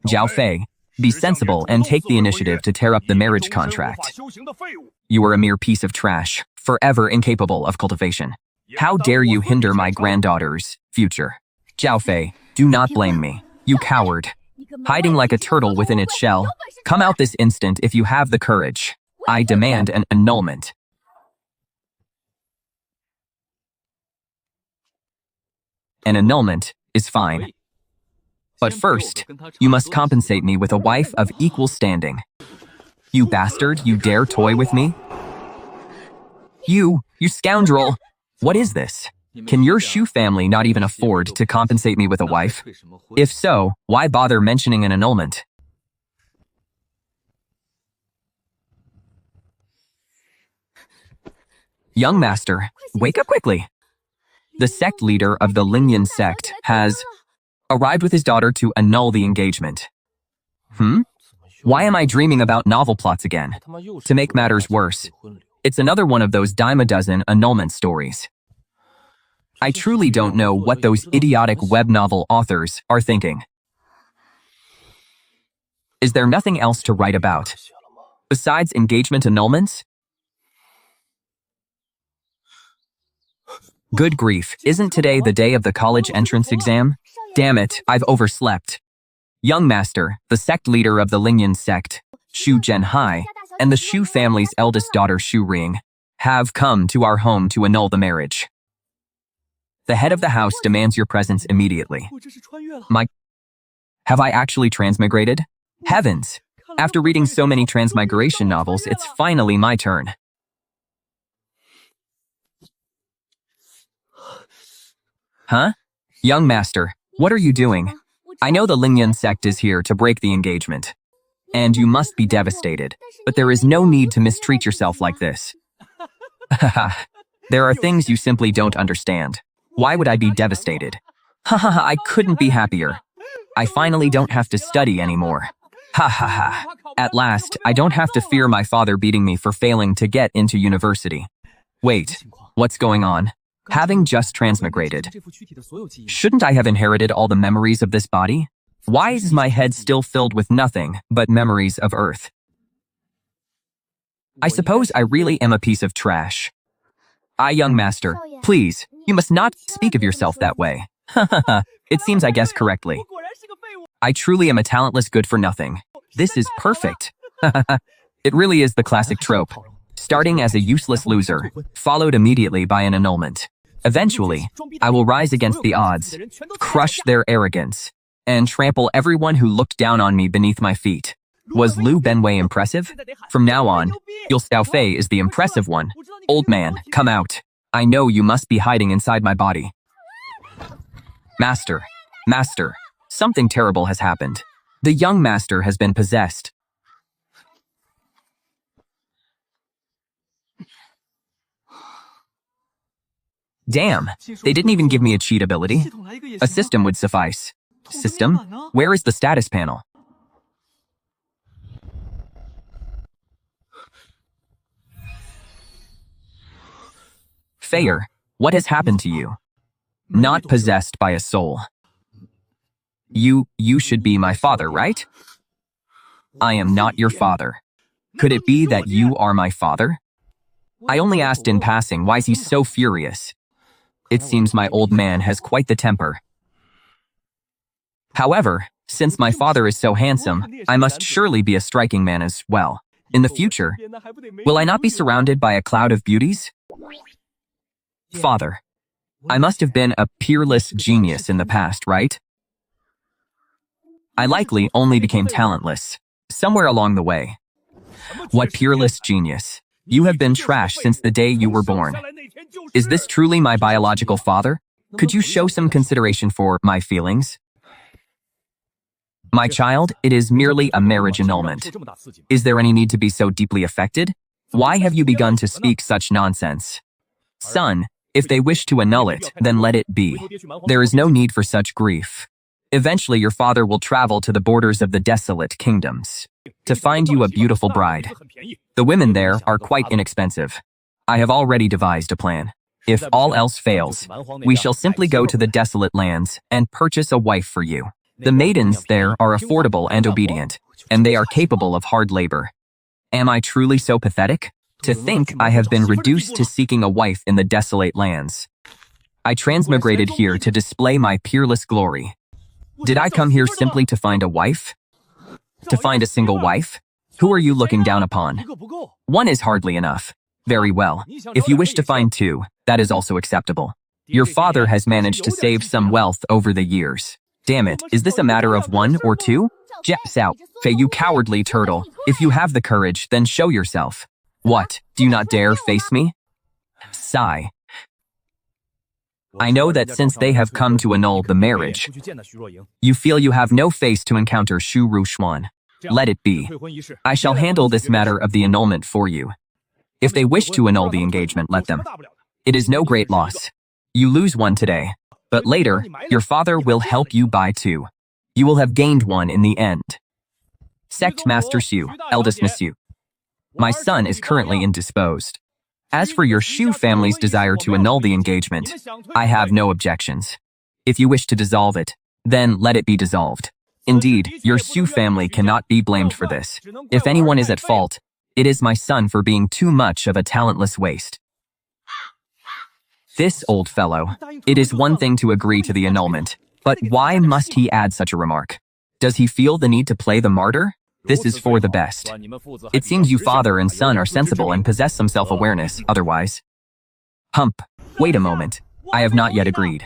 Jiao Fei, be sensible and take the initiative to tear up the marriage contract. You are a mere piece of trash, forever incapable of cultivation. How dare you hinder my granddaughter's future? Jiao Fei, do not blame me, you coward. Hiding like a turtle within its shell, come out this instant if you have the courage. I demand an annulment. An annulment is fine. But first, you must compensate me with a wife of equal standing. You bastard, you dare toy with me? You scoundrel! What is this? Can your Shu family not even afford to compensate me with a wife? If so, why bother mentioning an annulment? Young master, wake up quickly. The sect leader of the Lingyan sect has arrived with his daughter to annul the engagement. Why am I dreaming about novel plots again? To make matters worse, it's another one of those dime a dozen annulment stories. I truly don't know what those idiotic web novel authors are thinking. Is there nothing else to write about besides engagement annulments? Good grief, isn't today the day of the college entrance exam? Damn it, I've overslept. Young master, the sect leader of the Lingyan sect, Shu Zhenhai, and the Shu family's eldest daughter Shu Ring, have come to our home to annul the marriage. The head of the house demands your presence immediately. Have I actually transmigrated? Heavens! After reading so many transmigration novels, it's finally my turn. Huh? Young master, what are you doing? I know the Lingyan sect is here to break the engagement. And you must be devastated, but there is no need to mistreat yourself like this. There are things you simply don't understand. Why would I be devastated? I couldn't be happier. I finally don't have to study anymore. At last, I don't have to fear my father beating me for failing to get into university. Wait, what's going on? Having just transmigrated, shouldn't I have inherited all the memories of this body? Why is my head still filled with nothing but memories of Earth? I suppose I really am a piece of trash. Young master, please, you must not speak of yourself that way. It seems I guessed correctly. I truly am a talentless good-for-nothing. This is perfect. It really is the classic trope. Starting as a useless loser, followed immediately by an annulment. Eventually, I will rise against the odds, crush their arrogance, and trample everyone who looked down on me beneath my feet. Was Liu Benwei impressive? From now on, Jiao Fei is the impressive one. Old man, come out. I know you must be hiding inside my body. Master, something terrible has happened. The young master has been possessed. Damn, they didn't even give me a cheat ability. A system would suffice. System? Where is the status panel? Feier, what has happened to you? Not possessed by a soul. You should be my father, right? I am not your father. Could it be that you are my father? I only asked in passing, why is he so furious? It seems my old man has quite the temper. However, since my father is so handsome, I must surely be a striking man as well. In the future, will I not be surrounded by a cloud of beauties? Father, I must have been a peerless genius in the past, right? I likely only became talentless, somewhere along the way. What peerless genius? You have been trash since the day you were born. Is this truly my biological father? Could you show some consideration for my feelings? My child, it is merely a marriage annulment. Is there any need to be so deeply affected? Why have you begun to speak such nonsense? Son, if they wish to annul it, then let it be. There is no need for such grief. Eventually your father will travel to the borders of the desolate kingdoms to find you a beautiful bride. The women there are quite inexpensive. I have already devised a plan. If all else fails, we shall simply go to the desolate lands and purchase a wife for you. The maidens there are affordable and obedient, and they are capable of hard labor. Am I truly so pathetic? To think I have been reduced to seeking a wife in the desolate lands. I transmigrated here to display my peerless glory. Did I come here simply to find a wife? To find a single wife? Who are you looking down upon? One is hardly enough. Very well. If you wish to find two, that is also acceptable. Your father has managed to save some wealth over the years. Damn it, is this a matter of one or two? Sao, Fei, you cowardly turtle. If you have the courage, then show yourself. What, do you not dare face me? Sigh. I know that since they have come to annul the marriage, you feel you have no face to encounter Shu Rushuan. Let it be. I shall handle this matter of the annulment for you. If they wish to annul the engagement, let them. It is no great loss. You lose one today, but later, your father will help you buy two. You will have gained one in the end. Sect Master Xu, eldest Monsieur. My son is currently indisposed. As for your Shu family's desire to annul the engagement, I have no objections. If you wish to dissolve it, then let it be dissolved. Indeed, your Xu family cannot be blamed for this. If anyone is at fault, it is my son for being too much of a talentless waste. This old fellow. It is one thing to agree to the annulment, but why must he add such a remark? Does he feel the need to play the martyr? This is for the best. It seems you father and son are sensible and possess some self-awareness, otherwise. Hump. Wait a moment. I have not yet agreed.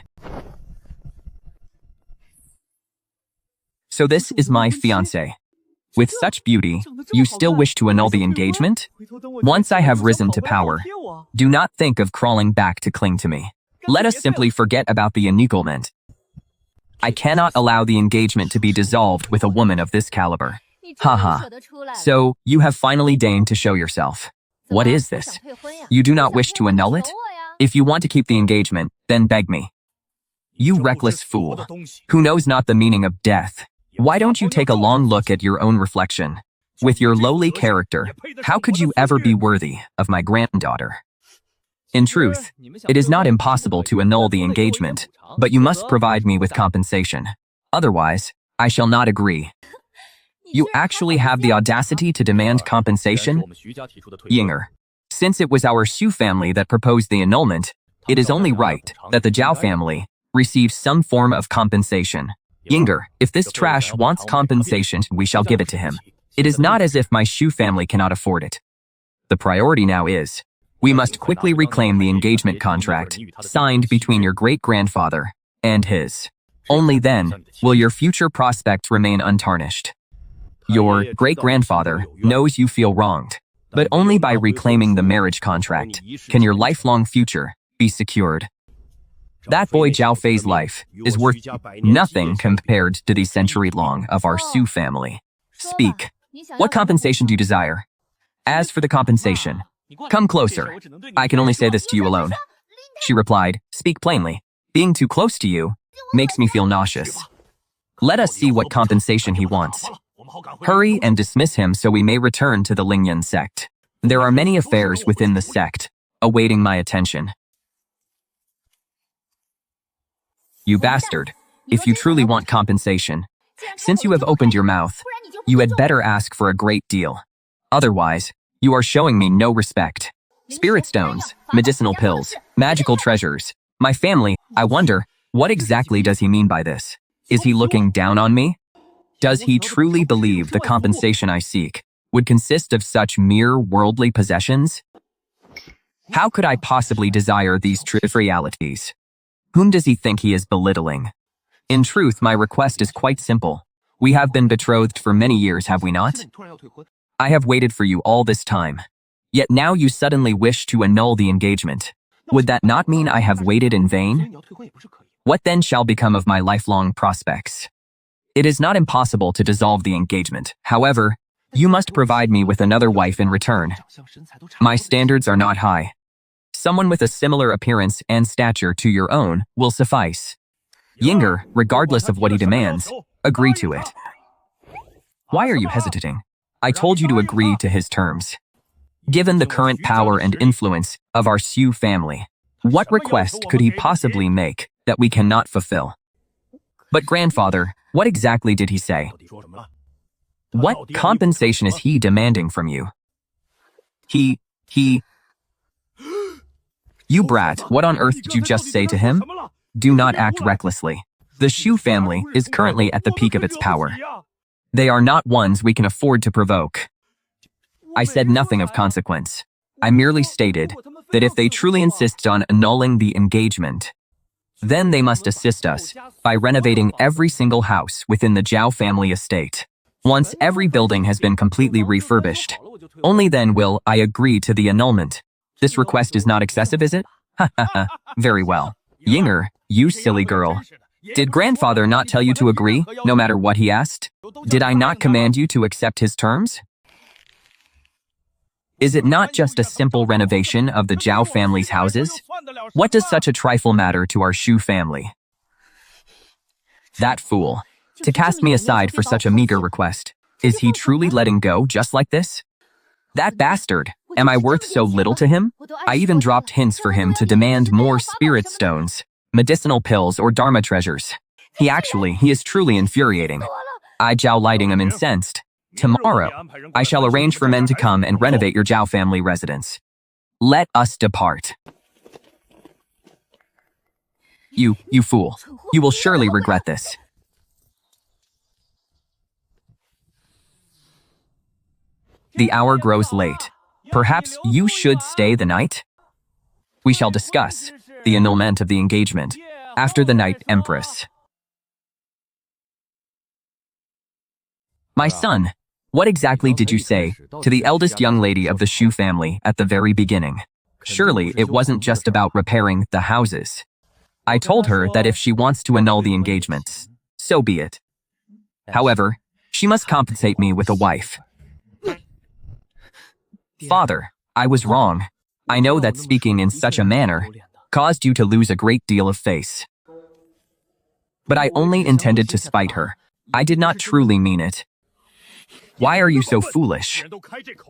So this is my fiancé. With such beauty, you still wish to annul the engagement? Once I have risen to power, do not think of crawling back to cling to me. Let us simply forget about the annulment. I cannot allow the engagement to be dissolved with a woman of this caliber. Haha. So, you have finally deigned to show yourself. What is this? You do not wish to annul it? If you want to keep the engagement, then beg me. You reckless fool, who knows not the meaning of death. Why don't you take a long look at your own reflection? With your lowly character, how could you ever be worthy of my granddaughter? In truth, it is not impossible to annul the engagement, but you must provide me with compensation. Otherwise, I shall not agree. You actually have the audacity to demand compensation? Yinger, since it was our Xu family that proposed the annulment, it is only right that the Zhao family receives some form of compensation. Yinger, if this trash wants compensation, we shall give it to him. It is not as if my Xu family cannot afford it. The priority now is, we must quickly reclaim the engagement contract signed between your great-grandfather and his. Only then will your future prospects remain untarnished. Your great-grandfather knows you feel wronged, but only by reclaiming the marriage contract can your lifelong future be secured. That boy Zhao Fei's life is worth nothing compared to the century-long of our Xu family. Speak. What compensation do you desire? As for the compensation, come closer. I can only say this to you alone. She replied, speak plainly. Being too close to you makes me feel nauseous. Let us see what compensation he wants. Hurry and dismiss him so we may return to the Lingyan sect. There are many affairs within the sect awaiting my attention. You bastard. If you truly want compensation, since you have opened your mouth, you had better ask for a great deal. Otherwise, you are showing me no respect. Spirit stones, medicinal pills, magical treasures. My family, I wonder, what exactly does he mean by this? Is he looking down on me? Does he truly believe the compensation I seek would consist of such mere worldly possessions? How could I possibly desire these trivialities? Whom does he think he is belittling? In truth, my request is quite simple. We have been betrothed for many years, have we not? I have waited for you all this time. Yet now you suddenly wish to annul the engagement. Would that not mean I have waited in vain? What then shall become of my lifelong prospects? It is not impossible to dissolve the engagement. However, you must provide me with another wife in return. My standards are not high. Someone with a similar appearance and stature to your own will suffice. Yinger, regardless of what he demands, agree to it. Why are you hesitating? I told you to agree to his terms. Given the current power and influence of our Xu family, what request could he possibly make that we cannot fulfill? But grandfather, What exactly did he say? What compensation is he demanding from you? He... You brat, what on earth did you just say to him? Do not act recklessly. The Shu family is currently at the peak of its power. They are not ones we can afford to provoke. I said nothing of consequence. I merely stated that if they truly insist on annulling the engagement, then they must assist us by renovating every single house within the Zhao family estate. Once every building has been completely refurbished, only then will I agree to the annulment. This request is not excessive, is it? Ha ha ha. Very well. Yinger, you silly girl. Did grandfather not tell you to agree, no matter what he asked? Did I not command you to accept his terms? Is it not just a simple renovation of the Zhao family's houses? What does such a trifle matter to our Shu family? That fool. To cast me aside for such a meager request. Is he truly letting go just like this? That bastard. Am I worth so little to him? I even dropped hints for him to demand more spirit stones, medicinal pills, or dharma treasures. He is truly infuriating. I Zhao lighting am incensed. Tomorrow, I shall arrange for men to come and renovate your Zhao family residence. Let us depart. You fool. You will surely regret this. The hour grows late. Perhaps you should stay the night? We shall discuss the annulment of the engagement after the night, Empress. My son, what exactly did you say to the eldest young lady of the Shu family at the very beginning? Surely it wasn't just about repairing the houses. I told her that if she wants to annul the engagement, so be it. However, she must compensate me with a wife. Father, I was wrong. I know that speaking in such a manner caused you to lose a great deal of face. But I only intended to spite her. I did not truly mean it. Why are you so foolish?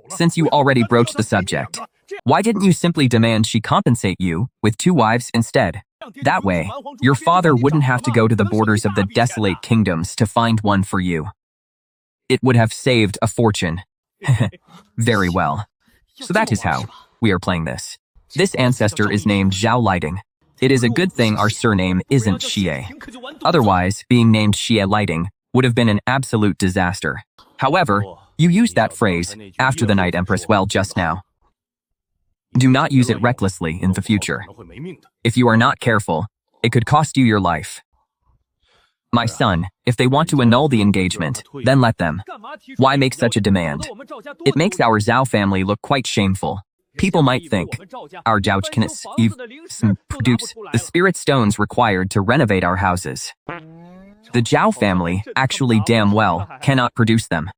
Since you already broached the subject, why didn't you simply demand she compensate you with 2 wives instead? That way, your father wouldn't have to go to the borders of the desolate kingdoms to find one for you. It would have saved a fortune. Very well. So that is how we are playing this. This ancestor is named Zhao Lighting. It is a good thing our surname isn't Xie. Otherwise, being named Xie Lighting would have been an absolute disaster. However, you used that phrase, after the night, Empress, well just now. Do not use it recklessly in the future. If you are not careful, it could cost you your life. My son, if they want to annul the engagement, then let them. Why make such a demand? It makes our Zhao family look quite shameful. People might think our Zhao can produce the spirit stones required to renovate our houses. The Zhao family actually damn well cannot produce them.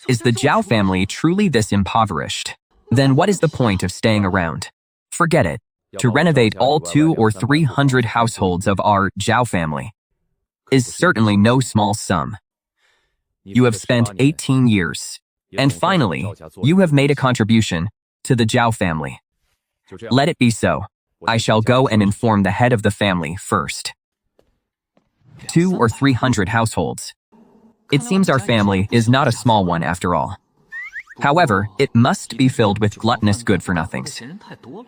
Is the Zhao family truly this impoverished? Then what is the point of staying around? Forget it. To renovate all 200 or 300 households of our Zhao family is certainly no small sum. You have spent 18 years, and finally, you have made a contribution to the Zhao family. Let it be so. I shall go and inform the head of the family first. 200 or 300 households. It seems our family is not a small one after all. However, it must be filled with gluttonous good-for-nothings.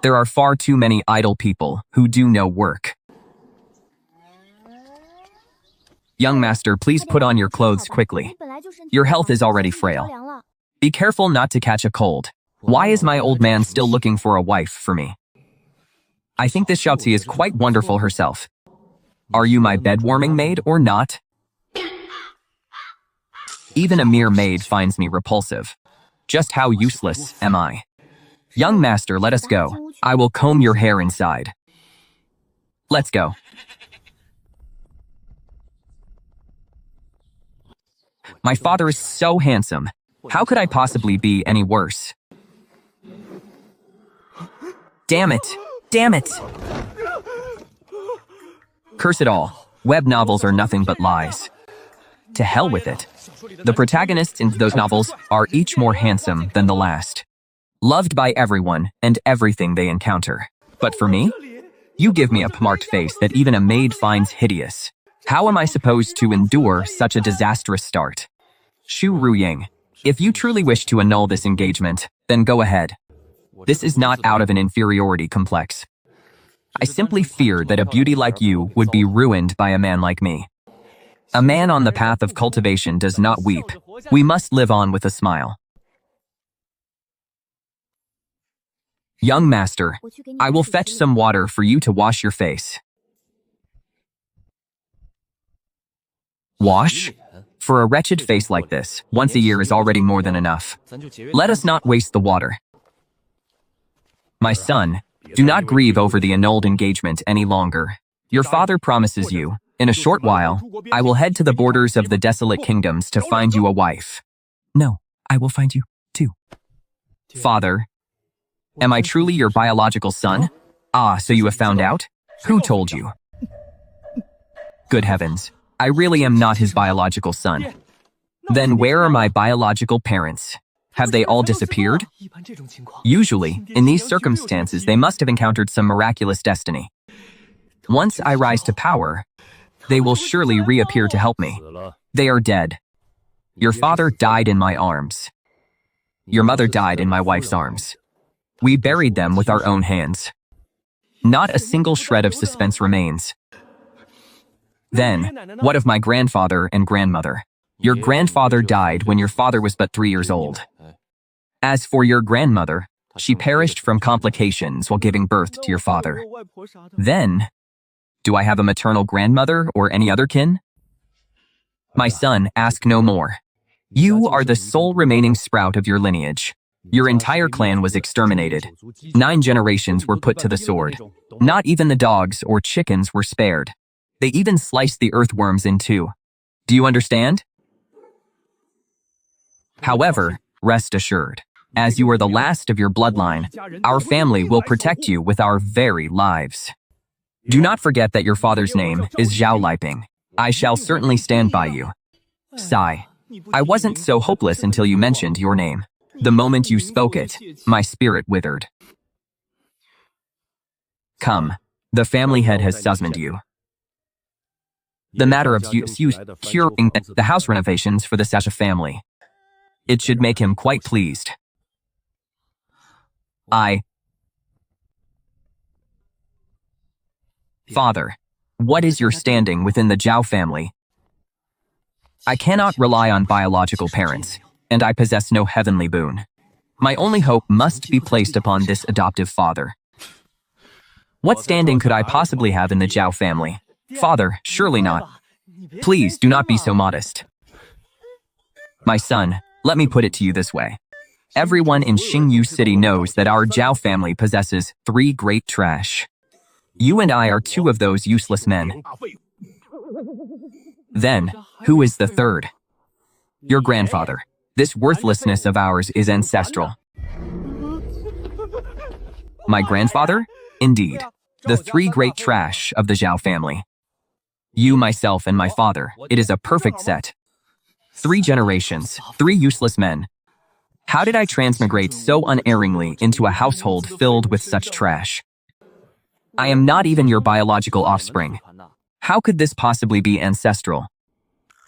There are far too many idle people who do no work. Young master, please put on your clothes quickly. Your health is already frail. Be careful not to catch a cold. Why is my old man still looking for a wife for me? I think this Xiaozi is quite wonderful herself. Are you my bed-warming maid or not? Even a mere maid finds me repulsive. Just how useless am I? Young master, let us go. I will comb your hair inside. Let's go. My father is so handsome. How could I possibly be any worse? Damn it! Damn it! Curse it all. Web novels are nothing but lies. To hell with it. The protagonists in those novels are each more handsome than the last. Loved by everyone and everything they encounter. But for me? You give me a smart face that even a maid finds hideous. How am I supposed to endure such a disastrous start? Shu Ruying, if you truly wish to annul this engagement, then go ahead. This is not out of an inferiority complex. I simply feared that a beauty like you would be ruined by a man like me. A man on the path of cultivation does not weep. We must live on with a smile. Young master, I will fetch some water for you to wash your face. Wash? For a wretched face like this, once a year is already more than enough. Let us not waste the water. My son, do not grieve over the annulled engagement any longer. Your father promises you, in a short while, I will head to the borders of the desolate kingdoms to find you a wife. No, I will find you, too. Father, am I truly your biological son? Ah, so you have found out? Who told you? Good heavens, I really am not his biological son. Then where are my biological parents? Have they all disappeared? Usually, in these circumstances, they must have encountered some miraculous destiny. Once I rise to power, they will surely reappear to help me. They are dead. Your father died in my arms. Your mother died in my wife's arms. We buried them with our own hands. Not a single shred of suspense remains. Then, what of my grandfather and grandmother? Your grandfather died when your father was but 3 years old. As for your grandmother, she perished from complications while giving birth to your father. Then, do I have a maternal grandmother or any other kin? My son, ask no more. You are the sole remaining sprout of your lineage. Your entire clan was exterminated. 9 generations were put to the sword. Not even the dogs or chickens were spared. They even sliced the earthworms in two. Do you understand? However, rest assured, as you are the last of your bloodline, our family will protect you with our very lives. Do not forget that your father's name is Zhao Liping. I shall certainly stand by you. Sigh. I wasn't so hopeless until you mentioned your name. The moment you spoke it, my spirit withered. Come, the family head has summoned you. The matter of curing the house renovations for the Sasha family. It should make him quite pleased. Father, what is your standing within the Zhao family? I cannot rely on biological parents, and I possess no heavenly boon. My only hope must be placed upon this adoptive father. What standing could I possibly have in the Zhao family? Father, surely not. Please do not be so modest. My son, let me put it to you this way. Everyone in Xingyu City knows that our Zhao family possesses 3 great trash. You and I are 2 of those useless men. Then, who is the third? Your grandfather. This worthlessness of ours is ancestral. My grandfather? Indeed. The 3 great trash of the Zhao family. You, myself, and my father. It is a perfect set. 3 generations, 3 useless men. How did I transmigrate so unerringly into a household filled with such trash? I am not even your biological offspring. How could this possibly be ancestral?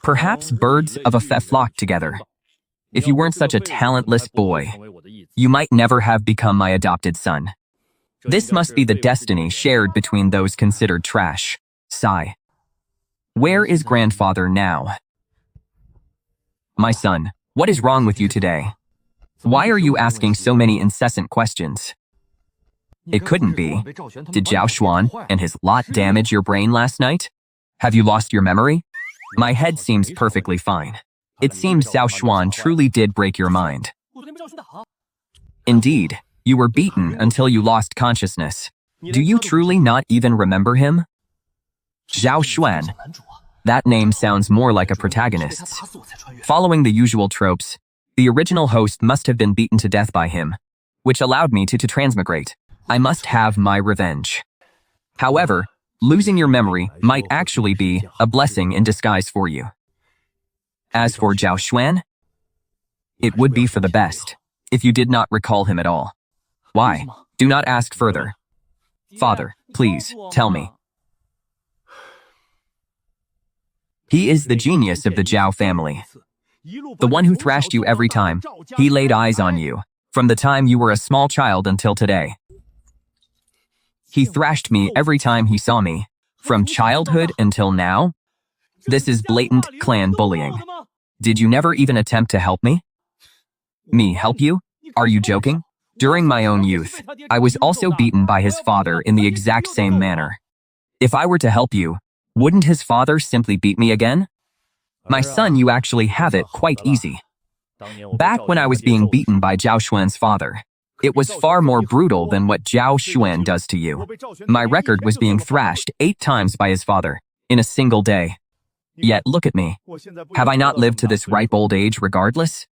Perhaps birds of a flock together. If you weren't such a talentless boy, you might never have become my adopted son. This must be the destiny shared between those considered trash. Sigh. Where is grandfather now? My son, what is wrong with you today? Why are you asking so many incessant questions? It couldn't be. Did Zhao Xuan and his lot damage your brain last night? Have you lost your memory? My head seems perfectly fine. It seems Zhao Xuan truly did break your mind. Indeed, you were beaten until you lost consciousness. Do you truly not even remember him? Zhao Xuan. That name sounds more like a protagonist's. Following the usual tropes, the original host must have been beaten to death by him, which allowed me to transmigrate. I must have my revenge. However, losing your memory might actually be a blessing in disguise for you. As for Zhao Xuan, it would be for the best if you did not recall him at all. Why? Do not ask further. Father, please, tell me. He is the genius of the Zhao family. The one who thrashed you every time. He laid eyes on you, from the time you were a small child until today. He thrashed me every time he saw me, from childhood until now. This is blatant clan bullying. Did you never even attempt to help me? Me help you? Are you joking? During my own youth, I was also beaten by his father in the exact same manner. If I were to help you, wouldn't his father simply beat me again? My son, you actually have it quite easy. Back when I was being beaten by Zhao Xuan's father, it was far more brutal than what Zhao Xuan does to you. My record was being thrashed 8 times by his father, in a single day. Yet look at me. Have I not lived to this ripe old age regardless?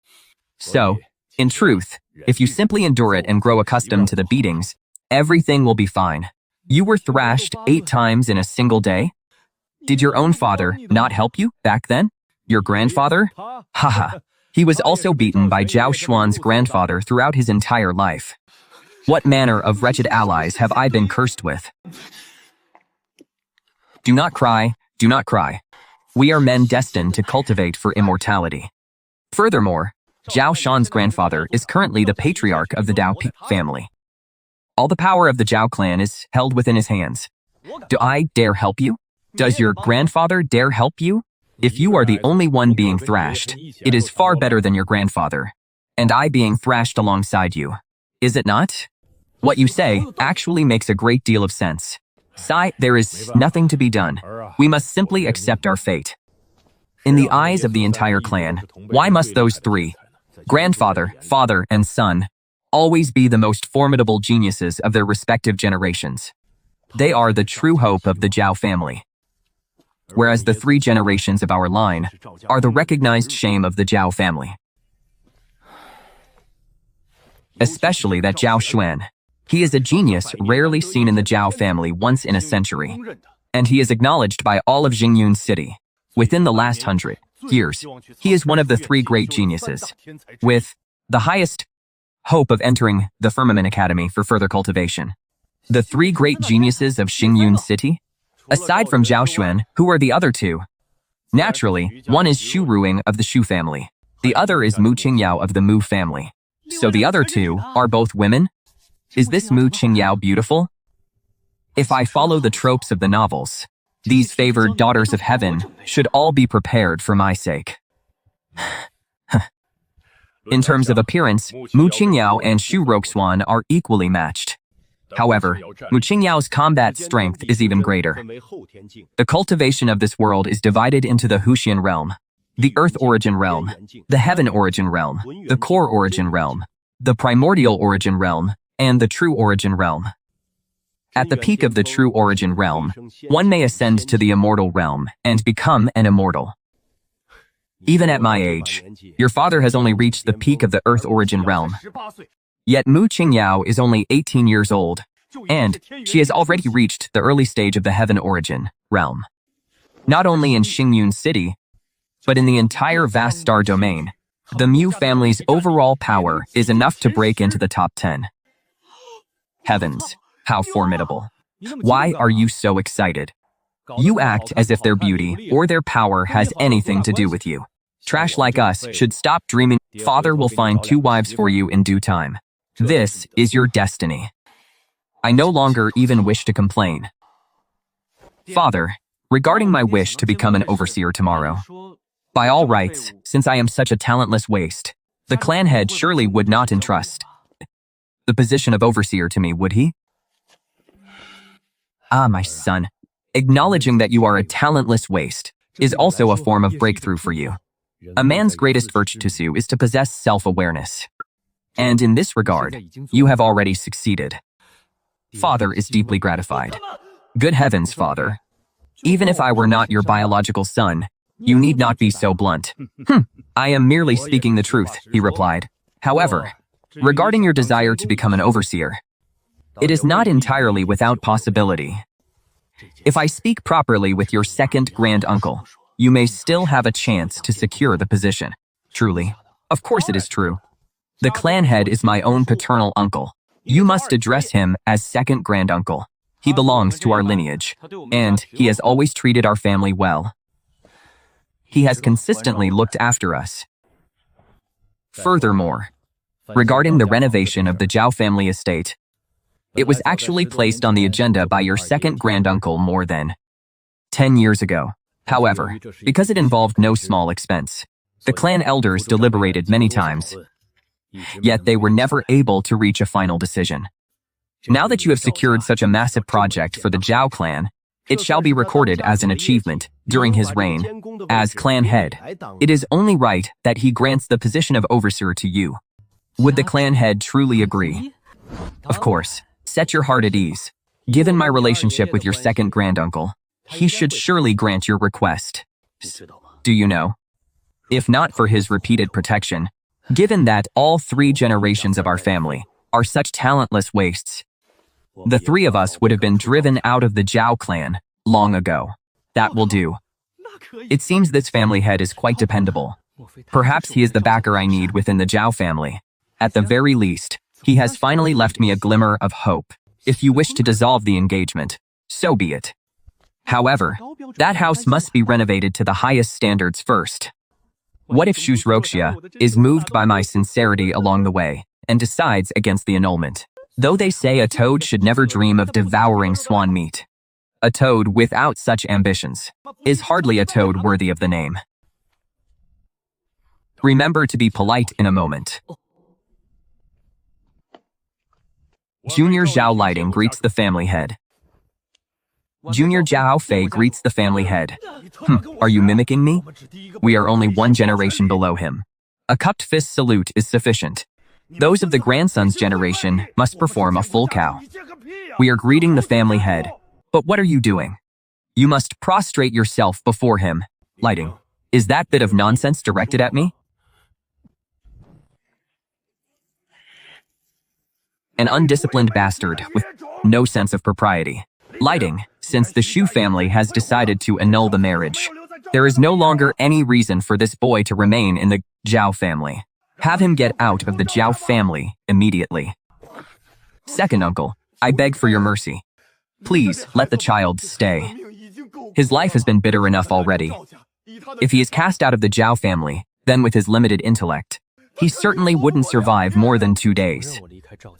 So, in truth, if you simply endure it and grow accustomed to the beatings, everything will be fine. You were thrashed 8 times in a single day? Did your own father not help you back then? Your grandfather? Haha. He was also beaten by Zhao Xuan's grandfather throughout his entire life. What manner of wretched allies have I been cursed with? Do not cry, do not cry. We are men destined to cultivate for immortality. Furthermore, Zhao Shan's grandfather is currently the patriarch of the Dao family. All the power of the Zhao clan is held within his hands. Do I dare help you? Does your grandfather dare help you? If you are the only one being thrashed, it is far better than your grandfather, and I being thrashed alongside you. Is it not? What you say actually makes a great deal of sense. Sai, there is nothing to be done. We must simply accept our fate. In the eyes of the entire clan, why must those 3, grandfather, father, and son, always be the most formidable geniuses of their respective generations? They are the true hope of the Zhao family. Whereas the 3 generations of our line are the recognized shame of the Zhao family. Especially that Zhao Xuan. He is a genius rarely seen in the Zhao family once in a century, and he is acknowledged by all of Jingyun City. Within the last 100 years, he is one of the 3 great geniuses, with the highest hope of entering the Firmament Academy for further cultivation. The 3 great geniuses of Xingyun City? Aside from Zhao Xuan, who are the other 2? Naturally, one is Xu Ruing of the Xu family. The other is Mu Qingyao of the Mu family. So the other 2 are both women? Is this Mu Qingyao beautiful? If I follow the tropes of the novels, these favored daughters of heaven should all be prepared for my sake. In terms of appearance, Mu Qingyao and Xu Roxuan are equally matched. However, Mu Qingyao's combat strength is even greater. The cultivation of this world is divided into the Huxian realm, the Earth origin realm, the Heaven origin realm, the Core origin realm, the Primordial origin realm, and the True origin realm. At the peak of the True origin realm, one may ascend to the Immortal realm and become an immortal. Even at my age, your father has only reached the peak of the Earth origin realm. Yet Mu Qingyao is only 18 years old, and she has already reached the early stage of the Heaven origin realm. Not only in Xingyun City, but in the entire vast star domain, the Mu family's overall power is enough to break into the top 10. Heavens, how formidable. Why are you so excited? You act as if their beauty or their power has anything to do with you. Trash like us should stop dreaming. Father will find 2 wives for you in due time. This is your destiny. I no longer even wish to complain. Father, regarding my wish to become an overseer tomorrow, by all rights, since I am such a talentless waste, the clan head surely would not entrust the position of overseer to me, would he? Ah, my son, acknowledging that you are a talentless waste is also a form of breakthrough for you. A man's greatest virtue is to possess self-awareness. And in this regard, you have already succeeded. Father is deeply gratified. Good heavens, Father. Even if I were not your biological son, you need not be so blunt. I am merely speaking the truth, he replied. However, regarding your desire to become an overseer, it is not entirely without possibility. If I speak properly with your second grand uncle, you may still have a chance to secure the position. Truly. Of course it is true. The clan head is my own paternal uncle. You must address him as second grand uncle. He belongs to our lineage, and he has always treated our family well. He has consistently looked after us. Furthermore, regarding the renovation of the Zhao family estate, it was actually placed on the agenda by your second granduncle more than 10 years ago. However, because it involved no small expense, the clan elders deliberated many times, yet they were never able to reach a final decision. Now that you have secured such a massive project for the Zhao clan, it shall be recorded as an achievement during his reign. As clan head, it is only right that he grants the position of overseer to you. Would the clan head truly agree? Of course, set your heart at ease. Given my relationship with your second granduncle, he should surely grant your request. Do you know? If not for his repeated protection, given that all 3 generations of our family are such talentless wastes, the 3 of us would have been driven out of the Zhao clan long ago. That will do. It seems this family head is quite dependable. Perhaps he is the backer I need within the Zhao family. At the very least, he has finally left me a glimmer of hope. If you wish to dissolve the engagement, so be it. However, that house must be renovated to the highest standards first. What if Shuzroxia is moved by my sincerity along the way and decides against the annulment? Though they say a toad should never dream of devouring swan meat, a toad without such ambitions is hardly a toad worthy of the name. Remember to be polite in a moment. Junior Zhao Lighting greets the family head. Junior Zhao Fei greets the family head. Are you mimicking me? We are only 1 generation below him. A cupped fist salute is sufficient. Those of the grandson's generation must perform a full cow. We are greeting the family head. But what are you doing? You must prostrate yourself before him. Lighting. Is that bit of nonsense directed at me? An undisciplined bastard with no sense of propriety. Lighting, since the Shu family has decided to annul the marriage, there is no longer any reason for this boy to remain in the Zhao family. Have him get out of the Zhao family immediately. Second uncle, I beg for your mercy. Please, let the child stay. His life has been bitter enough already. If he is cast out of the Zhao family, then with his limited intellect, he certainly wouldn't survive more than 2 days.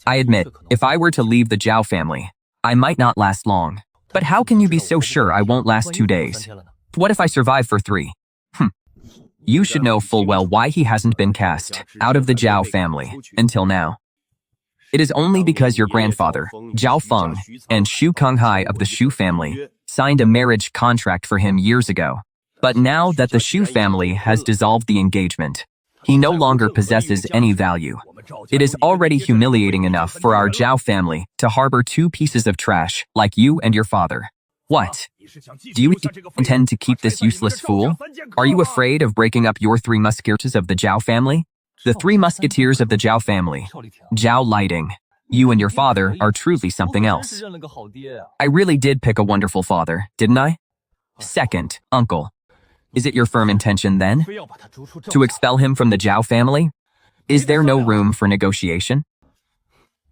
I admit, if I were to leave the Zhao family, I might not last long. But how can you be so sure I won't last 2 days? What if I survive for 3? You should know full well why he hasn't been cast out of the Zhao family until now. It is only because your grandfather, Zhao Feng, and Shu Konghai of the Shu family signed a marriage contract for him years ago. But now that the Shu family has dissolved the engagement, he no longer possesses any value. It is already humiliating enough for our Zhao family to harbor 2 pieces of trash like you and your father. What? Do you intend to keep this useless fool? Are you afraid of breaking up your 3 musketeers of the Zhao family? The 3 musketeers of the Zhao family, Zhao Lighting, you and your father are truly something else. I really did pick a wonderful father, didn't I? Second, uncle. Is it your firm intention then to expel him from the Zhao family? Is there no room for negotiation?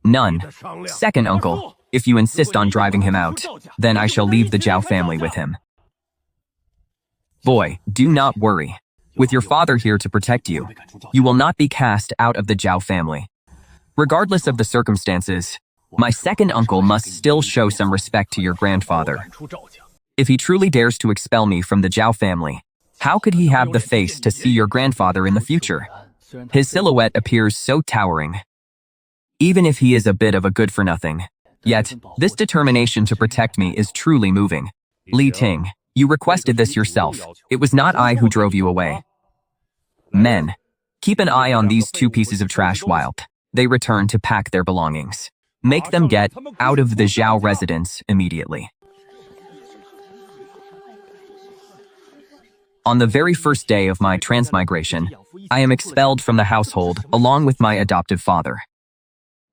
None. Second uncle, if you insist on driving him out, then I shall leave the Zhao family with him. Boy, do not worry. With your father here to protect you, you will not be cast out of the Zhao family. Regardless of the circumstances, my second uncle must still show some respect to your grandfather. If he truly dares to expel me from the Zhao family, how could he have the face to see your grandfather in the future? His silhouette appears so towering. Even if he is a bit of a good-for-nothing, yet this determination to protect me is truly moving. Li Ting, you requested this yourself. It was not I who drove you away. Men, keep an eye on these 2 pieces of trash while they return to pack their belongings. Make them get out of the Zhao residence immediately. On the very first day of my transmigration, I am expelled from the household along with my adoptive father.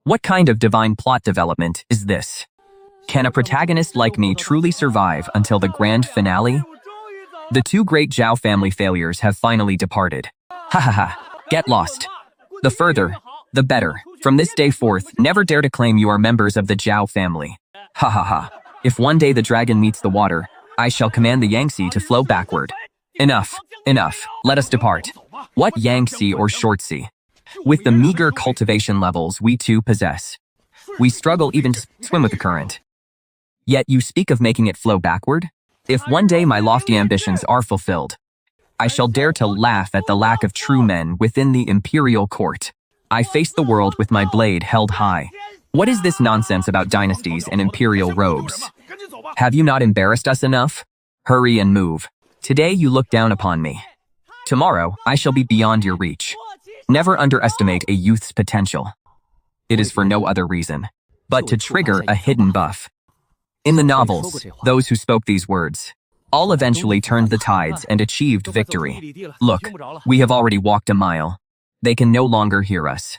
What kind of divine plot development is this? Can a protagonist like me truly survive until the grand finale? The 2 great Zhao family failures have finally departed. Ha ha ha, get lost. The further, the better. From this day forth, never dare to claim you are members of the Zhao family. Ha ha ha. If one day the dragon meets the water, I shall command the Yangtze to flow backward. Enough, enough, let us depart. What Yangtze or Shortse? With the meager cultivation levels we too possess, we struggle even to swim with the current. Yet you speak of making it flow backward? If one day my lofty ambitions are fulfilled, I shall dare to laugh at the lack of true men within the imperial court. I face the world with my blade held high. What is this nonsense about dynasties and imperial robes? Have you not embarrassed us enough? Hurry and move. Today you look down upon me. Tomorrow I shall be beyond your reach. Never underestimate a youth's potential. It is for no other reason but to trigger a hidden buff. In the novels, those who spoke these words all eventually turned the tides and achieved victory. Look, we have already walked a mile. They can no longer hear us.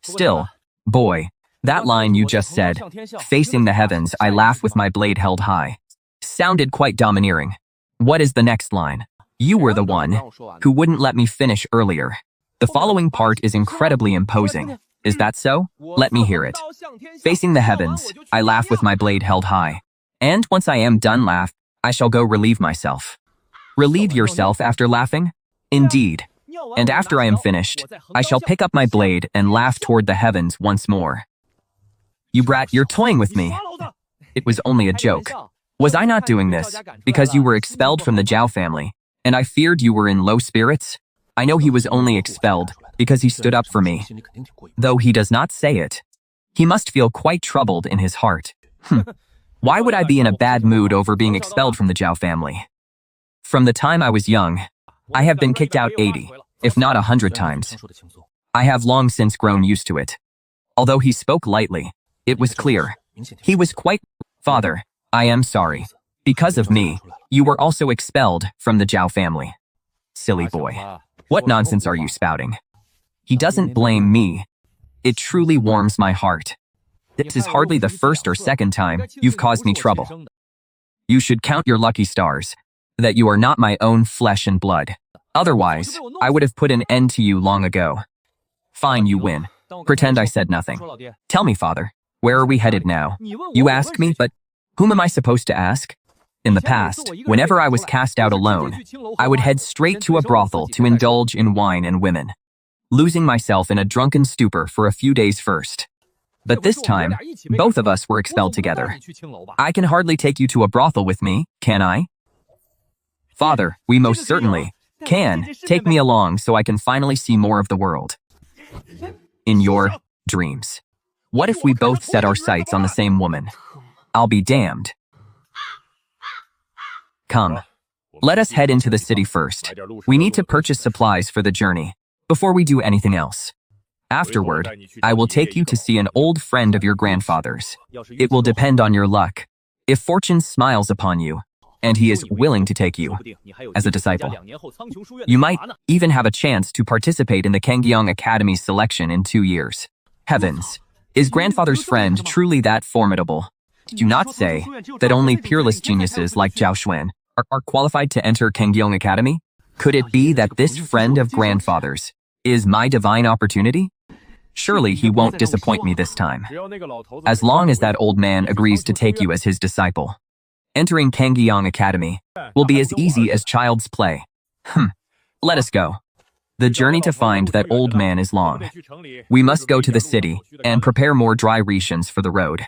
Still, boy, that line you just said, facing the heavens, I laugh with my blade held high, sounded quite domineering. What is the next line? You were the one who wouldn't let me finish earlier. The following part is incredibly imposing. Is that so? Let me hear it. Facing the heavens, I laugh with my blade held high. And once I am done laugh, I shall go relieve myself. Relieve yourself after laughing? Indeed. And after I am finished, I shall pick up my blade and laugh toward the heavens once more. You brat, you're toying with me. It was only a joke. Was I not doing this because you were expelled from the Zhao family, and I feared you were in low spirits? I know he was only expelled because he stood up for me. Though he does not say it, he must feel quite troubled in his heart. Why would I be in a bad mood over being expelled from the Zhao family? From the time I was young, I have been kicked out 80, if not 100 times. I have long since grown used to it. Although he spoke lightly, it was clear. He was quite, Father, I am sorry. Because of me, you were also expelled from the Zhao family. Silly boy. What nonsense are you spouting? He doesn't blame me. It truly warms my heart. This is hardly the first or second time you've caused me trouble. You should count your lucky stars that you are not my own flesh and blood. Otherwise, I would have put an end to you long ago. Fine, you win. Pretend I said nothing. Tell me, Father, where are we headed now? You ask me, but whom am I supposed to ask? In the past, whenever I was cast out alone, I would head straight to a brothel to indulge in wine and women, losing myself in a drunken stupor for a few days first. But this time, both of us were expelled together. I can hardly take you to a brothel with me, can I? Father, we most certainly can. Take me along so I can finally see more of the world. In your dreams. What if we both set our sights on the same woman? I'll be damned. Come, let us head into the city first. We need to purchase supplies for the journey before we do anything else. Afterward, I will take you to see an old friend of your grandfather's. It will depend on your luck. If fortune smiles upon you, and he is willing to take you as a disciple, you might even have a chance to participate in the Kangyong Academy's selection in 2 years. Heavens, is grandfather's friend truly that formidable? Did you not say that only peerless geniuses like Zhao Xuan are qualified to enter Kangyong Academy? Could it be that this friend of grandfather's is my divine opportunity? Surely he won't disappoint me this time. As long as that old man agrees to take you as his disciple, entering Kangyong Academy will be as easy as child's play. Let us go. The journey to find that old man is long. We must go to the city and prepare more dry rations for the road.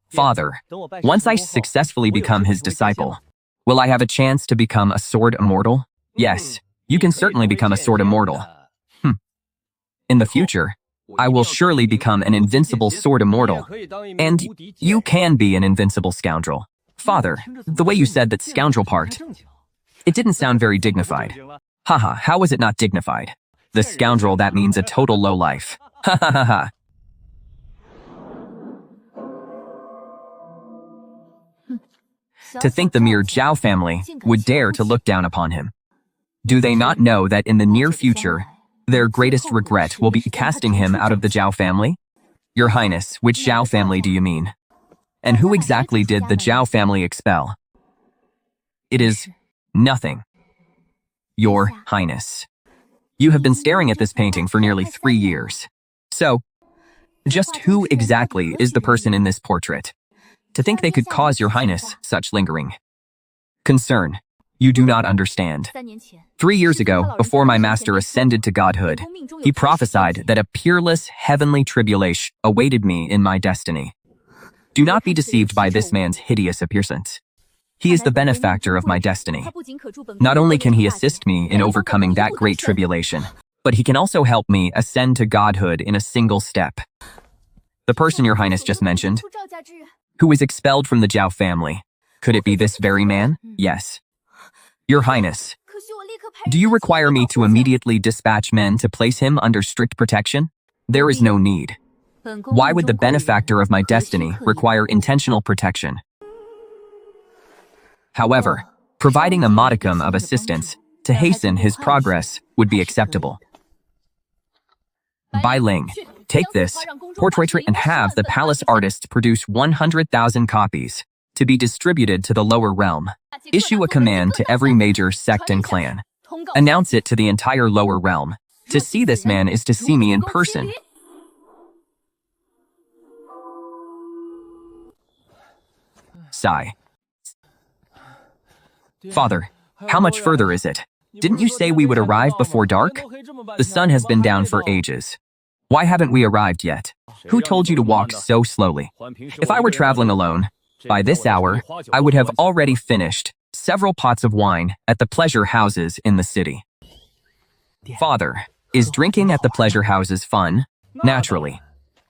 Father, once I successfully become his disciple, will I have a chance to become a sword immortal? Yes, you can certainly become a sword immortal. In the future, I will surely become an invincible sword immortal. And you can be an invincible scoundrel. Father, the way you said that scoundrel part, it didn't sound very dignified. Haha, how is it not dignified? The scoundrel, that means a total lowlife. Ha ha ha ha. To think the mere Zhao family would dare to look down upon him. Do they not know that in the near future, their greatest regret will be casting him out of the Zhao family? Your Highness, which Zhao family do you mean? And who exactly did the Zhao family expel? It is nothing. Your Highness. You have been staring at this painting for nearly 3 years. So, just who exactly is the person in this portrait? To think they could cause your Highness such lingering concern. You do not understand. 3 years ago, before my master ascended to godhood, he prophesied that a peerless heavenly tribulation awaited me in my destiny. Do not be deceived by this man's hideous appearance. He is the benefactor of my destiny. Not only can he assist me in overcoming that great tribulation, but he can also help me ascend to godhood in a single step. The person Your Highness just mentioned, who was expelled from the Zhao family, could it be this very man? Yes. Your Highness, do you require me to immediately dispatch men to place him under strict protection? There is no need. Why would the benefactor of my destiny require intentional protection? However, providing a modicum of assistance to hasten his progress would be acceptable. Bai Ling, take this portrait and have the palace artists produce 100,000 copies to be distributed to the lower realm. Issue a command to every major sect and clan. Announce it to the entire lower realm. To see this man is to see me in person. Sigh. Father, how much further is it? Didn't you say we would arrive before dark? The sun has been down for ages. Why haven't we arrived yet? Who told you to walk so slowly? If I were traveling alone, by this hour, I would have already finished several pots of wine at the pleasure houses in the city. Father, is drinking at the pleasure houses fun? Naturally.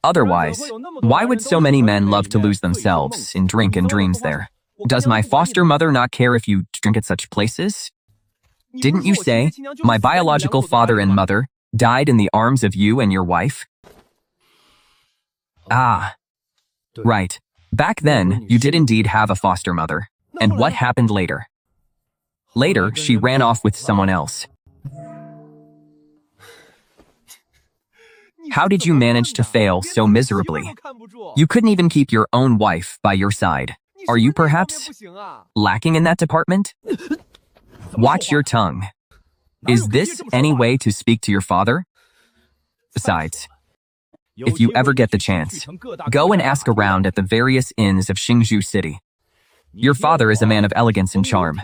Otherwise, why would so many men love to lose themselves in drink and dreams there? Does my foster mother not care if you drink at such places? Didn't you say my biological father and mother died in the arms of you and your wife? Ah, right. Back then, you did indeed have a foster mother. And what happened later? Later, she ran off with someone else. How did you manage to fail so miserably? You couldn't even keep your own wife by your side. Are you perhaps lacking in that department? Watch your tongue. Is this any way to speak to your father? Besides, if you ever get the chance, go and ask around at the various inns of Xingzhou City. Your father is a man of elegance and charm.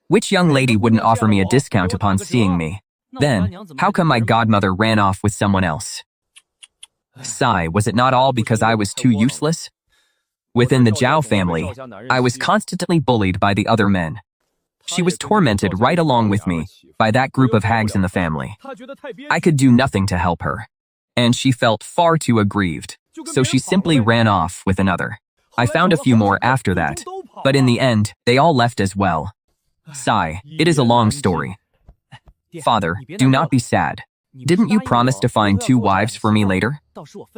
Which young lady wouldn't offer me a discount upon seeing me? Then, how come my godmother ran off with someone else? Sigh, was it not all because I was too useless? Within the Zhao family, I was constantly bullied by the other men. She was tormented right along with me by that group of hags in the family. I could do nothing to help her, and she felt far too aggrieved, so she simply ran off with another. I found a few more after that, but in the end, they all left as well. Sigh, it is a long story. Father, do not be sad. Didn't you promise to find 2 wives for me later?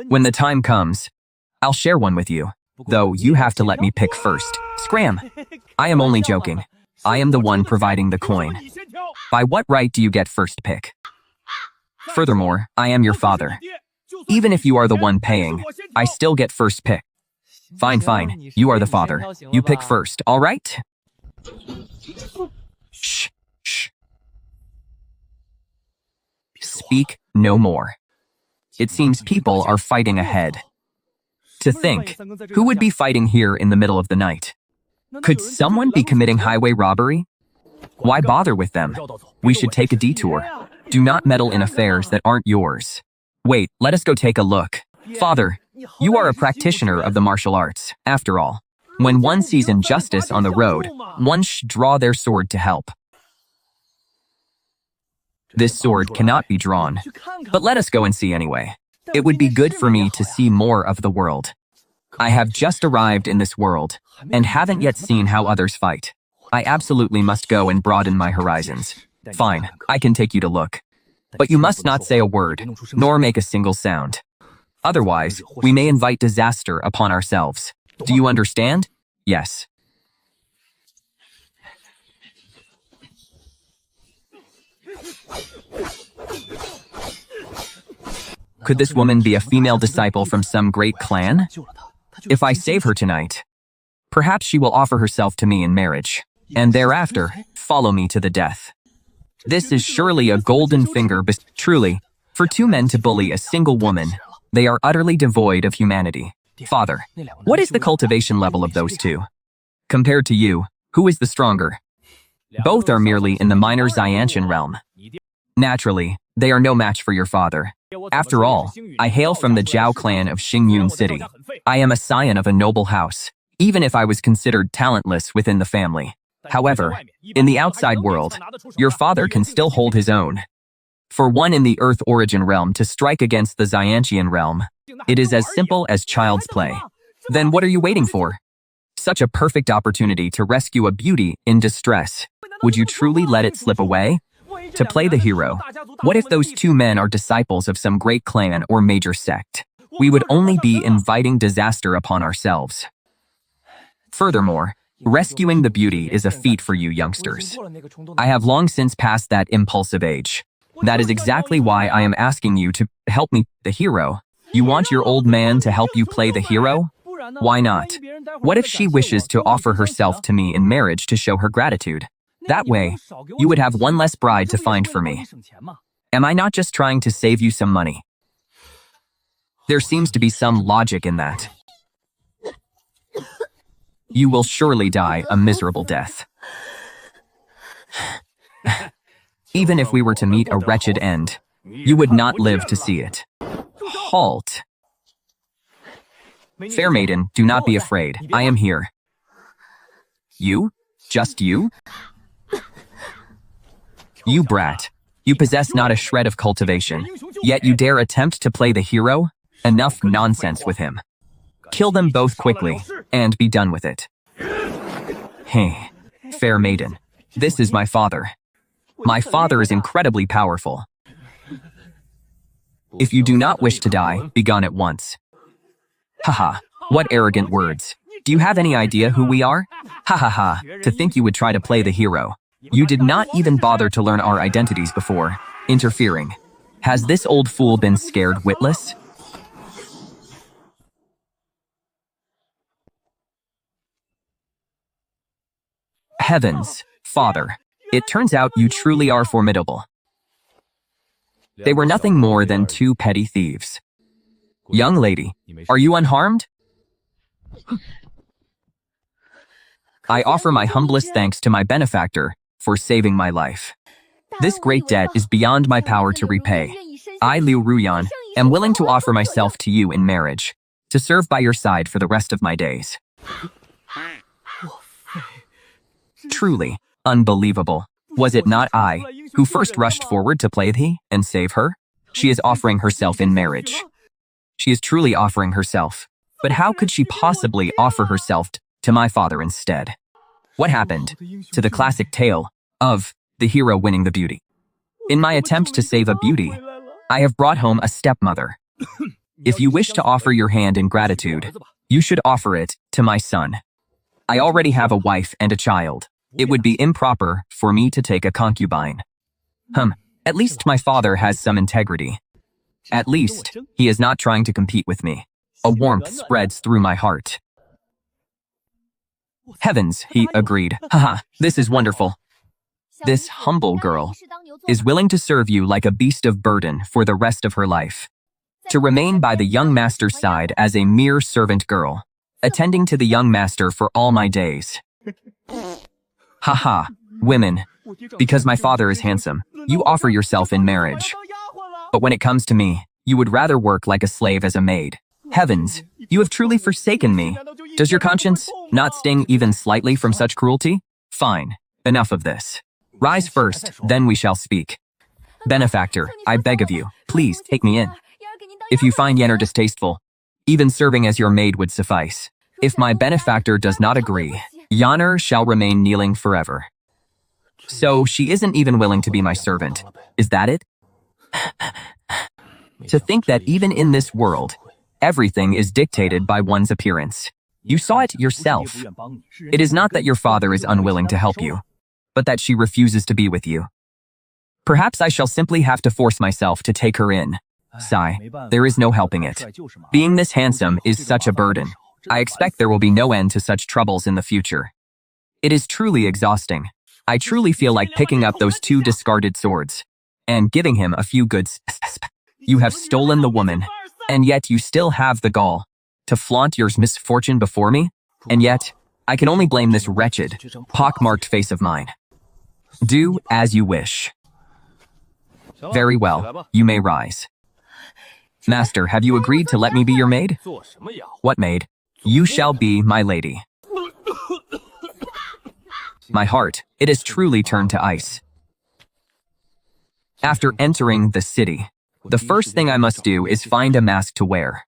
When the time comes, I'll share one with you, though you have to let me pick first. Scram! I am only joking. I am the one providing the coin. By what right do you get first pick? Furthermore, I am your father. Even if you are the one paying, I still get first pick. Fine, fine. You are the father. You pick first, all right? Shh, shh. Speak no more. It seems people are fighting ahead. To think, who would be fighting here in the middle of the night? Could someone be committing highway robbery? Why bother with them? We should take a detour. Do not meddle in affairs that aren't yours. Wait, let us go take a look. Father, you are a practitioner of the martial arts. After all, when one sees injustice on the road, one should draw their sword to help. This sword cannot be drawn, but let us go and see anyway. It would be good for me to see more of the world. I have just arrived in this world, and haven't yet seen how others fight. I absolutely must go and broaden my horizons. Fine, I can take you to look. But you must not say a word, nor make a single sound. Otherwise, we may invite disaster upon ourselves. Do you understand? Yes. Could this woman be a female disciple from some great clan? If I save her tonight, perhaps she will offer herself to me in marriage, and thereafter, follow me to the death. This is surely a golden finger, but truly, for 2 men to bully a single woman, they are utterly devoid of humanity. Father, what is the cultivation level of those 2? Compared to you, who is the stronger? Both are merely in the minor Xiantian realm. Naturally, they are no match for your father. After all, I hail from the Zhao clan of Xingyun City. I am a scion of a noble house, even if I was considered talentless within the family. However, in the outside world, your father can still hold his own. For one in the Earth origin realm to strike against the Xiantian realm, it is as simple as child's play. Then what are you waiting for? Such a perfect opportunity to rescue a beauty in distress. Would you truly let it slip away? To play the hero, what if those two men are disciples of some great clan or major sect? We would only be inviting disaster upon ourselves. Furthermore, rescuing the beauty is a feat for you youngsters. I have long since passed that impulsive age. That is exactly why I am asking you to help me, the hero. You want your old man to help you play the hero? Why not? What if she wishes to offer herself to me in marriage to show her gratitude? That way, you would have one less bride to find for me. Am I not just trying to save you some money? There seems to be some logic in that. You will surely die a miserable death. Even if we were to meet a wretched end, you would not live to see it. Halt. Fair maiden, do not be afraid. I am here. You? Just you? You brat. You possess not a shred of cultivation, yet you dare attempt to play the hero? Enough nonsense with him. Kill them both quickly, and be done with it. Hey, fair maiden, this is my father. My father is incredibly powerful. If you do not wish to die, be gone at once. Haha, what arrogant words. Do you have any idea who we are? Ha ha ha, to think you would try to play the hero. You did not even bother to learn our identities before interfering. Has this old fool been scared witless? Heavens, father, it turns out you truly are formidable. They were nothing more than two petty thieves. Young lady, are you unharmed? I offer my humblest thanks to my benefactor for saving my life. This great debt is beyond my power to repay. I, Liu Ruyan, am willing to offer myself to you in marriage, to serve by your side for the rest of my days. Truly, unbelievable. Was it not I who first rushed forward to play thee and save her? She is offering herself in marriage. She is truly offering herself. But how could she possibly offer herself to my father instead? What happened to the classic tale of the hero winning the beauty? In my attempt to save a beauty, I have brought home a stepmother. If you wish to offer your hand in gratitude, you should offer it to my son. I already have a wife and a child. It would be improper for me to take a concubine. At least my father has some integrity. At least, he is not trying to compete with me. A warmth spreads through my heart. Heavens, he agreed. Haha, this is wonderful. This humble girl is willing to serve you like a beast of burden for the rest of her life. To remain by the young master's side as a mere servant girl, attending to the young master for all my days. Haha, women, because my father is handsome, you offer yourself in marriage. But when it comes to me, you would rather work like a slave as a maid. Heavens, you have truly forsaken me. Does your conscience not sting even slightly from such cruelty? Fine, enough of this. Rise first, then we shall speak. Benefactor, I beg of you, please take me in. If you find Yenner distasteful, even serving as your maid would suffice. If my benefactor does not agree, Yenner shall remain kneeling forever. So she isn't even willing to be my servant, is that it? To think that even in this world, everything is dictated by one's appearance. You saw it yourself. It is not that your father is unwilling to help you, but that she refuses to be with you. Perhaps I shall simply have to force myself to take her in. Sigh, there is no helping it. Being this handsome is such a burden. I expect there will be no end to such troubles in the future. It is truly exhausting. I truly feel like picking up those two discarded swords and giving him a few good You have stolen the woman, and yet you still have the gall to flaunt your misfortune before me? And yet, I can only blame this wretched, pock-marked face of mine. Do as you wish. Very well, you may rise. Master, have you agreed to let me be your maid? What maid? You shall be my lady. My heart, it has truly turned to ice. After entering the city, the first thing I must do is find a mask to wear.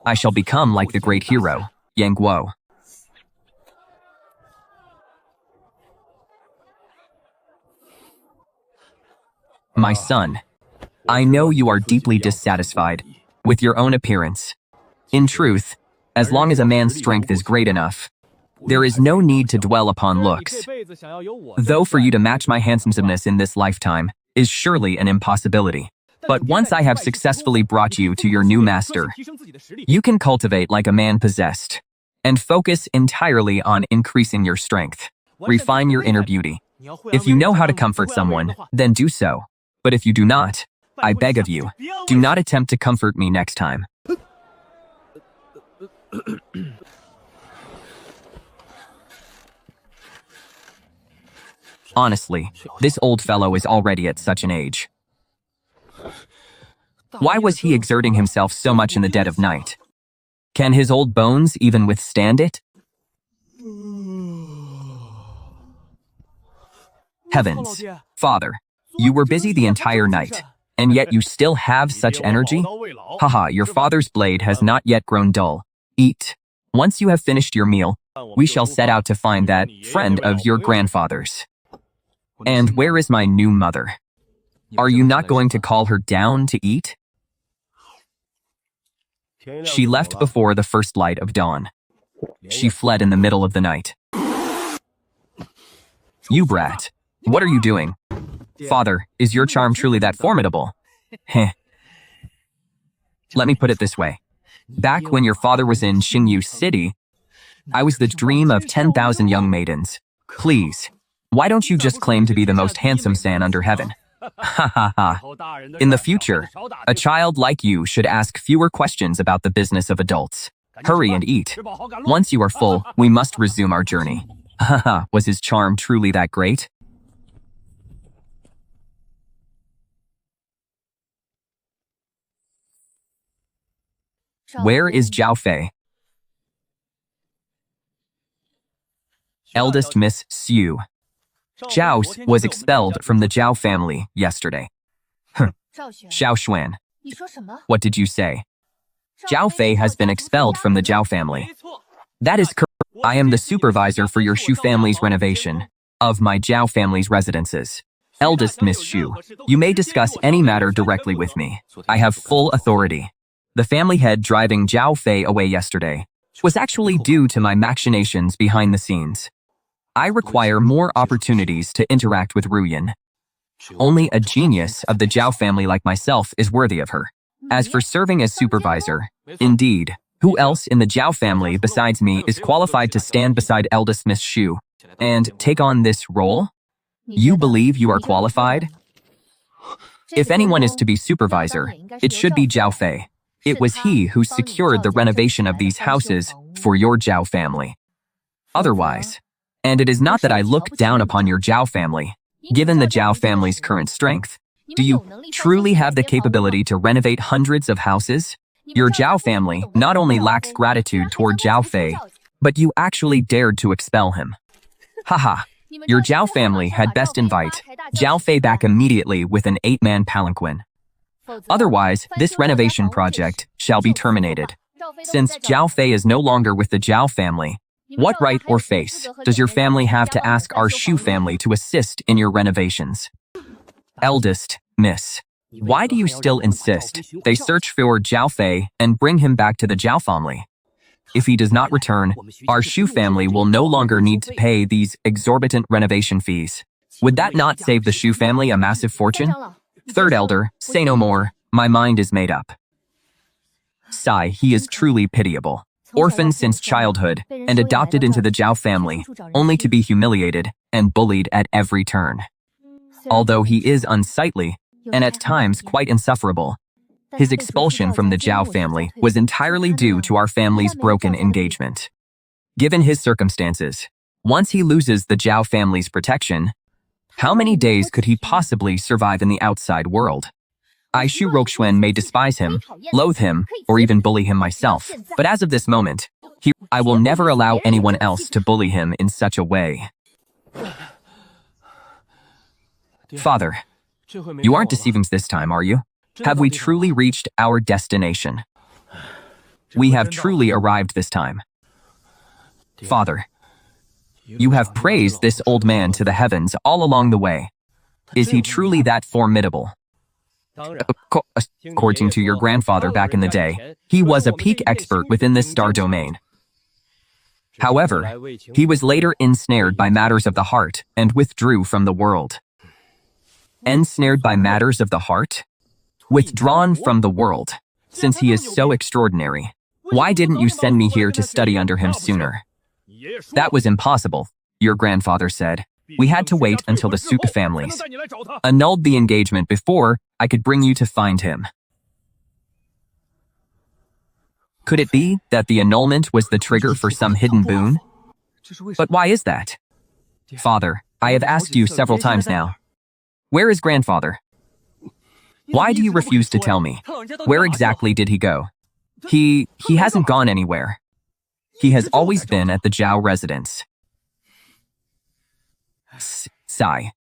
I shall become like the great hero, Yang Guo. My son, I know you are deeply dissatisfied with your own appearance. In truth, as long as a man's strength is great enough, there is no need to dwell upon looks. Though for you to match my handsomeness in this lifetime is surely an impossibility. But once I have successfully brought you to your new master, you can cultivate like a man possessed and focus entirely on increasing your strength. Refine your inner beauty. If you know how to comfort someone, then do so. But if you do not, I beg of you, do not attempt to comfort me next time. Honestly, this old fellow is already at such an age. Why was he exerting himself so much in the dead of night? Can his old bones even withstand it? Heavens, Father, you were busy the entire night, and yet you still have such energy? Haha, your father's blade has not yet grown dull. Eat. Once you have finished your meal, we shall set out to find that friend of your grandfather's. And where is my new mother? Are you not going to call her down to eat? She left before the first light of dawn. She fled in the middle of the night. You brat, what are you doing? Father, is your charm truly that formidable? Heh. Let me put it this way. Back when your father was in Xingyu City, I was the dream of 10,000 young maidens. Please, why don't you just claim to be the most handsome san under heaven? Ha ha ha. In the future, a child like you should ask fewer questions about the business of adults. Hurry and eat. Once you are full, we must resume our journey. Ha ha, was his charm truly that great? Where is Zhao Fei? Eldest Miss Xu. Zhao was expelled from the Zhao family yesterday. Xiao Xuan. What did you say? Zhao Fei has been expelled from the Zhao family. That is correct. I am the supervisor for your Xu family's renovation of my Zhao family's residences. Eldest Miss Xu, you may discuss any matter directly with me. I have full authority. The family head driving Zhao Fei away yesterday was actually due to my machinations behind the scenes. I require more opportunities to interact with Ruyan. Only a genius of the Zhao family like myself is worthy of her. As for serving as supervisor, indeed, who else in the Zhao family besides me is qualified to stand beside eldest Miss Xu and take on this role? You believe you are qualified? If anyone is to be supervisor, it should be Zhao Fei. It was he who secured the renovation of these houses for your Zhao family. Otherwise, and it is not that I look down upon your Zhao family, given the Zhao family's current strength, do you truly have the capability to renovate hundreds of houses? Your Zhao family not only lacks gratitude toward Zhao Fei, but you actually dared to expel him. Haha, your Zhao family had best invite Zhao Fei back immediately with an 8-man palanquin. Otherwise, this renovation project shall be terminated. Since Zhao Fei is no longer with the Zhao family, what right or face does your family have to ask our Xu family to assist in your renovations? Eldest Miss, why do you still insist they search for Zhao Fei and bring him back to the Zhao family? If he does not return, our Xu family will no longer need to pay these exorbitant renovation fees. Would that not save the Xu family a massive fortune? Third elder, say no more, my mind is made up. Sigh, he is truly pitiable. Orphaned since childhood and adopted into the Zhao family, only to be humiliated and bullied at every turn. Although he is unsightly, and at times quite insufferable, his expulsion from the Zhao family was entirely due to our family's broken engagement. Given his circumstances, Once he loses the Zhao family's protection, how many days could he possibly survive in the outside world? I Shu Roquan may despise him, loathe him, or even bully him myself, but as of this moment, I will never allow anyone else to bully him in such a way. Father, you aren't deceiving us this time, are you? Have we truly reached our destination? We have truly arrived this time. Father, you have praised this old man to the heavens all along the way. Is he truly that formidable? According to your grandfather back in the day, he was a peak expert within this star domain. However, he was later ensnared by matters of the heart and withdrew from the world. Ensnared by matters of the heart? Withdrawn from the world. Since he is so extraordinary, why didn't you send me here to study under him sooner? That was impossible, your grandfather said. We had to wait until the Sect families annulled the engagement before I could bring you to find him. Could it be that the annulment was the trigger for some hidden boon? But why is that? Father, I have asked you several times now. Where is grandfather? Why do you refuse to tell me? Where exactly did he go? He hasn't gone anywhere. He has always been at the Zhao residence. Sigh.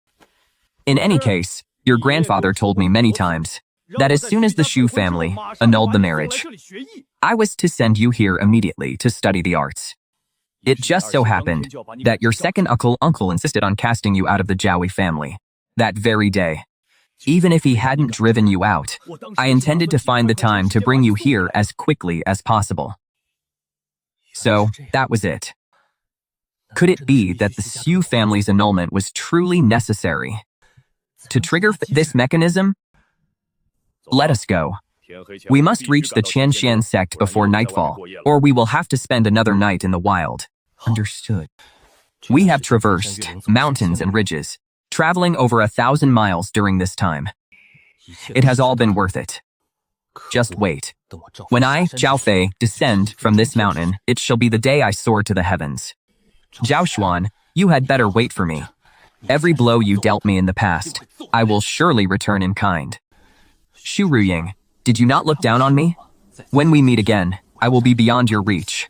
In any case, your grandfather told me many times that as soon as the Shu family annulled the marriage, I was to send you here immediately to study the arts. It just so happened that your second uncle insisted on casting you out of the Zhaoui family that very day. Even if he hadn't driven you out, I intended to find the time to bring you here as quickly as possible. So, that was it. Could it be that the Shu family's annulment was truly necessary to trigger this mechanism? Let us go. We must reach the Qianxian sect before nightfall, or we will have to spend another night in the wild. Understood. We have traversed mountains and ridges, traveling over 1,000 miles during this time. It has all been worth it. Just wait. When I, Zhao Fei, descend from this mountain, it shall be the day I soar to the heavens. Zhao Xuan, you had better wait for me. Every blow you dealt me in the past, I will surely return in kind. Xu Ruying, did you not look down on me? When we meet again, I will be beyond your reach.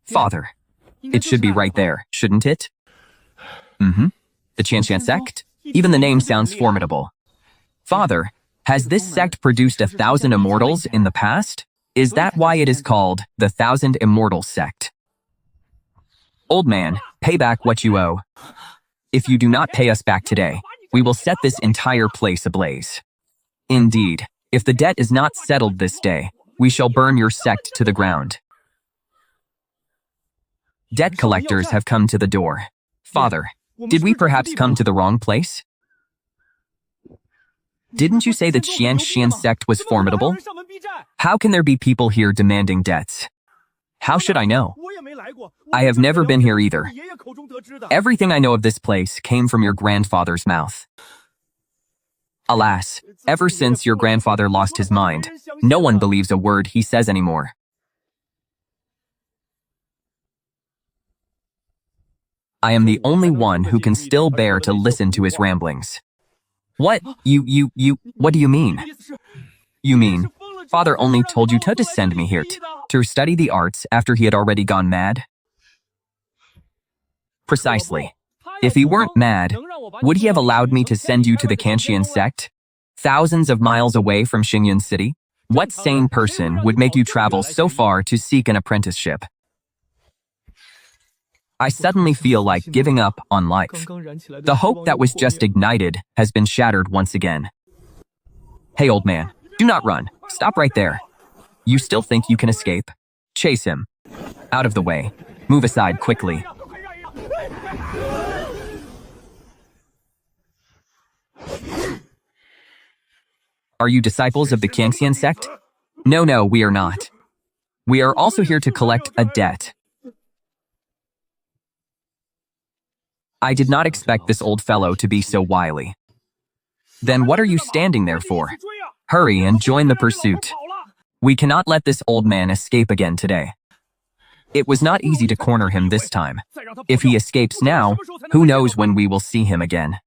Father, it should be right there, shouldn't it? The Qianxian sect? Even the name sounds formidable. Father, has this sect produced 1,000 immortals in the past? Is that why it is called the 1,000 Immortal Sect? Old man, pay back what you owe. If you do not pay us back today, we will set this entire place ablaze. Indeed, if the debt is not settled this day, we shall burn your sect to the ground. Debt collectors have come to the door. Father, did we perhaps come to the wrong place? Didn't you say the Qianxian sect was formidable? How can there be people here demanding debts? How should I know? I have never been here either. Everything I know of this place came from your grandfather's mouth. Alas, ever since your grandfather lost his mind, no one believes a word he says anymore. I am the only one who can still bear to listen to his ramblings. What do you mean? You mean, Father only told you to send me here to study the arts after he had already gone mad? Precisely. If he weren't mad, would he have allowed me to send you to the Qianxian sect? Thousands of miles away from Xingyan City? What sane person would make you travel so far to seek an apprenticeship? I suddenly feel like giving up on life. The hope that was just ignited has been shattered once again. Hey, old man, do not run. Stop right there. You still think you can escape? Chase him. Out of the way. Move aside quickly. Are you disciples of the Qianxian sect? No, we are not. We are also here to collect a debt. I did not expect this old fellow to be so wily. Then what are you standing there for? Hurry and join the pursuit. We cannot let this old man escape again today. It was not easy to corner him this time. If he escapes now, who knows when we will see him again.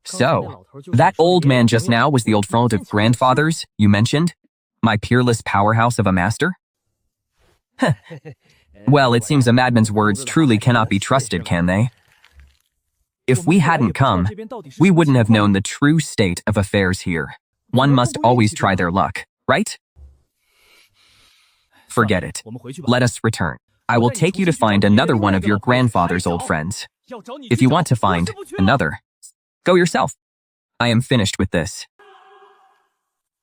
So, that old man just now was the old friend of grandfather's you mentioned? My peerless powerhouse of a master? Well, it seems a madman's words truly cannot be trusted, can they? If we hadn't come, we wouldn't have known the true state of affairs here. One must always try their luck, right? Forget it. Let us return. I will take you to find another one of your grandfather's old friends. If you want to find another, go yourself. I am finished with this.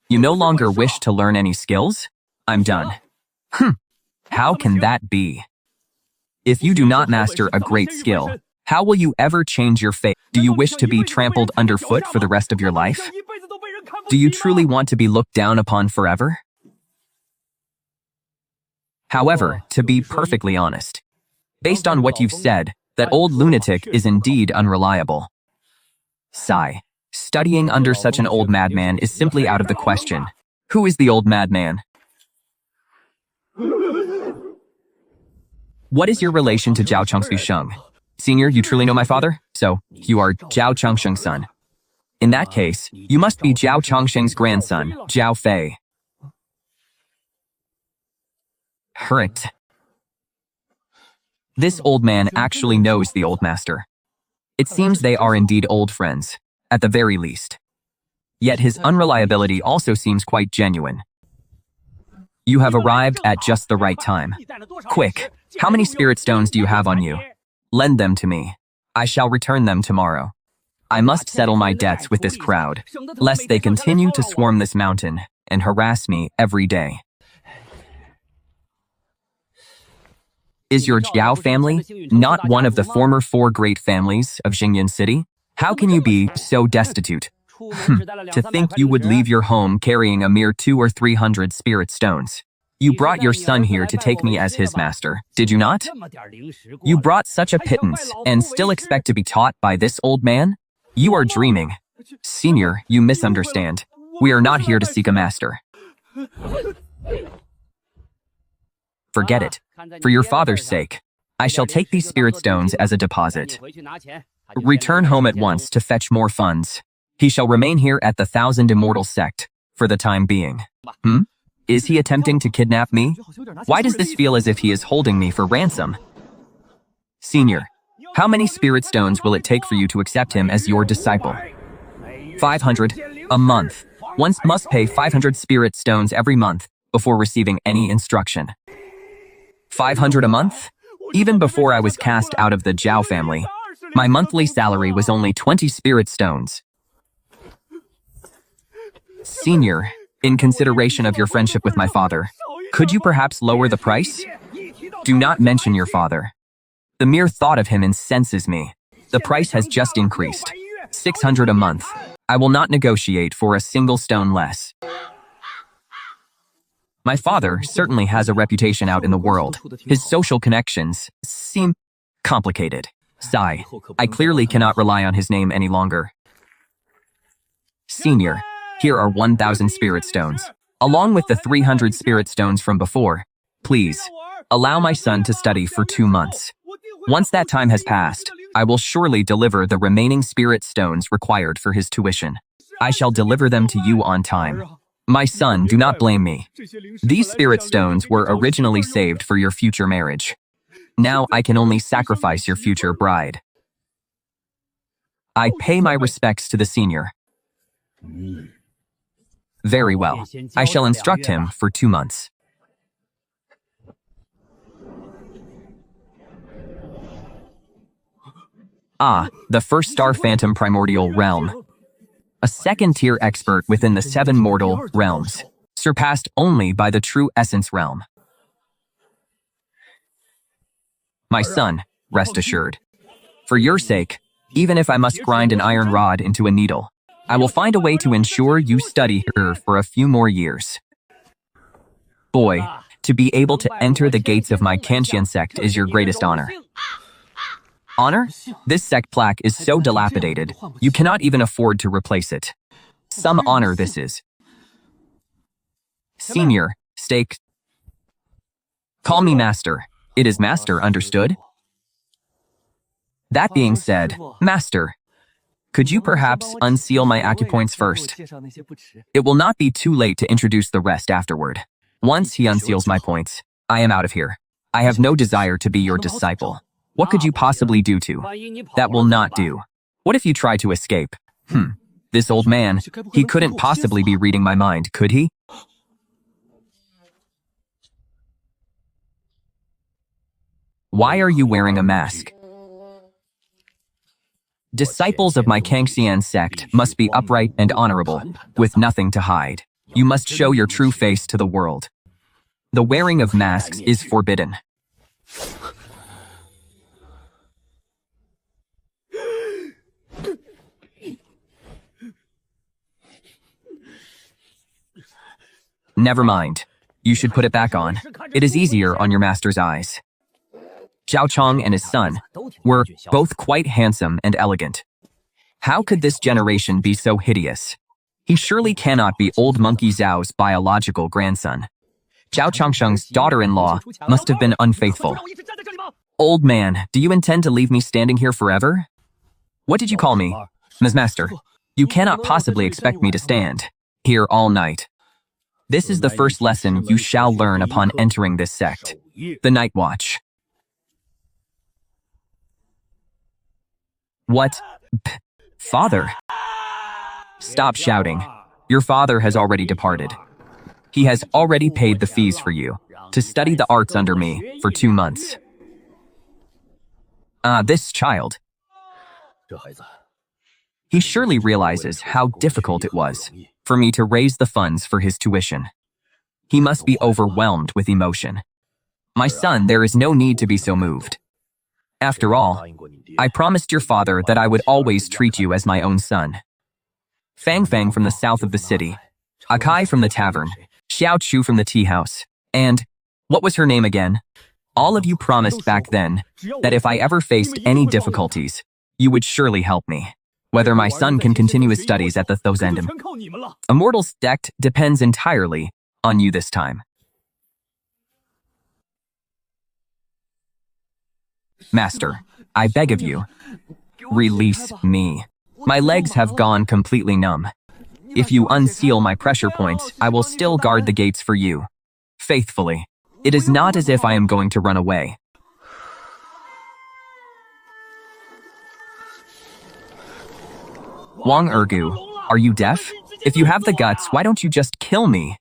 You no longer wish to learn any skills? I'm done. How can that be? If you do not master a great skill, how will you ever change your fate? Do you wish to be trampled underfoot for the rest of your life? Do you truly want to be looked down upon forever? However, to be perfectly honest, based on what you've said, that old lunatic is indeed unreliable. Sigh. Studying under such an old madman is simply out of the question. Who is the old madman? What is your relation to Zhao Chengxu? Senior, you truly know my father? So, you are Zhao Chengsheng's son. In that case, you must be Zhao Chengsheng's grandson, Zhao Fei. Correct. This old man actually knows the old master. It seems they are indeed old friends, at the very least. Yet his unreliability also seems quite genuine. You have arrived at just the right time. Quick, how many spirit stones do you have on you? Lend them to me. I shall return them tomorrow. I must settle my debts with this crowd, lest they continue to swarm this mountain and harass me every day. Is your Jiao family not one of the former 4 great families of Xingyan City? How can you be so destitute? To think you would leave your home carrying a mere 200 or 300 spirit stones. You brought your son here to take me as his master, did you not? You brought such a pittance and still expect to be taught by this old man? You are dreaming. Senior, you misunderstand. We are not here to seek a master. Forget it. For your father's sake, I shall take these spirit stones as a deposit. Return home at once to fetch more funds. He shall remain here at the 1,000 Immortal Sect for the time being. Is he attempting to kidnap me? Why does this feel as if he is holding me for ransom? Senior, how many spirit stones will it take for you to accept him as your disciple? 500 a month. One must pay 500 spirit stones every month before receiving any instruction. 500 a month? Even before I was cast out of the Zhao family, my monthly salary was only 20 spirit stones. Senior, in consideration of your friendship with my father, could you perhaps lower the price? Do not mention your father. The mere thought of him incenses me. The price has just increased. 600 a month. I will not negotiate for a single stone less. My father certainly has a reputation out in the world. His social connections seem complicated. Sigh. I clearly cannot rely on his name any longer. Senior, here are 1,000 spirit stones, along with the 300 spirit stones from before. Please, allow my son to study for 2 months. Once that time has passed, I will surely deliver the remaining spirit stones required for his tuition. I shall deliver them to you on time. My son, do not blame me. These spirit stones were originally saved for your future marriage. Now I can only sacrifice your future bride. I pay my respects to the senior. Very well. I shall instruct him for 2 months. Ah, the first star phantom primordial realm. A second-tier expert within the 7 mortal realms, surpassed only by the true essence realm. My son, rest assured. For your sake, even if I must grind an iron rod into a needle, I will find a way to ensure you study here for a few more years. Boy, to be able to enter the gates of my Kantian sect is your greatest honor. Honor? This sect plaque is so dilapidated, you cannot even afford to replace it. Some honor this is. Senior, stake. Call me master. It is master, understood? That being said, master, could you perhaps unseal my acupoints first? It will not be too late to introduce the rest afterward. Once he unseals my points, I am out of here. I have no desire to be your disciple. What could you possibly do to? That will not do. What if you try to escape? This old man, he couldn't possibly be reading my mind, could he? Why are you wearing a mask? Disciples of my Kangxian sect must be upright and honorable, with nothing to hide. You must show your true face to the world. The wearing of masks is forbidden. Never mind. You should put it back on. It is easier on your master's eyes. Zhao Chong and his son were both quite handsome and elegant. How could this generation be so hideous? He surely cannot be old monkey Zhao's biological grandson. Zhao Chongsheng's daughter-in-law must have been unfaithful. Old man, do you intend to leave me standing here forever? What did you call me? Ms. Master, you cannot possibly expect me to stand here all night. This is the first lesson you shall learn upon entering this sect, the Night Watch. What? Father? Stop shouting. Your father has already departed. He has already paid the fees for you to study the arts under me for 2 months. This child. He surely realizes how difficult it was for me to raise the funds for his tuition. He must be overwhelmed with emotion. My son, there is no need to be so moved. After all, I promised your father that I would always treat you as my own son. Fang Fang from the south of the city, Akai from the tavern, Xiao Chu from the tea house, and, what was her name again? All of you promised back then that if I ever faced any difficulties, you would surely help me. Whether my son can continue his studies at the Thozendum. Immortal's sect depends entirely on you this time. Master, I beg of you, release me. My legs have gone completely numb. If you unseal my pressure points, I will still guard the gates for you. Faithfully. It is not as if I am going to run away. Wang Ergu, are you deaf? If you have the guts, why don't you just kill me?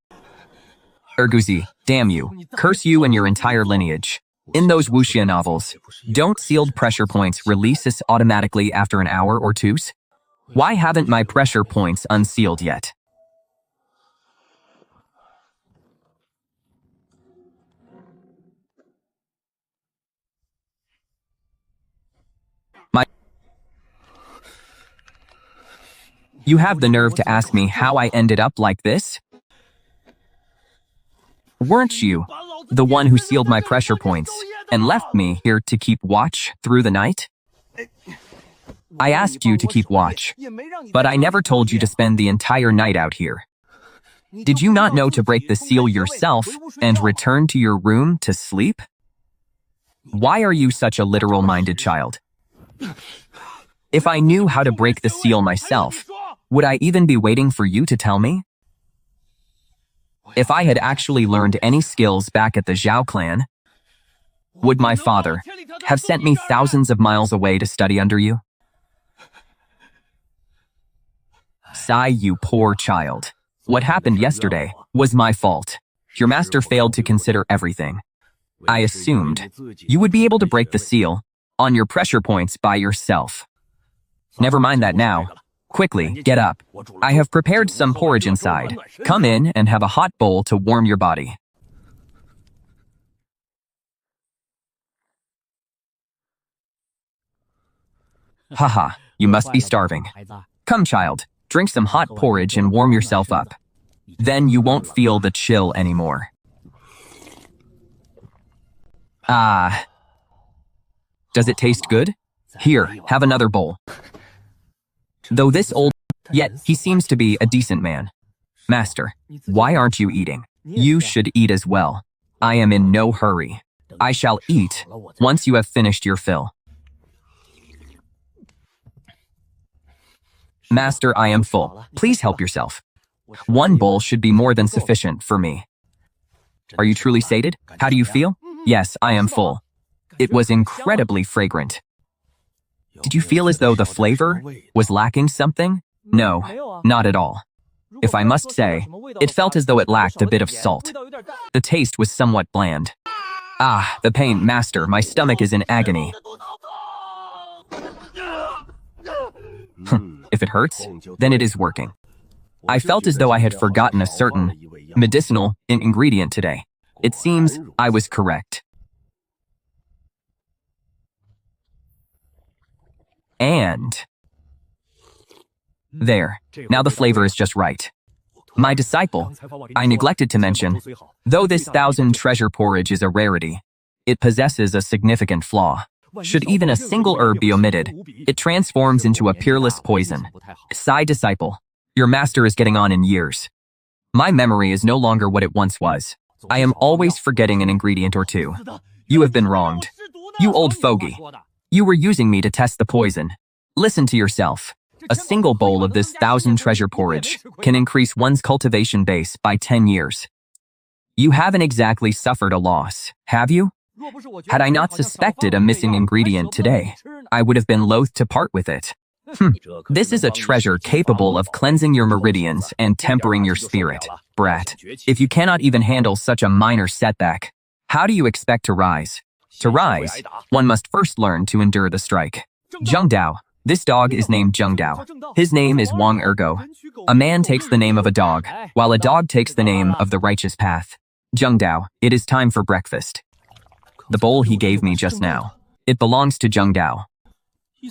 Erguzi, damn you. Curse you and your entire lineage. In those wuxia novels, don't sealed pressure points release us automatically after an hour or two? Why haven't my pressure points unsealed yet? You have the nerve to ask me how I ended up like this? Weren't you the one who sealed my pressure points and left me here to keep watch through the night? I asked you to keep watch, but I never told you to spend the entire night out here. Did you not know to break the seal yourself and return to your room to sleep? Why are you such a literal-minded child? If I knew how to break the seal myself, would I even be waiting for you to tell me? If I had actually learned any skills back at the Zhao clan, would my father have sent me thousands of miles away to study under you? Sigh, you poor child. What happened yesterday was my fault. Your master failed to consider everything. I assumed you would be able to break the seal on your pressure points by yourself. Never mind that now. Quickly, get up. I have prepared some porridge inside. Come in and have a hot bowl to warm your body. Haha, you must be starving. Come, child, drink some hot porridge and warm yourself up. Then you won't feel the chill anymore. Does it taste good? Here, have another bowl. Though this old, yet he seems to be a decent man. Master, why aren't you eating? You should eat as well. I am in no hurry. I shall eat once you have finished your fill. Master, I am full. Please help yourself. One bowl should be more than sufficient for me. Are you truly sated? How do you feel? Yes, I am full. It was incredibly fragrant. Did you feel as though the flavor was lacking something? No, not at all. If I must say, it felt as though it lacked a bit of salt. The taste was somewhat bland. Ah, the pain, master, my stomach is in agony. If it hurts, then it is working. I felt as though I had forgotten a certain medicinal ingredient today. It seems I was correct. And there, now the flavor is just right. My disciple, I neglected to mention, though this 1,000 treasure porridge is a rarity, it possesses a significant flaw. Should even a single herb be omitted, it transforms into a peerless poison. Sigh, disciple, your master is getting on in years. My memory is no longer what it once was. I am always forgetting an ingredient or two. You have been wronged. You old fogey. You were using me to test the poison. Listen to yourself. A single bowl of this 1,000 treasure porridge can increase one's cultivation base by 10 years. You haven't exactly suffered a loss, have you? Had I not suspected a missing ingredient today, I would have been loath to part with it. This is a treasure capable of cleansing your meridians and tempering your spirit, brat. If you cannot even handle such a minor setback, how do you expect to rise? To rise, one must first learn to endure the strike. Zheng Dao. This dog is named Zheng Dao. His name is Wang Ergo. A man takes the name of a dog, while a dog takes the name of the righteous path. Zheng Dao, it is time for breakfast. The bowl he gave me just now, it belongs to Zheng Dao.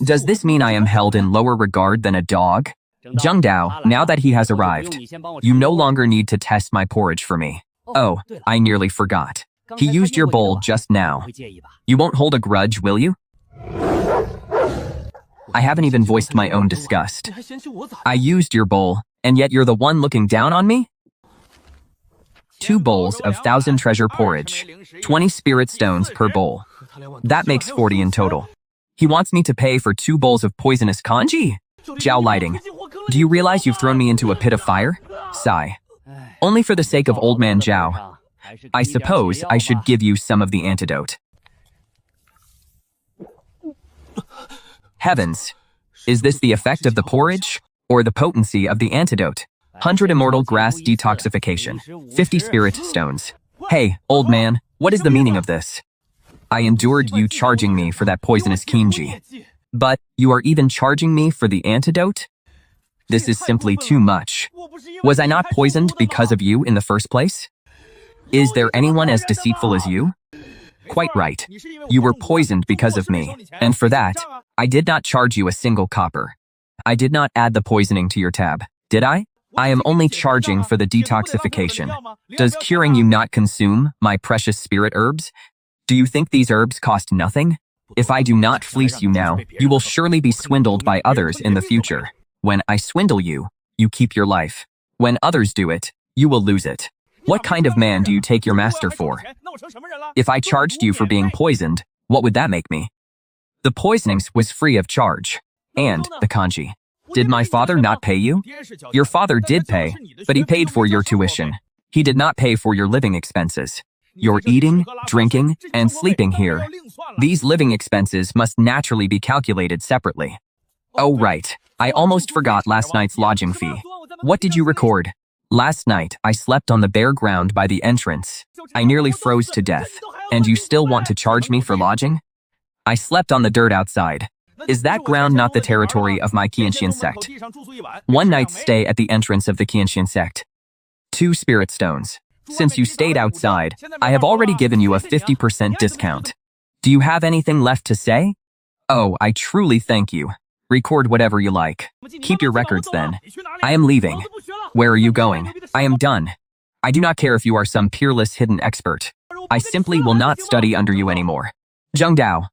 Does this mean I am held in lower regard than a dog? Zheng Dao, now that he has arrived, you no longer need to test my porridge for me. Oh, I nearly forgot. He used your bowl just now. You won't hold a grudge, will you? I haven't even voiced my own disgust. I used your bowl, and yet you're the one looking down on me? 2 bowls of 1,000 treasure porridge, 20 spirit stones per bowl. That makes 40 in total. He wants me to pay for 2 bowls of poisonous kanji? Zhao Lighting, do you realize you've thrown me into a pit of fire? Sigh. Only for the sake of old man Zhao, I suppose I should give you some of the antidote. Heavens, is this the effect of the porridge, or the potency of the antidote? 100 immortal grass detoxification, 50 spirit stones. Hey, old man, what is the meaning of this? I endured you charging me for that poisonous kinji. But you are even charging me for the antidote? This is simply too much. Was I not poisoned because of you in the first place? Is there anyone as deceitful as you? Quite right. You were poisoned because of me, and for that, I did not charge you a single copper. I did not add the poisoning to your tab, did I? I am only charging for the detoxification. Does curing you not consume my precious spirit herbs? Do you think these herbs cost nothing? If I do not fleece you now, you will surely be swindled by others in the future. When I swindle you, you keep your life. When others do it, you will lose it. What kind of man do you take your master for? If I charged you for being poisoned, what would that make me? The poisoning was free of charge. And the kanji. Did my father not pay you? Your father did pay, but he paid for your tuition. He did not pay for your living expenses. Your eating, drinking, and sleeping here. These living expenses must naturally be calculated separately. Oh right, I almost forgot last night's lodging fee. What did you record? Last night, I slept on the bare ground by the entrance. I nearly froze to death. And you still want to charge me for lodging? I slept on the dirt outside. Is that ground not the territory of my Qianxian sect? 1 night's stay at the entrance of the Qianxian sect. 2 spirit stones. Since you stayed outside, I have already given you a 50% discount. Do you have anything left to say? Oh, I truly thank you. Record whatever you like. Keep your records then. I am leaving. Where are you going? I am done. I do not care if you are some peerless hidden expert. I simply will not study under you anymore. Zheng Dao.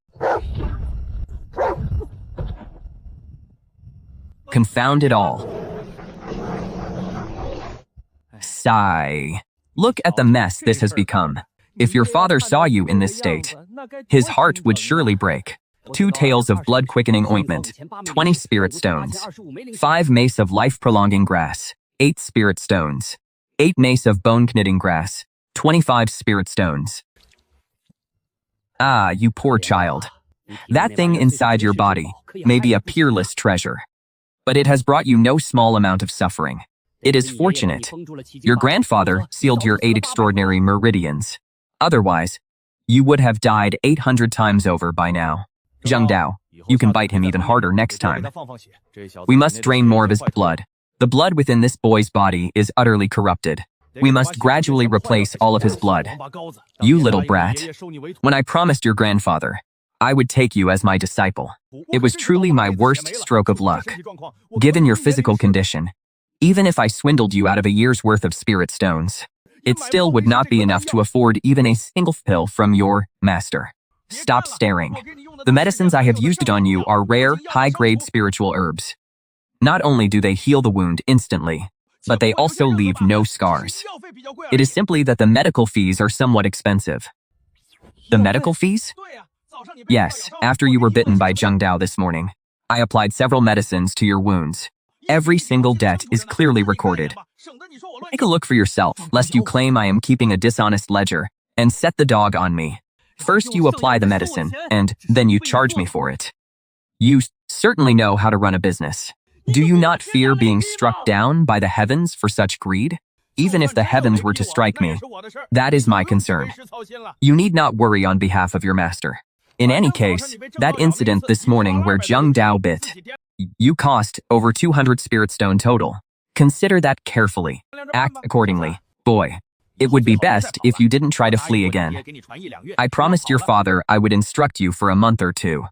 Confound it all. Sigh. Look at the mess this has become. If your father saw you in this state, his heart would surely break. 2 tails of blood-quickening ointment, 20 spirit stones, 5 mace of life-prolonging grass, 8 spirit stones, 8 mace of bone-knitting grass, 25 spirit stones. Ah, you poor child. That thing inside your body may be a peerless treasure, but it has brought you no small amount of suffering. It is fortunate your grandfather sealed your 8 extraordinary meridians. Otherwise, you would have died 800 times over by now. Zheng Dao, you can bite him even harder next time. We must drain more of his blood. The blood within this boy's body is utterly corrupted. We must gradually replace all of his blood. You little brat. When I promised your grandfather I would take you as my disciple, it was truly my worst stroke of luck. Given your physical condition, even if I swindled you out of a year's worth of spirit stones, it still would not be enough to afford even a single pill from your master. Stop staring. The medicines I have used on you are rare, high-grade spiritual herbs. Not only do they heal the wound instantly, but they also leave no scars. It is simply that the medical fees are somewhat expensive. The medical fees? Yes, after you were bitten by Zheng Dao this morning, I applied several medicines to your wounds. Every single debt is clearly recorded. Take a look for yourself, lest you claim I am keeping a dishonest ledger and set the dog on me. First you apply the medicine, and then you charge me for it. You certainly know how to run a business. Do you not fear being struck down by the heavens for such greed? Even if the heavens were to strike me, that is my concern. You need not worry on behalf of your master. In any case, that incident this morning where Zheng Dao bit, you cost over 200 spirit stone total. Consider that carefully. Act accordingly. Boy, it would be best if you didn't try to flee again. I promised your father I would instruct you for a month or 2.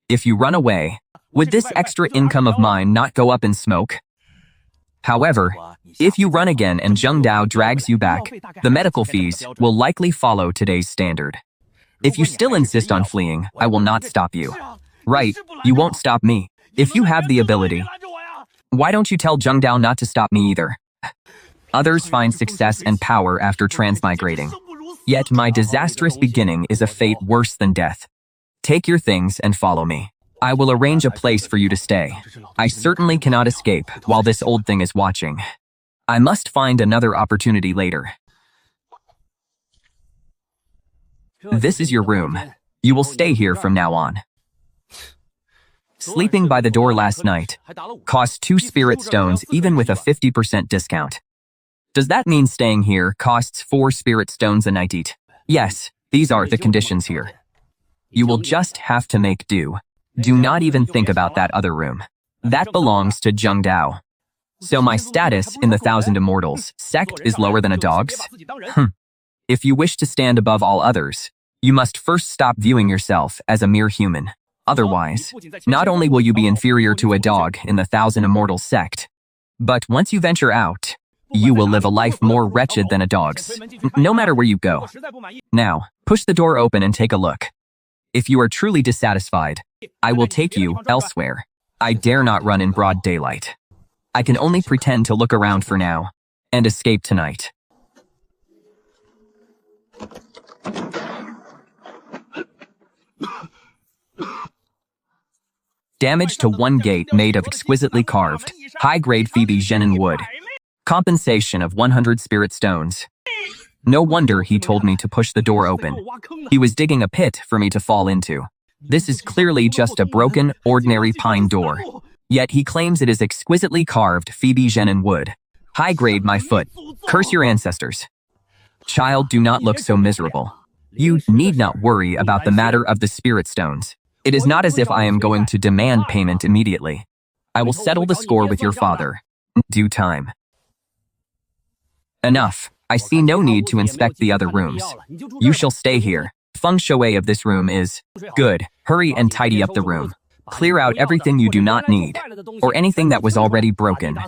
If you run away, would this extra income of mine not go up in smoke? However, if you run again and Zheng Dao drags you back, the medical fees will likely follow today's standard. If you still insist on fleeing, I will not stop you. Right, you won't stop me. If you have the ability, why don't you tell Zheng Dao not to stop me either? Others find success and power after transmigrating. Yet my disastrous beginning is a fate worse than death. Take your things and follow me. I will arrange a place for you to stay. I certainly cannot escape while this old thing is watching. I must find another opportunity later. This is your room. You will stay here from now on. Sleeping by the door last night cost 2 spirit stones even with a 50% discount. Does that mean staying here costs 4 spirit stones a night each? Yes, these are the conditions here. You will just have to make do. Do not even think about that other room. That belongs to Zheng Dao. So my status in the 1,000 Immortals Sect is lower than a dog's? If you wish to stand above all others, you must first stop viewing yourself as a mere human. Otherwise, not only will you be inferior to a dog in the 1,000 Immortals Sect, but once you venture out, you will live a life more wretched than a dog's, no matter where you go. Now, push the door open and take a look. If you are truly dissatisfied, I will take you elsewhere. I dare not run in broad daylight. I can only pretend to look around for now, and escape tonight. Damage to 1 gate made of exquisitely carved, high-grade Phoebe Zhenin wood. Compensation of 100 spirit stones. No wonder he told me to push the door open. He was digging a pit for me to fall into. This is clearly just a broken, ordinary pine door. Yet he claims it is exquisitely carved Phoebe Zhenin wood. High-grade my foot. Curse your ancestors. Child, do not look so miserable. You need not worry about the matter of the spirit stones. It is not as if I am going to demand payment immediately. I will settle the score with your father in due time. Enough. I see no need to inspect the other rooms. You shall stay here. Feng shui of this room is good. Hurry and tidy up the room. Clear out everything you do not need, or anything that was already broken.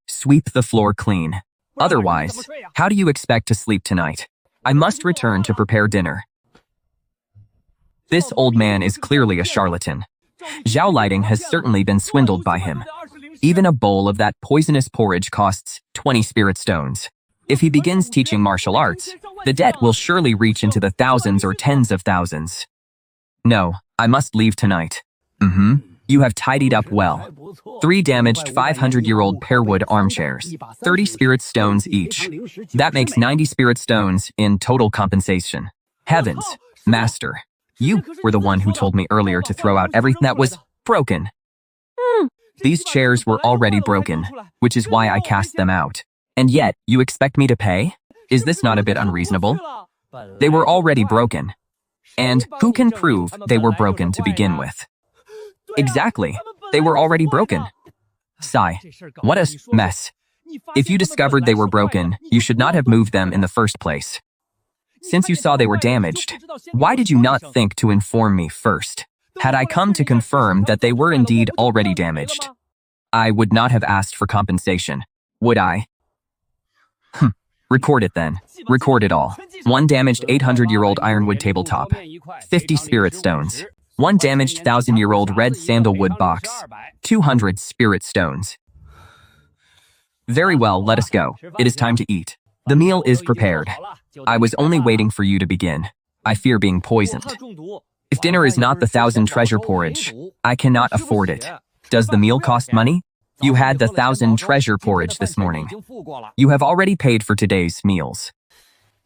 Sweep the floor clean. Otherwise, how do you expect to sleep tonight? I must return to prepare dinner. This old man is clearly a charlatan. Zhao Lighting has certainly been swindled by him. Even a bowl of that poisonous porridge costs 20 spirit stones. If he begins teaching martial arts, the debt will surely reach into the thousands or tens of thousands. No, I must leave tonight. You have tidied up well. 3 damaged 500-year-old pearwood armchairs, 30 spirit stones each. That makes 90 spirit stones in total compensation. Heavens, Master, you were the one who told me earlier to throw out everything that was broken. These chairs were already broken, which is why I cast them out. And yet, you expect me to pay? Is this not a bit unreasonable? They were already broken. And who can prove they were broken to begin with? Exactly, they were already broken. Sigh, what a mess. If you discovered they were broken, you should not have moved them in the first place. Since you saw they were damaged, why did you not think to inform me first? Had I come to confirm that they were indeed already damaged, I would not have asked for compensation, would I? Record it then. Record it all. 1 damaged 800-year-old ironwood tabletop. 50 spirit stones. 1 damaged 1,000-year-old red sandalwood box. 200 spirit stones. Very well, let us go. It is time to eat. The meal is prepared. I was only waiting for you to begin. I fear being poisoned. If dinner is not the 1,000 treasure porridge, I cannot afford it. Does the meal cost money? You had the 1,000 treasure porridge this morning. You have already paid for today's meals.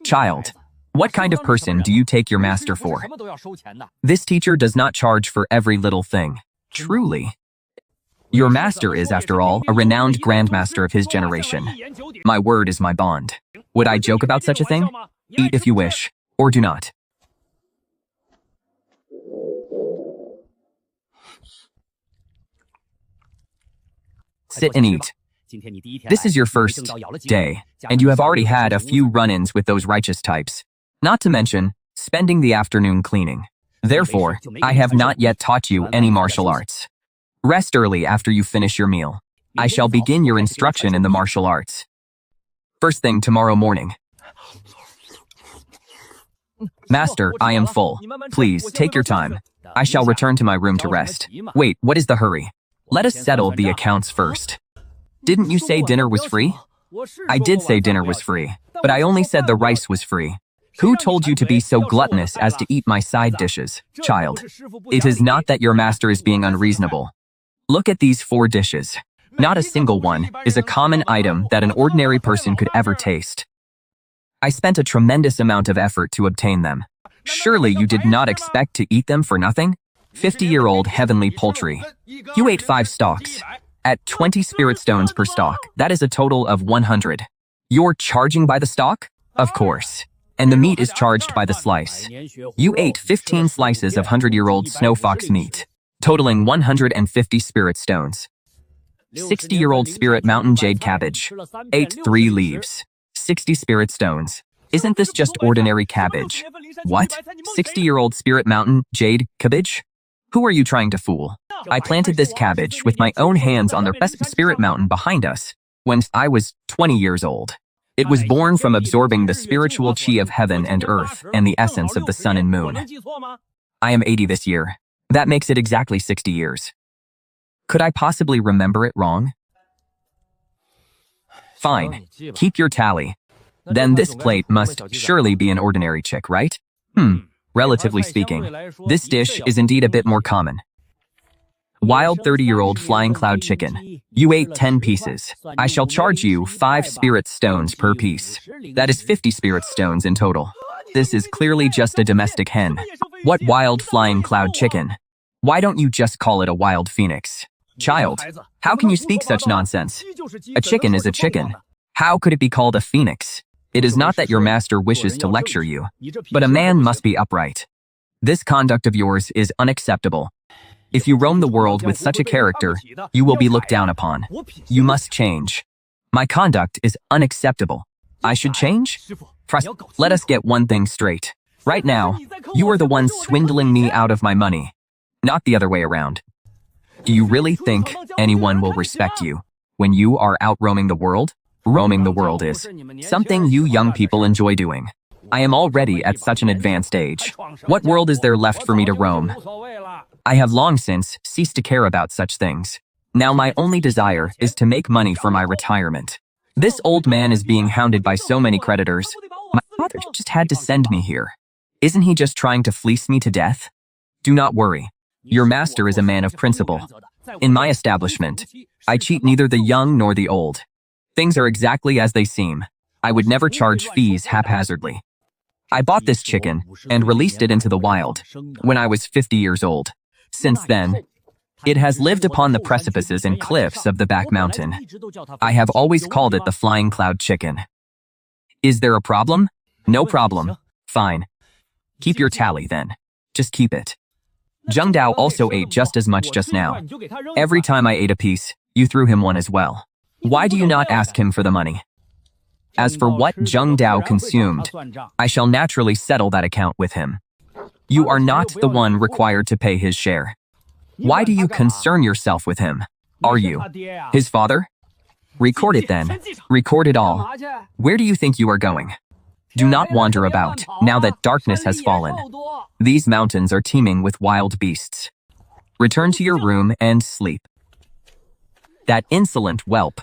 Child, what kind of person do you take your master for? This teacher does not charge for every little thing. Truly. Your master is, after all, a renowned grandmaster of his generation. My word is my bond. Would I joke about such a thing? Eat if you wish, or do not. Sit and eat. This is your first day, and you have already had a few run-ins with those righteous types, not to mention spending the afternoon cleaning. Therefore, I have not yet taught you any martial arts. Rest early after you finish your meal. I shall begin your instruction in the martial arts. First thing tomorrow morning. Master, I am full. Please, take your time. I shall return to my room to rest. Wait, what is the hurry? Let us settle the accounts first. Didn't you say dinner was free? I did say dinner was free, but I only said the rice was free. Who told you to be so gluttonous as to eat my side dishes, child? It is not that your master is being unreasonable. Look at these 4 dishes. Not a single one is a common item that an ordinary person could ever taste. I spent a tremendous amount of effort to obtain them. Surely you did not expect to eat them for nothing? 50-year-old heavenly poultry. You ate 5 stalks. At 20 spirit stones per stalk, that is a total of 100. You're charging by the stalk? Of course. And the meat is charged by the slice. You ate 15 slices of 100-year-old snow fox meat, totaling 150 spirit stones. 60-year-old spirit mountain jade cabbage. Ate 3 leaves. 60 spirit stones. Isn't this just ordinary cabbage? What? 60-year-old spirit mountain jade cabbage? Who are you trying to fool? I planted this cabbage with my own hands on the best spirit mountain behind us when I was 20 years old. It was born from absorbing the spiritual chi of heaven and earth and the essence of the sun and moon. I am 80 this year. That makes it exactly 60 years. Could I possibly remember it wrong? Fine, keep your tally. Then this plate must surely be an ordinary chick, right? Relatively speaking, this dish is indeed a bit more common. Wild 30-year-old flying cloud chicken. You ate 10 pieces. I shall charge you 5 spirit stones per piece. That is 50 spirit stones in total. This is clearly just a domestic hen. What wild flying cloud chicken? Why don't you just call it a wild phoenix? Child, how can you speak such nonsense? A chicken is a chicken. How could it be called a phoenix? It is not that your master wishes to lecture you, but a man must be upright. This conduct of yours is unacceptable. If you roam the world with such a character, you will be looked down upon. You must change. My conduct is unacceptable. I should change? Let us get one thing straight. Right now, you are the one swindling me out of my money, not the other way around. Do you really think anyone will respect you when you are out roaming the world? Roaming the world is something you young people enjoy doing. I am already at such an advanced age. What world is there left for me to roam? I have long since ceased to care about such things. Now my only desire is to make money for my retirement. This old man is being hounded by so many creditors. My father just had to send me here. Isn't he just trying to fleece me to death? Do not worry. Your master is a man of principle. In my establishment, I cheat neither the young nor the old. Things are exactly as they seem. I would never charge fees haphazardly. I bought this chicken and released it into the wild when I was 50 years old. Since then, it has lived upon the precipices and cliffs of the back mountain. I have always called it the flying cloud chicken. Is there a problem? No problem. Fine. Keep your tally then. Just keep it. Zheng Dao also ate just as much just now. Every time I ate a piece, you threw him one as well. Why do you not ask him for the money? As for what Zheng Dao consumed, I shall naturally settle that account with him. You are not the one required to pay his share. Why do you concern yourself with him? Are you his father? Record it then. Record it all. Where do you think you are going? Do not wander about, now that darkness has fallen. These mountains are teeming with wild beasts. Return to your room and sleep. That insolent whelp.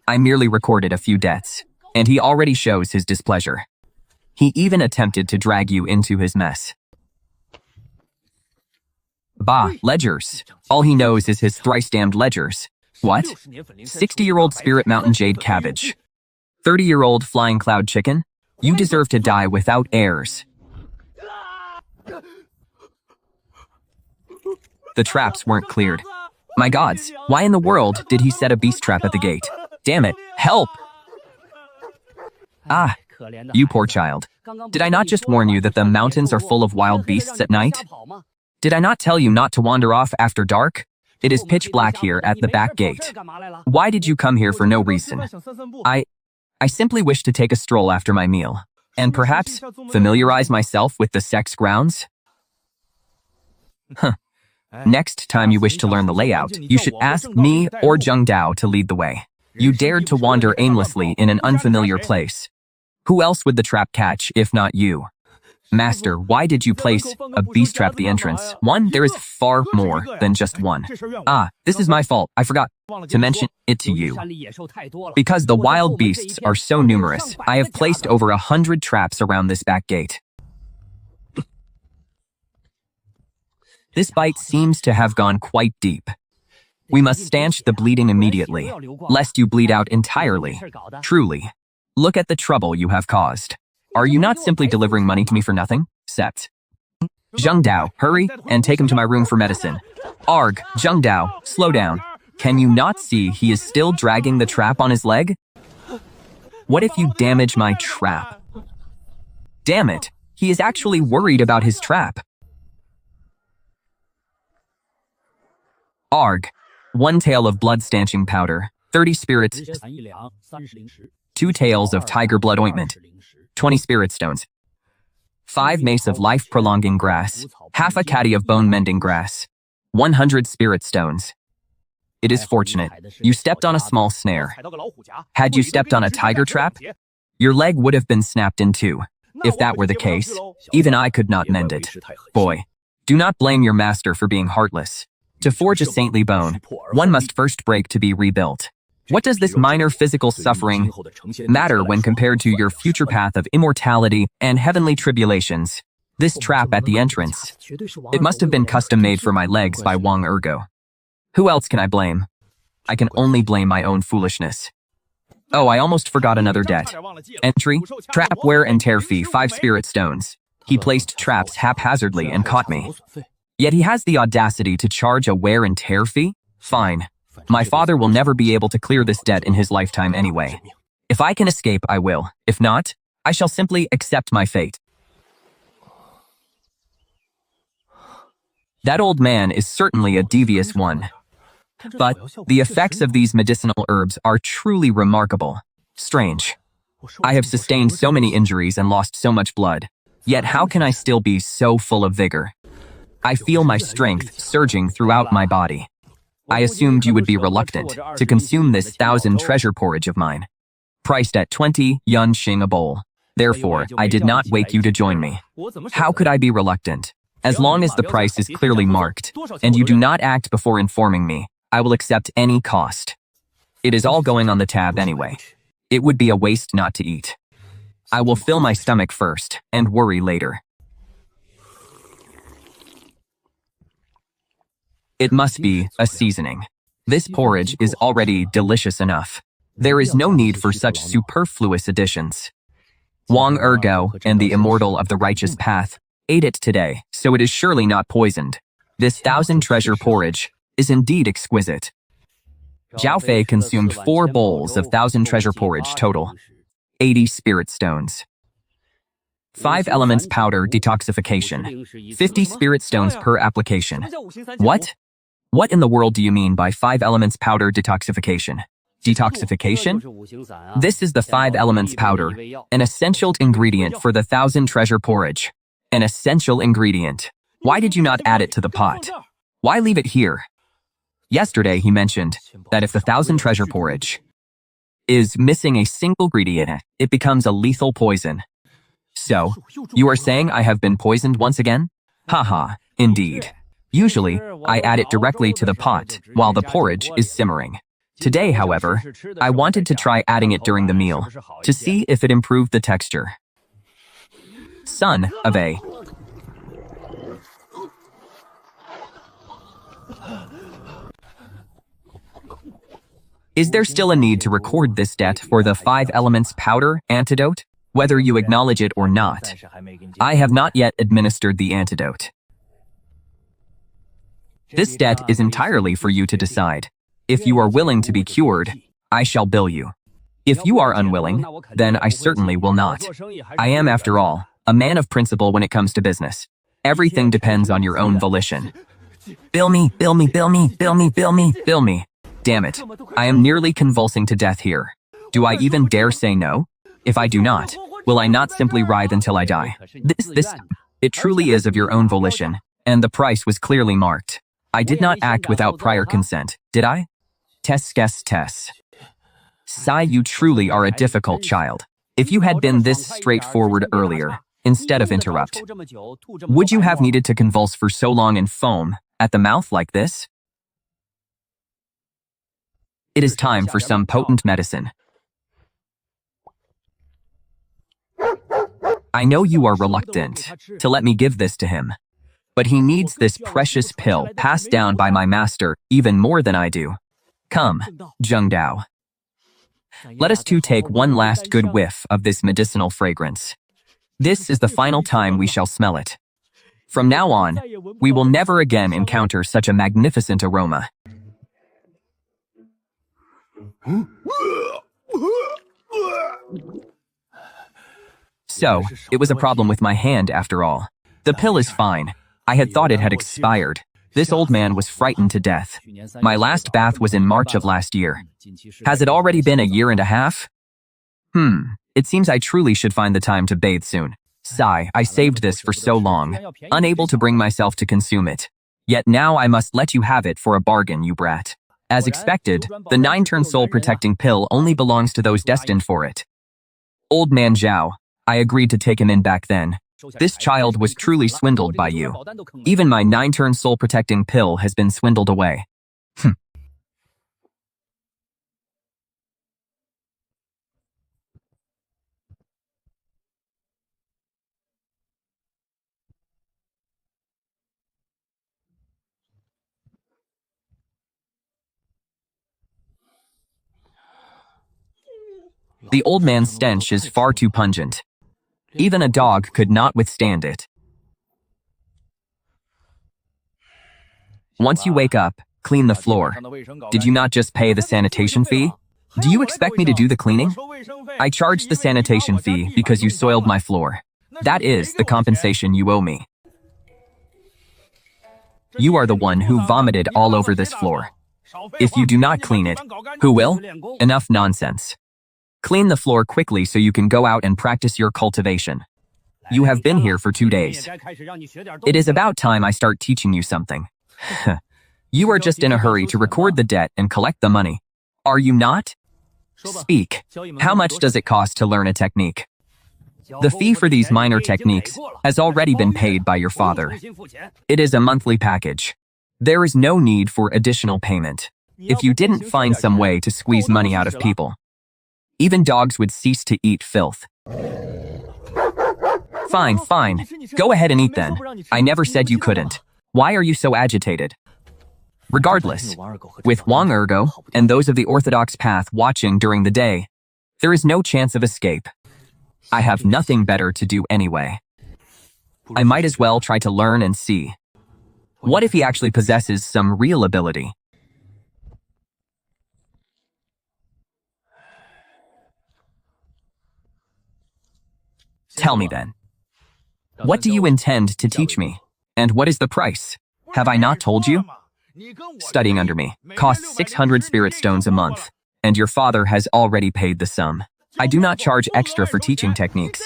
I merely recorded a few deaths, and he already shows his displeasure. He even attempted to drag you into his mess. Bah, ledgers. All he knows is his thrice-damned ledgers. What? 60-year-old Spirit Mountain Jade Cabbage. 30-year-old Flying Cloud Chicken? You deserve to die without heirs. The traps weren't cleared. My gods, why in the world did he set a beast trap at the gate? Damn it, help! Ah, you poor child. Did I not just warn you that the mountains are full of wild beasts at night? Did I not tell you not to wander off after dark? It is pitch black here at the back gate. Why did you come here for no reason? I simply wish to take a stroll after my meal, and perhaps familiarize myself with the Sect's grounds? Huh. Next time you wish to learn the layout, you should ask me or Zheng Dao to lead the way. You dared to wander aimlessly in an unfamiliar place. Who else would the trap catch if not you? Master, why did you place a beast trap at the entrance? One, there is far more than just one. Ah, this is my fault. I forgot to mention it to you. Because the wild beasts are so numerous, I have placed over 100 traps around this back gate. This bite seems to have gone quite deep. We must stanch the bleeding immediately, lest you bleed out entirely. Truly, look at the trouble you have caused. Are you not simply delivering money to me for nothing? Sect. Zheng Dao, hurry and take him to my room for medicine. Arg, Zheng Dao, slow down. Can you not see he is still dragging the trap on his leg? What if you damage my trap? Damn it, he is actually worried about his trap. Arg, 1 tail of blood-stanching powder, 30 spirits, 2 tails of tiger blood ointment, 20 spirit stones, 5 mace of life-prolonging grass, half a caddy of bone-mending grass, 100 spirit stones. It is fortunate. You stepped on a small snare. Had you stepped on a tiger trap, your leg would have been snapped in two. If that were the case, even I could not mend it. Boy, do not blame your master for being heartless. To forge a saintly bone, one must first break to be rebuilt. What does this minor physical suffering matter when compared to your future path of immortality and heavenly tribulations? This trap at the entrance, it must have been custom-made for my legs by Wang Ergo. Who else can I blame? I can only blame my own foolishness. Oh, I almost forgot another debt. Entry, trap, wear and tear fee, 5 spirit stones. He placed traps haphazardly and caught me. Yet he has the audacity to charge a wear and tear fee? Fine. My father will never be able to clear this debt in his lifetime anyway. If I can escape, I will. If not, I shall simply accept my fate. That old man is certainly a devious one. But the effects of these medicinal herbs are truly remarkable. Strange. I have sustained so many injuries and lost so much blood. Yet how can I still be so full of vigor? I feel my strength surging throughout my body. I assumed you would be reluctant to consume this 1,000 treasure porridge of mine, priced at 20 yuan xing a bowl. Therefore, I did not wake you to join me. How could I be reluctant? As long as the price is clearly marked, and you do not act before informing me, I will accept any cost. It is all going on the tab anyway. It would be a waste not to eat. I will fill my stomach first and worry later. It must be a seasoning. This porridge is already delicious enough. There is no need for such superfluous additions. Wang Ergo and the immortal of the righteous path ate it today, so it is surely not poisoned. This 1,000 treasure porridge is indeed exquisite. Zhao Fei consumed 4 bowls of 1,000 treasure porridge total. 80 spirit stones. 5 elements powder detoxification. 50 spirit stones per application. What? What in the world do you mean by 5 elements powder detoxification? Detoxification? This is the 5 elements powder, an essential ingredient for the 1,000 treasure porridge. An essential ingredient. Why did you not add it to the pot? Why leave it here? Yesterday he mentioned that if the 1,000 treasure porridge is missing a single ingredient, it becomes a lethal poison. So, you are saying I have been poisoned once again? Haha, indeed. Usually, I add it directly to the pot while the porridge is simmering. Today, however, I wanted to try adding it during the meal to see if it improved the texture. Son of a... Is there still a need to record this debt for the 5 elements powder antidote? Whether you acknowledge it or not, I have not yet administered the antidote. This debt is entirely for you to decide. If you are willing to be cured, I shall bill you. If you are unwilling, then I certainly will not. I am, after all, a man of principle when it comes to business. Everything depends on your own volition. Bill me, bill me, bill me, bill me, bill me, bill me. Damn it, I am nearly convulsing to death here. Do I even dare say no? If I do not, will I not simply writhe until I die? It truly is of your own volition, and the price was clearly marked. I did not act without prior consent, did I? Tess. Sai, you truly are a difficult child. If you had been this straightforward earlier, instead of interrupt, would you have needed to convulse for so long and foam at the mouth like this? It is time for some potent medicine. I know you are reluctant to let me give this to him, but he needs this precious pill passed down by my master even more than I do. Come, Zheng Dao. Let us two take one last good whiff of this medicinal fragrance. This is the final time we shall smell it. From now on, we will never again encounter such a magnificent aroma. So, it was a problem with my hand after all. The pill is fine. I had thought it had expired. This old man was frightened to death. My last bath was in March of last year. Has it already been a year and a half? It seems I truly should find the time to bathe soon. Sigh, I saved this for so long, unable to bring myself to consume it. Yet now I must let you have it for a bargain, you brat. As expected, the 9-turn soul-protecting pill only belongs to those destined for it. Old man Zhao, I agreed to take him in back then. This child was truly swindled by you. Even my 9-turn soul-protecting pill has been swindled away. The old man's stench is far too pungent. Even a dog could not withstand it. Once you wake up, clean the floor. Did you not just pay the sanitation fee? Do you expect me to do the cleaning? I charged the sanitation fee because you soiled my floor. That is the compensation you owe me. You are the one who vomited all over this floor. If you do not clean it, who will? Enough nonsense. Clean the floor quickly so you can go out and practice your cultivation. You have been here for 2 days. It is about time I start teaching you something. You are just in a hurry to record the debt and collect the money. Are you not? Speak. How much does it cost to learn a technique? The fee for these minor techniques has already been paid by your father. It is a monthly package. There is no need for additional payment. if you didn't find some way to squeeze money out of people. Even dogs would cease to eat filth. Fine, fine. Go ahead and eat then. I never said you couldn't. Why are you so agitated? Regardless, with Wang Ergo and those of the orthodox path watching during the day, there is no chance of escape. I have nothing better to do anyway. I might as well try to learn and see. What if he actually possesses some real ability? Tell me then. What do you intend to teach me? And what is the price? Have I not told you? Studying under me costs 600 spirit stones a month, and your father has already paid the sum. I do not charge extra for teaching techniques.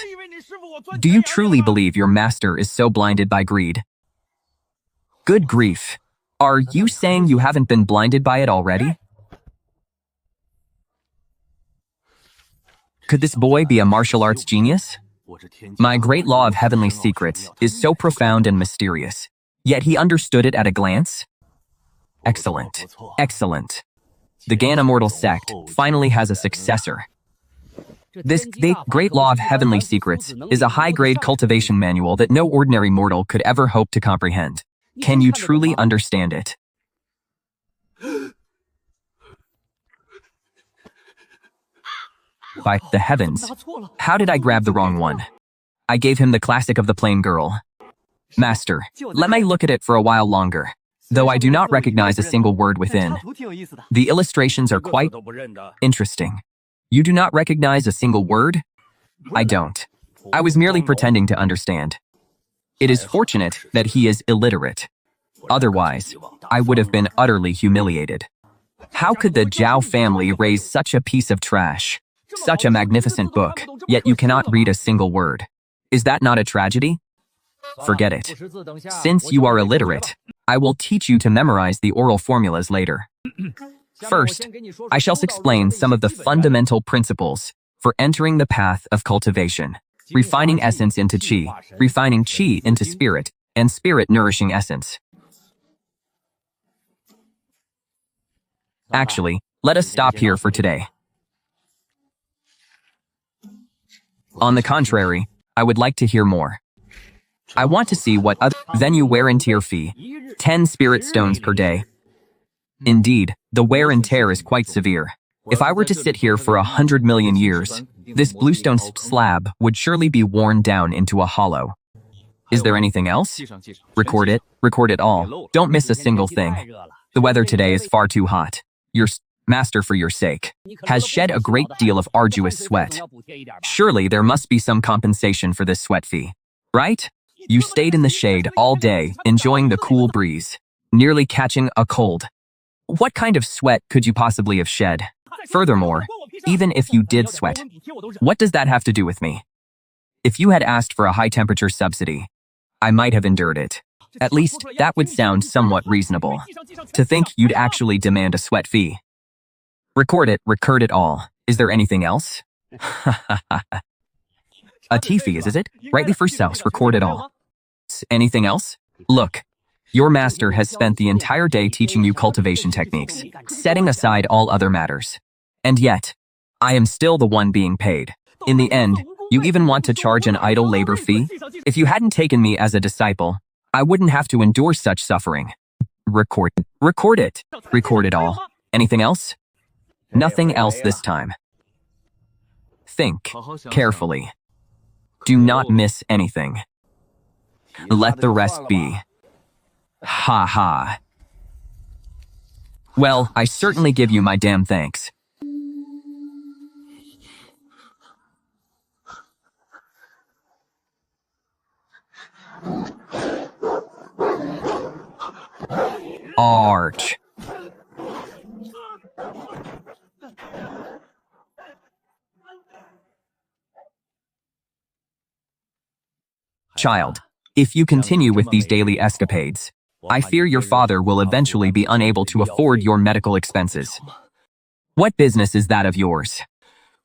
Do you truly believe your master is so blinded by greed? Good grief. Are you saying you haven't been blinded by it already? Could this boy be a martial arts genius? My great law of heavenly secrets is so profound and mysterious, yet he understood it at a glance? Excellent. Excellent. The Gan Immortal Sect finally has a successor. The Great Law of Heavenly Secrets is a high-grade cultivation manual that no ordinary mortal could ever hope to comprehend. Can you truly understand it? By the heavens, how did I grab the wrong one? I gave him the classic of the plain girl. Master, let me look at it for a while longer, though I do not recognize a single word within. The illustrations are quite interesting. You do not recognize a single word? I don't. I was merely pretending to understand. It is fortunate that he is illiterate. Otherwise, I would have been utterly humiliated. How could the Zhao family raise such a piece of trash? Such a magnificent book, yet you cannot read a single word. Is that not a tragedy? Forget it. Since you are illiterate, I will teach you to memorize the oral formulas later. First, I shall explain some of the fundamental principles for entering the path of cultivation, refining essence into qi, refining qi into spirit, and spirit nourishing essence. Actually, let us stop here for today. On the contrary, I would like to hear more. I want to see what other then you wear and tear fee, 10 spirit stones per day. Indeed, the wear and tear is quite severe. If I were to sit here for 100 million years, this bluestone slab would surely be worn down into a hollow. Is there anything else? Record it all. Don't miss a single thing. The weather today is far too hot. Your master, for your sake, has shed a great deal of arduous sweat. Surely there must be some compensation for this sweat fee, right? You stayed in the shade all day, enjoying the cool breeze, nearly catching a cold. What kind of sweat could you possibly have shed? Furthermore, even if you did sweat, what does that have to do with me? If you had asked for a high-temperature subsidy, I might have endured it. At least, that would sound somewhat reasonable. To think you'd actually demand a sweat fee. Record it all. Is there anything else? A tea fee, is it? Rightly for souse, record it all. Anything else? Look, your master has spent the entire day teaching you cultivation techniques, setting aside all other matters. And yet, I am still the one being paid. In the end, you even want to charge an idle labor fee? If you hadn't taken me as a disciple, I wouldn't have to endure such suffering. Record it all. Anything else? Nothing else this time. Think carefully. Do not miss anything. Let the rest be. Ha ha. Well, I certainly give you my damn thanks. Arch. Child, if you continue with these daily escapades, I fear your father will eventually be unable to afford your medical expenses. What business is that of yours?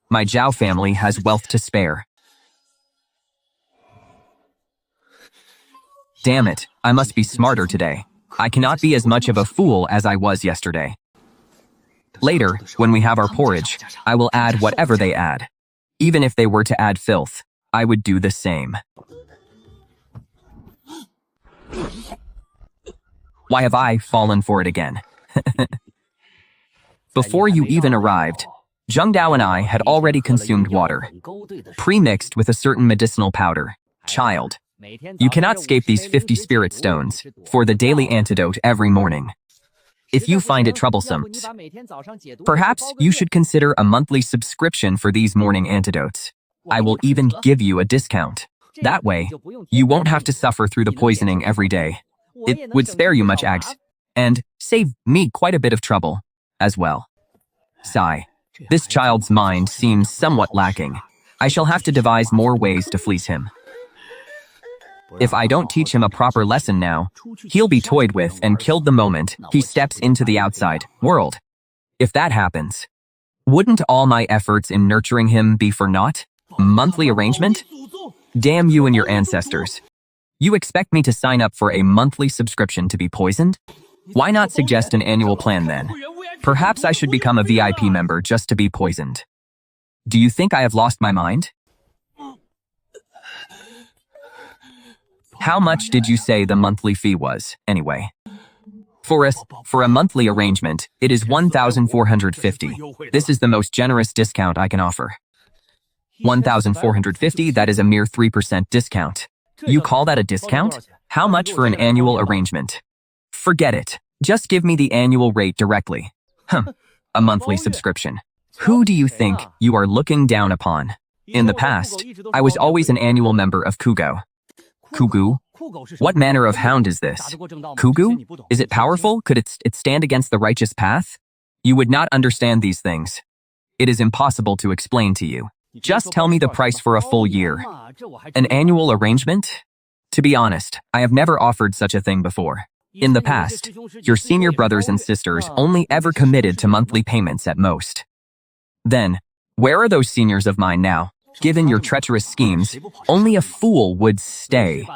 My Zhao family has wealth to spare. Damn it, I must be smarter today. I cannot be as much of a fool as I was yesterday. Later, when we have our porridge, I will add whatever they add. Even if they were to add filth, I would do the same. Why have I fallen for it again? Before you even arrived, Zhengdao and I had already consumed water, pre-mixed with a certain medicinal powder. Child, you cannot escape these 50 spirit stones for the daily antidote every morning. If you find it troublesome, perhaps you should consider a monthly subscription for these morning antidotes. I will even give you a discount. That way, you won't have to suffer through the poisoning every day. It would spare you much angst and save me quite a bit of trouble as well. Sigh. This child's mind seems somewhat lacking. I shall have to devise more ways to fleece him. If I don't teach him a proper lesson now, he'll be toyed with and killed the moment he steps into the outside world. If that happens, wouldn't all my efforts in nurturing him be for naught? Monthly arrangement? Damn you and your ancestors. You expect me to sign up for a monthly subscription to be poisoned? Why not suggest an annual plan then? Perhaps I should become a VIP member just to be poisoned. Do you think I have lost my mind? How much did you say the monthly fee was, anyway? For a monthly arrangement, it is 1,450. This is the most generous discount I can offer. 1,450, that is a mere 3% discount. You call that a discount? How much for an annual arrangement? Forget it. Just give me the annual rate directly. A monthly subscription. Who do you think you are looking down upon? In the past, I was always an annual member of Kugo. Kugu? What manner of hound is this? Kugu? Is it powerful? Could it stand against the righteous path? You would not understand these things. It is impossible to explain to you. Just tell me the price for a full year. An annual arrangement? To be honest, I have never offered such a thing before. In the past, your senior brothers and sisters only ever committed to monthly payments at most. Then, where are those seniors of mine now? Given your treacherous schemes, only a fool would stay.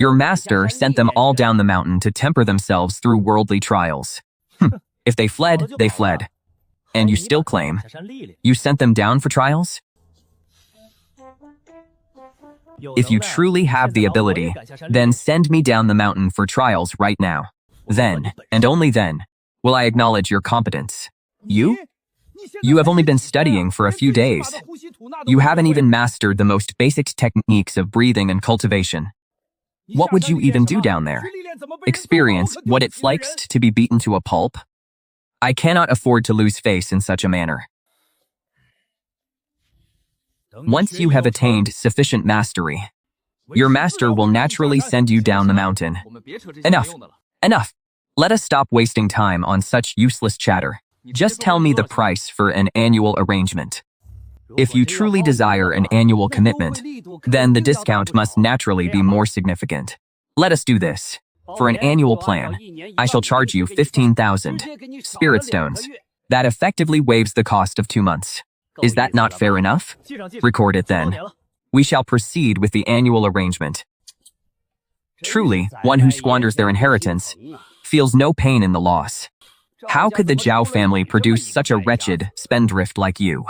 Your master sent them all down the mountain to temper themselves through worldly trials. If they fled, they fled. And you still claim you sent them down for trials? If you truly have the ability, then send me down the mountain for trials right now. Then, and only then, will I acknowledge your competence. You? You have only been studying for a few days. You haven't even mastered the most basic techniques of breathing and cultivation. What would you even do down there? Experience what it's like to be beaten to a pulp? I cannot afford to lose face in such a manner. Once you have attained sufficient mastery, your master will naturally send you down the mountain. Enough. Enough. Let us stop wasting time on such useless chatter. Just tell me the price for an annual arrangement. If you truly desire an annual commitment, then the discount must naturally be more significant. Let us do this. For an annual plan, I shall charge you 15,000 spirit stones. That effectively waives the cost of 2 months. Is that not fair enough? Record it then. We shall proceed with the annual arrangement. Truly, one who squanders their inheritance feels no pain in the loss. How could the Zhao family produce such a wretched spendthrift like you?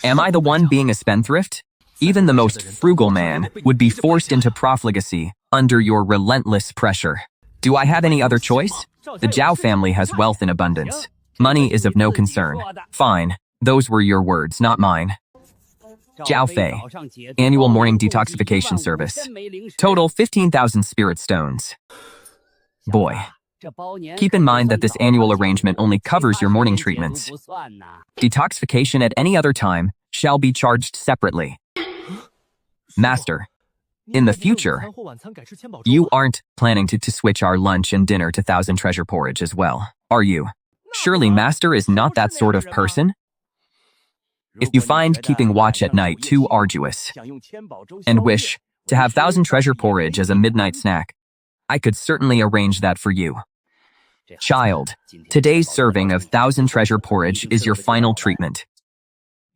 Am I the one being a spendthrift? Even the most frugal man would be forced into profligacy under your relentless pressure. Do I have any other choice? The Zhao family has wealth in abundance. Money is of no concern. Fine. Those were your words, not mine. Zhao Fei, annual morning detoxification service. Total 15,000 spirit stones. Boy, keep in mind that this annual arrangement only covers your morning treatments. Detoxification at any other time shall be charged separately. Master, in the future, you aren't planning to switch our lunch and dinner to 1,000 treasure porridge as well, are you? Surely Master is not that sort of person? If you find keeping watch at night too arduous and wish to have 1,000 treasure porridge as a midnight snack, I could certainly arrange that for you. Child, today's serving of 1,000 treasure porridge is your final treatment.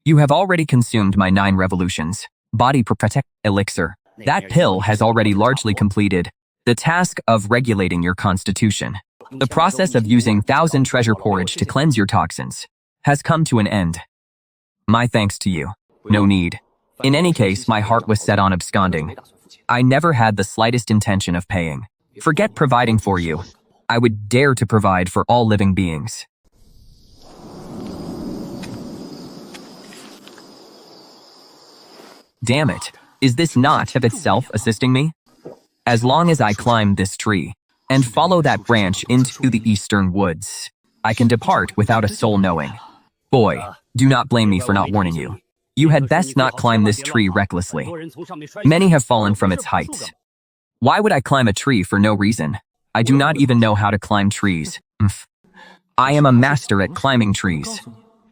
You have already consumed my 9 revolutions, body protect elixir. That pill has already largely completed the task of regulating your constitution. The process of using 1,000 treasure porridge to cleanse your toxins has come to an end. My thanks to you. No need. In any case, my heart was set on absconding. I never had the slightest intention of paying. Forget providing for you. I would dare to provide for all living beings. Damn it. Is this not of itself assisting me? As long as I climb this tree and follow that branch into the eastern woods, I can depart without a soul knowing. Boy, do not blame me for not warning you. You had best not climb this tree recklessly. Many have fallen from its heights. Why would I climb a tree for no reason? I do not even know how to climb trees. I am a master at climbing trees.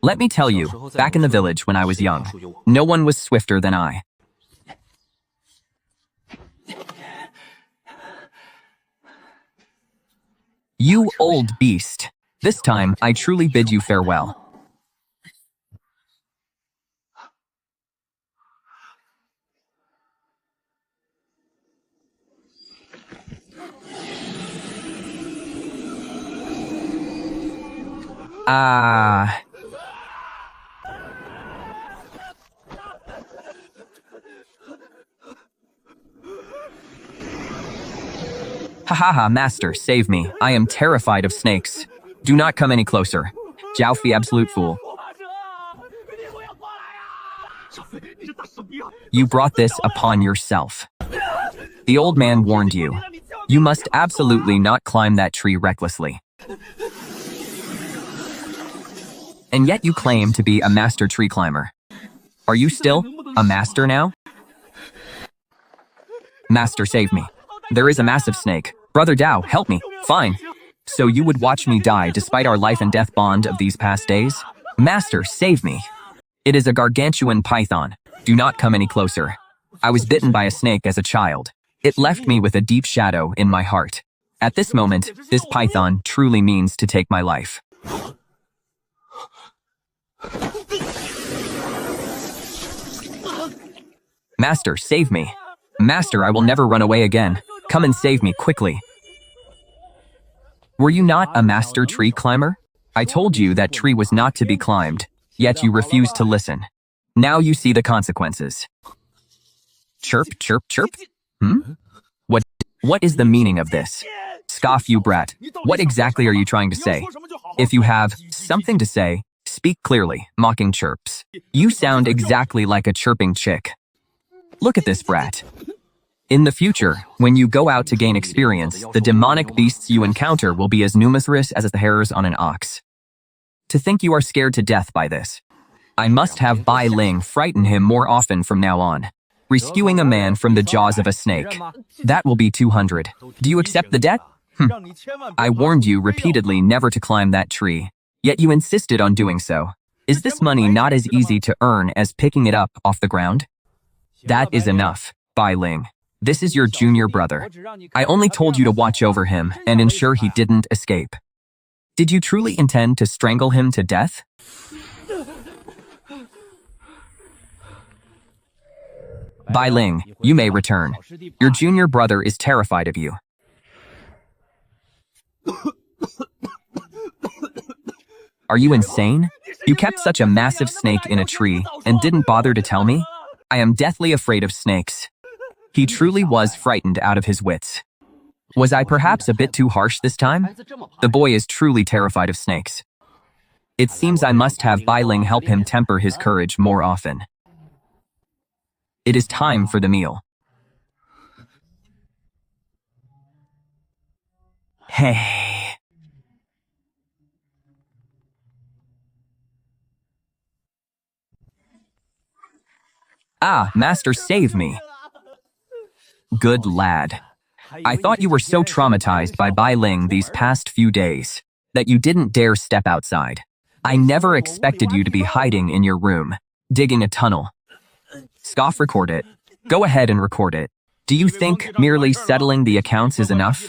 Let me tell you, back in the village when I was young, no one was swifter than I. You old beast. This time, I truly bid you farewell. Hahaha, master, save me. I am terrified of snakes. Do not come any closer. Jiaofi, absolute fool. You brought this upon yourself. The old man warned you. You must absolutely not climb that tree recklessly. And yet you claim to be a master tree climber. Are you still a master now? Master, save me. There is a massive snake. Brother Dao, help me. Fine. So you would watch me die despite our life and death bond of these past days? Master, save me. It is a gargantuan python. Do not come any closer. I was bitten by a snake as a child. It left me with a deep shadow in my heart. At this moment, this python truly means to take my life. Master, save me. Master, I will never run away again. Come and save me quickly. Were you not a master tree climber? I told you that tree was not to be climbed, yet you refused to listen. Now you see the consequences. Chirp, chirp, chirp? What is the meaning of this? Scoff, you brat. What exactly are you trying to say? If you have something to say, speak clearly, mocking chirps. You sound exactly like a chirping chick. Look at this brat. In the future, when you go out to gain experience, the demonic beasts you encounter will be as numerous as the hairs on an ox. To think you are scared to death by this. I must have Bai Ling frighten him more often from now on. Rescuing a man from the jaws of a snake. That will be 200. Do you accept the debt? I warned you repeatedly never to climb that tree, yet you insisted on doing so. Is this money not as easy to earn as picking it up off the ground? That is enough, Bai Ling. This is your junior brother. I only told you to watch over him and ensure he didn't escape. Did you truly intend to strangle him to death? Bai Ling, you may return. Your junior brother is terrified of you. Are you insane? You kept such a massive snake in a tree and didn't bother to tell me? I am deathly afraid of snakes. He truly was frightened out of his wits. Was I perhaps a bit too harsh this time? The boy is truly terrified of snakes. It seems I must have Bai Ling help him temper his courage more often. It is time for the meal. Hey. Ah, master, save me. Good lad. I thought you were so traumatized by Bai Ling these past few days that you didn't dare step outside. I never expected you to be hiding in your room, digging a tunnel. Scoff, record it. Go ahead and record it. Do you think merely settling the accounts is enough?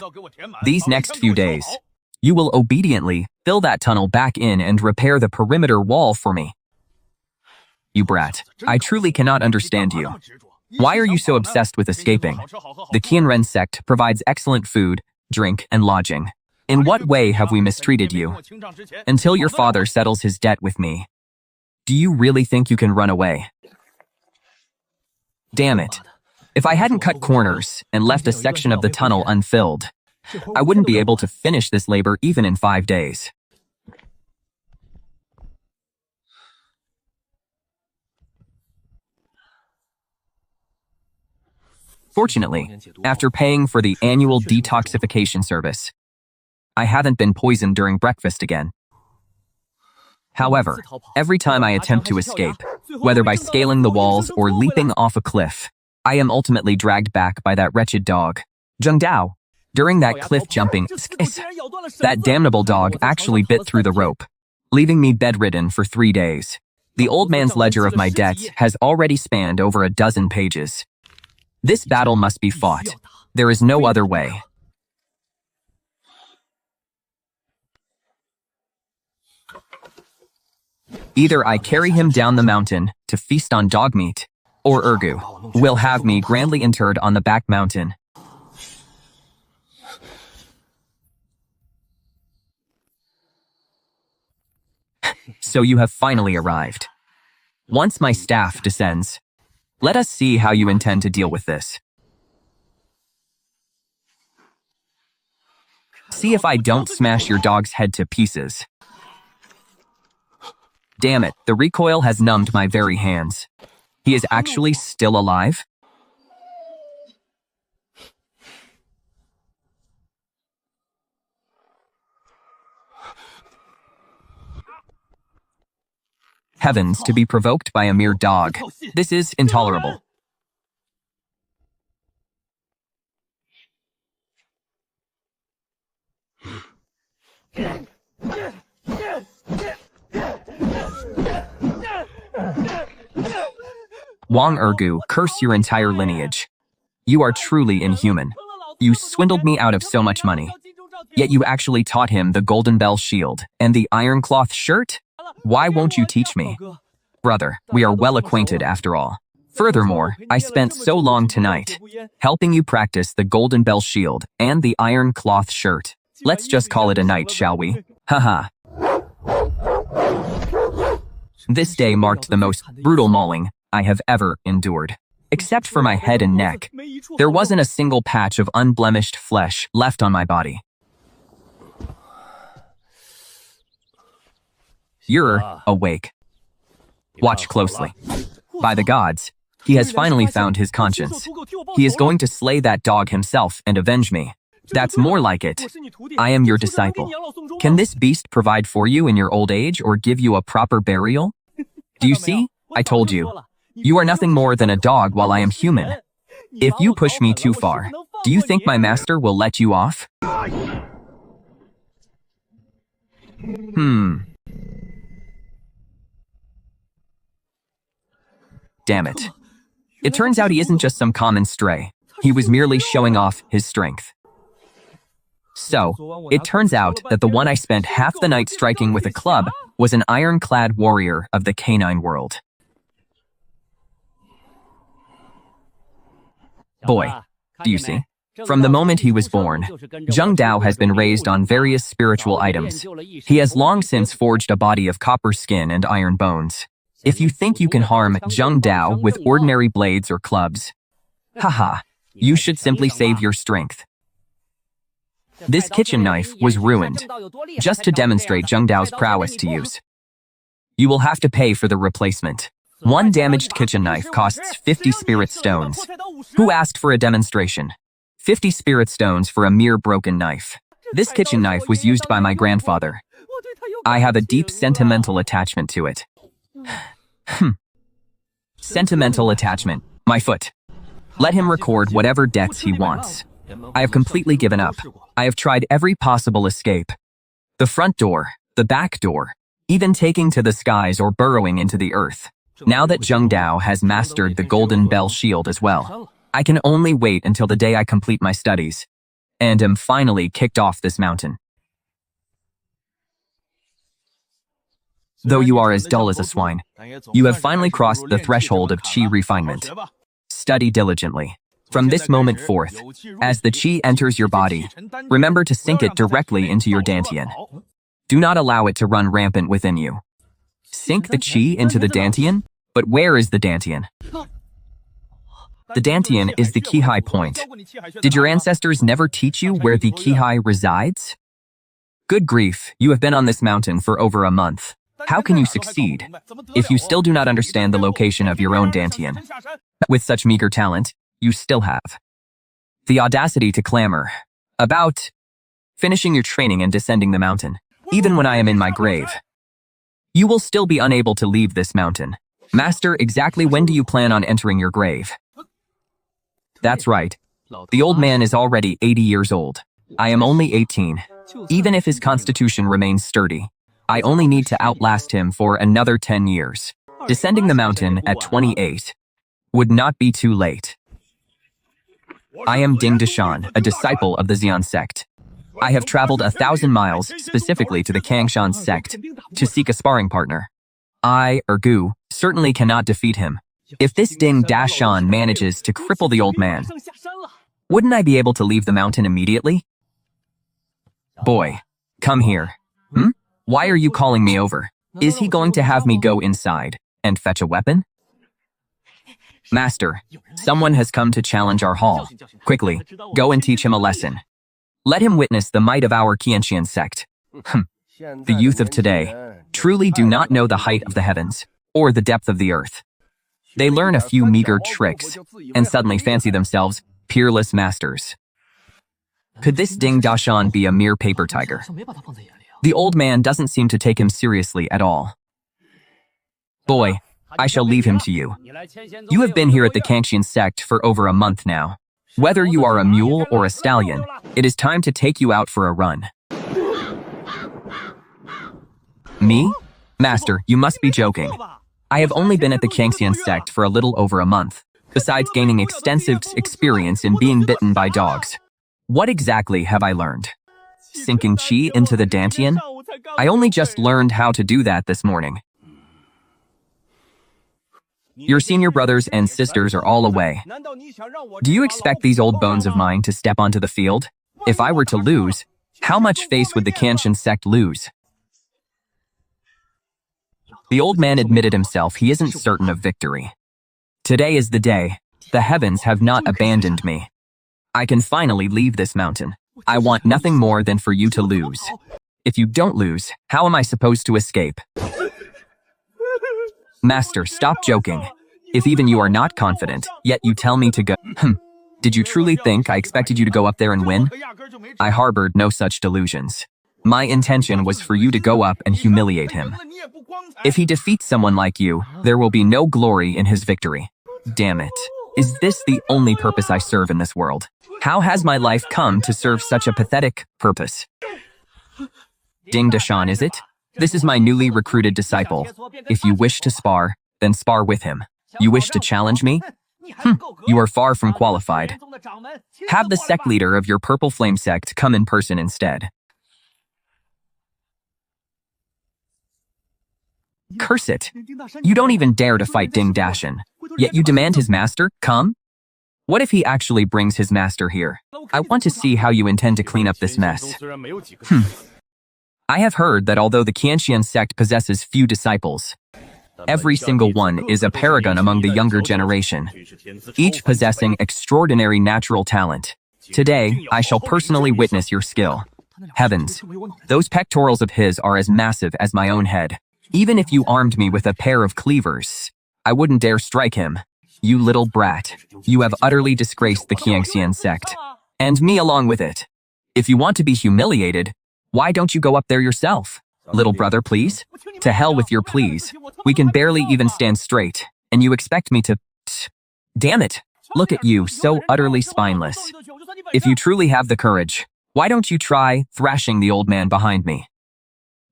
These next few days, you will obediently fill that tunnel back in and repair the perimeter wall for me. You brat, I truly cannot understand you. Why are you so obsessed with escaping? The Qianren sect provides excellent food, drink, and lodging. In what way have we mistreated you? Until your father settles his debt with me. Do you really think you can run away? Damn it. If I hadn't cut corners and left a section of the tunnel unfilled, I wouldn't be able to finish this labor even in 5 days. Fortunately, after paying for the annual detoxification service, I haven't been poisoned during breakfast again. However, every time I attempt to escape, whether by scaling the walls or leaping off a cliff, I am ultimately dragged back by that wretched dog, Zheng Dao. During that cliff jumping, that damnable dog actually bit through the rope, leaving me bedridden for 3 days. The old man's ledger of my debts has already spanned over a dozen pages. This battle must be fought. There is no other way. Either I carry him down the mountain to feast on dog meat, or Ergu will have me grandly interred on the back mountain. So you have finally arrived. Once my staff descends, let us see how you intend to deal with this. See if I don't smash your dog's head to pieces. Damn it, the recoil has numbed my very hands. He is actually still alive? Heavens, to be provoked by a mere dog. This is intolerable. Wang Ergu, curse your entire lineage. You are truly inhuman. You swindled me out of so much money. Yet you actually taught him the golden bell shield and the iron cloth shirt? Why won't you teach me? Brother, we are well acquainted after all. Furthermore, I spent so long tonight helping you practice the golden bell shield and the iron cloth shirt. Let's just call it a night, shall we? Haha. This day marked the most brutal mauling I have ever endured. Except for my head and neck, there wasn't a single patch of unblemished flesh left on my body. You're awake. Watch closely. By the gods, he has finally found his conscience. He is going to slay that dog himself and avenge me. That's more like it. I am your disciple. Can this beast provide for you in your old age or give you a proper burial? Do you see? I told you. You are nothing more than a dog while I am human. If you push me too far, do you think my master will let you off? Damn it. It turns out he isn't just some common stray. He was merely showing off his strength. So, it turns out that the one I spent half the night striking with a club was an ironclad warrior of the canine world. Boy, do you see? From the moment he was born, Zheng Dao has been raised on various spiritual items. He has long since forged a body of copper skin and iron bones. If you think you can harm Zheng Dao with ordinary blades or clubs, haha, you should simply save your strength. This kitchen knife was ruined, just to demonstrate Zheng Dao's prowess to use. You will have to pay for the replacement. One damaged kitchen knife costs 50 spirit stones. Who asked for a demonstration? 50 spirit stones for a mere broken knife. This kitchen knife was used by my grandfather. I have a deep sentimental attachment to it. Sentimental attachment, my foot. Let him record whatever debts he wants. I have completely given up. I have tried every possible escape. The front door, the back door, even taking to the skies or burrowing into the earth. Now that Zheng Dao has mastered the golden bell shield as well, I can only wait until the day I complete my studies and am finally kicked off this mountain. Though you are as dull as a swine, you have finally crossed the threshold of qi refinement. Study diligently. From this moment forth, as the qi enters your body, remember to sink it directly into your dantian. Do not allow it to run rampant within you. Sink the qi into the dantian, but where is the dantian? The dantian is the qi point. Did your ancestors never teach you where the qi resides? Good grief, you have been on this mountain for over a month. How can you succeed if you still do not understand the location of your own dantian? With such meager talent, you still have the audacity to clamor about finishing your training and descending the mountain. Even when I am in my grave, you will still be unable to leave this mountain. Master, exactly when do you plan on entering your grave? That's right. The old man is already 80 years old. I am only 18. Even if his constitution remains sturdy, I only need to outlast him for another 10 years. Descending the mountain at 28 would not be too late. I am Ding Dashan, a disciple of the Xian Sect. I have traveled 1,000 miles specifically to the Kangshan Sect to seek a sparring partner. I, Ergu, certainly cannot defeat him. If this Ding Dashan manages to cripple the old man, wouldn't I be able to leave the mountain immediately? Boy, come here. Why are you calling me over? Is he going to have me go inside and fetch a weapon? Master, someone has come to challenge our hall. Quickly, go and teach him a lesson. Let him witness the might of our Qianxian sect. The youth of today truly do not know the height of the heavens or the depth of the earth. They learn a few meager tricks and suddenly fancy themselves peerless masters. Could this Ding Dashan be a mere paper tiger? The old man doesn't seem to take him seriously at all. Boy, I shall leave him to you. You have been here at the Kangshan sect for over a month now. Whether you are a mule or a stallion, it is time to take you out for a run. Me? Master, you must be joking. I have only been at the Kangshan sect for a little over a month, besides gaining extensive experience in being bitten by dogs. What exactly have I learned? Sinking qi into the dantian? I only just learned how to do that this morning. Your senior brothers and sisters are all away. Do you expect these old bones of mine to step onto the field? If I were to lose, how much face would the Kangshan sect lose? The old man admitted himself he isn't certain of victory. Today is the day. The heavens have not abandoned me. I can finally leave this mountain. I want nothing more than for you to lose. If you don't lose, how am I supposed to escape? Master, stop joking. If even you are not confident, yet you tell me to go. Did you truly think I expected you to go up there and win? I harbored no such delusions. My intention was for you to go up and humiliate him. If he defeats someone like you, there will be no glory in his victory. Damn it. Is this the only purpose I serve in this world? How has my life come to serve such a pathetic purpose? Ding Dashan, is it? This is my newly recruited disciple. If you wish to spar, then spar with him. You wish to challenge me? You are far from qualified. Have the sect leader of your Purple Flame sect come in person instead. Curse it. You don't even dare to fight Ding Dashan, yet you demand his master come? What if he actually brings his master here? I want to see how you intend to clean up this mess. I have heard that although the Qianxian sect possesses few disciples, every single one is a paragon among the younger generation, each possessing extraordinary natural talent. Today, I shall personally witness your skill. Heavens, those pectorals of his are as massive as my own head. Even if you armed me with a pair of cleavers, I wouldn't dare strike him. You little brat, you have utterly disgraced the Qianxian sect, and me along with it. If you want to be humiliated, why don't you go up there yourself? Little brother, please? To hell with your please. We can barely even stand straight, and you expect me to... Damn it! Look at you, so utterly spineless. If you truly have the courage, why don't you try thrashing the old man behind me?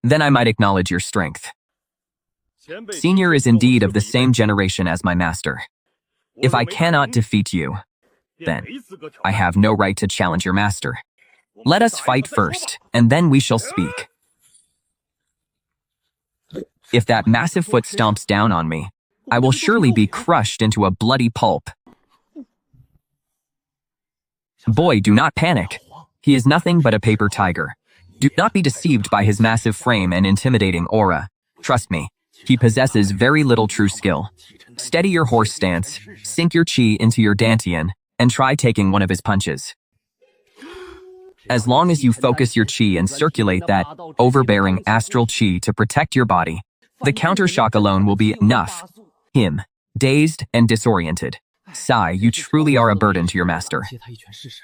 Then I might acknowledge your strength. Senior is indeed of the same generation as my master. If I cannot defeat you, then I have no right to challenge your master. Let us fight first, and then we shall speak. If that massive foot stomps down on me, I will surely be crushed into a bloody pulp. Boy, do not panic. He is nothing but a paper tiger. Do not be deceived by his massive frame and intimidating aura. Trust me, he possesses very little true skill. Steady your horse stance, sink your chi into your dantian, and try taking one of his punches. As long as you focus your chi and circulate that overbearing astral chi to protect your body, the counter shock alone will be enough. Him, dazed and disoriented. Sigh, you truly are a burden to your master.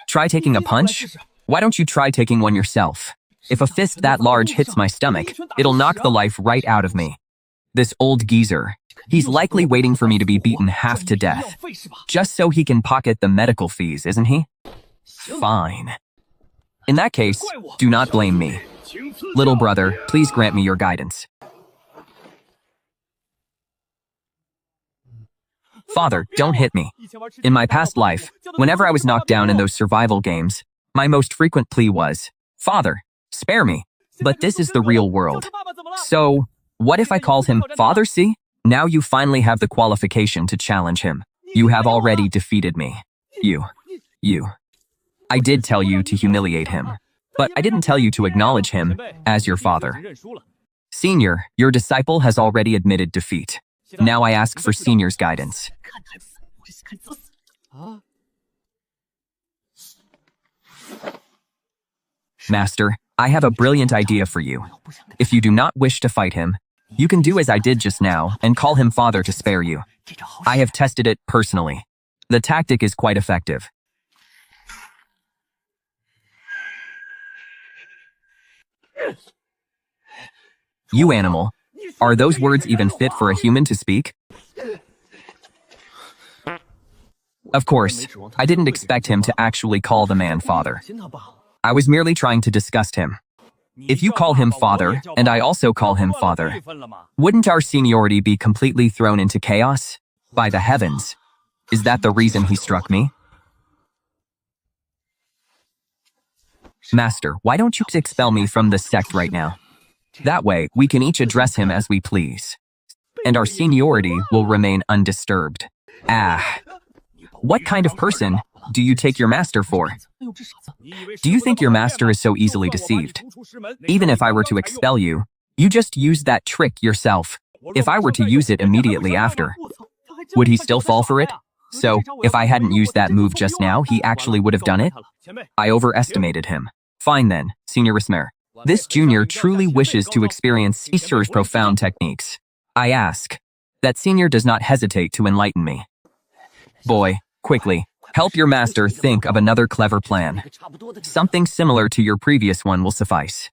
Try taking a punch? Why don't you try taking one yourself? If a fist that large hits my stomach, it'll knock the life right out of me. This old geezer, he's likely waiting for me to be beaten half to death, just so he can pocket the medical fees, isn't he? Fine. In that case, do not blame me. Little brother, please grant me your guidance. Father, don't hit me. In my past life, whenever I was knocked down in those survival games, my most frequent plea was, Father, spare me. But this is the real world. So, what if I call him Father? See? Now you finally have the qualification to challenge him. You have already defeated me. You. I did tell you to humiliate him, but I didn't tell you to acknowledge him as your father. Senior, your disciple has already admitted defeat. Now I ask for Senior's guidance. Master, I have a brilliant idea for you. If you do not wish to fight him, you can do as I did just now and call him Father to spare you. I have tested it personally. The tactic is quite effective. You animal, are those words even fit for a human to speak? Of course, I didn't expect him to actually call the man father. I was merely trying to disgust him. If you call him father, and I also call him father, wouldn't our seniority be completely thrown into chaos? By the heavens, is that the reason he struck me? Master, why don't you expel me from the sect right now? That way, we can each address him as we please, and our seniority will remain undisturbed. Ah, what kind of person do you take your master for? Do you think your master is so easily deceived? Even if I were to expel you, you just use that trick yourself. If I were to use it immediately after, would he still fall for it? So, if I hadn't used that move just now, he actually would have done it? I overestimated him. Fine then, Senior Rismer. This junior truly wishes to experience Caesar's profound techniques. I ask that Senior does not hesitate to enlighten me. Boy, quickly, help your master think of another clever plan. Something similar to your previous one will suffice.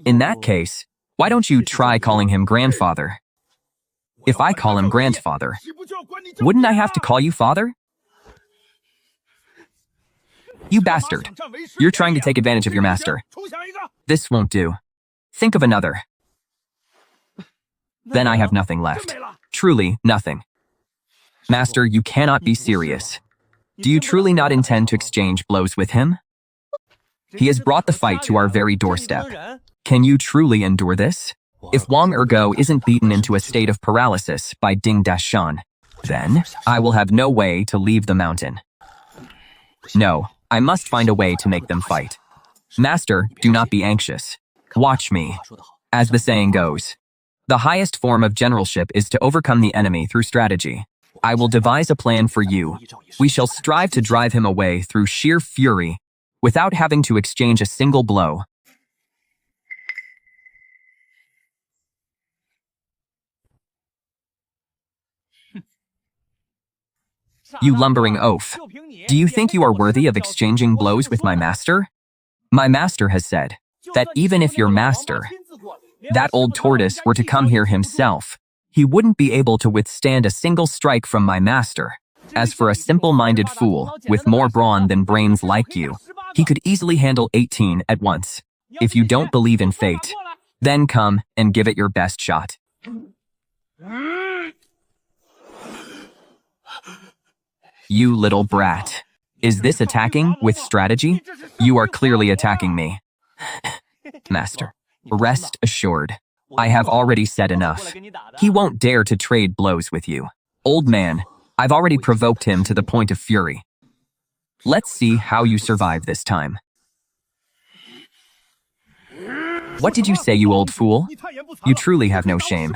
In that case, why don't you try calling him grandfather? If I call him grandfather, wouldn't I have to call you father? You bastard. You're trying to take advantage of your master. This won't do. Think of another. Then I have nothing left. Truly, nothing. Master, you cannot be serious. Do you truly not intend to exchange blows with him? He has brought the fight to our very doorstep. Can you truly endure this? If Wang Ergo isn't beaten into a state of paralysis by Ding Dashan, then I will have no way to leave the mountain. No, I must find a way to make them fight. Master, do not be anxious. Watch me. As the saying goes, the highest form of generalship is to overcome the enemy through strategy. I will devise a plan for you. We shall strive to drive him away through sheer fury, without having to exchange a single blow. You lumbering oaf. Do you think you are worthy of exchanging blows with my master? My master has said that even if your master, that old tortoise, were to come here himself, he wouldn't be able to withstand a single strike from my master. As for a simple-minded fool with more brawn than brains like you, he could easily handle 18 at once. If you don't believe in fate, then come and give it your best shot. You little brat. Is this attacking with strategy? You are clearly attacking me. Master, rest assured. I have already said enough. He won't dare to trade blows with you. Old man, I've already provoked him to the point of fury. Let's see how you survive this time. What did you say, you old fool? You truly have no shame.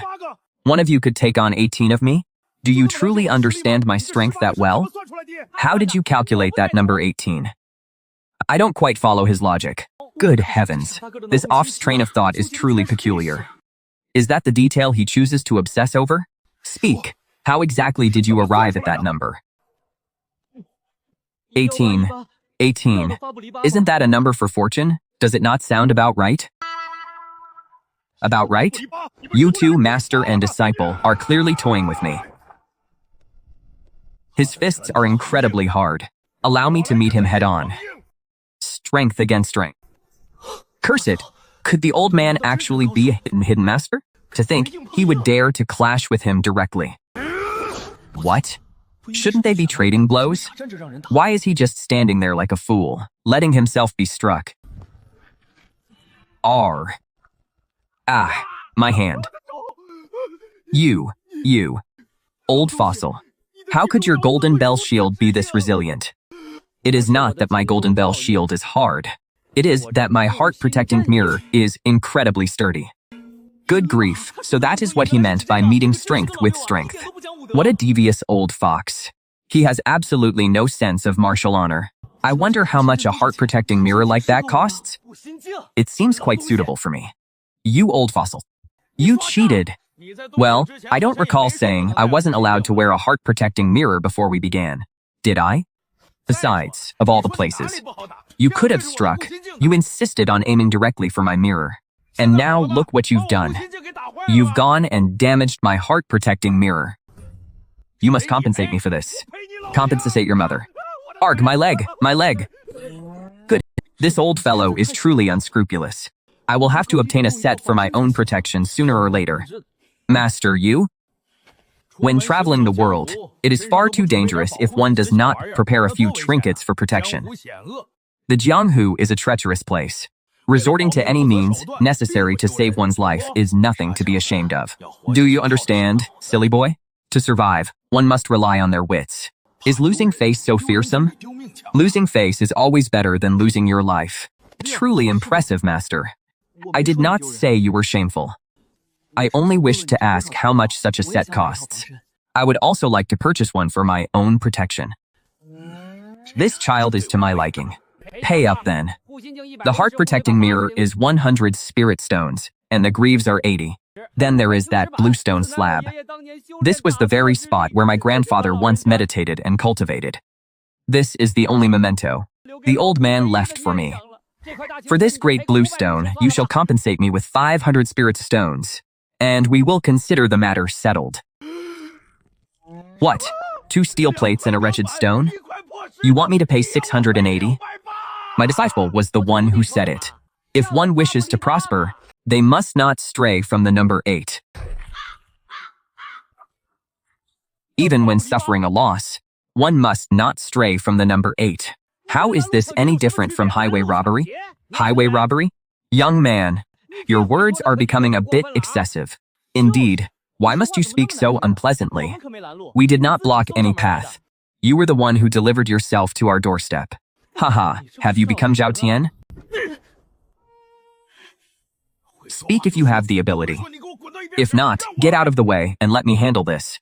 One of you could take on 18 of me? Do you truly understand my strength that well? How did you calculate that number 18? I don't quite follow his logic. Good heavens. This off's train of thought is truly peculiar. Is that the detail he chooses to obsess over? Speak. How exactly did you arrive at that number? 18. 18. Isn't that a number for fortune? Does it not sound about right? About right? You two, master and disciple, are clearly toying with me. His fists are incredibly hard. Allow me to meet him head-on. Strength against strength. Curse it! Could the old man actually be a hidden master? To think he would dare to clash with him directly. What? Shouldn't they be trading blows? Why is he just standing there like a fool, letting himself be struck? R. Ah, my hand. You. Old fossil. How could your golden bell shield be this resilient? It is not that my golden bell shield is hard. It is that my heart-protecting mirror is incredibly sturdy. Good grief, so that is what he meant by meeting strength with strength. What a devious old fox. He has absolutely no sense of martial honor. I wonder how much a heart-protecting mirror like that costs? It seems quite suitable for me. You old fossil. You cheated. Well, I don't recall saying I wasn't allowed to wear a heart-protecting mirror before we began. Did I? Besides, of all the places, you could have struck. You insisted on aiming directly for my mirror. And now look what you've done. You've gone and damaged my heart-protecting mirror. You must compensate me for this. Compensate your mother. Arg, my leg, my leg. Good. This old fellow is truly unscrupulous. I will have to obtain a set for my own protection sooner or later. Master, you? When traveling the world, it is far too dangerous if one does not prepare a few trinkets for protection. The Jianghu is a treacherous place. Resorting to any means necessary to save one's life is nothing to be ashamed of. Do you understand, silly boy? To survive, one must rely on their wits. Is losing face so fearsome? Losing face is always better than losing your life. Truly impressive, master. I did not say you were shameful. I only wished to ask how much such a set costs. I would also like to purchase one for my own protection. This child is to my liking. Pay up then. The heart-protecting mirror is 100 spirit stones, and the greaves are 80. Then there is that blue stone slab. This was the very spot where my grandfather once meditated and cultivated. This is the only memento the old man left for me. For this great blue stone, you shall compensate me with 500 spirit stones, and we will consider the matter settled. What? 2 steel plates and a wretched stone? You want me to pay 680? My disciple was the one who said it. If one wishes to prosper, they must not stray from the number 8. Even when suffering a loss, one must not stray from the number 8. How is this any different from highway robbery? Highway robbery? Young man, your words are becoming a bit excessive. Indeed, why must you speak so unpleasantly? We did not block any path. You were the one who delivered yourself to our doorstep. Haha, have you become Zhao Tian? Speak if you have the ability. If not, get out of the way and let me handle this.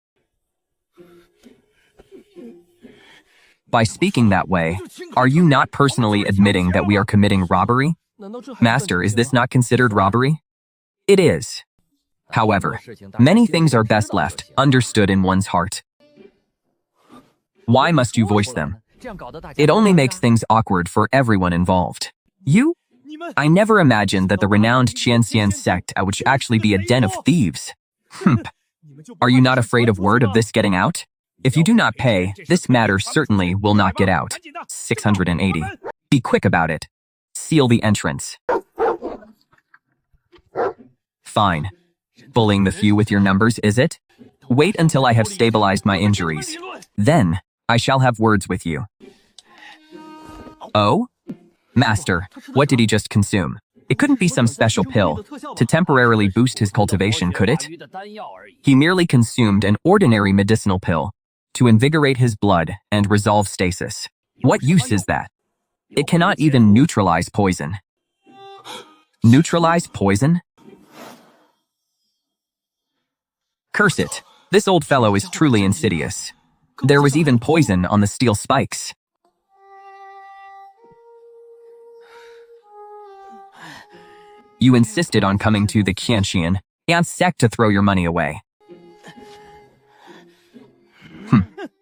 By speaking that way, are you not personally admitting that we are committing robbery? Master, is this not considered robbery? It is. However, many things are best left understood in one's heart. Why must you voice them? It only makes things awkward for everyone involved. You? I never imagined that the renowned Qianxian sect would actually be a den of thieves. Are you not afraid of word of this getting out? If you do not pay, this matter certainly will not get out. 680. Be quick about it. Seal the entrance. Fine. Bullying the few with your numbers, is it? Wait until I have stabilized my injuries. Then, I shall have words with you. Oh? Master, what did he just consume? It couldn't be some special pill to temporarily boost his cultivation, could it? He merely consumed an ordinary medicinal pill to invigorate his blood and resolve stasis. What use is that? It cannot even neutralize poison. Neutralize poison? Curse it. This old fellow is truly insidious. There was even poison on the steel spikes. You insisted on coming to the Qianxian Sect to throw your money away.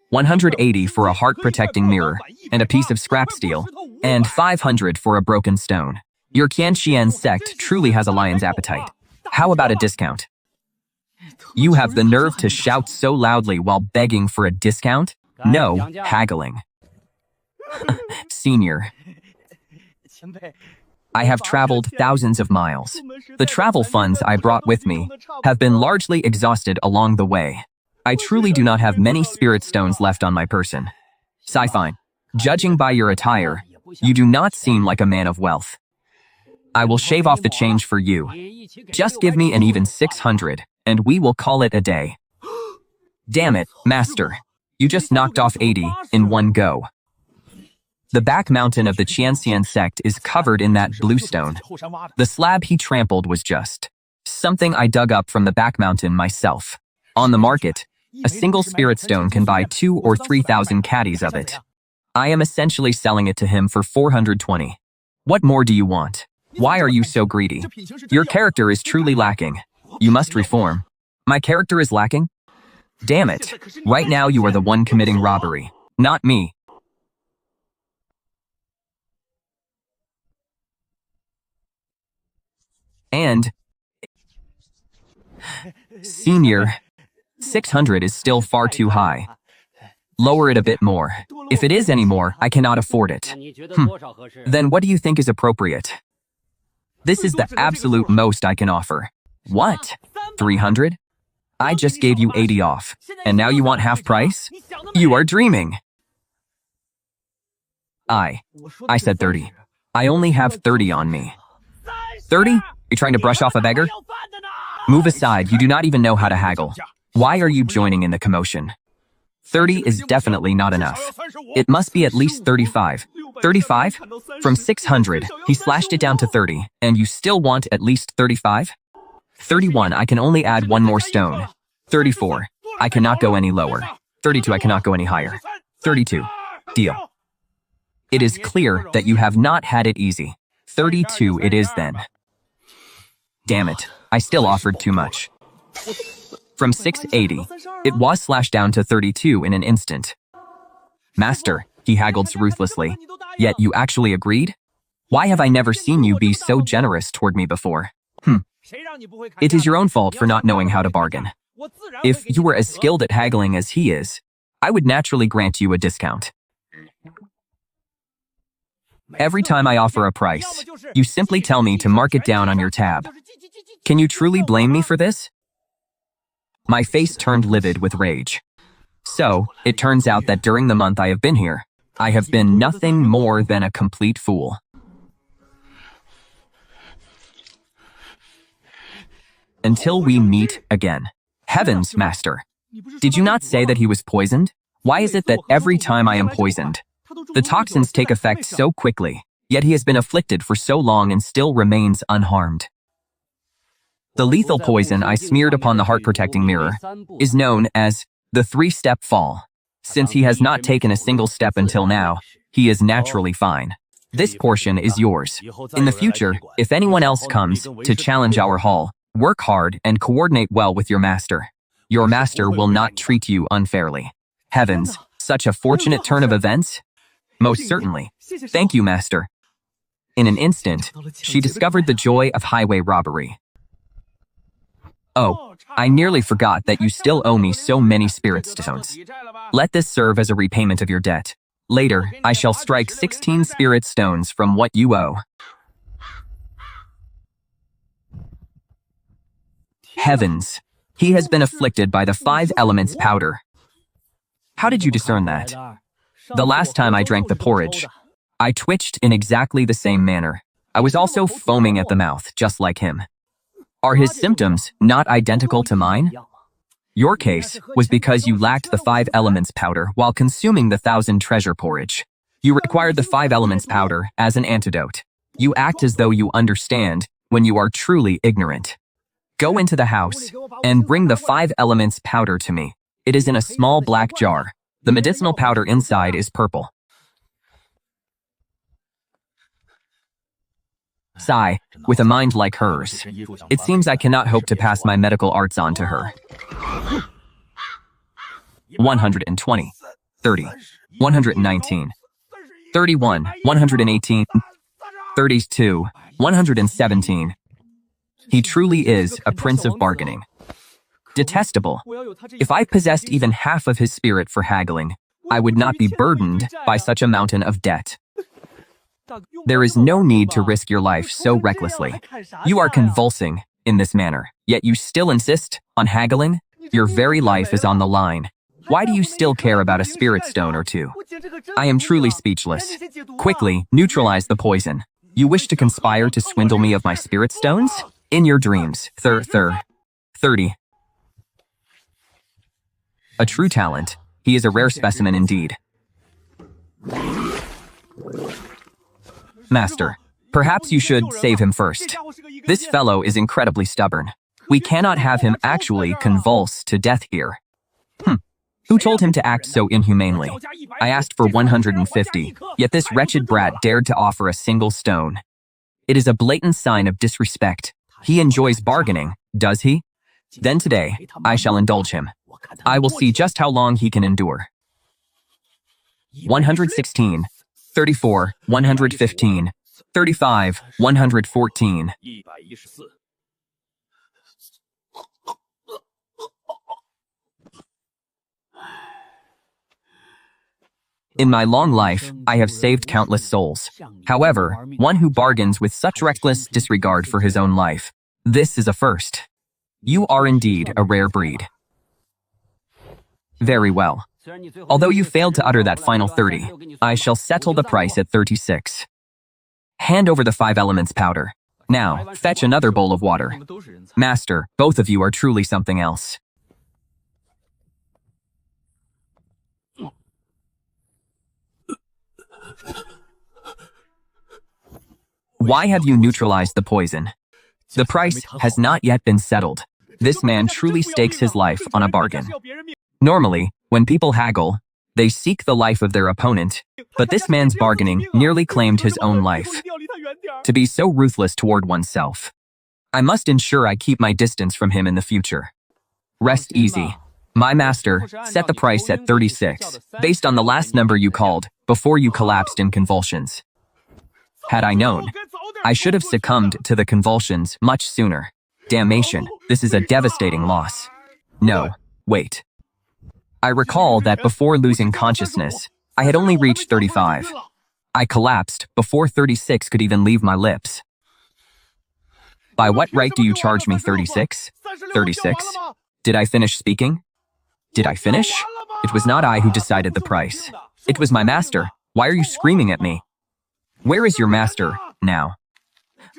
180 for a heart-protecting mirror and a piece of scrap steel, and 500 for a broken stone. Your Qianxian Sect truly has a lion's appetite. How about a discount? You have the nerve to shout so loudly while begging for a discount? No haggling. Senior. I have traveled thousands of miles. The travel funds I brought with me have been largely exhausted along the way. I truly do not have many spirit stones left on my person. Sci-Fine. Judging by your attire, you do not seem like a man of wealth. I will shave off the change for you. Just give me an even 600, and we will call it a day. Damn it, Master. You just knocked off 80 in one go. The back mountain of the Qianxian Sect is covered in that blue stone. The slab he trampled was just something I dug up from the back mountain myself. On the market, a single spirit stone can buy 2,000 or 3,000 caddies of it. I am essentially selling it to him for 420. What more do you want? Why are you so greedy? Your character is truly lacking. You must reform. My character is lacking? Damn it. Right now you are the one committing robbery, not me. And Senior, 600 is still far too high. Lower it a bit more. If it is any more, I cannot afford it. Then what do you think is appropriate? This is the absolute most I can offer. What? 300? I just gave you 80 off, and now you want half price? You are dreaming. I said 30. I only have 30 on me. 30? You're trying to brush off a beggar? Move aside, you do not even know how to haggle. Why are you joining in the commotion? 30 is definitely not enough. It must be at least 35. 35? From 600, he slashed it down to 30, and you still want at least 35? 31, I can only add one more stone. 34, I cannot go any lower. 32, I cannot go any higher. 32, deal. It is clear that you have not had it easy. 32 it is then. Damn it, I still offered too much. From 680, it was slashed down to 32 in an instant. Master, he haggled ruthlessly. Yet you actually agreed? Why have I never seen you be so generous toward me before? It is your own fault for not knowing how to bargain. If you were as skilled at haggling as he is, I would naturally grant you a discount. Every time I offer a price, you simply tell me to mark it down on your tab. Can you truly blame me for this? My face turned livid with rage. So, it turns out that during the month I have been here, I have been nothing more than a complete fool. Until we meet again. Heavens, Master. Did you not say that he was poisoned? Why is it that every time I am poisoned, the toxins take effect so quickly, yet he has been afflicted for so long and still remains unharmed? The lethal poison I smeared upon the heart-protecting mirror is known as the 3-step fall. Since he has not taken a single step until now, he is naturally fine. This portion is yours. In the future, if anyone else comes to challenge our hall, work hard and coordinate well with your master. Your master will not treat you unfairly. Heavens, such a fortunate turn of events? Most certainly. Thank you, Master. In an instant, she discovered the joy of highway robbery. Oh, I nearly forgot that you still owe me so many spirit stones. Let this serve as a repayment of your debt. Later, I shall strike 16 spirit stones from what you owe. Heavens, he has been afflicted by the 5 elements powder. How did you discern that? The last time I drank the porridge, I twitched in exactly the same manner. I was also foaming at the mouth, just like him. Are his symptoms not identical to mine? Your case was because you lacked the 5 elements powder while consuming the 1,000 treasure porridge. You require the 5 elements powder as an antidote. You act as though you understand when you are truly ignorant. Go into the house and bring the 5 elements powder to me. It is in a small black jar. The medicinal powder inside is purple. Sigh, with a mind like hers. It seems I cannot hope to pass my medical arts on to her. 120, 30, 119, 31, 118, 32, 117. He truly is a prince of bargaining. Detestable. If I possessed even half of his spirit for haggling, I would not be burdened by such a mountain of debt. There is no need to risk your life so recklessly. You are convulsing in this manner, yet you still insist on haggling? Your very life is on the line. Why do you still care about a spirit stone or two? I am truly speechless. Quickly, neutralize the poison. You wish to conspire to swindle me of my spirit stones? In your dreams. 30. A true talent. He is a rare specimen indeed. Master, perhaps you should save him first. This fellow is incredibly stubborn. We cannot have him actually convulse to death here. Who told him to act so inhumanely? I asked for 150, yet this wretched brat dared to offer a single stone. It is a blatant sign of disrespect. He enjoys bargaining, does he? Then today, I shall indulge him. I will see just how long he can endure. 116, 34, 115, 35, 114. In my long life, I have saved countless souls. However, one who bargains with such reckless disregard for his own life, this is a first. You are indeed a rare breed. Very well. Although you failed to utter that final 30, I shall settle the price at 36. Hand over the 5 elements powder. Now, fetch another bowl of water. Master, both of you are truly something else. Why have you neutralized the poison? The price has not yet been settled. This man truly stakes his life on a bargain. Normally, when people haggle, they seek the life of their opponent, but this man's bargaining nearly claimed his own life. To be so ruthless toward oneself. I must ensure I keep my distance from him in the future. Rest easy. My master set the price at 36, based on the last number you called, before you collapsed in convulsions. Had I known, I should have succumbed to the convulsions much sooner. Damnation, this is a devastating loss. No, wait. I recall that before losing consciousness, I had only reached 35. I collapsed before 36 could even leave my lips. By what right do you charge me 36? 36? Did I finish speaking? Did I finish? It was not I who decided the price. It was my master. Why are you screaming at me? Where is your master now?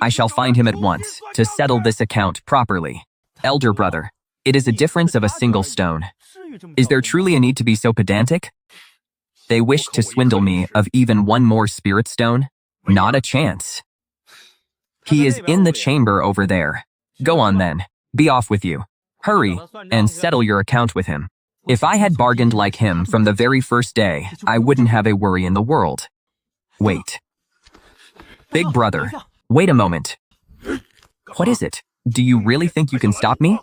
I shall find him at once to settle this account properly. Elder brother, it is a difference of a single stone. Is there truly a need to be so pedantic? They wish to swindle me of even one more spirit stone? Not a chance. He is in the chamber over there. Go on then. Be off with you. Hurry and settle your account with him. If I had bargained like him from the very first day, I wouldn't have a worry in the world. Wait. Big brother, wait a moment. What is it? Do you really think you can stop me?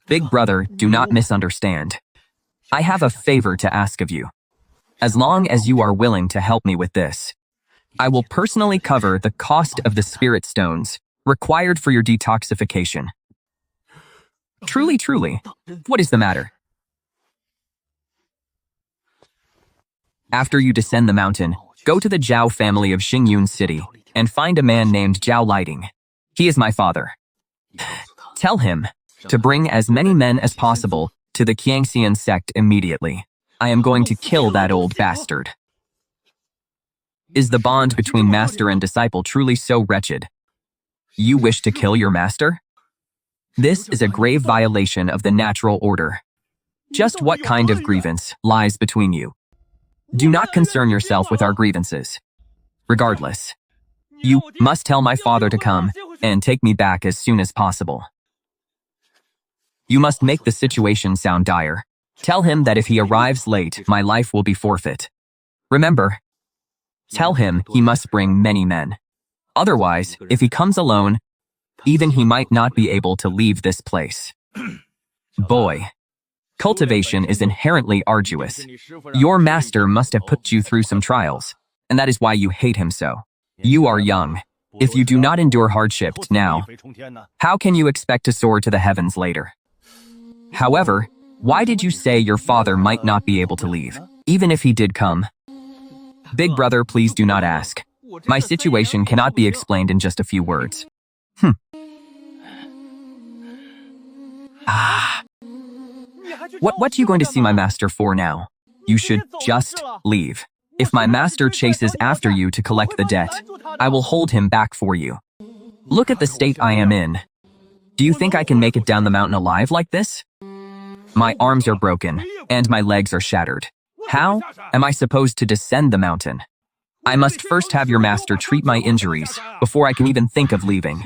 Big brother, do not misunderstand. I have a favor to ask of you. As long as you are willing to help me with this, I will personally cover the cost of the spirit stones required for your detoxification. Truly, truly, what is the matter? After you descend the mountain, go to the Zhao family of Xingyun City and find a man named Zhao Lighting. He is my father. Tell him to bring as many men as possible to the Qiangxian sect immediately. I am going to kill that old bastard. Is the bond between master and disciple truly so wretched? You wish to kill your master? This is a grave violation of the natural order. Just what kind of grievance lies between you? Do not concern yourself with our grievances. Regardless, you must tell my father to come and take me back as soon as possible. You must make the situation sound dire. Tell him that if he arrives late, my life will be forfeit. Remember, tell him he must bring many men. Otherwise, if he comes alone, even he might not be able to leave this place. Boy, cultivation is inherently arduous. Your master must have put you through some trials, and that is why you hate him so. You are young. If you do not endure hardship now, how can you expect to soar to the heavens later? However, why did you say your father might not be able to leave, even if he did come? Big brother, please do not ask. My situation cannot be explained in just a few words. What are you going to see my master for now? You should just leave. If my master chases after you to collect the debt, I will hold him back for you. Look at the state I am in. Do you think I can make it down the mountain alive like this? My arms are broken, and my legs are shattered. How am I supposed to descend the mountain? I must first have your master treat my injuries before I can even think of leaving.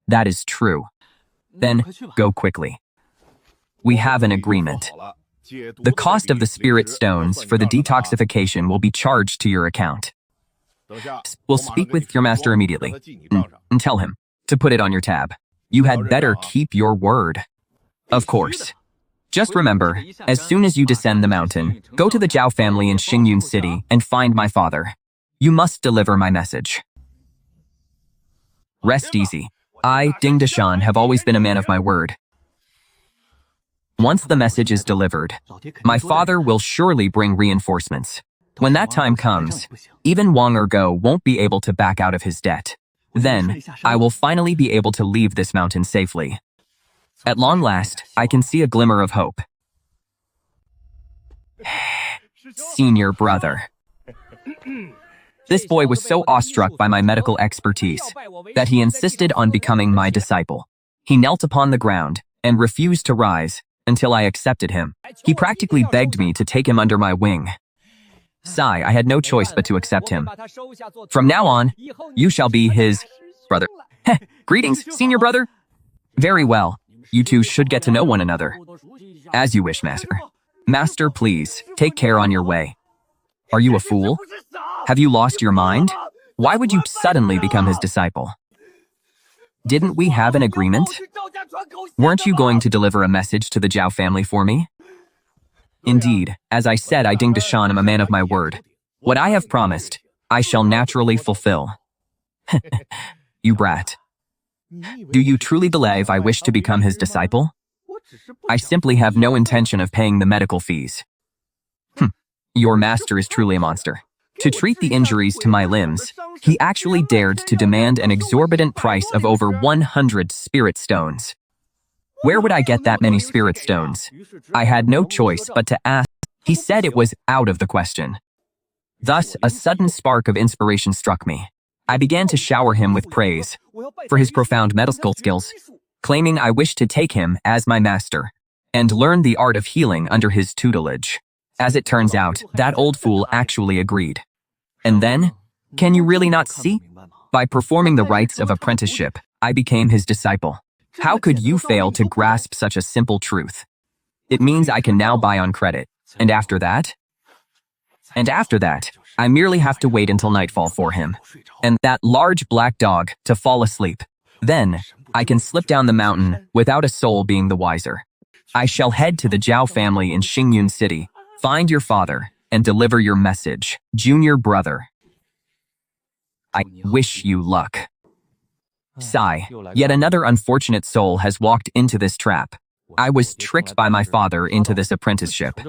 That is true. Then, go quickly. We have an agreement. The cost of the spirit stones for the detoxification will be charged to your account. We'll speak with your master immediately, and tell him to put it on your tab. You had better keep your word. Of course. Just remember, as soon as you descend the mountain, go to the Zhao family in Xingyun City and find my father. You must deliver my message. Rest easy. I, Ding Deshan, have always been a man of my word. Once the message is delivered, my father will surely bring reinforcements. When that time comes, even Wang Ergo won't be able to back out of his debt. Then, I will finally be able to leave this mountain safely. At long last, I can see a glimmer of hope. Senior brother. This boy was so awestruck by my medical expertise that he insisted on becoming my disciple. He knelt upon the ground and refused to rise until I accepted him. He practically begged me to take him under my wing. Sigh, I had no choice but to accept him. From now on, you shall be his brother. Greetings, senior brother. Very well. You two should get to know one another. As you wish, master. Master, please, take care on your way. Are you a fool? Have you lost your mind? Why would you suddenly become his disciple? Didn't we have an agreement? Weren't you going to deliver a message to the Zhao family for me? Indeed, as I said, I Ding Deshan am a man of my word. What I have promised, I shall naturally fulfill. You brat. Do you truly believe I wish to become his disciple? I simply have no intention of paying the medical fees. Your master is truly a monster. To treat the injuries to my limbs, he actually dared to demand an exorbitant price of over 100 spirit stones. Where would I get that many spirit stones? I had no choice but to ask. He said it was out of the question. Thus, a sudden spark of inspiration struck me. I began to shower him with praise for his profound medical skills, claiming I wished to take him as my master and learn the art of healing under his tutelage. As it turns out, that old fool actually agreed. And then, can you really not see? By performing the rites of apprenticeship, I became his disciple. How could you fail to grasp such a simple truth? It means I can now buy on credit. And after that? I merely have to wait until nightfall for him and that large black dog to fall asleep. Then, I can slip down the mountain without a soul being the wiser. I shall head to the Zhao family in Xingyun City, find your father, and deliver your message, junior brother. I wish you luck. Sigh, yet another unfortunate soul has walked into this trap. I was tricked by my father into this apprenticeship.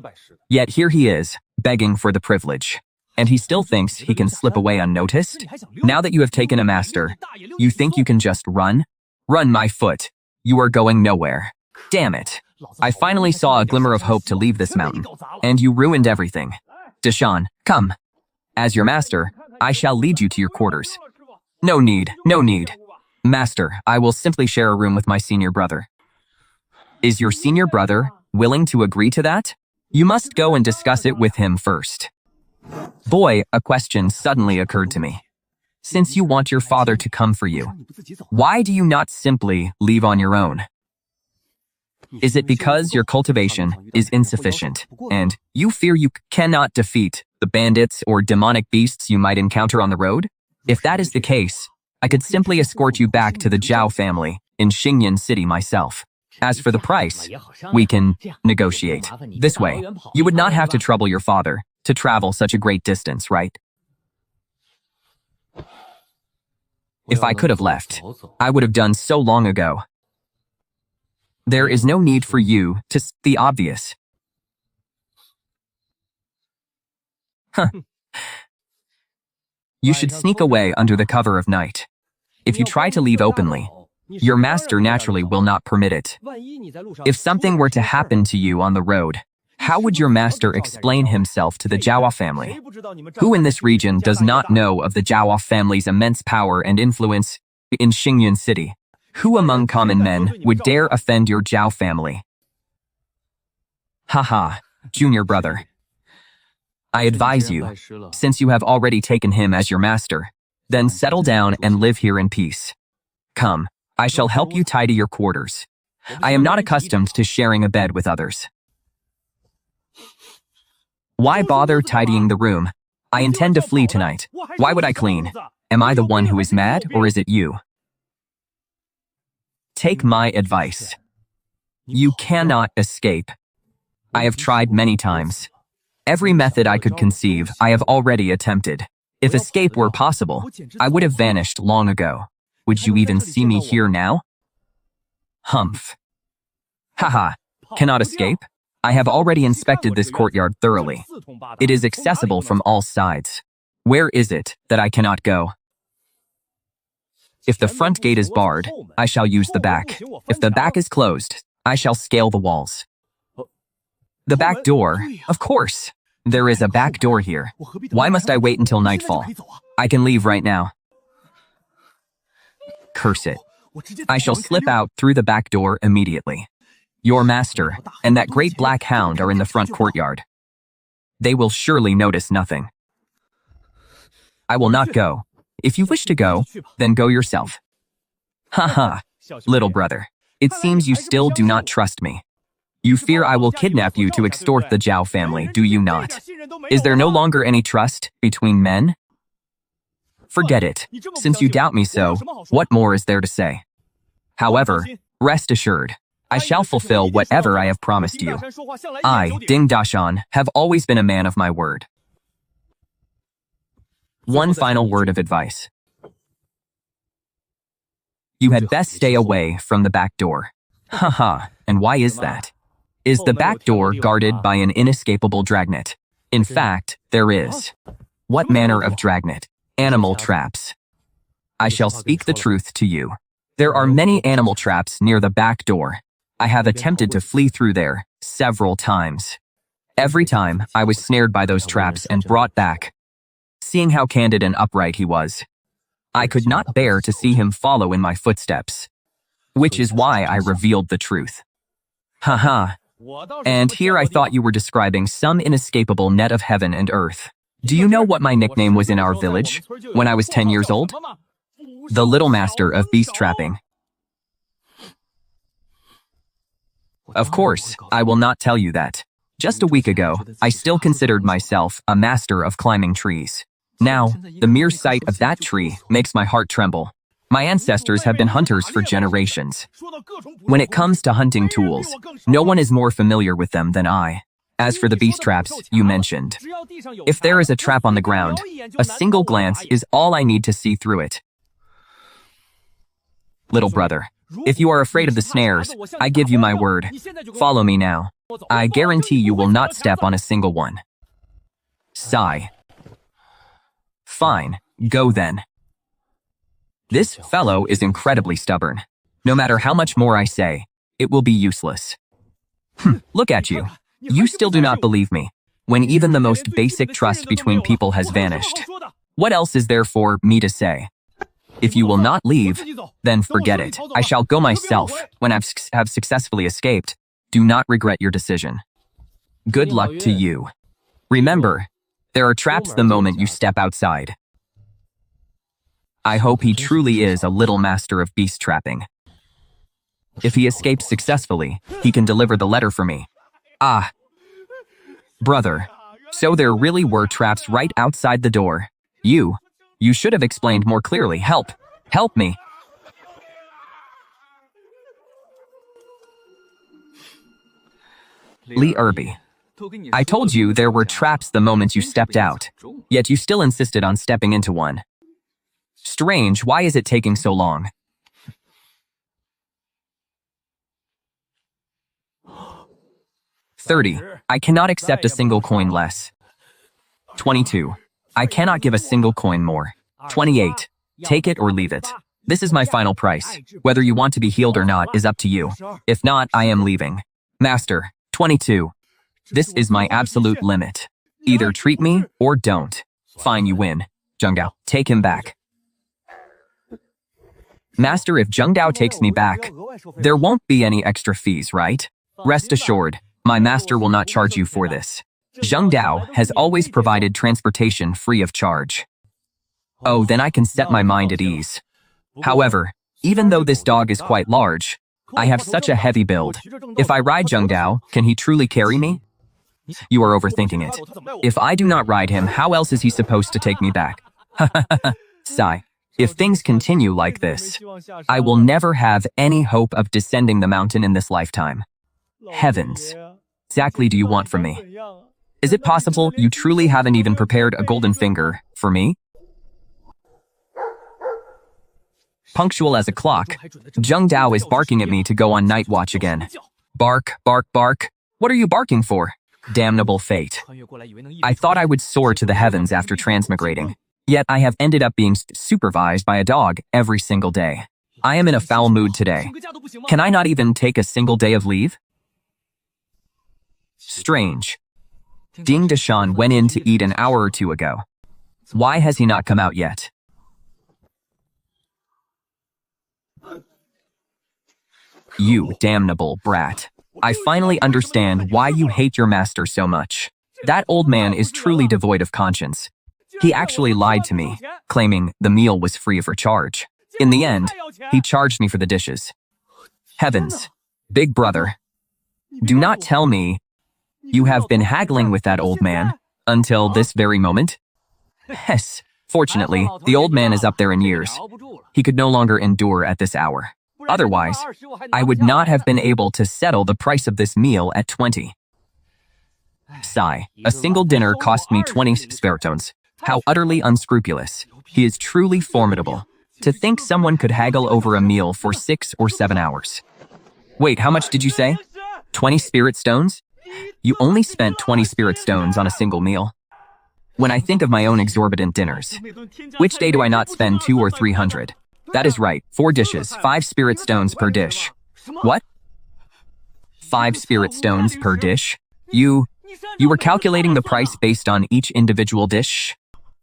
Yet here he is, begging for the privilege. And he still thinks he can slip away unnoticed? Now that you have taken a master, you think you can just run? Run, my foot. You are going nowhere. Damn it. I finally saw a glimmer of hope to leave this mountain, and you ruined everything. Deshan, come. As your master, I shall lead you to your quarters. No need. Master, I will simply share a room with my senior brother. Is your senior brother willing to agree to that? You must go and discuss it with him first. Boy, a question suddenly occurred to me. Since you want your father to come for you, why do you not simply leave on your own? Is it because your cultivation is insufficient, and you fear you cannot defeat the bandits or demonic beasts you might encounter on the road? If that is the case, I could simply escort you back to the Zhao family in Xingyan City myself. As for the price, we can negotiate. This way, you would not have to trouble your father to travel such a great distance, right? If I could have left, I would have done so long ago. There is no need for you to see the obvious. Huh. You should sneak away under the cover of night. If you try to leave openly, your master naturally will not permit it. If something were to happen to you on the road, how would your master explain himself to the Zhao family? Who in this region does not know of the Zhao family's immense power and influence in Xingyan City? Who among common men would dare offend your Zhao family? Haha, junior brother. I advise you, since you have already taken him as your master, then settle down and live here in peace. Come, I shall help you tidy your quarters. I am not accustomed to sharing a bed with others. Why bother tidying the room? I intend to flee tonight. Why would I clean? Am I the one who is mad, or is it you? Take my advice. You cannot escape. I have tried many times. Every method I could conceive, I have already attempted. If escape were possible, I would have vanished long ago. Would you even see me here now? Humph. Haha, cannot escape? I have already inspected this courtyard thoroughly. It is accessible from all sides. Where is it that I cannot go? If the front gate is barred, I shall use the back. If the back is closed, I shall scale the walls. The back door, of course. There is a back door here. Why must I wait until nightfall? I can leave right now. Curse it. I shall slip out through the back door immediately. Your master and that great black hound are in the front courtyard. They will surely notice nothing. I will not go. If you wish to go, then go yourself. Haha, little brother. It seems you still do not trust me. You fear I will kidnap you to extort the Zhao family, do you not? Is there no longer any trust between men? Forget it. Since you doubt me so, what more is there to say? However, rest assured, I shall fulfill whatever I have promised you. I, Ding Dashan, have always been a man of my word. One final word of advice. You had best stay away from the back door. Haha, and why is that? Is the back door guarded by an inescapable dragnet? In fact, there is. What manner of dragnet? Animal traps. I shall speak the truth to you. There are many animal traps near the back door. I have attempted to flee through there several times. Every time, I was snared by those traps and brought back. Seeing how candid and upright he was, I could not bear to see him follow in my footsteps, which is why I revealed the truth. Haha. And here I thought you were describing some inescapable net of heaven and earth. Do you know what my nickname was in our village when I was 10 years old? The Little Master of Beast Trapping. Of course, I will not tell you that. Just a week ago, I still considered myself a master of climbing trees. Now, the mere sight of that tree makes my heart tremble. My ancestors have been hunters for generations. When it comes to hunting tools, no one is more familiar with them than I. As for the beast traps you mentioned, if there is a trap on the ground, a single glance is all I need to see through it. Little brother, if you are afraid of the snares, I give you my word. Follow me now. I guarantee you will not step on a single one. Sigh. Fine, go then. This fellow is incredibly stubborn. No matter how much more I say, it will be useless. Look at you. You still do not believe me, when even the most basic trust between people has vanished. What else is there for me to say? If you will not leave, then forget it. I shall go myself when I have successfully escaped. Do not regret your decision. Good luck to you. Remember, There are traps the moment you step outside. I hope he truly is a little master of beast trapping. If he escapes successfully, he can deliver the letter for me. Ah, brother. So there really were traps right outside the door. You should have explained more clearly. Help! Help me! Lee Irby. I told you there were traps the moment you stepped out, yet you still insisted on stepping into one. Strange, why is it taking so long? 30. I cannot accept a single coin less. 22. I cannot give a single coin more. 28. Take it or leave it. This is my final price. Whether you want to be healed or not is up to you. If not, I am leaving. Master. 22. This is my absolute limit. Either treat me or don't. Fine, you win. Zhengdao, take him back. Master, if Zhengdao takes me back, there won't be any extra fees, right? Rest assured, my master will not charge you for this. Zhengdao has always provided transportation free of charge. Oh, then I can set my mind at ease. However, even though this dog is quite large, I have such a heavy build. If I ride Zhengdao, can he truly carry me? You are overthinking it. If I do not ride him, how else is he supposed to take me back? Sigh. If things continue like this, I will never have any hope of descending the mountain in this lifetime. Heavens. Exactly do you want from me? Is it possible you truly haven't even prepared a golden finger for me? Punctual as a clock, Zhengdao is barking at me to go on night watch again. Bark, bark, bark. What are you barking for? Damnable fate. I thought I would soar to the heavens after transmigrating. Yet I have ended up being supervised by a dog every single day. I am in a foul mood today. Can I not even take a single day of leave? Strange. Ding Deshan went in to eat an hour or two ago. Why has he not come out yet? You damnable brat. I finally understand why you hate your master so much. That old man is truly devoid of conscience. He actually lied to me, claiming the meal was free of charge. In the end, he charged me for the dishes. Heavens. Big brother. Do not tell me you have been haggling with that old man until this very moment? Yes. Fortunately, the old man is up there in years. He could no longer endure at this hour. Otherwise, I would not have been able to settle the price of this meal at 20. Sigh. A single dinner cost me 20 sparitones. How utterly unscrupulous. He is truly formidable. To think someone could haggle over a meal for 6 or 7 hours. Wait, how much did you say? 20 spirit stones? You only spent 20 spirit stones on a single meal. When I think of my own exorbitant dinners, which day do I not spend 200 or 300? That is right, 4 dishes, 5 spirit stones per dish. What? 5 spirit stones per dish? You were calculating the price based on each individual dish?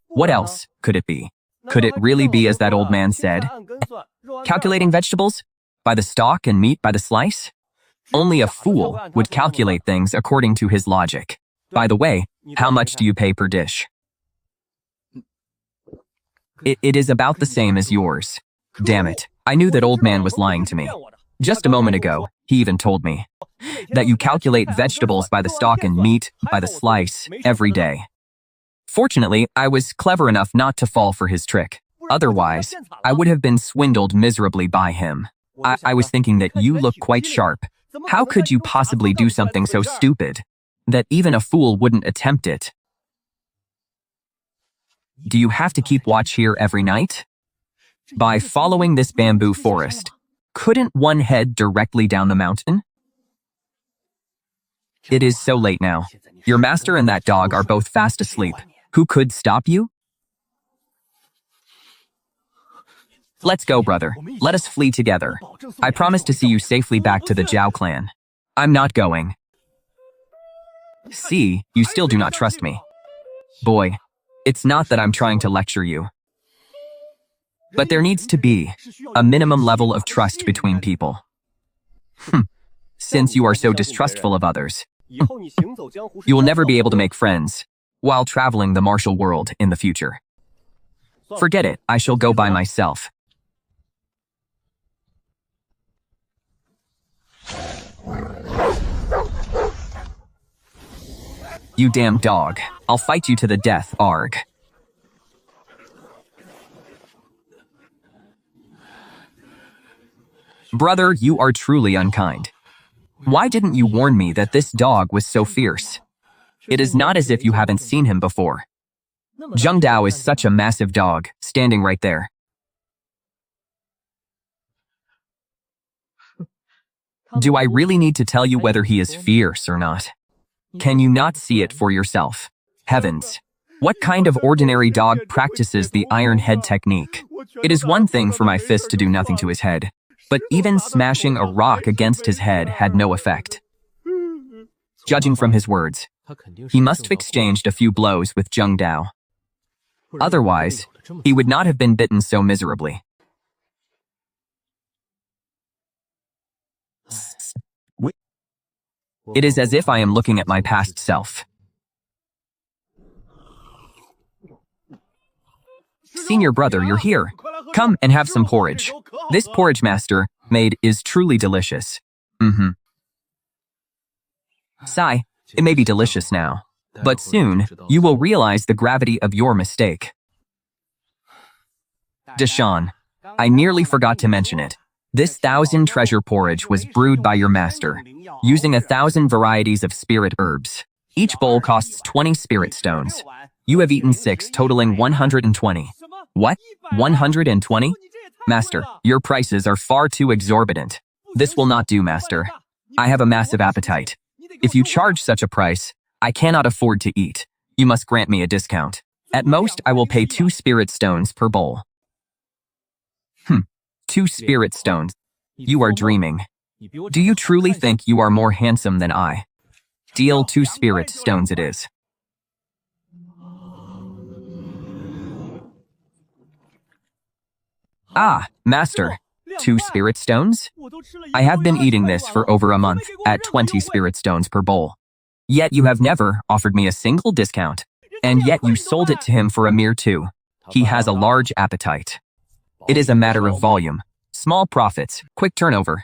What else could it be? Could it really be as that old man said? Calculating vegetables? By the stalk and meat by the slice? Only a fool would calculate things according to his logic. By the way, how much do you pay per dish? It is about the same as yours. Damn it, I knew that old man was lying to me. Just a moment ago, he even told me that you calculate vegetables by the stalk and meat by the slice every day. Fortunately, I was clever enough not to fall for his trick. Otherwise, I would have been swindled miserably by him. I was thinking that you look quite sharp. How could you possibly do something so stupid that even a fool wouldn't attempt it? Do you have to keep watch here every night? By following this bamboo forest, couldn't one head directly down the mountain? It is so late now. Your master and that dog are both fast asleep. Who could stop you? Let's go, brother. Let us flee together. I promise to see you safely back to the Zhao clan. I'm not going. See, you still do not trust me. Boy, it's not that I'm trying to lecture you. But there needs to be a minimum level of trust between people. Since you are so distrustful of others, you will never be able to make friends while traveling the martial world in the future. Forget it, I shall go by myself. You damn dog. I'll fight you to the death, arg. Brother, you are truly unkind. Why didn't you warn me that this dog was so fierce? It is not as if you haven't seen him before. Zheng Dao is such a massive dog, standing right there. Do I really need to tell you whether he is fierce or not? Can you not see it for yourself? Heavens! What kind of ordinary dog practices the iron head technique? It is one thing for my fist to do nothing to his head, but even smashing a rock against his head had no effect. Judging from his words, he must have exchanged a few blows with Zheng Dao. Otherwise, he would not have been bitten so miserably. It is as if I am looking at my past self. Senior brother, you're here. Come and have some porridge. This porridge master made is truly delicious. Sigh, it may be delicious now, but soon you will realize the gravity of your mistake. Deshawn, I nearly forgot to mention it. This 1,000 treasure porridge was brewed by your master, using 1,000 varieties of spirit herbs. Each bowl costs 20 spirit stones. You have eaten 6, totaling 120. What? 120? Master, your prices are far too exorbitant. This will not do, master. I have a massive appetite. If you charge such a price, I cannot afford to eat. You must grant me a discount. At most, I will pay 2 spirit stones per bowl. 2 spirit stones. You are dreaming. Do you truly think you are more handsome than I? Deal 2 spirit stones it is. Ah, master. 2 spirit stones? I have been eating this for over a month at 20 spirit stones per bowl. Yet you have never offered me a single discount, and yet you sold it to him for a mere 2. He has a large appetite. It is a matter of volume. Small profits, quick turnover.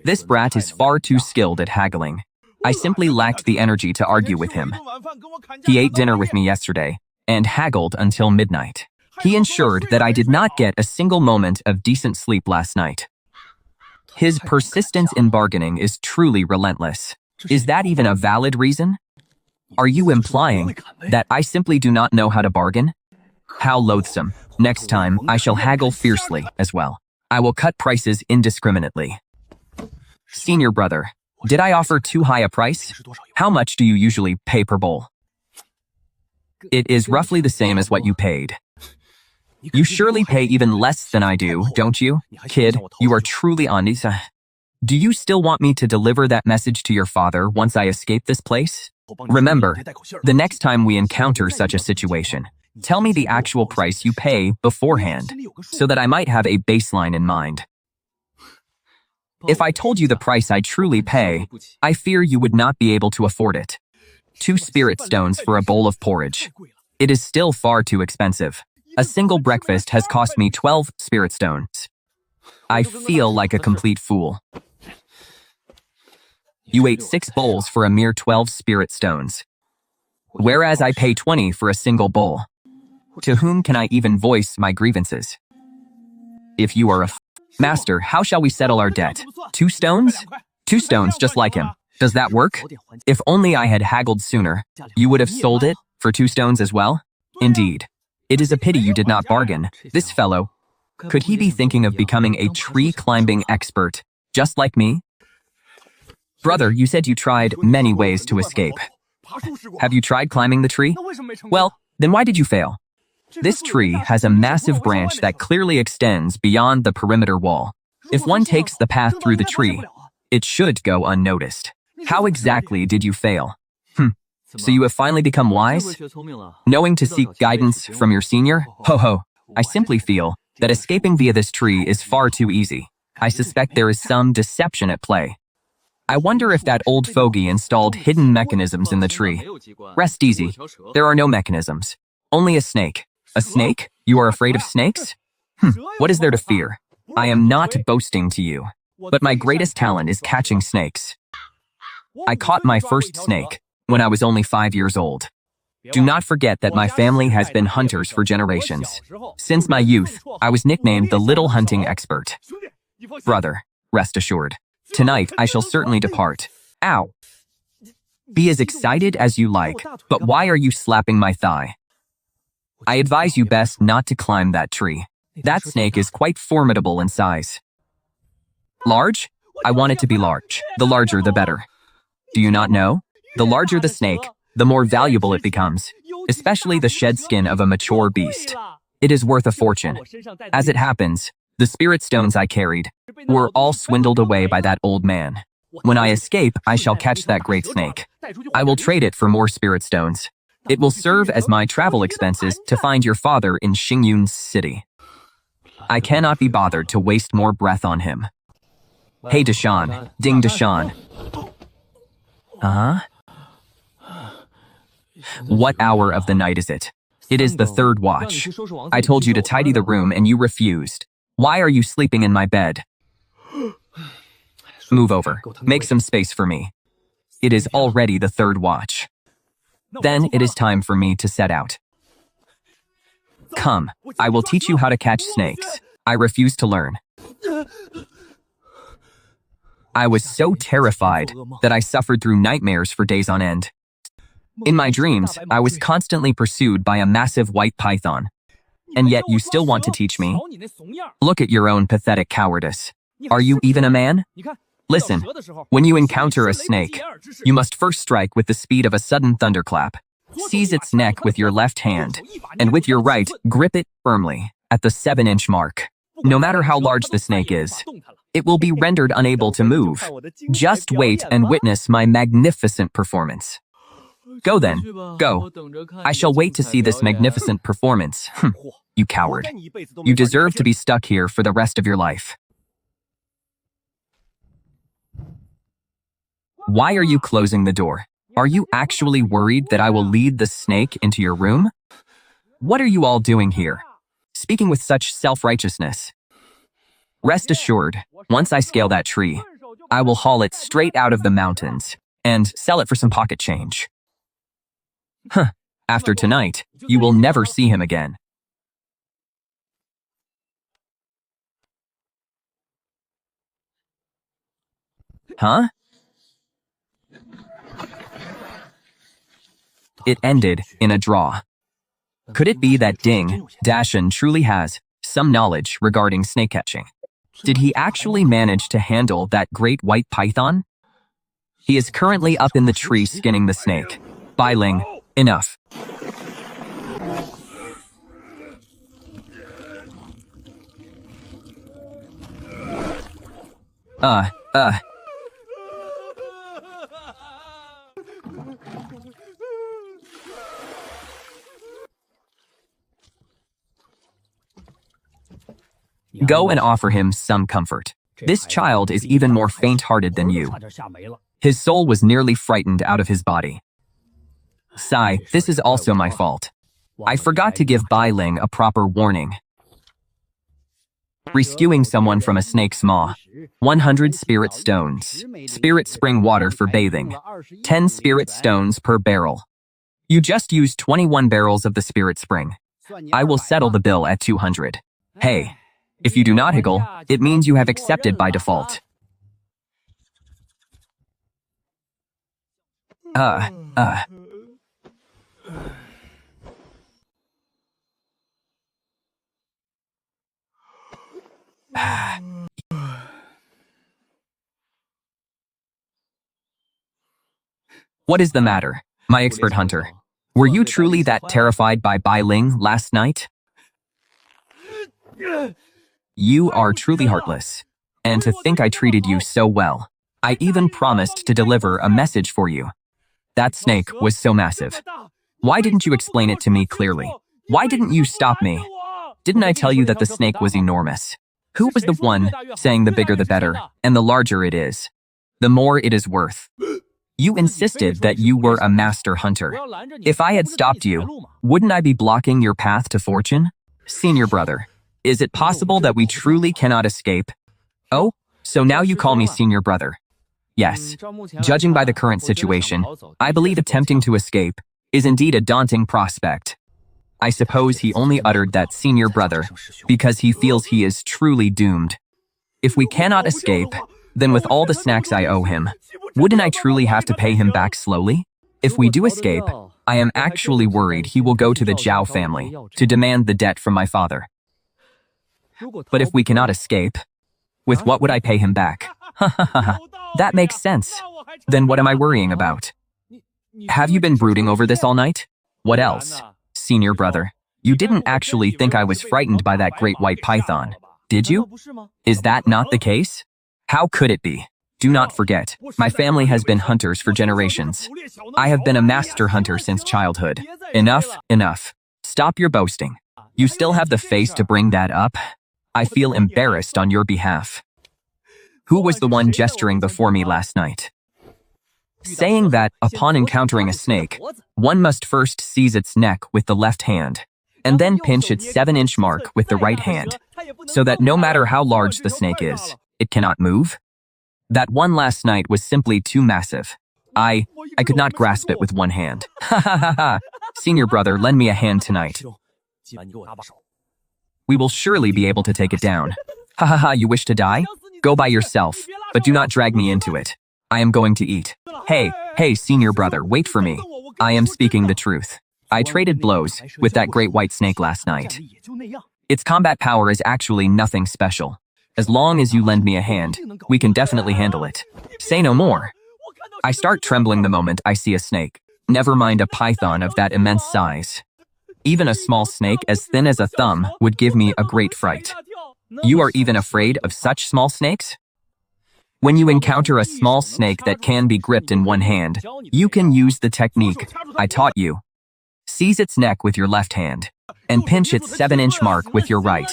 This brat is far too skilled at haggling. I simply lacked the energy to argue with him. He ate dinner with me yesterday, and haggled until midnight. He ensured that I did not get a single moment of decent sleep last night. His persistence in bargaining is truly relentless. Is that even a valid reason? Are you implying that I simply do not know how to bargain? How loathsome. Next time, I shall haggle fiercely as well. I will cut prices indiscriminately. Senior brother, did I offer too high a price? How much do you usually pay per bowl? It is roughly the same as what you paid. You surely pay even less than I do, don't you? Kid, you are truly on these. Do you still want me to deliver that message to your father once I escape this place? Remember, the next time we encounter such a situation, tell me the actual price you pay beforehand, so that I might have a baseline in mind. If I told you the price I truly pay, I fear you would not be able to afford it. 2 spirit stones for a bowl of porridge. It is still far too expensive. A single breakfast has cost me 12 spirit stones. I feel like a complete fool. You ate 6 bowls for a mere 12 spirit stones, whereas I pay 20 for a single bowl. To whom can I even voice my grievances? If you are a master, how shall we settle our debt? 2 stones? 2 stones, just like him. Does that work? If only I had haggled sooner, you would have sold it for 2 stones as well? Indeed. It is a pity you did not bargain. This fellow, could he be thinking of becoming a tree-climbing expert, just like me? Brother, you said you tried many ways to escape. Have you tried climbing the tree? Well, then why did you fail? This tree has a massive branch that clearly extends beyond the perimeter wall. If one takes the path through the tree, it should go unnoticed. How exactly did you fail? So you have finally become wise? Knowing to seek guidance from your senior? Ho ho. I simply feel that escaping via this tree is far too easy. I suspect there is some deception at play. I wonder if that old fogey installed hidden mechanisms in the tree. Rest easy. There are no mechanisms. Only a snake. A snake? You are afraid of snakes? What is there to fear? I am not boasting to you, but my greatest talent is catching snakes. I caught my first snake when I was only 5 years old. Do not forget that my family has been hunters for generations. Since my youth, I was nicknamed the little hunting expert. Brother, rest assured. Tonight, I shall certainly depart. Ow! Be as excited as you like, but why are you slapping my thigh? I advise you best not to climb that tree. That snake is quite formidable in size. Large? I want it to be large. The larger, the better. Do you not know? The larger the snake, the more valuable it becomes, especially the shed skin of a mature beast. It is worth a fortune. As it happens, the spirit stones I carried were all swindled away by that old man. When I escape, I shall catch that great snake. I will trade it for more spirit stones. It will serve as my travel expenses to find your father in Xingyun City. I cannot be bothered to waste more breath on him. Hey Deshawn, ding Deshawn. What hour of the night is it? It is the third watch. I told you to tidy the room and you refused. Why are you sleeping in my bed? Move over. Make some space for me. It is already the third watch. Then it is time for me to set out. Come, I will teach you how to catch snakes. I refuse to learn. I was so terrified that I suffered through nightmares for days on end. In my dreams, I was constantly pursued by a massive white python. And yet you still want to teach me? Look at your own pathetic cowardice. Are you even a man? Listen, when you encounter a snake, you must first strike with the speed of a sudden thunderclap. Seize its neck with your left hand, and with your right, grip it firmly at the 7-inch mark. No matter how large the snake is, it will be rendered unable to move. Just wait and witness my magnificent performance. Go then, go. I shall wait to see this magnificent performance. You coward. You deserve to be stuck here for the rest of your life. Why are you closing the door? Are you actually worried that I will lead the snake into your room? What are you all doing here? Speaking with such self-righteousness. Rest assured, once I scale that tree, I will haul it straight out of the mountains and sell it for some pocket change. After tonight, you will never see him again. Huh? It ended in a draw. Could it be that Ding Dashan truly has some knowledge regarding snake catching? Did he actually manage to handle that great white python? He is currently up in the tree skinning the snake. Bai Ling, enough. Go and offer him some comfort. This child is even more faint-hearted than you. His soul was nearly frightened out of his body. Sigh, this is also my fault. I forgot to give Bai Ling a proper warning. Rescuing someone from a snake's maw. 100 spirit stones. Spirit spring water for bathing. 10 spirit stones per barrel. You just used 21 barrels of the spirit spring. I will settle the bill at 200. Hey, if you do not higgle, it means you have accepted by default. What is the matter, my expert hunter? Were you truly that terrified by Bai Ling last night? You are truly heartless. And to think I treated you so well. I even promised to deliver a message for you. That snake was so massive. Why didn't you explain it to me clearly? Why didn't you stop me? Didn't I tell you that the snake was enormous? Who was the one saying the bigger the better, and the larger it is? the more it is worth. You insisted that you were a master hunter. If I had stopped you, wouldn't I be blocking your path to fortune? Senior brother, is it possible that we truly cannot escape? Oh, so now you call me senior brother. Yes, judging by the current situation, I believe attempting to escape is indeed a daunting prospect. I suppose he only uttered that senior brother because he feels he is truly doomed. If we cannot escape, then with all the snacks I owe him, wouldn't I truly have to pay him back slowly? If we do escape, I am actually worried he will go to the Zhao family to demand the debt from my father. But if we cannot escape, with what would I pay him back? Ha ha ha. That makes sense. Then what am I worrying about? Have you been brooding over this all night? What else? Senior brother, you didn't actually think I was frightened by that great white python, did you? Is that not the case? How could it be? Do not forget, my family has been hunters for generations. I have been a master hunter since childhood. Enough, enough. Stop your boasting. You still have the face to bring that up? I feel embarrassed on your behalf. Who was the one gesturing before me last night? Saying that, upon encountering a snake, one must first seize its neck with the left hand, and then pinch its 7-inch mark with the right hand, so that no matter how large the snake is, it cannot move? That one last night was simply too massive. I could not grasp it with one hand. Ha ha ha ha. Senior brother, lend me a hand tonight. We will surely be able to take it down. Ha ha ha, you wish to die? Go by yourself, but do not drag me into it. I am going to eat. Hey, senior brother, wait for me. I am speaking the truth. I traded blows with that great white snake last night. Its combat power is actually nothing special. As long as you lend me a hand, we can definitely handle it. Say no more. I start trembling the moment I see a snake. Never mind a python of that immense size. Even a small snake as thin as a thumb would give me a great fright. You are even afraid of such small snakes? When you encounter a small snake that can be gripped in one hand, you can use the technique I taught you. Seize its neck with your left hand, and pinch its 7-inch mark with your right.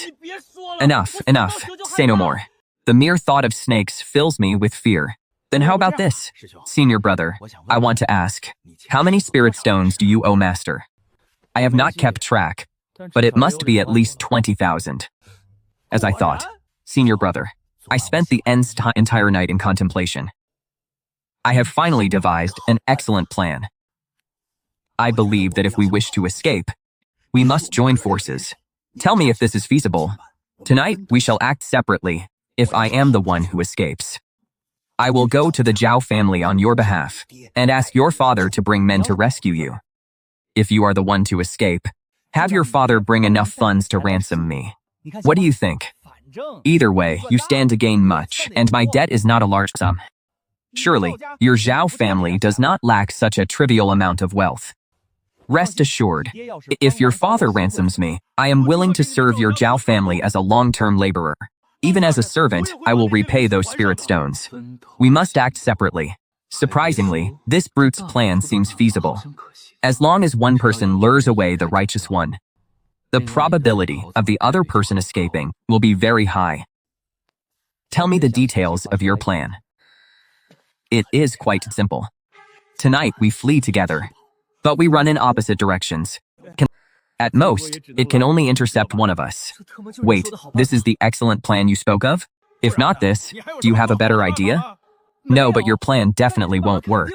Enough, enough. Say no more. The mere thought of snakes fills me with fear. Then how about this? Senior brother, I want to ask, how many spirit stones do you owe master? I have not kept track, but it must be at least 20,000. As I thought, senior brother, I spent the entire night in contemplation. I have finally devised an excellent plan. I believe that if we wish to escape, we must join forces. Tell me if this is feasible. Tonight, we shall act separately, if I am the one who escapes. I will go to the Zhao family on your behalf, and ask your father to bring men to rescue you. If you are the one to escape, have your father bring enough funds to ransom me. What do you think? Either way, you stand to gain much, and my debt is not a large sum. Surely, your Zhao family does not lack such a trivial amount of wealth. Rest assured, if your father ransoms me, I am willing to serve your Zhao family as a long-term laborer. Even as a servant, I will repay those spirit stones. We must act separately. Surprisingly, this brute's plan seems feasible. As long as one person lures away the righteous one, the probability of the other person escaping will be very high. Tell me the details of your plan. It is quite simple. Tonight we flee together, but we run in opposite directions. At most, it can only intercept one of us. Wait, this is the excellent plan you spoke of? If not this, do you have a better idea? No, but your plan definitely won't work.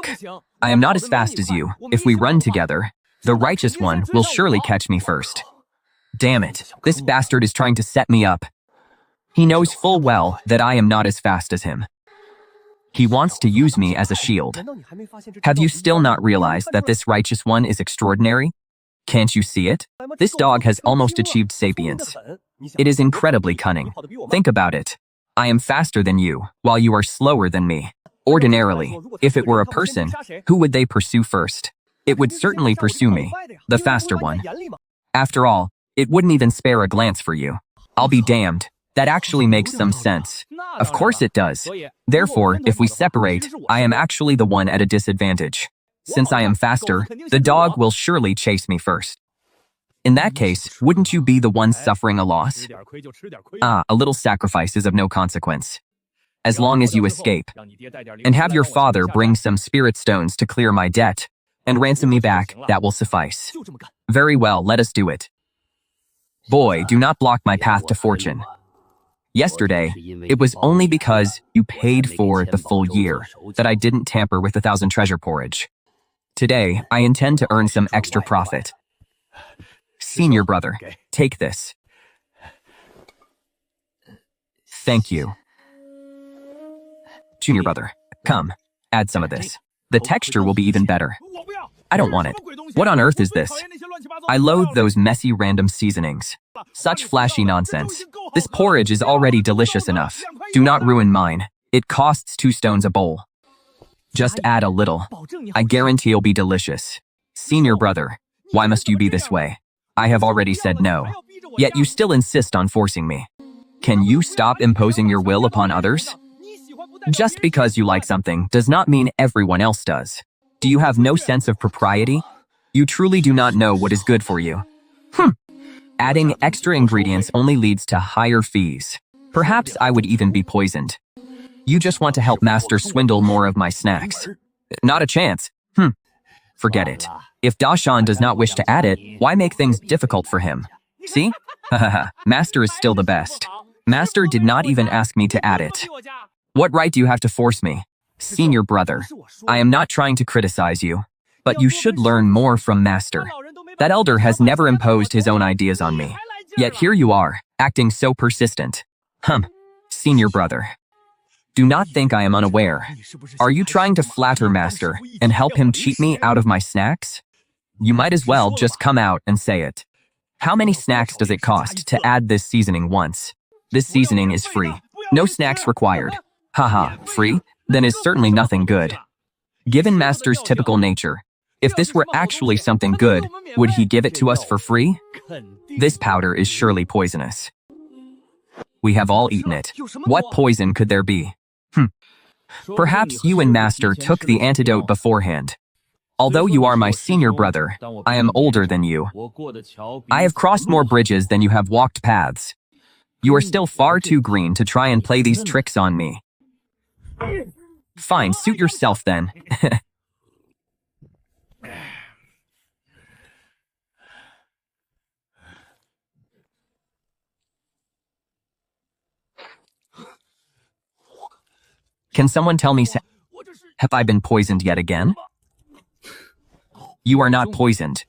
I am not as fast as you. If we run together, the righteous one will surely catch me first. Damn it, this bastard is trying to set me up. He knows full well that I am not as fast as him. He wants to use me as a shield. Have you still not realized that this righteous one is extraordinary? Can't you see it? This dog has almost achieved sapience. It is incredibly cunning. Think about it. I am faster than you, while you are slower than me. Ordinarily, if it were a person, who would they pursue first? It would certainly pursue me, the faster one. After all, it wouldn't even spare a glance for you. I'll be damned. That actually makes some sense. Of course it does. Therefore, if we separate, I am actually the one at a disadvantage. Since I am faster, the dog will surely chase me first. In that case, wouldn't you be the one suffering a loss? A little sacrifice is of no consequence. as long as you escape. And have your father bring some spirit stones to clear my debt and ransom me back, that will suffice. Very well, let us do it. Boy, do not block my path to fortune. Yesterday, it was only because you paid for the full year that I didn't tamper with 1,000 treasure porridge. Today, I intend to earn some extra profit. Senior brother, take this. Thank you. Junior brother, come, add some of this. The texture will be even better. I don't want it. What on earth is this? I loathe those messy random seasonings. Such flashy nonsense. This porridge is already delicious enough. Do not ruin mine. It costs 2 stones a bowl. Just add a little. I guarantee it'll be delicious. Senior brother, why must you be this way? I have already said no. Yet you still insist on forcing me. Can you stop imposing your will upon others? Just because you like something does not mean everyone else does. Do you have no sense of propriety? You truly do not know what is good for you. Adding extra ingredients only leads to higher fees. Perhaps I would even be poisoned. You just want to help Master swindle more of my snacks. Not a chance. Forget it. If Dashan does not wish to add it, why make things difficult for him? See? Master is still the best. Master did not even ask me to add it. What right do you have to force me? Senior brother, I am not trying to criticize you, but you should learn more from Master. That elder has never imposed his own ideas on me. Yet here you are, acting so persistent. Senior brother. Do not think I am unaware. Are you trying to flatter Master and help him cheat me out of my snacks? You might as well just come out and say it. How many snacks does it cost to add this seasoning once? This seasoning is free. No snacks required. Free? Then is certainly nothing good. Given Master's typical nature, if this were actually something good, would he give it to us for free? This powder is surely poisonous. We have all eaten it. What poison could there be? Perhaps you and Master took the antidote beforehand. Although you are my senior brother, I am older than you. I have crossed more bridges than you have walked paths. You are still far too green to try and play these tricks on me. Fine, suit yourself then. Can someone tell me, have I been poisoned yet again? You are not poisoned.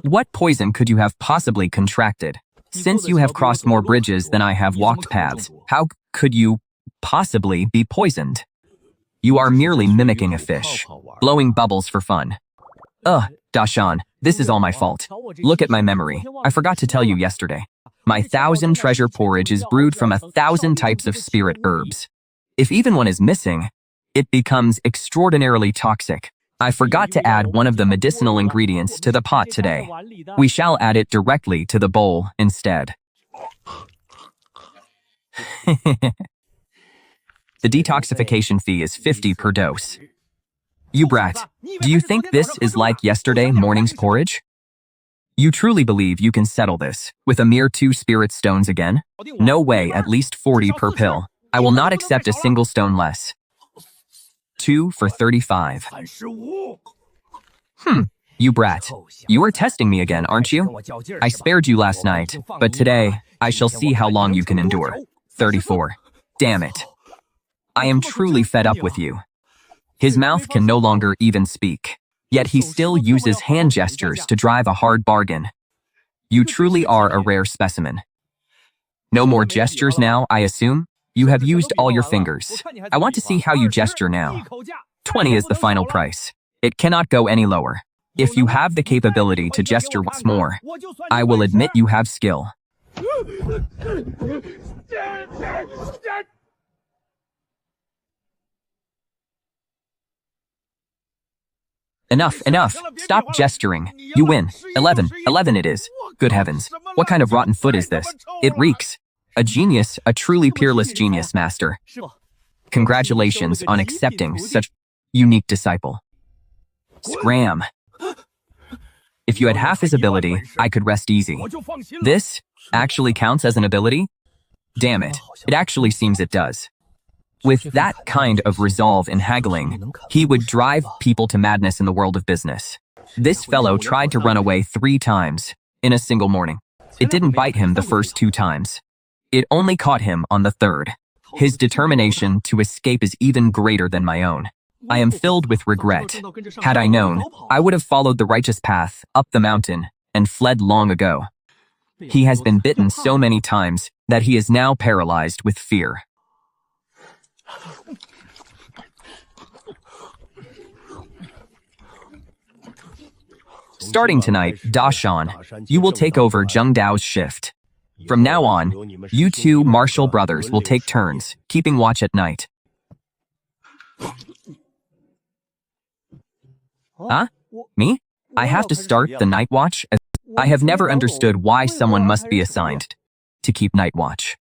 What poison could you have possibly contracted? Since you have crossed more bridges than I have walked paths, how could you possibly be poisoned? You are merely mimicking a fish, blowing bubbles for fun. Dashan, this is all my fault. Look at my memory. I forgot to tell you yesterday. My 1,000 treasure porridge is brewed from 1,000 types of spirit herbs. If even one is missing, it becomes extraordinarily toxic. I forgot to add one of the medicinal ingredients to the pot today. We shall add it directly to the bowl instead. The detoxification fee is 50 per dose. You brat, do you think this is like yesterday morning's porridge? You truly believe you can settle this with a mere 2 spirit stones again? No way, at least 40 per pill. I will not accept a single stone less. 2 for 35. You brat. You are testing me again, aren't you? I spared you last night, but today, I shall see how long you can endure. 34. Damn it. I am truly fed up with you. His mouth can no longer even speak, yet he still uses hand gestures to drive a hard bargain. You truly are a rare specimen. No more gestures now, I assume? You have used all your fingers. I want to see how you gesture now. 20 is the final price. It cannot go any lower. If you have the capability to gesture once more, I will admit you have skill. Enough, enough. Stop gesturing. You win. 11. 11 it is. Good heavens. What kind of rotten foot is this? It reeks. A genius, a truly peerless genius, Master. Congratulations on accepting such unique disciple. Scram. If you had half his ability, I could rest easy. This actually counts as an ability? Damn it. It actually seems it does. With that kind of resolve in haggling, he would drive people to madness in the world of business. This fellow tried to run away 3 times in a single morning. It didn't bite him the first 2 times. It only caught him on the 3rd. His determination to escape is even greater than my own. I am filled with regret. Had I known, I would have followed the righteous path up the mountain and fled long ago. He has been bitten so many times that he is now paralyzed with fear. Starting tonight, Dashan, you will take over Zheng Dao's shift. From now on, you 2 martial brothers will take turns, keeping watch at night. Huh? Me? I have to start the night watch? I have never understood why someone must be assigned to keep night watch.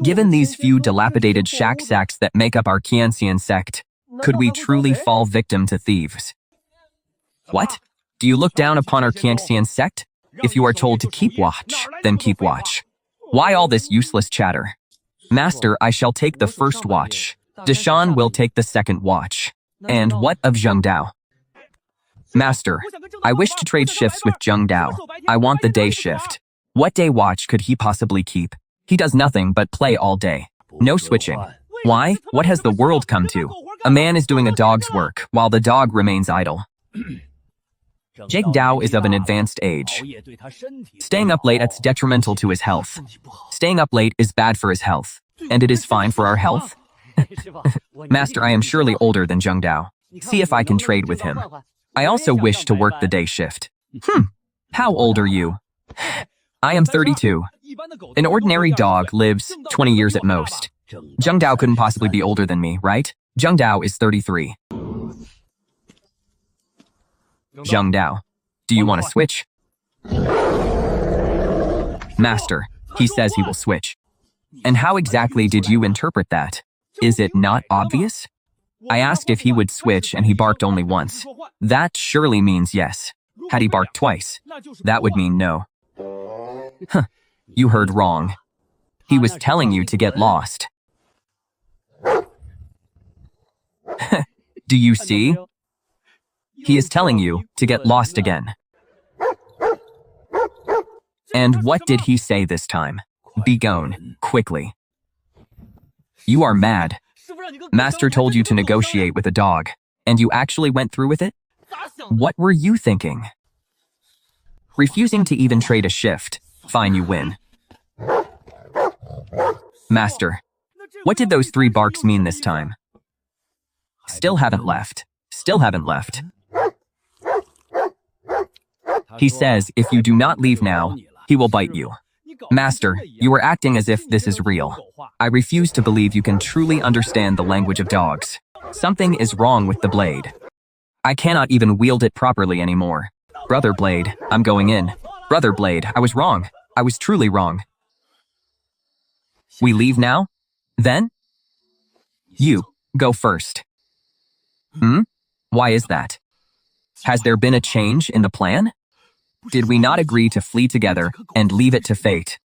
Given these few dilapidated shack sacks that make up our Qianxian sect, could we truly fall victim to thieves? What? Do you look down upon our Qianxian sect? If you are told to keep watch, then keep watch. Why all this useless chatter? Master, I shall take the first watch. Dashan will take the second watch. And what of Zheng Dao? Master, I wish to trade shifts with Zheng Dao. I want the day shift. What day watch could he possibly keep? He does nothing but play all day. No switching. Why? What has the world come to? A man is doing a dog's work, while the dog remains idle. Zheng Dao is of an advanced age. Staying up late is detrimental to his health. Staying up late is bad for his health. And it is fine for our health? Master, I am surely older than Zheng Dao. See if I can trade with him. I also wish to work the day shift. How old are you? I am 32. An ordinary dog lives 20 years at most. Zheng Dao couldn't possibly be older than me, right? Zheng Dao is 33. Zheng Dao, do you want to switch? Master, he says he will switch. And how exactly did you interpret that? Is it not obvious? I asked if he would switch and he barked only once. That surely means yes. Had he barked twice, that would mean no. You heard wrong. He was telling you to get lost. Do you see? He is telling you to get lost again. And what did he say this time? Be gone, quickly. You are mad. Master told you to negotiate with a dog, and you actually went through with it? What were you thinking? Refusing to even trade a shift. Fine, you win. Master, what did those 3 barks mean this time? Still haven't left. Still haven't left. He says if you do not leave now, he will bite you. Master, you are acting as if this is real. I refuse to believe you can truly understand the language of dogs. Something is wrong with the blade. I cannot even wield it properly anymore. Brother Blade, I'm going in. Brother Blade, I was wrong. I was truly wrong. We leave now? Then? You, go first. Why is that? Has there been a change in the plan? Did we not agree to flee together and leave it to fate?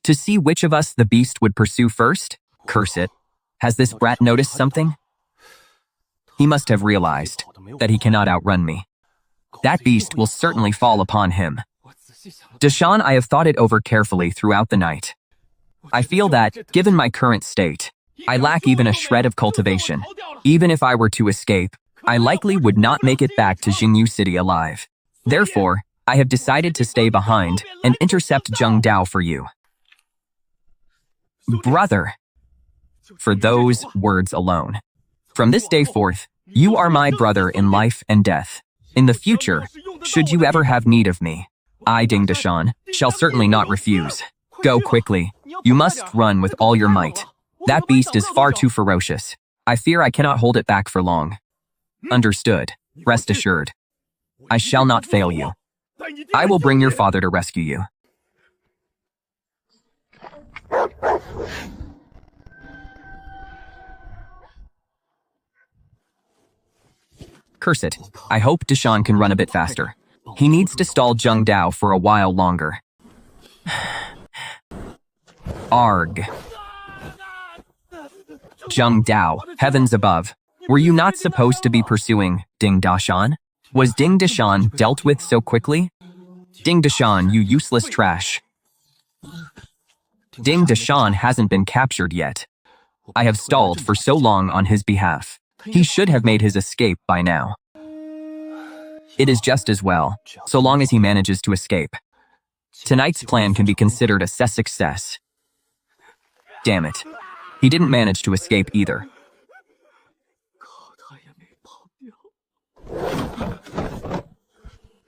To see which of us the beast would pursue first? Curse it. Has this brat noticed something? He must have realized that he cannot outrun me. That beast will certainly fall upon him. Dashan, I have thought it over carefully throughout the night. I feel that, given my current state, I lack even a shred of cultivation. Even if I were to escape, I likely would not make it back to Jingyu City alive. Therefore, I have decided to stay behind and intercept Zheng Dao for you. Brother, for those words alone. From this day forth, you are my brother in life and death. In the future, should you ever have need of me, I, Ding Dashan, shall certainly not refuse. Go quickly. You must run with all your might. That beast is far too ferocious. I fear I cannot hold it back for long. Understood. Rest assured. I shall not fail you. I will bring your father to rescue you. Curse it. I hope Dashan can run a bit faster. He needs to stall Zheng Dao for a while longer. Arg. Zheng Dao, heavens above. Were you not supposed to be pursuing Ding Dashan? Was Ding Dashan dealt with so quickly? Ding Dashan, you useless trash. Ding Dashan hasn't been captured yet. I have stalled for so long on his behalf. He should have made his escape by now. It is just as well, so long as he manages to escape. Tonight's plan can be considered a success. Damn it. He didn't manage to escape either.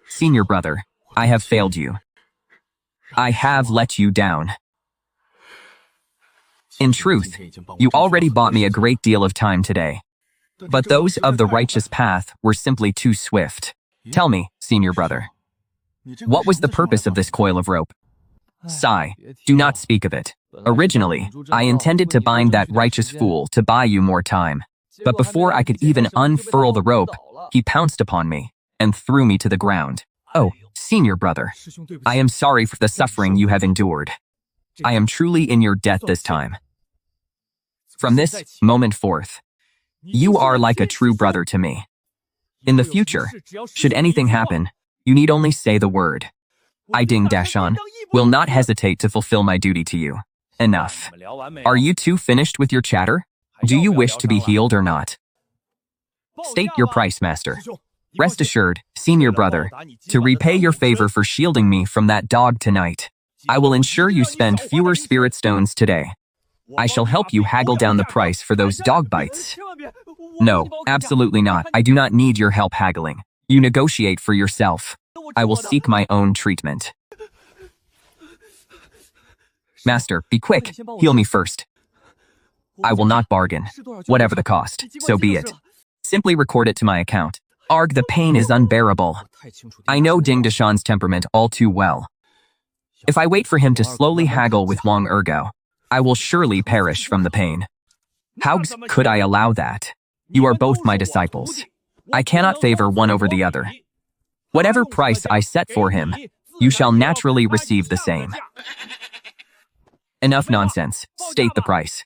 Senior brother, I have failed you. I have let you down. In truth, you already bought me a great deal of time today. But those of the righteous path were simply too swift. Tell me, senior brother, what was the purpose of this coil of rope? Sigh, do not speak of it. Originally, I intended to bind that righteous fool to buy you more time. But before I could even unfurl the rope, he pounced upon me and threw me to the ground. Oh, senior brother, I am sorry for the suffering you have endured. I am truly in your debt this time. From this moment forth, you are like a true brother to me. In the future, should anything happen, you need only say the word. I, Ding Dashan, will not hesitate to fulfill my duty to you. Enough. Are you two finished with your chatter? Do you wish to be healed or not? State your price, master. Rest assured, senior brother, to repay your favor for shielding me from that dog tonight, I will ensure you spend fewer spirit stones today. I shall help you haggle down the price for those dog bites. No, absolutely not. I do not need your help haggling. You negotiate for yourself. I will seek my own treatment. Master, be quick. Heal me first. I will not bargain. Whatever the cost, so be it. Simply record it to my account. Arg, the pain is unbearable. I know Ding Dashan's temperament all too well. If I wait for him to slowly haggle with Wang Ergo, I will surely perish from the pain. How could I allow that? You are both my disciples. I cannot favor one over the other. Whatever price I set for him, you shall naturally receive the same. Enough nonsense. State the price.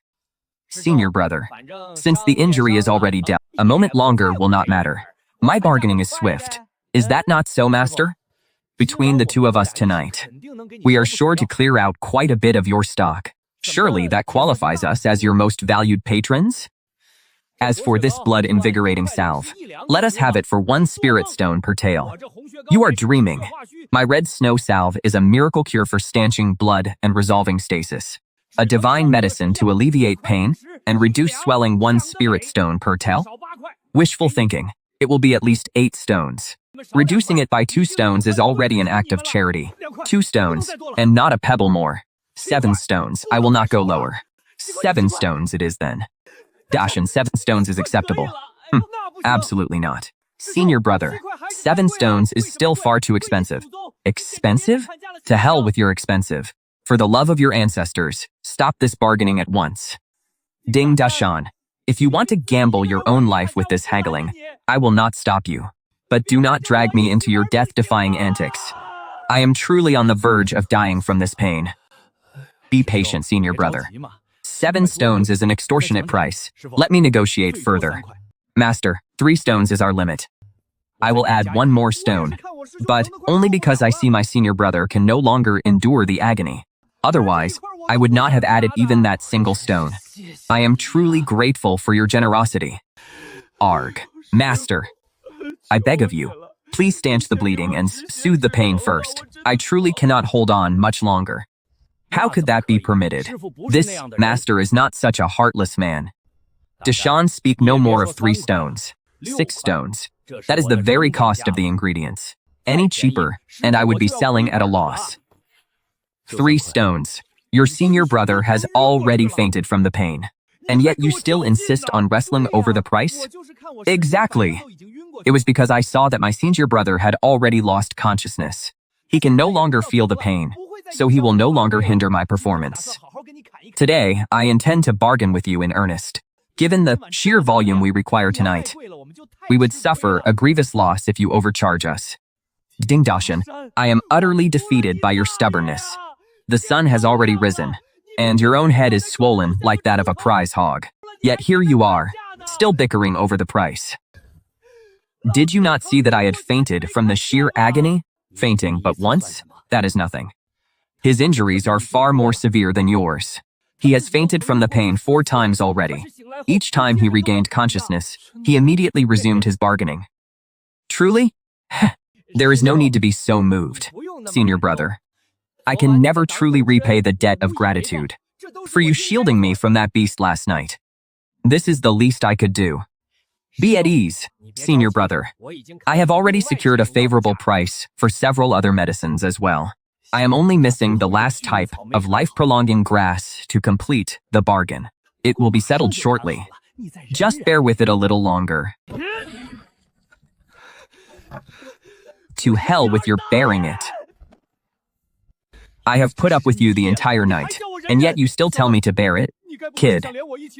Senior brother, since the injury is already dealt, a moment longer will not matter. My bargaining is swift. Is that not so, master? Between the two of us tonight, we are sure to clear out quite a bit of your stock. Surely that qualifies us as your most valued patrons? As for this blood-invigorating salve, let us have it for 1 spirit stone per tail. You are dreaming. My red snow salve is a miracle cure for stanching blood and resolving stasis. A divine medicine to alleviate pain and reduce swelling 1 spirit stone per tail? Wishful thinking. It will be at least 8 stones. Reducing it by 2 stones is already an act of charity. 2 stones, and not a pebble more. 7 stones. I will not go lower. 7 stones it is then. Dashan, 7 stones is acceptable. Absolutely not. Senior brother, 7 stones is still far too expensive. Expensive? To hell with your expensive. For the love of your ancestors, stop this bargaining at once. Ding Dashan, if you want to gamble your own life with this haggling, I will not stop you. But do not drag me into your death-defying antics. I am truly on the verge of dying from this pain. Be patient, senior brother. 7 stones is an extortionate price. Let me negotiate further. Master, 3 stones is our limit. I will add 1 more stone, but only because I see my senior brother can no longer endure the agony. Otherwise, I would not have added even that single stone. I am truly grateful for your generosity. Arg, master, I beg of you, please stanch the bleeding and soothe the pain first. I truly cannot hold on much longer. How could that be permitted? This master is not such a heartless man. Dashan, speak no more of 3 stones. 6 stones. That is the very cost of the ingredients. Any cheaper, and I would be selling at a loss. 3 stones. Your senior brother has already fainted from the pain. And yet you still insist on wrestling over the price? Exactly. It was because I saw that my senior brother had already lost consciousness. He can no longer feel the pain, so he will no longer hinder my performance. Today, I intend to bargain with you in earnest. Given the sheer volume we require tonight, we would suffer a grievous loss if you overcharge us. Ding Dashan, I am utterly defeated by your stubbornness. The sun has already risen, and your own head is swollen like that of a prize hog. Yet here you are, still bickering over the price. Did you not see that I had fainted from the sheer agony? Fainting but once? That is nothing. His injuries are far more severe than yours. He has fainted from the pain 4 times already. Each time he regained consciousness, he immediately resumed his bargaining. Truly? There is no need to be so moved, senior brother. I can never truly repay the debt of gratitude for you shielding me from that beast last night. This is the least I could do. Be at ease, senior brother. I have already secured a favorable price for several other medicines as well. I am only missing the last type of life-prolonging grass to complete the bargain. It will be settled shortly. Just bear with it a little longer. To hell with your bearing it. I have put up with you the entire night, and yet you still tell me to bear it? Kid,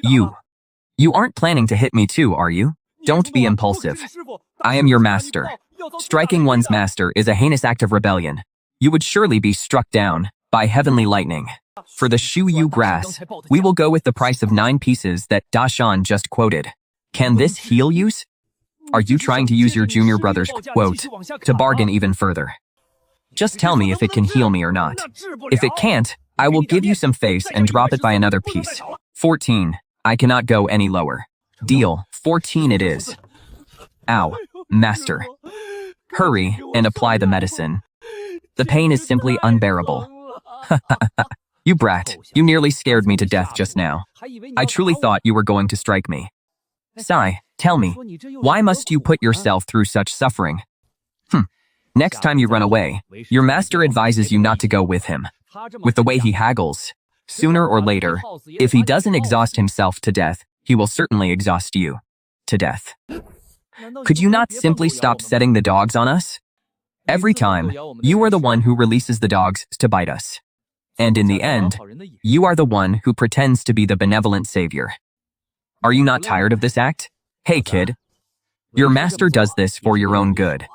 you aren't planning to hit me too, are you? Don't be impulsive. I am your master. Striking one's master is a heinous act of rebellion. You would surely be struck down by heavenly lightning. For the Shu Yu grass, we will go with the price of 9 pieces that Da Shan just quoted. Can this heal you? Are you trying to use your junior brother's quote to bargain even further? Just tell me if it can heal me or not. If it can't, I will give you some face and drop it by another piece. 14. I cannot go any lower. Deal. 14 it is. Ow, master. Hurry and apply the medicine. The pain is simply unbearable. You brat, you nearly scared me to death just now. I truly thought you were going to strike me. Sai, tell me, why must you put yourself through such suffering? Next time you run away, your master advises you not to go with him. With the way he haggles, sooner or later, if he doesn't exhaust himself to death, he will certainly exhaust you to death. Could you not simply stop setting the dogs on us? Every time, you are the one who releases the dogs to bite us. And in the end, you are the one who pretends to be the benevolent savior. Are you not tired of this act? Hey kid, your master does this for your own good.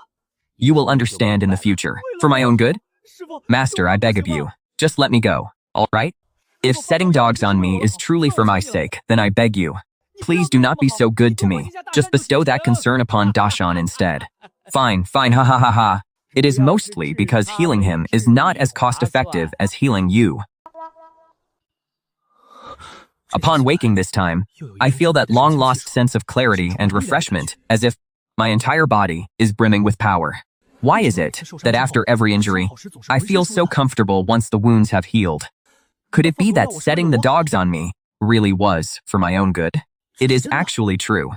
You will understand in the future. For my own good? Master, I beg of you, just let me go, all right? If setting dogs on me is truly for my sake, then I beg you, please do not be so good to me. Just bestow that concern upon Dashan instead. Fine, ha ha ha ha. It is mostly because healing him is not as cost-effective as healing you. Upon waking this time, I feel that long-lost sense of clarity and refreshment, as if my entire body is brimming with power. Why is it that after every injury, I feel so comfortable once the wounds have healed? Could it be that setting the dogs on me really was for my own good? It is actually true.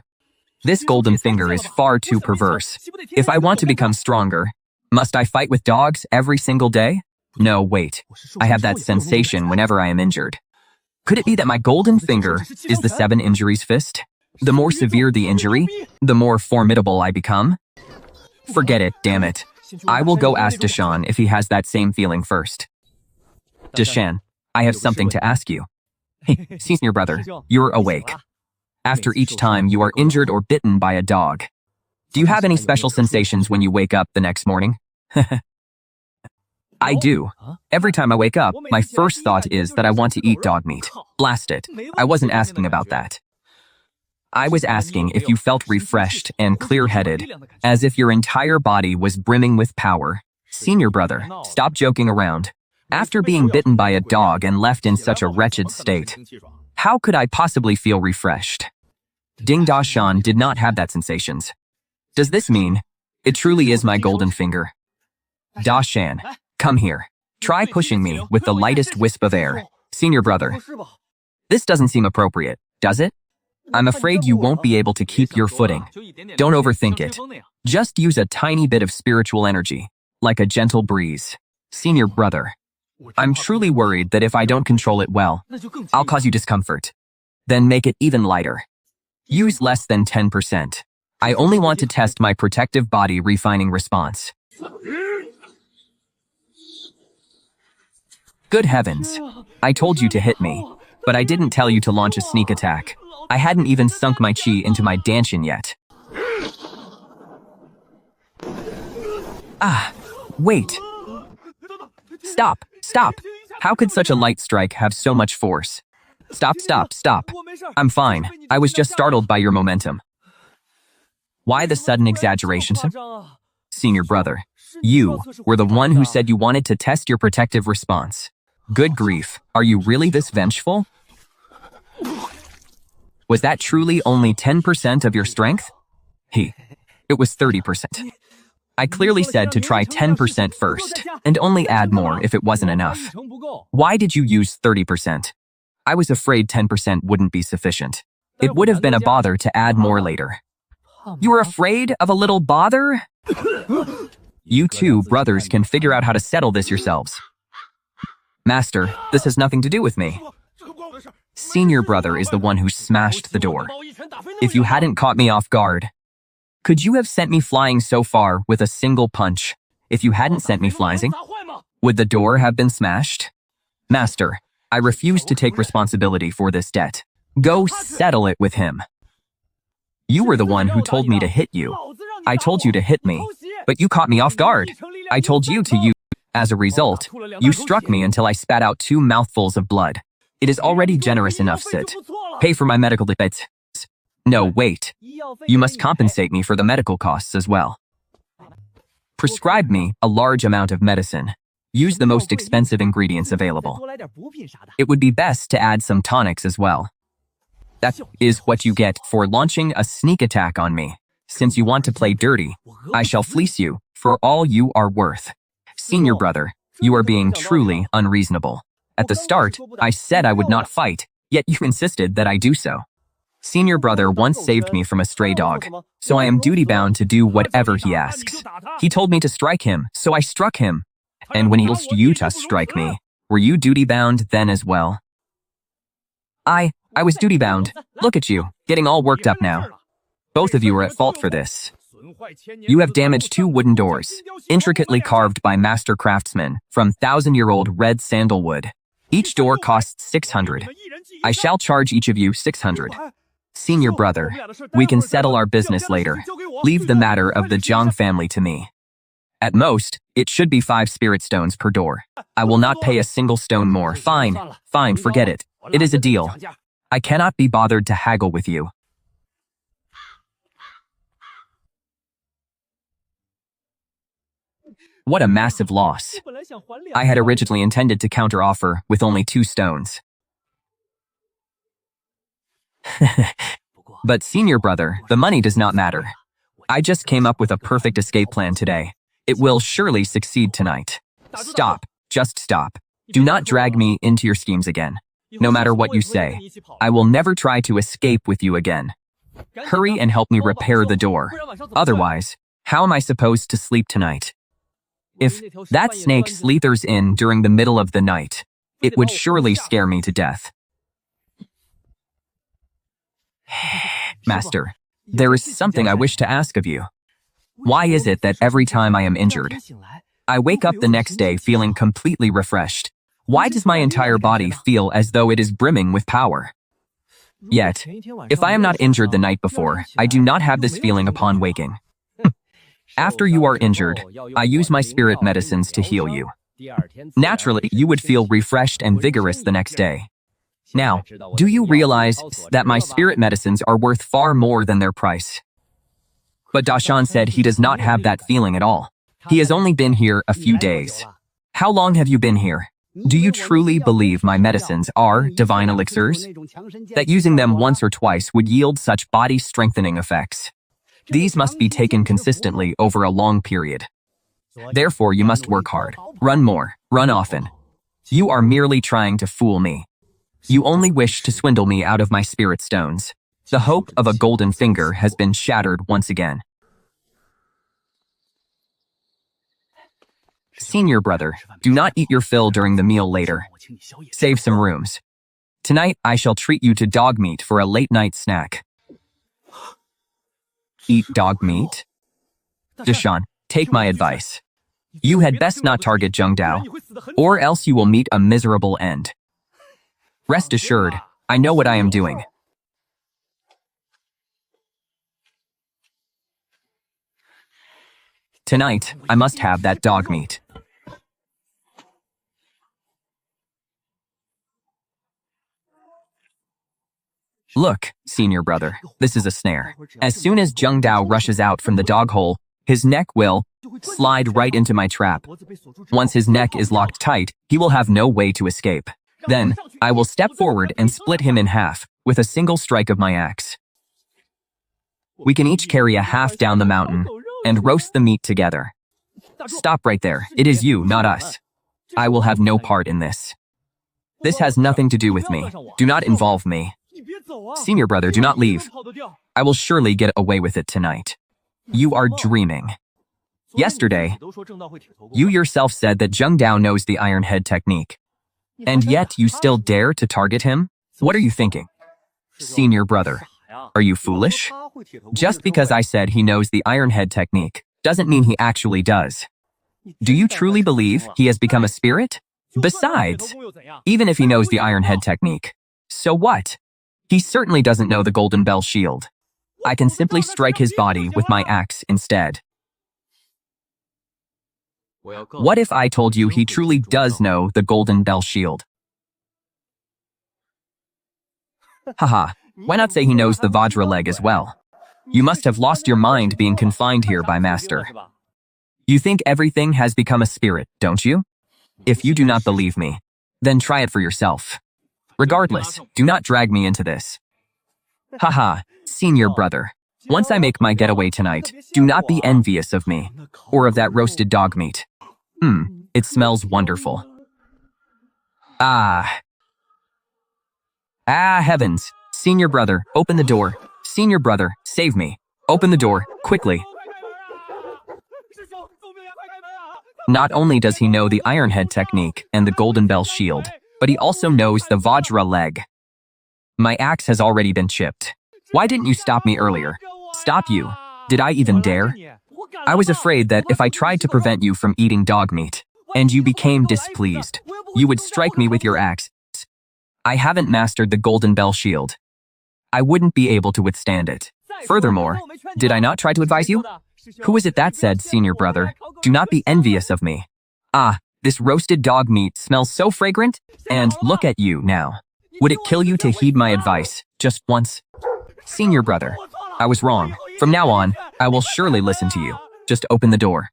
This golden finger is far too perverse. If I want to become stronger, must I fight with dogs every single day? No, wait. I have that sensation whenever I am injured. Could it be that my golden finger is the 7 injuries fist? The more severe the injury, the more formidable I become? Forget it, damn it. I will go ask Dashan if he has that same feeling first. Dashan, I have something to ask you. Hey, senior brother, you're awake. After each time you are injured or bitten by a dog, do you have any special sensations when you wake up the next morning? I do. Every time I wake up, my first thought is that I want to eat dog meat. Blast it. I wasn't asking about that. I was asking if you felt refreshed and clear-headed, as if your entire body was brimming with power. Senior brother, stop joking around. After being bitten by a dog and left in such a wretched state, how could I possibly feel refreshed? Ding Da Shan did not have that sensations. Does this mean it truly is my golden finger? Da Shan, come here. Try pushing me with the lightest wisp of air. Senior brother, this doesn't seem appropriate, does it? I'm afraid you won't be able to keep your footing. Don't overthink it. Just use a tiny bit of spiritual energy, like a gentle breeze. Senior brother, I'm truly worried that if I don't control it well, I'll cause you discomfort. Then make it even lighter. Use less than 10%. I only want to test my protective body refining response. Good heavens. I told you to hit me, but I didn't tell you to launch a sneak attack. I hadn't even sunk my chi into my danshin yet. Ah, wait. Stop. How could such a light strike have so much force? Stop. I'm fine. I was just startled by your momentum. Why the sudden exaggeration? Senior brother, you were the one who said you wanted to test your protective response. Good grief, are you really this vengeful? Was that truly only 10% of your strength? It was 30%. I clearly said to try 10% first, and only add more if it wasn't enough. Why did you use 30%? I was afraid 10% wouldn't be sufficient. It would have been a bother to add more later. You were afraid of a little bother? You two brothers can figure out how to settle this yourselves. Master, this has nothing to do with me. Senior brother is the one who smashed the door. If you hadn't caught me off guard, could you have sent me flying so far with a single punch? If you hadn't sent me flying, would the door have been smashed? Master, I refuse to take responsibility for this debt. Go settle it with him. You were the one who told me to hit you. I told you to hit me, but you caught me off guard. I told you to use. As a result, you struck me until I spat out 2 mouthfuls of blood. It is already generous enough, Sit. Pay for my medical debts. No, wait. You must compensate me for the medical costs as well. Prescribe me a large amount of medicine. Use the most expensive ingredients available. It would be best to add some tonics as well. That is what you get for launching a sneak attack on me. Since you want to play dirty, I shall fleece you for all you are worth. Senior brother, you are being truly unreasonable. At the start, I said I would not fight, yet you insisted that I do so. Senior brother once saved me from a stray dog, so I am duty-bound to do whatever he asks. He told me to strike him, so I struck him. And when he asked you to strike me, were you duty-bound then as well? I was duty-bound. Look at you, getting all worked up now. Both of you are at fault for this. You have damaged 2 wooden doors, intricately carved by master craftsmen from 1,000-year-old red sandalwood. Each door costs 600. I shall charge each of you 600. Senior brother, we can settle our business later. Leave the matter of the Jiang family to me. At most, it should be 5 spirit stones per door. I will not pay a single stone more. Fine, forget it. It is a deal. I cannot be bothered to haggle with you. What a massive loss. I had originally intended to counteroffer with only 2 stones. But senior brother, the money does not matter. I just came up with a perfect escape plan today. It will surely succeed tonight. Stop. Just stop. Do not drag me into your schemes again. No matter what you say, I will never try to escape with you again. Hurry and help me repair the door. Otherwise, how am I supposed to sleep tonight? If that snake slithers in during the middle of the night, it would surely scare me to death. Master, there is something I wish to ask of you. Why is it that every time I am injured, I wake up the next day feeling completely refreshed? Why does my entire body feel as though it is brimming with power? Yet, if I am not injured the night before, I do not have this feeling upon waking. After you are injured, I use my spirit medicines to heal you. Naturally, you would feel refreshed and vigorous the next day. Now, do you realize that my spirit medicines are worth far more than their price? But Dashan said he does not have that feeling at all. He has only been here a few days. How long have you been here? Do you truly believe my medicines are divine elixirs? That using them once or twice would yield such body-strengthening effects? These must be taken consistently over a long period. Therefore, you must work hard, run more, run often. You are merely trying to fool me. You only wish to swindle me out of my spirit stones. The hope of a golden finger has been shattered once again. Senior brother, do not eat your fill during the meal later. Save some rooms. Tonight, I shall treat you to dog meat for a late-night snack. Eat dog meat? Dashan, take my advice. You had best not target Zheng Dao, or else you will meet a miserable end. Rest assured, I know what I am doing. Tonight, I must have that dog meat. Look, senior brother, this is a snare. As soon as Zheng Dao rushes out from the dog hole, his neck will slide right into my trap. Once his neck is locked tight, he will have no way to escape. Then, I will step forward and split him in half with a single strike of my axe. We can each carry a half down the mountain and roast the meat together. Stop right there. It is you, not us. I will have no part in this. This has nothing to do with me. Do not involve me. Senior brother, do not leave. I will surely get away with it tonight. You are dreaming. Yesterday, you yourself said that Zheng Dao knows the Iron Head technique. And yet you still dare to target him? What are you thinking? Senior brother, are you foolish? Just because I said he knows the Iron Head technique doesn't mean he actually does. Do you truly believe he has become a spirit? Besides, even if he knows the Iron Head technique, so what? He certainly doesn't know the Golden Bell Shield. I can simply strike his body with my axe instead. What if I told you he truly does know the Golden Bell Shield? Haha, why not say he knows the Vajra leg as well? You must have lost your mind being confined here by Master. You think everything has become a spirit, don't you? If you do not believe me, then try it for yourself. Regardless, do not drag me into this. Haha, senior brother. Once I make my getaway tonight, do not be envious of me, or of that roasted dog meat. It smells wonderful. Heavens. Senior brother, open the door. Senior brother, save me. Open the door, quickly. Not only does he know the Iron Head technique and the Golden Bell Shield, but he also knows the Vajra leg. My axe has already been chipped. Why didn't you stop me earlier? Stop you? Did I even dare? I was afraid that if I tried to prevent you from eating dog meat, and you became displeased, you would strike me with your axe. I haven't mastered the Golden Bell Shield. I wouldn't be able to withstand it. Furthermore, did I not try to advise you? Who is it that said, senior brother, do not be envious of me? This roasted dog meat smells so fragrant, and look at you now. Would it kill you to heed my advice, just once? Senior brother, I was wrong. From now on, I will surely listen to you. Just open the door.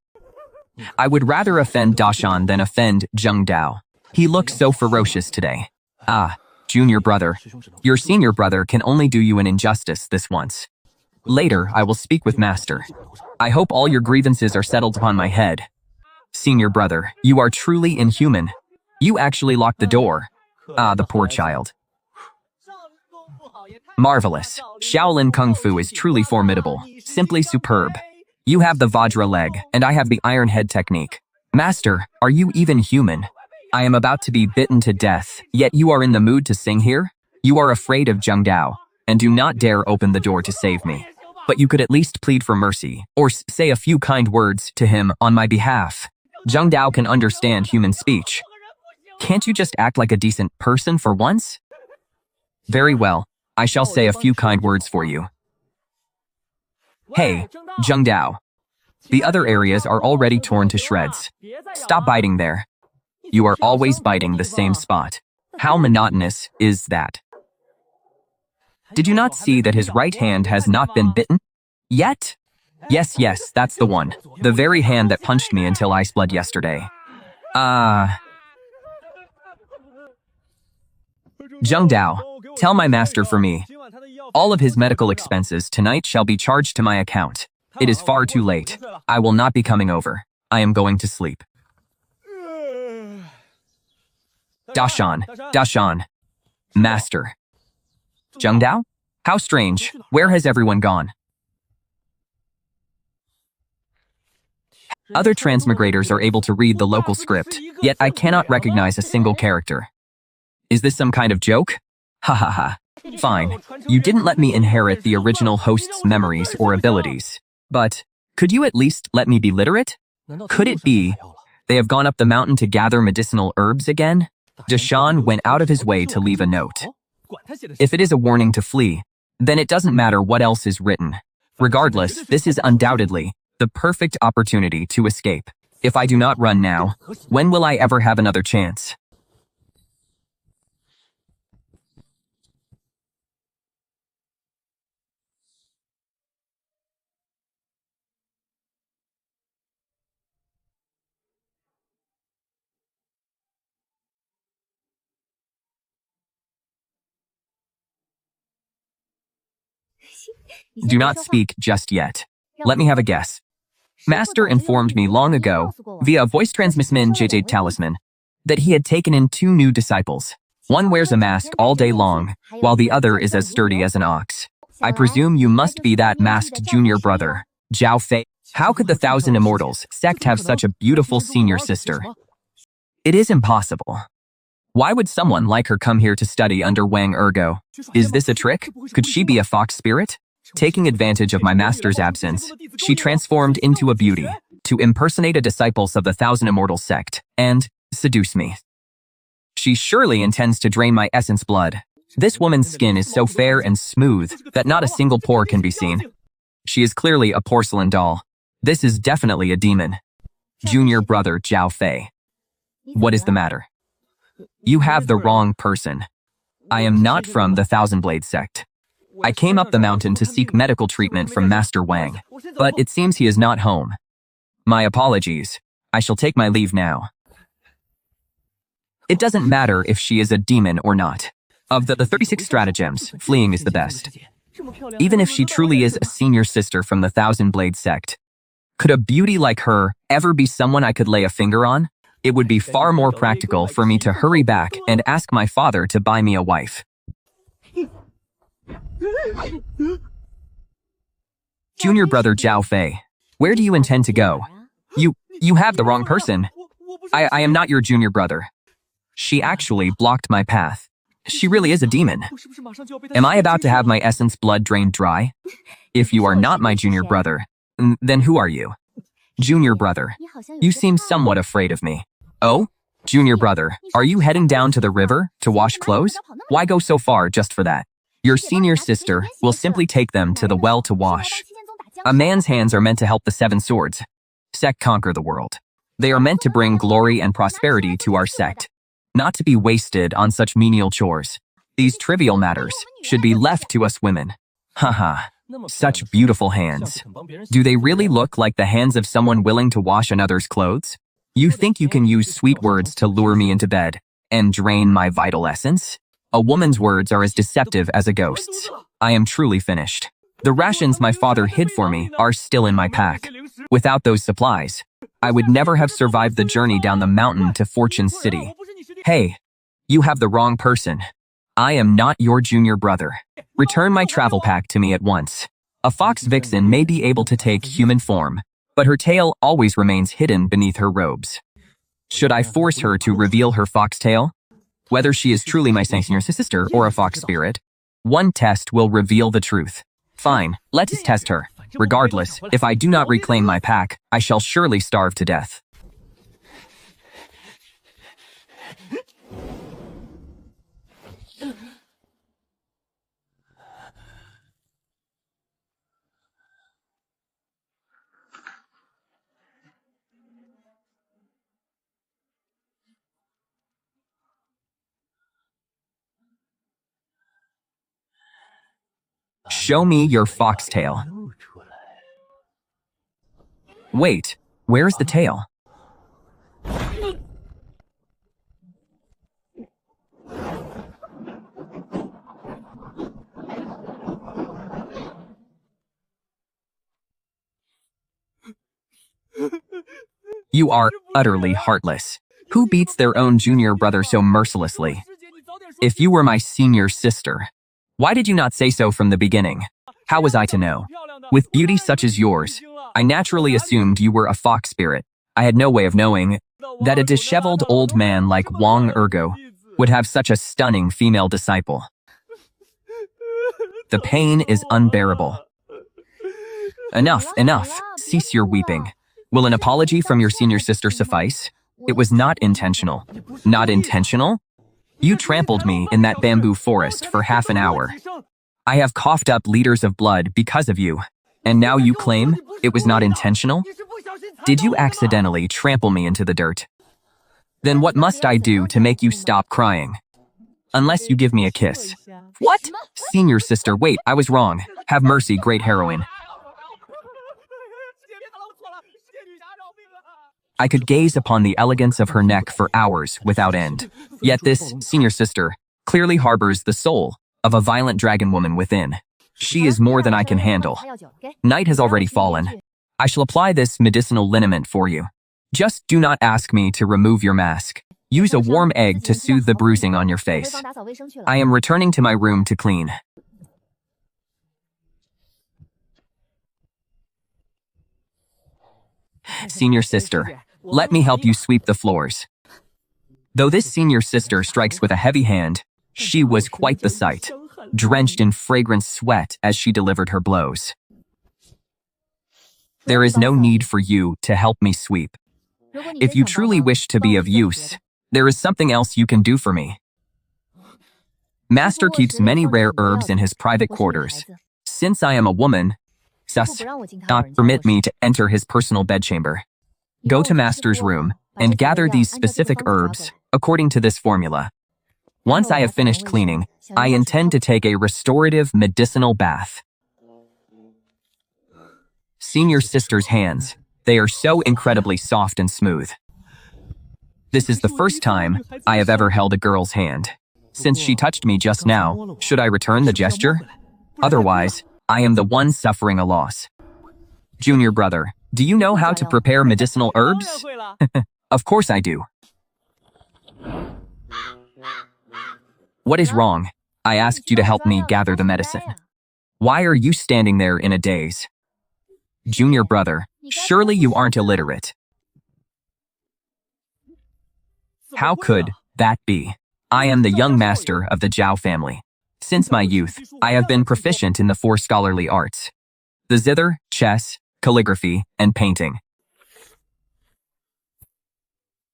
I would rather offend Dashan than offend Zheng Dao. He looks so ferocious today. Junior brother, your senior brother can only do you an injustice this once. Later, I will speak with Master. I hope all your grievances are settled upon my head. Senior brother, you are truly inhuman. You actually locked the door. The poor child. Marvelous. Shaolin Kung Fu is truly formidable. Simply superb. You have the Vajra leg, and I have the Iron Head technique. Master, are you even human? I am about to be bitten to death, yet you are in the mood to sing here? You are afraid of Zheng Dao, and do not dare open the door to save me. But you could at least plead for mercy, or say a few kind words to him on my behalf. Zheng Dao can understand human speech. Can't you just act like a decent person for once? Very well, I shall say a few kind words for you. Hey, Zheng Dao. The other areas are already torn to shreds. Stop biting there. You are always biting the same spot. How monotonous is that? Did you not see that his right hand has not been bitten? Yet? Yes, that's the one. The very hand that punched me until ice blood yesterday. Zheng Dao, tell my master for me. All of his medical expenses tonight shall be charged to my account. It is far too late. I will not be coming over. I am going to sleep. Dashan. Master. Zheng Dao? How strange. Where has everyone gone? Other transmigrators are able to read the local script, yet I cannot recognize a single character. Is this some kind of joke? Ha. Fine. You didn't let me inherit the original host's memories or abilities. But, could you at least let me be literate? Could it be they have gone up the mountain to gather medicinal herbs again? Dashan went out of his way to leave a note. If it is a warning to flee, then it doesn't matter what else is written. Regardless, this is undoubtedly the perfect opportunity to escape. If I do not run now, when will I ever have another chance? Do not speak just yet. Let me have a guess. Master informed me long ago, via voice transmission JJ Talisman, that he had taken in 2 new disciples. One wears a mask all day long, while the other is as sturdy as an ox. I presume you must be that masked junior brother, Zhao Fei. How could the Thousand Immortals Sect have such a beautiful senior sister? It is impossible. Why would someone like her come here to study under Wang Ergo? Is this a trick? Could she be a fox spirit? Taking advantage of my master's absence, she transformed into a beauty to impersonate a disciple of the Thousand Immortals Sect and seduce me. She surely intends to drain my essence blood. This woman's skin is so fair and smooth that not a single pore can be seen. She is clearly a porcelain doll. This is definitely a demon. Junior brother Zhao Fei. What is the matter? You have the wrong person. I am not from the Thousand Blade Sect. I came up the mountain to seek medical treatment from Master Wang, but it seems he is not home. My apologies. I shall take my leave now. It doesn't matter if she is a demon or not. Of the 36 stratagems, fleeing is the best. Even if she truly is a senior sister from the Thousand Blade Sect, could a beauty like her ever be someone I could lay a finger on? It would be far more practical for me to hurry back and ask my father to buy me a wife. Junior brother Zhao Fei, where do you intend to go? You have the wrong person. I am not your junior brother. She actually blocked my path. She really is a demon. Am I about to have my essence blood drained dry? If you are not my junior brother, then who are you? Junior brother, you seem somewhat afraid of me. Oh? Junior brother, are you heading down to the river to wash clothes? Why go so far just for that? Your senior sister will simply take them to the well to wash. A man's hands are meant to help the 7 swords. Sect conquer the world. They are meant to bring glory and prosperity to our sect, not to be wasted on such menial chores. These trivial matters should be left to us women. Haha, such beautiful hands. Do they really look like the hands of someone willing to wash another's clothes? You think you can use sweet words to lure me into bed and drain my vital essence? A woman's words are as deceptive as a ghost's. I am truly finished. The rations my father hid for me are still in my pack. Without those supplies, I would never have survived the journey down the mountain to Fortune City. Hey, you have the wrong person. I am not your junior brother. Return my travel pack to me at once. A fox vixen may be able to take human form, but her tail always remains hidden beneath her robes. Should I force her to reveal her foxtail? Whether she is truly my senior sister or a fox spirit, one test will reveal the truth. Fine, let us test her. Regardless, if I do not reclaim my pack, I shall surely starve to death. Show me your foxtail. Wait, where's the tail? You are utterly heartless. Who beats their own junior brother so mercilessly? If you were my senior sister, why did you not say so from the beginning? How was I to know? With beauty such as yours, I naturally assumed you were a fox spirit. I had no way of knowing that a disheveled old man like Wang Ergo would have such a stunning female disciple. The pain is unbearable. Enough, enough. Cease your weeping. Will an apology from your senior sister suffice? It was not intentional. Not intentional? You trampled me in that bamboo forest for half an hour. I have coughed up liters of blood because of you. And now you claim it was not intentional? Did you accidentally trample me into the dirt? Then what must I do to make you stop crying? Unless you give me a kiss. What? Senior sister, wait, I was wrong. Have mercy, great heroine. I could gaze upon the elegance of her neck for hours without end. Yet this senior sister clearly harbors the soul of a violent dragon woman within. She is more than I can handle. Night has already fallen. I shall apply this medicinal liniment for you. Just do not ask me to remove your mask. Use a warm egg to soothe the bruising on your face. I am returning to my room to clean. Senior sister, let me help you sweep the floors. Though this senior sister strikes with a heavy hand, she was quite the sight, drenched in fragrant sweat as she delivered her blows. There is no need for you to help me sweep. If you truly wish to be of use, there is something else you can do for me. Master keeps many rare herbs in his private quarters. Since I am a woman, does not permit me to enter his personal bedchamber. Go to Master's room and gather these specific herbs according to this formula. Once I have finished cleaning, I intend to take a restorative medicinal bath. Senior sister's hands, they are so incredibly soft and smooth. This is the first time I have ever held a girl's hand. Since she touched me just now, should I return the gesture? Otherwise, I am the one suffering a loss. Junior brother, do you know how to prepare medicinal herbs? Of course I do. What is wrong? I asked you to help me gather the medicine. Why are you standing there in a daze? Junior brother, surely you aren't illiterate. How could that be? I am the young master of the Zhao family. Since my youth, I have been proficient in the 4 scholarly arts: the zither, chess, calligraphy, and painting.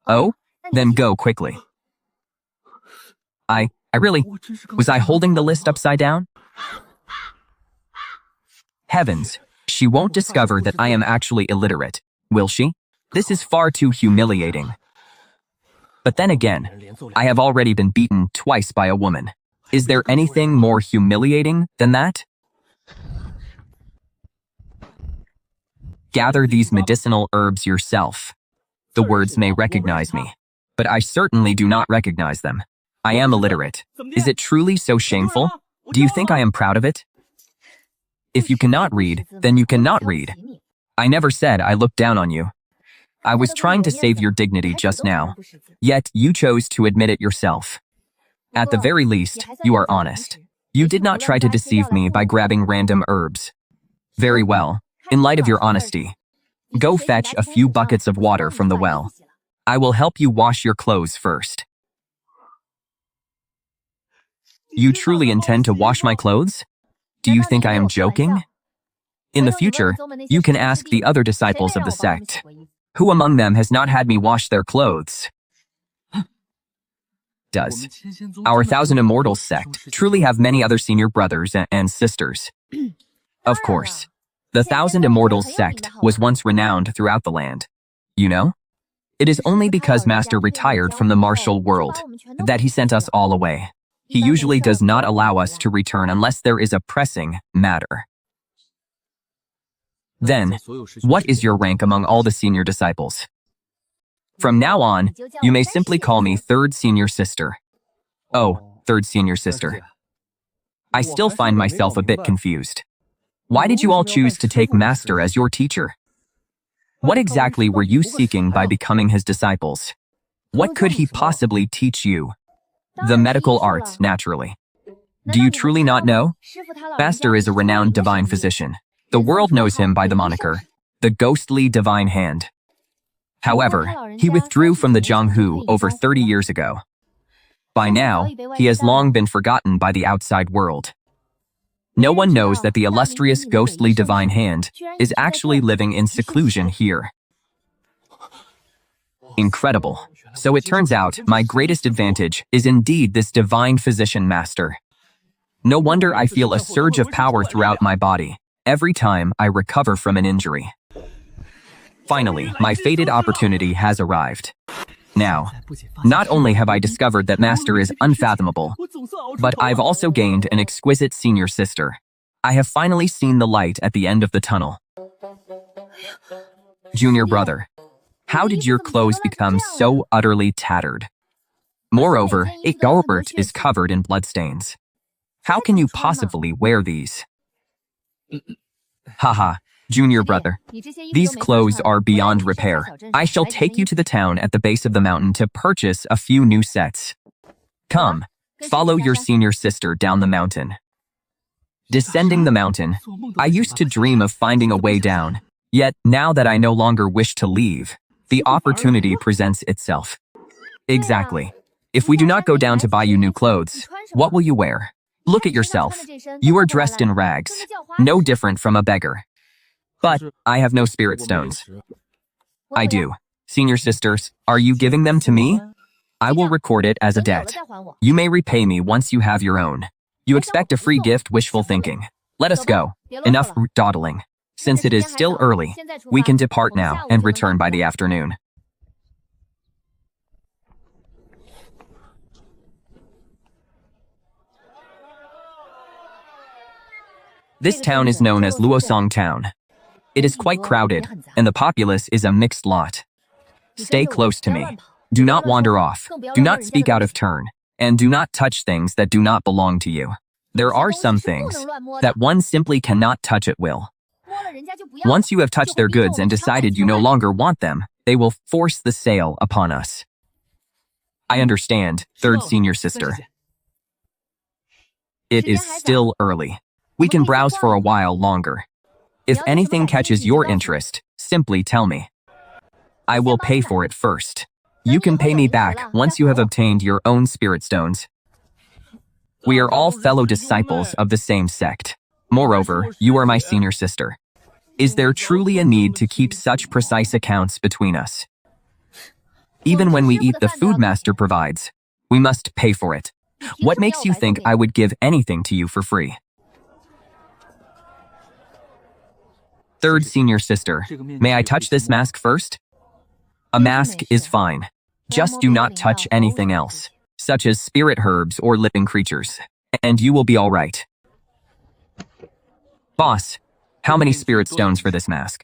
Oh? Then go quickly. Was I holding the list upside down? Heavens, she won't discover that I am actually illiterate, will she? This is far too humiliating. But then again, I have already been beaten twice by a woman. Is there anything more humiliating than that? Gather these medicinal herbs yourself. The words may recognize me, but I certainly do not recognize them. I am illiterate. Is it truly so shameful? Do you think I am proud of it? If you cannot read, then you cannot read. I never said I looked down on you. I was trying to save your dignity just now, yet you chose to admit it yourself. At the very least, you are honest. You did not try to deceive me by grabbing random herbs. Very well. In light of your honesty, go fetch a few buckets of water from the well. I will help you wash your clothes first. You truly intend to wash my clothes? Do you think I am joking? In the future, you can ask the other disciples of the sect. Who among them has not had me wash their clothes? Does our 1,000 Immortals sect truly have many other senior brothers and sisters? Of course. The 1,000 Immortals sect was once renowned throughout the land. You know? It is only because Master retired from the martial world that he sent us all away. He usually does not allow us to return unless there is a pressing matter. Then, what is your rank among all the senior disciples? From now on, you may simply call me Third Senior Sister. Oh, Third Senior Sister. I still find myself a bit confused. Why did you all choose to take Master as your teacher? What exactly were you seeking by becoming his disciples? What could he possibly teach you? The medical arts, naturally. Do you truly not know? Master is a renowned divine physician. The world knows him by the moniker, the Ghostly Divine Hand. However, he withdrew from the Jianghu over 30 years ago. By now, he has long been forgotten by the outside world. No one knows that the illustrious Ghostly Divine Hand is actually living in seclusion here. Incredible. So it turns out my greatest advantage is indeed this divine physician master. No wonder I feel a surge of power throughout my body every time I recover from an injury. Finally, my fated opportunity has arrived. Now, not only have I discovered that Master is unfathomable, but I've also gained an exquisite senior sister. I have finally seen the light at the end of the tunnel. Junior brother, how did your clothes become so utterly tattered? Moreover, Albert is covered in bloodstains. How can you possibly wear these? Haha, junior brother. These clothes are beyond repair. I shall take you to the town at the base of the mountain to purchase a few new sets. Come, follow your senior sister down the mountain. Descending the mountain, I used to dream of finding a way down. Yet, now that I no longer wish to leave, the opportunity presents itself. Exactly. If we do not go down to buy you new clothes, what will you wear? Look at yourself. You are dressed in rags, no different from a beggar. But I have no spirit stones. I do. Senior sisters, are you giving them to me? I will record it as a debt. You may repay me once you have your own. You expect a free gift, wishful thinking. Let us go. Enough dawdling. Since it is still early, we can depart now and return by the afternoon. This town is known as Luosong Town. It is quite crowded, and the populace is a mixed lot. Stay close to me. Do not wander off. Do not speak out of turn. And do not touch things that do not belong to you. There are some things that one simply cannot touch at will. Once you have touched their goods and decided you no longer want them, they will force the sale upon us. I understand, third senior sister. It is still early. We can browse for a while longer. If anything catches your interest, simply tell me. I will pay for it first. You can pay me back once you have obtained your own spirit stones. We are all fellow disciples of the same sect. Moreover, you are my senior sister. Is there truly a need to keep such precise accounts between us? Even when we eat the food master provides, we must pay for it. What makes you think I would give anything to you for free? Third senior sister, may I touch this mask first? A mask is fine. Just do not touch anything else, such as spirit herbs or living creatures, and you will be all right. Boss, how many spirit stones for this mask?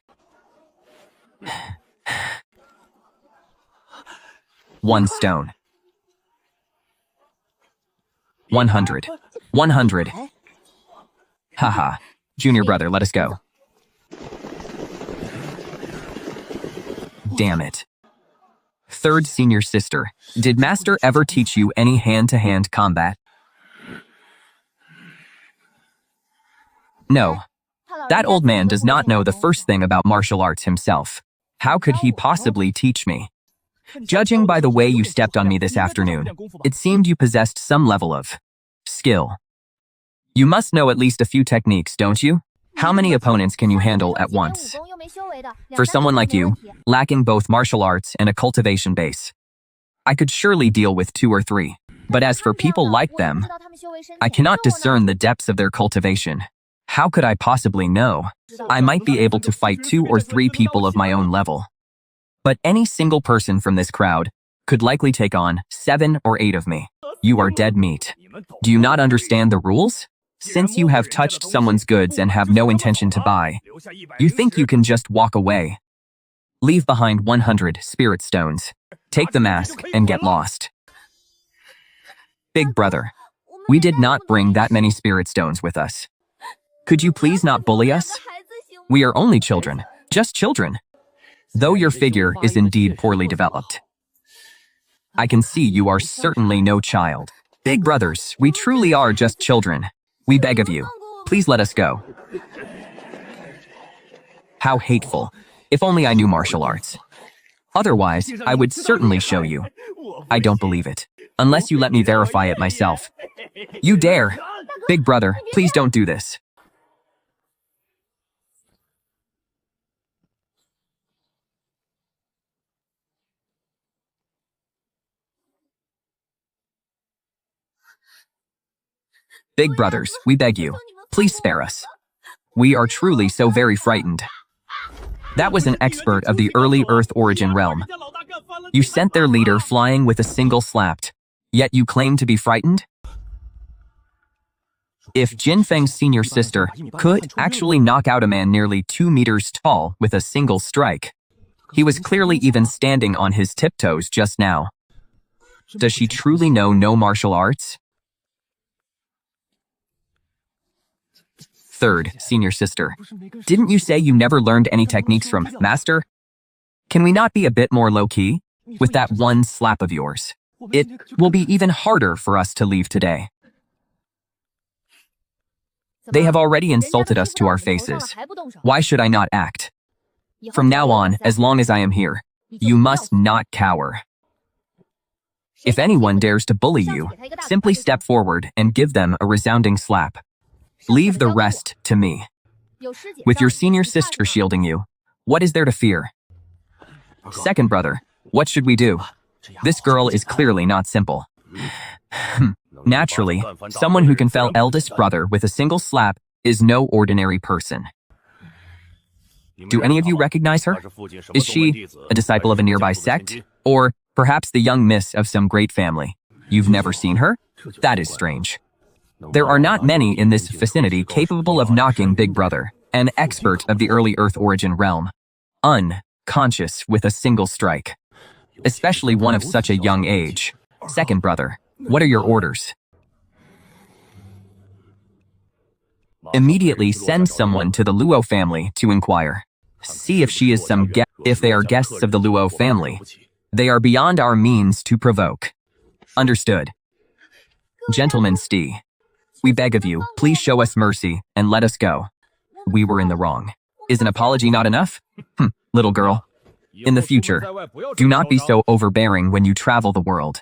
1 stone. 100. 100. Haha. Junior brother, let us go. Damn it. Third senior sister, did Master ever teach you any hand-to-hand combat? No. That old man does not know the first thing about martial arts himself. How could he possibly teach me? Judging by the way you stepped on me this afternoon, it seemed you possessed some level of skill. You must know at least a few techniques, don't you? How many opponents can you handle at once? For someone like you, lacking both martial arts and a cultivation base, I could surely deal with 2 or 3. But as for people like them, I cannot discern the depths of their cultivation. How could I possibly know? I might be able to fight 2 or 3 people of my own level. But any single person from this crowd could likely take on 7 or 8 of me. You are dead meat. Do you not understand the rules? Since you have touched someone's goods and have no intention to buy, you think you can just walk away. Leave behind 100 spirit stones. Take the mask and get lost. Big brother, we did not bring that many spirit stones with us. Could you please not bully us? We are only children, just children. Though your figure is indeed poorly developed, I can see you are certainly no child. Big brothers, we truly are just children. We beg of you, please let us go. How hateful. If only I knew martial arts. Otherwise, I would certainly show you. I don't believe it, unless you let me verify it myself. You dare. Big brother, please don't do this. Big brothers, we beg you, please spare us. We are truly so very frightened. That was an expert of the early Earth origin realm. You sent their leader flying with a single slapped, yet you claim to be frightened? If Jinfeng's senior sister could actually knock out a man nearly 2 meters tall with a single strike, he was clearly even standing on his tiptoes just now. Does she truly know no martial arts? Third, senior sister. Didn't you say you never learned any techniques from Master? Can we not be a bit more low-key? With that one slap of yours. It will be even harder for us to leave today. They have already insulted us to our faces. Why should I not act? From now on, as long as I am here, you must not cower. If anyone dares to bully you, simply step forward and give them a resounding slap. Leave the rest to me. With your senior sister shielding you, what is there to fear? Second brother, what should we do? This girl is clearly not simple. Naturally, someone who can fell eldest brother with a single slap is no ordinary person. Do any of you recognize her? Is she a disciple of a nearby sect? Or perhaps the young miss of some great family? You've never seen her? That is strange. There are not many in this vicinity capable of knocking Big Brother, an expert of the early Earth origin realm, unconscious with a single strike. Especially one of such a young age. Second brother, what are your orders? Immediately send someone to the Luo family to inquire. See if she is some guest. If they are guests of the Luo family, they are beyond our means to provoke. Understood. Gentleman Stee, we beg of you, please show us mercy and let us go. We were in the wrong. Is an apology not enough? Little girl. In the future, do not be so overbearing when you travel the world.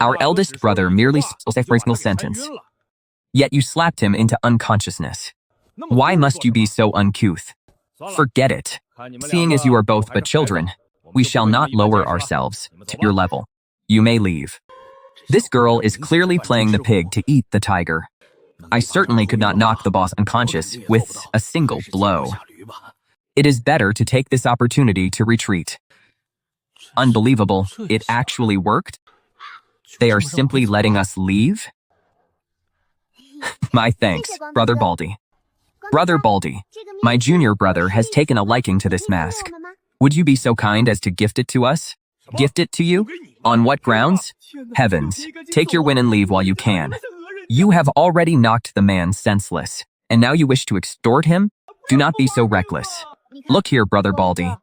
Our eldest brother merely spoke a single sentence. Yet you slapped him into unconsciousness. Why must you be so uncouth? Forget it. Seeing as you are both but children, we shall not lower ourselves to your level. You may leave. This girl is clearly playing the pig to eat the tiger. I certainly could not knock the boss unconscious with a single blow. It is better to take this opportunity to retreat. Unbelievable, it actually worked? They are simply letting us leave? My thanks, Brother Baldy. Brother Baldy, my junior brother has taken a liking to this mask. Would you be so kind as to gift it to us? Gift it to you? On what grounds? Heavens, take your win and leave while you can. You have already knocked the man senseless, and now you wish to extort him? Do not be so reckless. Look here, Brother Baldy.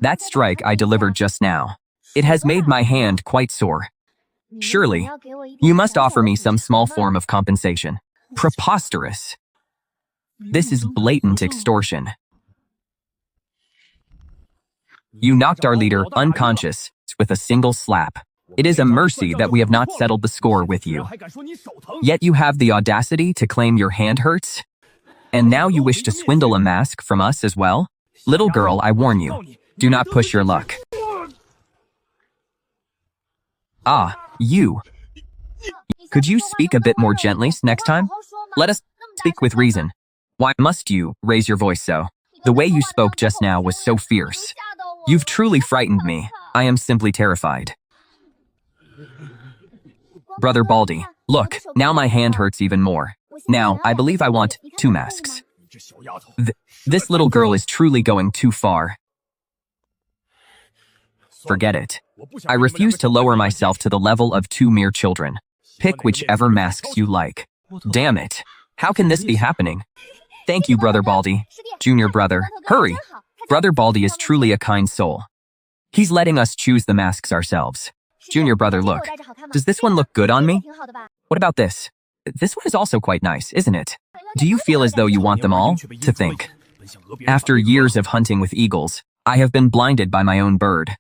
That strike I delivered just now, it has made my hand quite sore. Surely, you must offer me some small form of compensation. Preposterous. This is blatant extortion. You knocked our leader unconscious with a single slap. It is a mercy that we have not settled the score with you. Yet you have the audacity to claim your hand hurts? And now you wish to swindle a mask from us as well? Little girl, I warn you, do not push your luck. Ah, you. Could you speak a bit more gently next time? Let us speak with reason. Why must you raise your voice so? The way you spoke just now was so fierce. You've truly frightened me. I am simply terrified. Brother Baldy, look, now my hand hurts even more. Now, I believe I want 2 masks. This little girl is truly going too far. Forget it. I refuse to lower myself to the level of 2 mere children. Pick whichever masks you like. Damn it. How can this be happening? Thank you, Brother Baldy. Junior brother, hurry. Brother Baldy is truly a kind soul. He's letting us choose the masks ourselves. Junior brother, look. Does this one look good on me? What about this? This one is also quite nice, isn't it? Do you feel as though you want them all? To think. After years of hunting with eagles, I have been blinded by my own bird.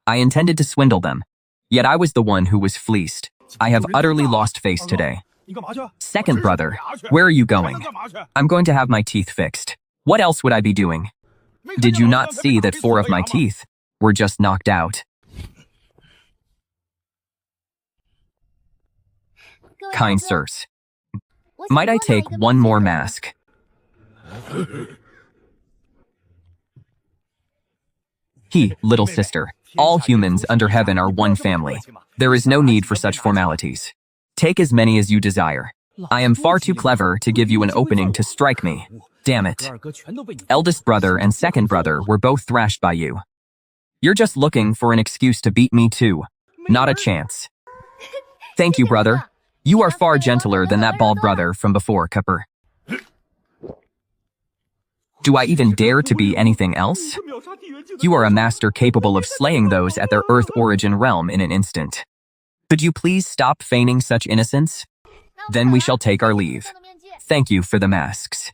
I intended to swindle them, yet I was the one who was fleeced. I have utterly lost face today. Second brother, where are you going? I'm going to have my teeth fixed. What else would I be doing? Did you not see that 4 of my teeth were just knocked out? Kind sirs, might I take one more mask? Little sister, all humans under heaven are one family. There is no need for such formalities. Take as many as you desire. I am far too clever to give you an opening to strike me. Damn it. Eldest brother and second brother were both thrashed by you. You're just looking for an excuse to beat me too. Not a chance. Thank you, brother. You are far gentler than that bald brother from before, Cupper. Do I even dare to be anything else? You are a master capable of slaying those at their Earth origin realm in an instant. Could you please stop feigning such innocence? Then we shall take our leave. Thank you for the masks.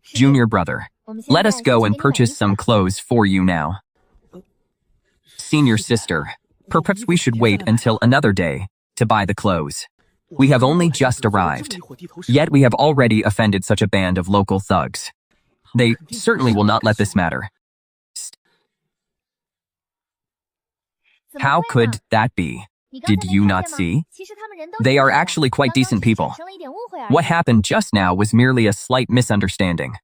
Junior brother, let us go and purchase some clothes for you now. Senior sister, perhaps we should wait until another day to buy the clothes. We have only just arrived, yet we have already offended such a band of local thugs. They certainly will not let this matter. How could that be? Did you not see? They are actually quite decent people. What happened just now was merely a slight misunderstanding.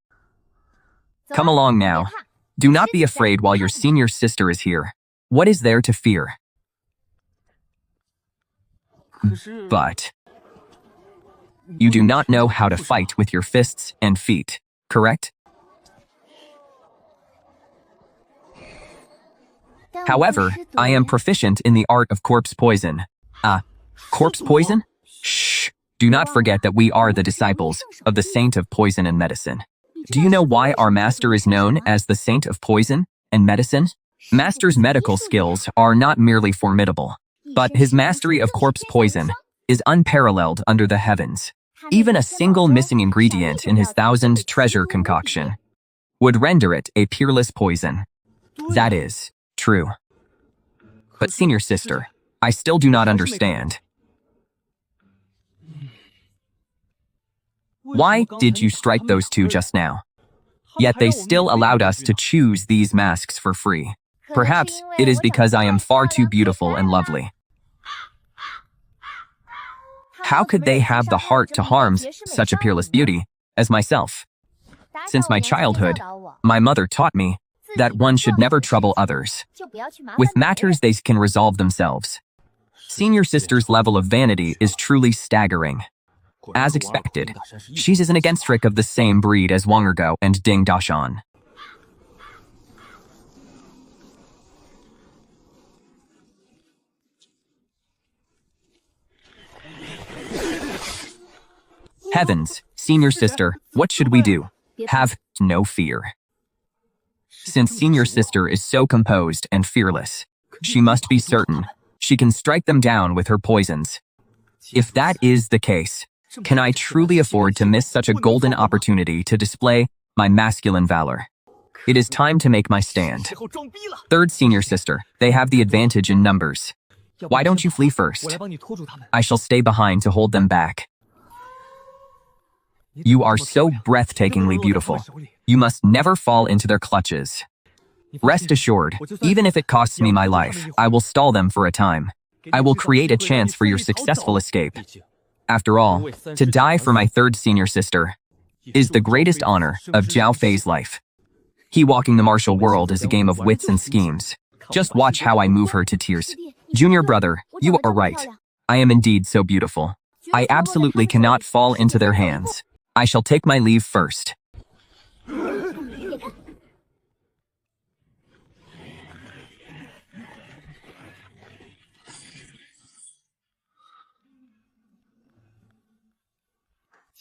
Come along now. Do not be afraid while your senior sister is here. What is there to fear? But you do not know how to fight with your fists and feet, correct? However, I am proficient in the art of corpse poison. Corpse poison? Shh! Do not forget that we are the disciples of the Saint of Poison and Medicine. Do you know why our master is known as the Saint of Poison and Medicine? Master's medical skills are not merely formidable, but his mastery of corpse poison is unparalleled under the heavens. Even a single missing ingredient in his 1,000 treasure concoction would render it a peerless poison. That is true. But senior sister, I still do not understand. Why did you strike those two just now? Yet they still allowed us to choose these masks for free. Perhaps it is because I am far too beautiful and lovely. How could they have the heart to harm such a peerless beauty as myself? Since my childhood, my mother taught me that one should never trouble others. With matters they can resolve themselves. Senior sister's level of vanity is truly staggering. As expected, she's an against-trick of the same breed as Wongergo and Ding Dashan. Heavens, senior sister, what should we do? Have no fear. Since senior sister is so composed and fearless, she must be certain she can strike them down with her poisons. If that is the case, can I truly afford to miss such a golden opportunity to display my masculine valor? It is time to make my stand. Third senior sister, they have the advantage in numbers. Why don't you flee first? I shall stay behind to hold them back. You are so breathtakingly beautiful. You must never fall into their clutches. Rest assured, even if it costs me my life, I will stall them for a time. I will create a chance for your successful escape. After all, to die for my third senior sister is the greatest honor of Zhao Fei's life. He walking the martial world is a game of wits and schemes. Just watch how I move her to tears. Junior brother, you are right. I am indeed so beautiful. I absolutely cannot fall into their hands. I shall take my leave first.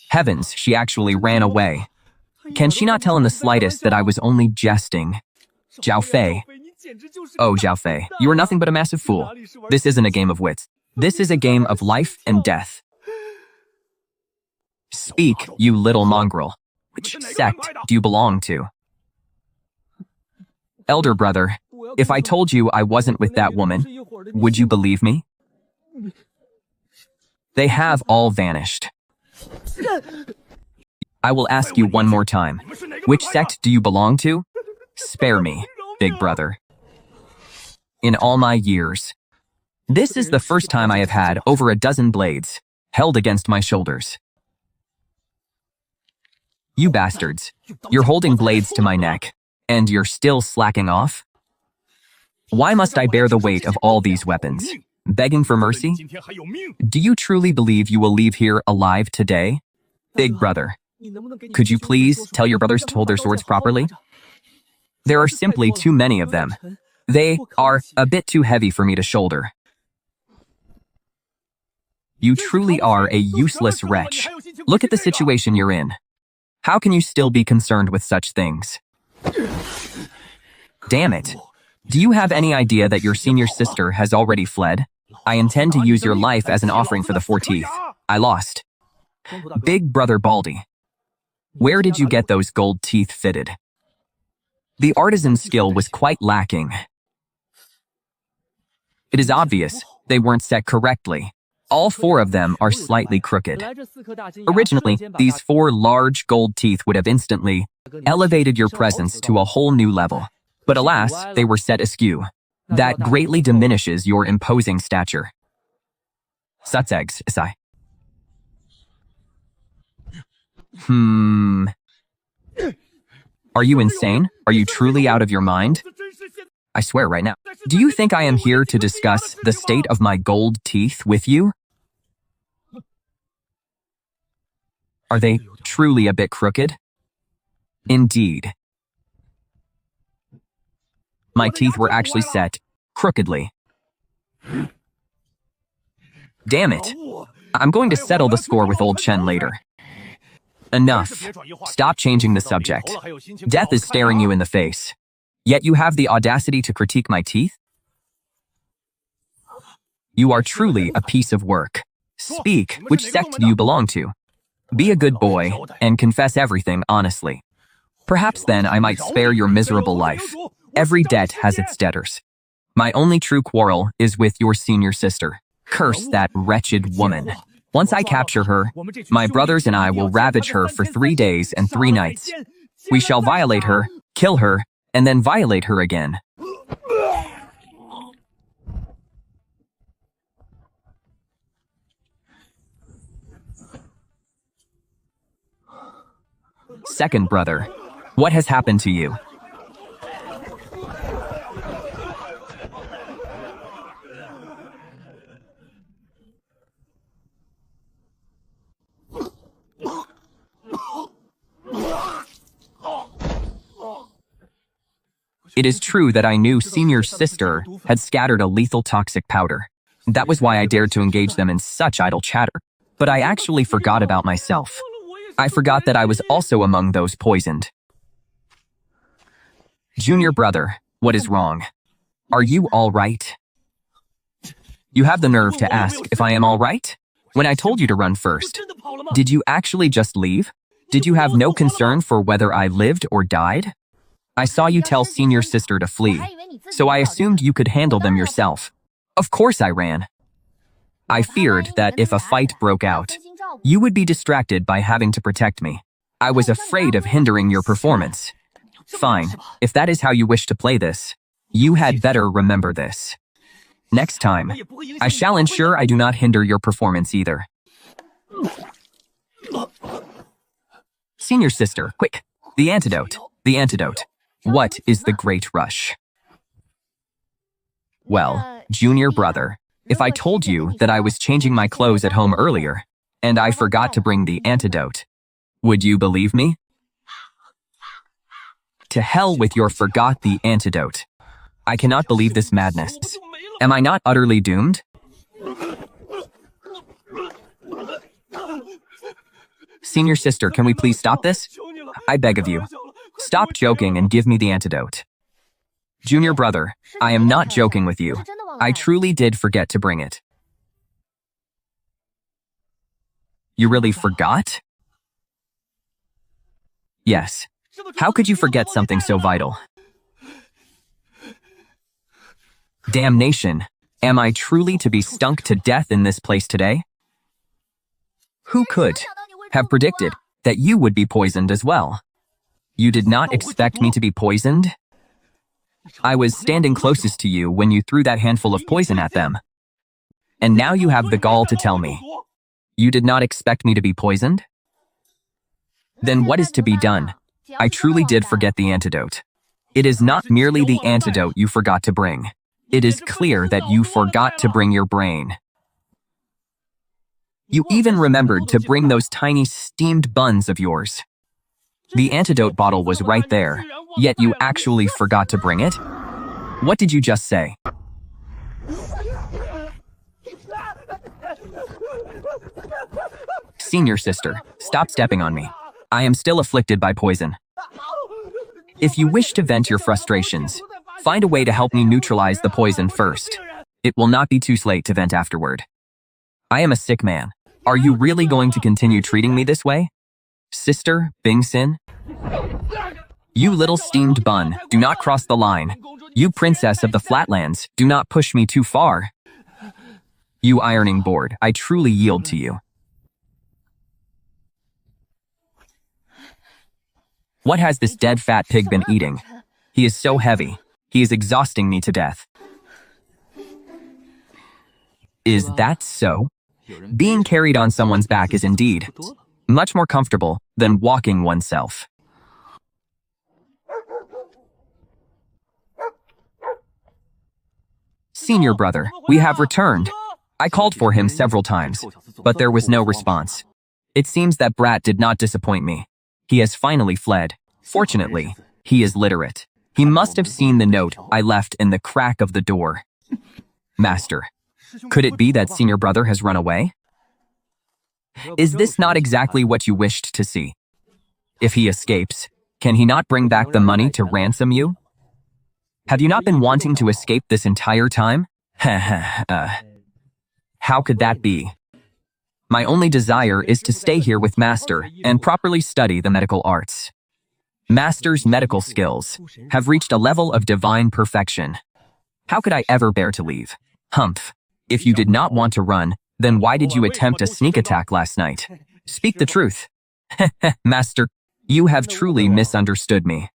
Heavens, she actually ran away. Can she not tell in the slightest that I was only jesting? Zhao Fei. Oh, Zhao Fei, you are nothing but a massive fool. This isn't a game of wits. This is a game of life and death. Speak, you little mongrel. Which sect do you belong to? Elder brother, if I told you I wasn't with that woman, would you believe me? They have all vanished. I will ask you one more time. Which sect do you belong to? Spare me, big brother. In all my years, this is the first time I have had over a dozen blades held against my shoulders. You bastards, you're holding blades to my neck, and you're still slacking off? Why must I bear the weight of all these weapons? Begging for mercy? Do you truly believe you will leave here alive today? Big brother, could you please tell your brothers to hold their swords properly? There are simply too many of them. They are a bit too heavy for me to shoulder. You truly are a useless wretch. Look at the situation you're in. How can you still be concerned with such things? Damn it. Do you have any idea that your senior sister has already fled? I intend to use your life as an offering for the 4 teeth. I lost. Big Brother Baldy. Where did you get those gold teeth fitted? The artisan's skill was quite lacking. It is obvious they weren't set correctly. All 4 of them are slightly crooked. Originally, these 4 large gold teeth would have instantly elevated your presence to a whole new level. But alas, they were set askew. That greatly diminishes your imposing stature. Sutseggs, Isai. Are you insane? Are you truly out of your mind? I swear right now. Do you think I am here to discuss the state of my gold teeth with you? Are they truly a bit crooked? Indeed. My teeth were actually set crookedly. Damn it. I'm going to settle the score with old Chen later. Enough. Stop changing the subject. Death is staring you in the face. Yet you have the audacity to critique my teeth? You are truly a piece of work. Speak, which sect do you belong to? Be a good boy and confess everything honestly. Perhaps then I might spare your miserable life. Every debt has its debtors. My only true quarrel is with your senior sister. Curse that wretched woman. Once I capture her, my brothers and I will ravage her for 3 days and 3 nights. We shall violate her, kill her, and then violate her again. Second brother, what has happened to you? It is true that I knew Senior's sister had scattered a lethal toxic powder. That was why I dared to engage them in such idle chatter. But I actually forgot about myself. I forgot that I was also among those poisoned. Junior brother, what is wrong? Are you all right? You have the nerve to ask if I am all right? When I told you to run first, did you actually just leave? Did you have no concern for whether I lived or died? I saw you tell Senior sister to flee, so I assumed you could handle them yourself. Of course I ran. I feared that if a fight broke out, you would be distracted by having to protect me. I was afraid of hindering your performance. Fine, if that is how you wish to play this, you had better remember this. Next time, I shall ensure I do not hinder your performance either. Senior sister, quick, the antidote, the antidote. What is the great rush? Well, junior brother, if I told you that I was changing my clothes at home earlier, and I forgot to bring the antidote, would you believe me? To hell with your forgot the antidote. I cannot believe this madness. Am I not utterly doomed? Senior sister, can we please stop this? I beg of you. Stop joking and give me the antidote. Junior brother, I am not joking with you. I truly did forget to bring it. You really forgot? Yes. How could you forget something so vital? Damnation. Am I truly to be stunk to death in this place today? Who could have predicted that you would be poisoned as well? You did not expect me to be poisoned? I was standing closest to you when you threw that handful of poison at them. And now you have the gall to tell me. You did not expect me to be poisoned? Then what is to be done? I truly did forget the antidote. It is not merely the antidote you forgot to bring. It is clear that you forgot to bring your brain. You even remembered to bring those tiny steamed buns of yours. The antidote bottle was right there, yet you actually forgot to bring it? What did you just say? Senior sister, stop stepping on me. I am still afflicted by poison. If you wish to vent your frustrations, find a way to help me neutralize the poison first. It will not be too late to vent afterward. I am a sick man. Are you really going to continue treating me this way? Sister Bing-sin? You little steamed bun, do not cross the line. You princess of the flatlands, do not push me too far. You ironing board, I truly yield to you. What has this dead fat pig been eating? He is so heavy. He is exhausting me to death. Is that so? Being carried on someone's back is indeed much more comfortable than walking oneself. Senior brother, we have returned. I called for him several times, but there was no response. It seems that brat did not disappoint me. He has finally fled. Fortunately, he is literate. He must have seen the note I left in the crack of the door. Master, could it be that senior brother has run away? Is this not exactly what you wished to see? If he escapes, can he not bring back the money to ransom you? Have you not been wanting to escape this entire time? How could that be? My only desire is to stay here with Master and properly study the medical arts. Master's medical skills have reached a level of divine perfection. How could I ever bear to leave? Humph. If you did not want to run, then why did you attempt a sneak attack last night? Speak the truth. Master, you have truly misunderstood me.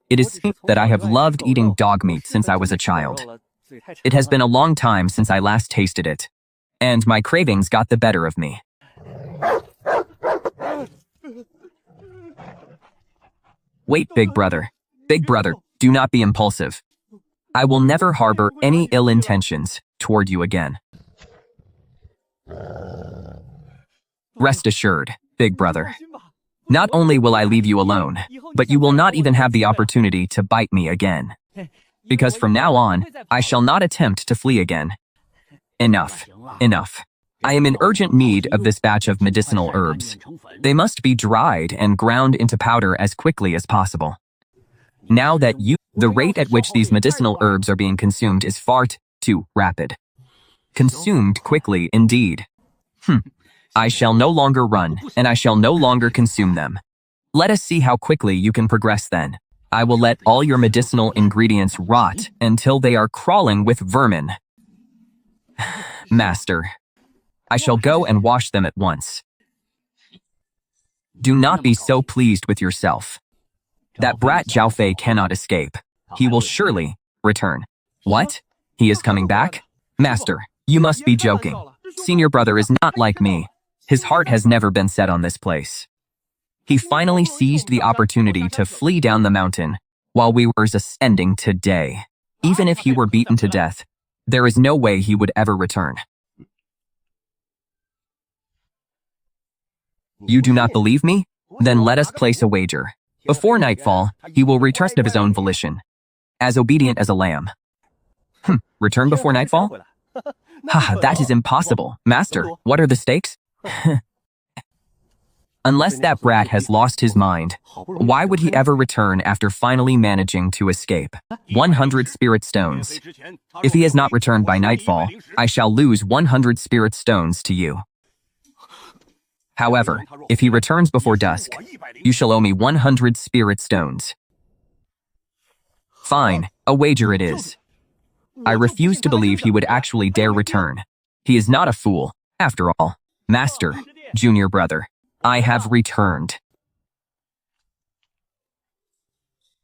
It is that I have loved eating dog meat since I was a child. It has been a long time since I last tasted it, and my cravings got the better of me. Wait, big brother. Big brother, do not be impulsive. I will never harbor any ill intentions toward you again. Rest assured, big brother. Not only will I leave you alone, but you will not even have the opportunity to bite me again. Because from now on, I shall not attempt to flee again. Enough. Enough. I am in urgent need of this batch of medicinal herbs. They must be dried and ground into powder as quickly as possible. Now that the rate at which these medicinal herbs are being consumed is far too rapid. Consumed quickly indeed. I shall no longer run, and I shall no longer consume them. Let us see how quickly you can progress then. I will let all your medicinal ingredients rot until they are crawling with vermin. Master, I shall go and wash them at once. Do not be so pleased with yourself. That brat Jiaofei cannot escape. He will surely return. What? He is coming back? Master, you must be joking. Senior brother is not like me. His heart has never been set on this place. He finally seized the opportunity to flee down the mountain while we were ascending today. Even if he were beaten to death, there is no way he would ever return. You do not believe me? Then let us place a wager. Before nightfall, he will return of his own volition, as obedient as a lamb. Return before nightfall? That is impossible. Master, what are the stakes? Unless that brat has lost his mind, why would he ever return after finally managing to escape? 100 spirit stones. If he has not returned by nightfall, I shall lose 100 spirit stones to you. However, if he returns before dusk, you shall owe me 100 spirit stones. Fine, a wager it is. I refuse to believe he would actually dare return. He is not a fool, after all. Master, junior brother, I have returned.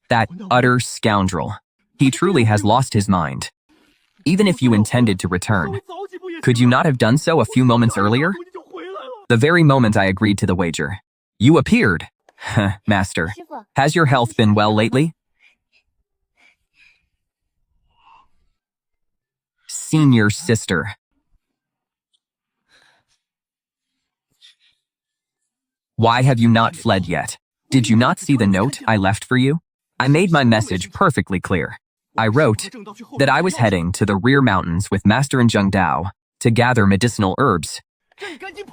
That utter scoundrel. He truly has lost his mind. Even if you intended to return, could you not have done so a few moments earlier? The very moment I agreed to the wager, you appeared. Master, has your health been well lately? Senior sister. Why have you not fled yet? Did you not see the note I left for you? I made my message perfectly clear. I wrote that I was heading to the rear mountains with Master and Zheng Dao to gather medicinal herbs,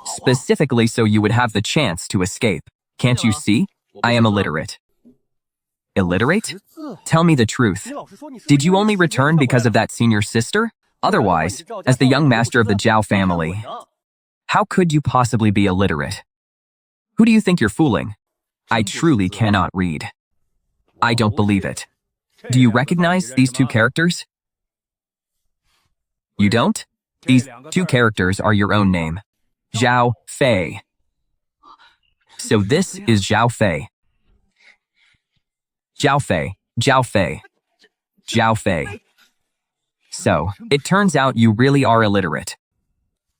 specifically so you would have the chance to escape. Can't you see? I am illiterate. Illiterate? Tell me the truth. Did you only return because of that senior sister? Otherwise, as the young master of the Zhao family, how could you possibly be illiterate? Who do you think you're fooling? I truly cannot read. I don't believe it. Do you recognize these two characters? You don't? These two characters are your own name. Zhao Fei. So this is Zhao Fei. Zhao Fei, Zhao Fei, Zhao Fei. So, it turns out you really are illiterate.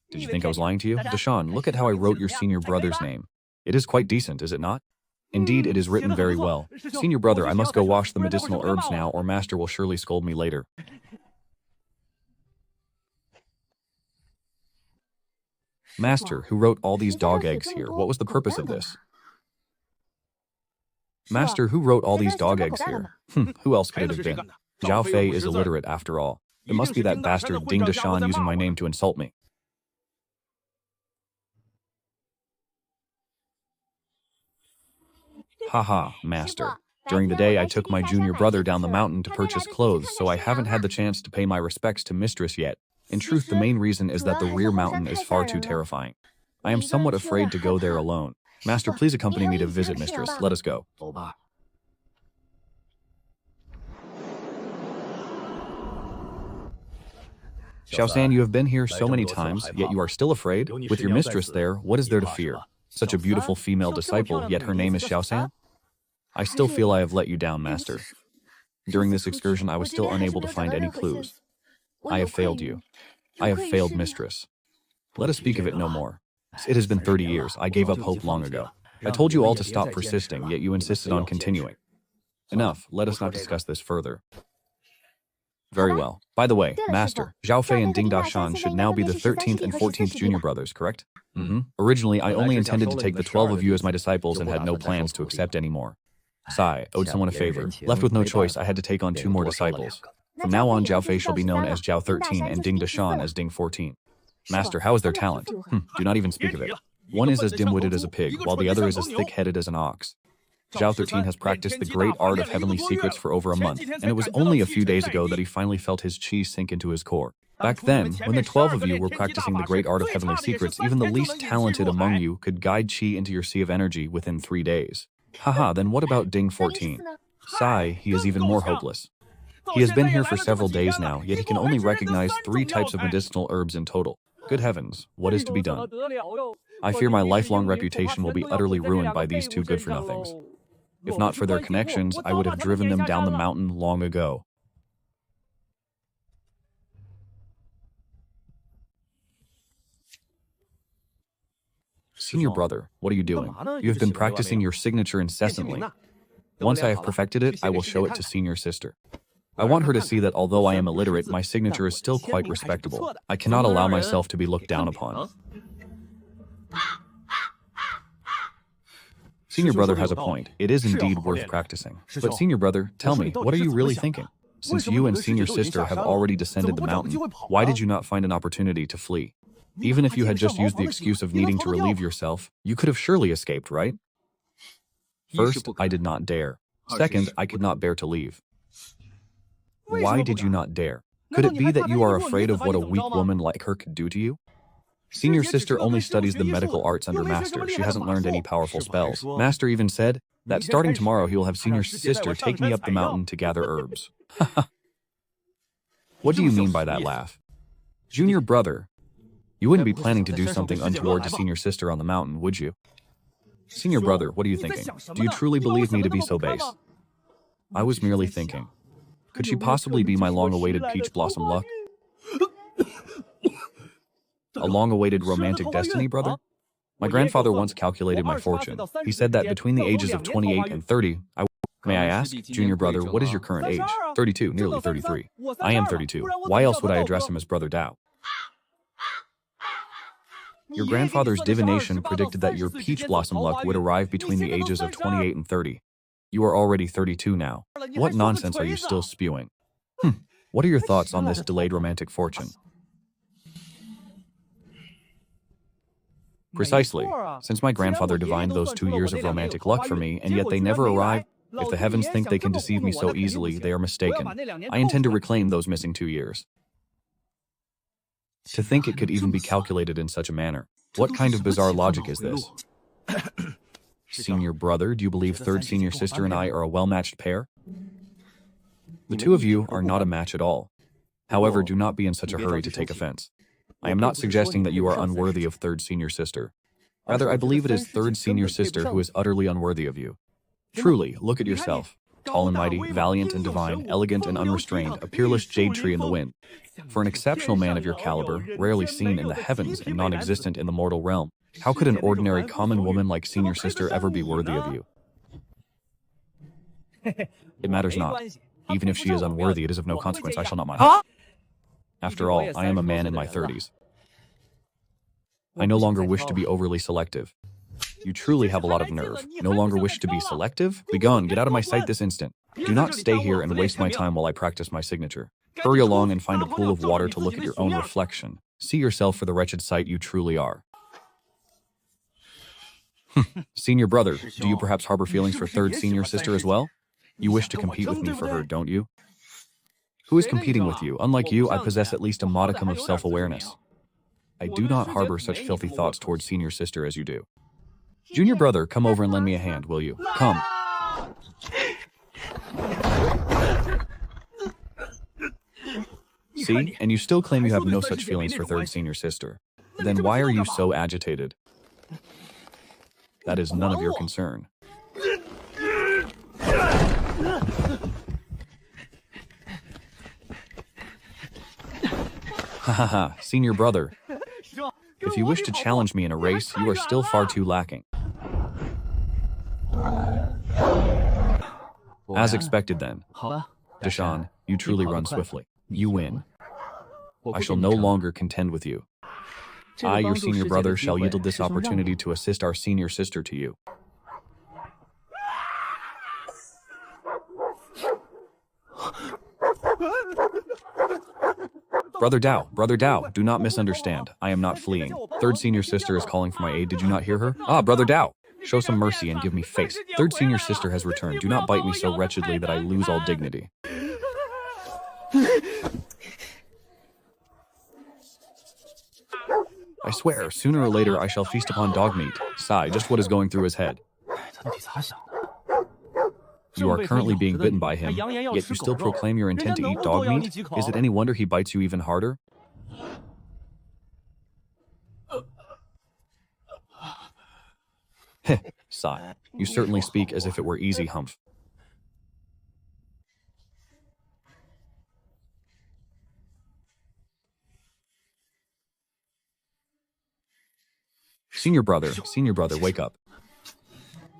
Did you think I was lying to you? Deshawn, look at how I wrote your senior brother's name. It is quite decent, is it not? Indeed, it is written very well. Senior brother, I must go wash the medicinal herbs now, or master will surely scold me later. Master, who wrote all these dog eggs here? What was the purpose of this? Master, who wrote all these dog eggs here? Who else could it have been? Zhao Fei is illiterate after all. It must be that bastard Ding Deshawn using my name to insult me. Haha, master. During the day, I took my junior brother down the mountain to purchase clothes, so I haven't had the chance to pay my respects to mistress yet. In truth, the main reason is that the rear mountain is far too terrifying. I am somewhat afraid to go there alone. Master, please accompany me to visit mistress. Let us go. Xiaosan, you have been here so many times, yet you are still afraid? With your mistress there, what is there to fear? Such a beautiful female disciple, yet her name is Xiaosan? I still feel I have let you down, master. During this excursion, I was still unable to find any clues. I have failed you. I have failed mistress. Let us speak of it no more. It has been 30 years. I gave up hope long ago. I told you all to stop persisting, yet you insisted on continuing. Enough. Let us not discuss this further. Very well. By the way, master, Zhao Fei and Ding Dashan should now be the 13th and 14th junior brothers, correct? Originally, I only intended to take the 12 of you as my disciples and had no plans to accept any more. Sai, owed someone a favor. Left with no choice, I had to take on 2 more disciples. From now on, Zhao Fei shall be known as Zhao 13 and Ding Dashan as Ding 14. Master, how is their talent? Do not even speak of it. One is as dim-witted as a pig, while the other is as thick-headed as an ox. Zhao 13 has practiced the great art of heavenly secrets for over a month, and it was only a few days ago that he finally felt his chi sink into his core. Back then, when the 12 of you were practicing the great art of heavenly secrets, even the least talented among you could guide chi into your sea of energy within 3 days. Haha, then what about Ding 14? Sai, he is even more hopeless. He has been here for several days now, yet he can only recognize 3 types of medicinal herbs in total. Good heavens, what is to be done? I fear my lifelong reputation will be utterly ruined by these 2 good-for-nothings. If not for their connections, I would have driven them down the mountain long ago. Senior brother, what are you doing? You have been practicing your signature incessantly. Once I have perfected it, I will show it to senior sister. I want her to see that although I am illiterate, my signature is still quite respectable. I cannot allow myself to be looked down upon. Senior brother has a point. It is indeed worth practicing. But senior brother, tell me, what are you really thinking? Since you and senior sister have already descended the mountain, why did you not find an opportunity to flee? Even if you had just used the excuse of needing to relieve yourself, you could have surely escaped, right? First, I did not dare. Second, I could not bear to leave. Why did you not dare? Could it be that you are afraid of what a weak woman like her could do to you? Senior sister only studies the medical arts under Master. She hasn't learned any powerful spells. Master even said that starting tomorrow he will have senior sister take me up the mountain to gather herbs. What do you mean by that laugh? Junior brother, you wouldn't be planning to do something untoward to senior sister on the mountain, would you? Senior brother, what are you thinking? Do you truly believe me to be so base? I was merely thinking. Could she possibly be my long-awaited peach blossom luck? A long-awaited romantic destiny, brother? My grandfather once calculated my fortune. He said that between the ages of 28 and 30, May I ask, junior brother, what is your current age? 32, nearly 33. I am 32. Why else would I address him as Brother Dao? Your grandfather's divination predicted that your peach blossom luck would arrive between the ages of 28 and 30. You are already 32 now. What nonsense are you still spewing? What are your thoughts on this delayed romantic fortune? Precisely. Since my grandfather divined those 2 years of romantic luck for me, and yet they never arrived, if the heavens think they can deceive me so easily, they are mistaken. I intend to reclaim those missing 2 years. To think it could even be calculated in such a manner. What kind of bizarre logic is this? Senior brother, do you believe third senior sister and I are a well-matched pair? The two of you are not a match at all. However, do not be in such a hurry to take offense. I am not suggesting that you are unworthy of third senior sister. Rather, I believe it is third senior sister who is utterly unworthy of you. Truly, look at yourself. Tall and mighty, valiant and divine, elegant and unrestrained, a peerless jade tree in the wind. For an exceptional man of your caliber, rarely seen in the heavens and non-existent in the mortal realm, how could an ordinary common woman like senior sister ever be worthy of you? It matters not. Even if she is unworthy, it is of no consequence. I shall not mind. After all, I am a man in my 30s. I no longer wish to be overly selective. You truly have a lot of nerve. No longer wish to be selective? Begone, get out of my sight this instant. Do not stay here and waste my time while I practice my signature. Hurry along and find a pool of water to look at your own reflection. See yourself for the wretched sight you truly are. Senior brother, do you perhaps harbor feelings for third senior sister as well? You wish to compete with me for her, don't you? Who is competing with you? Unlike you, I possess at least a modicum of self-awareness. I do not harbor such filthy thoughts towards senior sister as you do. Junior brother, come over and lend me a hand, will you? Come. See? And you still claim you have no such feelings for third senior sister. Then why are you so agitated? That is none of your concern. Hahaha, senior brother. If you wish to challenge me in a race, you are still far too lacking. As expected then. Deshawn, you truly run swiftly. You win. I shall no longer contend with you. I, your senior brother, shall yield this opportunity to assist our senior sister to you. Brother Dao, do not misunderstand. I am not fleeing. Third senior sister is calling for my aid. Did you not hear her? Ah, Brother Dao, show some mercy and give me face. Third senior sister has returned. Do not bite me so wretchedly that I lose all dignity. I swear, sooner or later I shall feast upon dog meat. Sigh, just what is going through his head. You are currently being bitten by him, yet you still proclaim your intent to eat dog meat? Is it any wonder he bites you even harder? Heh, sigh. You certainly speak as if it were easy, humph. Senior brother, wake up.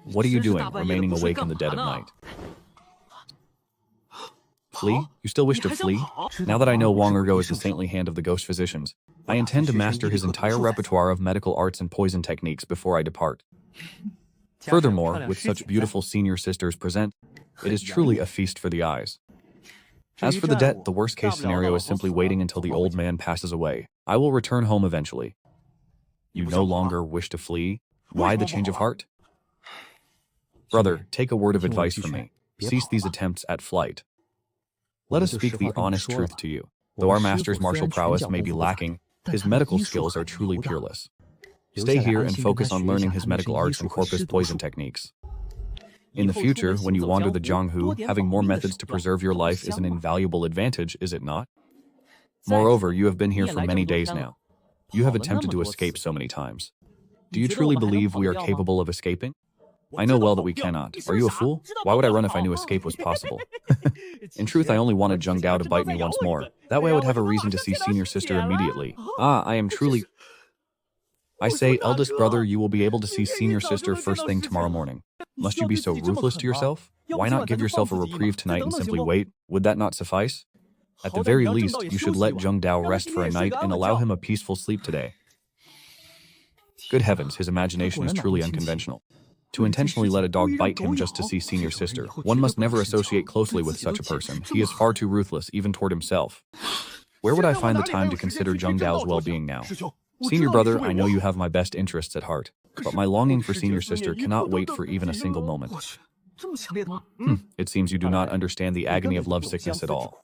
What are you doing, remaining awake in the dead of night? Flee? You still wish to flee? Now that I know Wong Ergo is the saintly hand of the ghost physicians, I intend to master his entire repertoire of medical arts and poison techniques before I depart. Furthermore, with such beautiful senior sisters present, it is truly a feast for the eyes. As for the debt, the worst-case scenario is simply waiting until the old man passes away. I will return home eventually. You no longer wish to flee? Why the change of heart? Brother, take a word of advice from me. Cease these attempts at flight. Let us speak the honest truth to you. Though our master's martial prowess may be lacking, his medical skills are truly peerless. Stay here and focus on learning his medical arts and corpus poison techniques. In the future, when you wander the Jianghu, having more methods to preserve your life is an invaluable advantage, is it not? Moreover, you have been here for many days now. You have attempted to escape so many times. Do you truly believe we are capable of escaping? I know well that we cannot. Are you a fool? Why would I run if I knew escape was possible? In truth, I only wanted Zheng Dao to bite me once more. That way I would have a reason to see senior sister immediately. Ah, I am truly... I say, eldest brother, you will be able to see senior sister first thing tomorrow morning. Must you be so ruthless to yourself? Why not give yourself a reprieve tonight and simply wait? Would that not suffice? At the very least, you should let Zheng Dao rest for a night and allow him a peaceful sleep today. Good heavens, his imagination is truly unconventional. To intentionally let a dog bite him just to see senior sister, one must never associate closely with such a person. He is far too ruthless, even toward himself. Where would I find the time to consider Zheng Dao's well-being now? Senior brother, I know you have my best interests at heart, but my longing for senior sister cannot wait for even a single moment. It seems you do not understand the agony of lovesickness at all.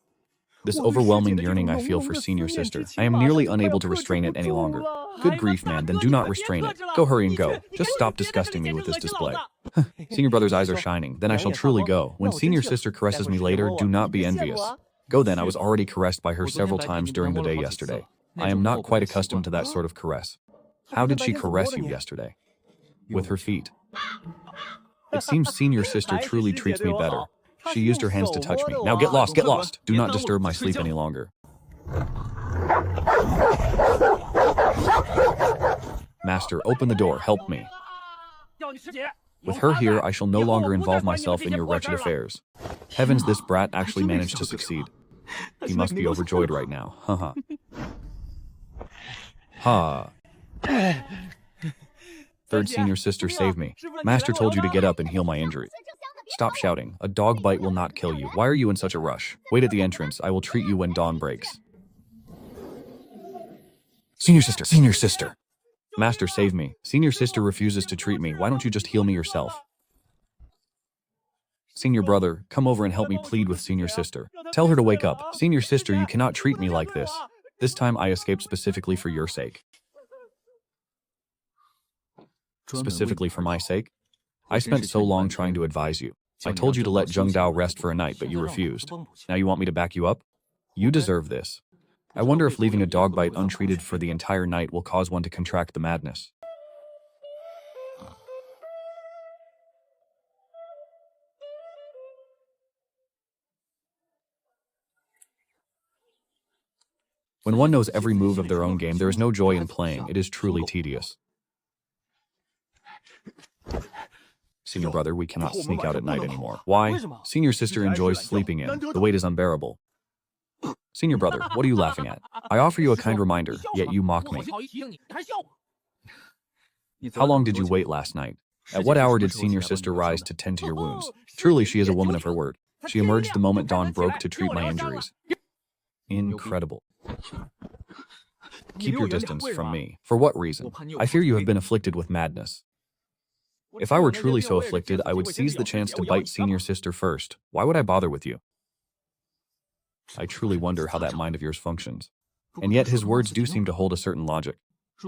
This overwhelming yearning I feel for senior sister, I am nearly unable to restrain it any longer. Good grief, man, then do not restrain it. Go, hurry and go. Just stop disgusting me with this display. Senior brother's eyes are shining. Then I shall truly go. When senior sister caresses me later, do not be envious. Go then, I was already caressed by her several times during the day yesterday. I am not quite accustomed to that sort of caress. How did she caress you yesterday? With her feet. It seems senior sister truly treats me better. She used her hands to touch me. Now get lost, get lost. Do not disturb my sleep any longer. Master, open the door, help me. With her here, I shall no longer involve myself in your wretched affairs. Heavens, this brat actually managed to succeed. He must be overjoyed right now. Haha. Ha. Third senior sister, save me. Master told you to get up and heal my injury. Stop shouting. A dog bite will not kill you. Why are you in such a rush? Wait at the entrance. I will treat you when dawn breaks. Senior sister, senior sister. Master, save me. Senior sister refuses to treat me. Why don't you just heal me yourself? Senior brother, come over and help me plead with senior sister. Tell her to wake up. Senior sister, you cannot treat me like this. This time I escaped specifically for your sake. Specifically for my sake? I spent so long trying to advise you. I told you to let Zheng Dao rest for a night, but you refused. Now you want me to back you up? You deserve this. I wonder if leaving a dog bite untreated for the entire night will cause one to contract the madness. When one knows every move of their own game, there is no joy in playing. It is truly tedious. Senior brother, we cannot sneak out at night anymore. Why? Senior sister enjoys sleeping in. The wait is unbearable. Senior brother, what are you laughing at? I offer you a kind reminder, yet you mock me. How long did you wait last night? At what hour did senior sister rise to tend to your wounds? Truly, she is a woman of her word. She emerged the moment dawn broke to treat my injuries. Incredible. Keep your distance from me. For what reason? I fear you have been afflicted with madness. If I were truly so afflicted, I would seize the chance to bite senior sister first. Why would I bother with you? I truly wonder how that mind of yours functions. And yet his words do seem to hold a certain logic.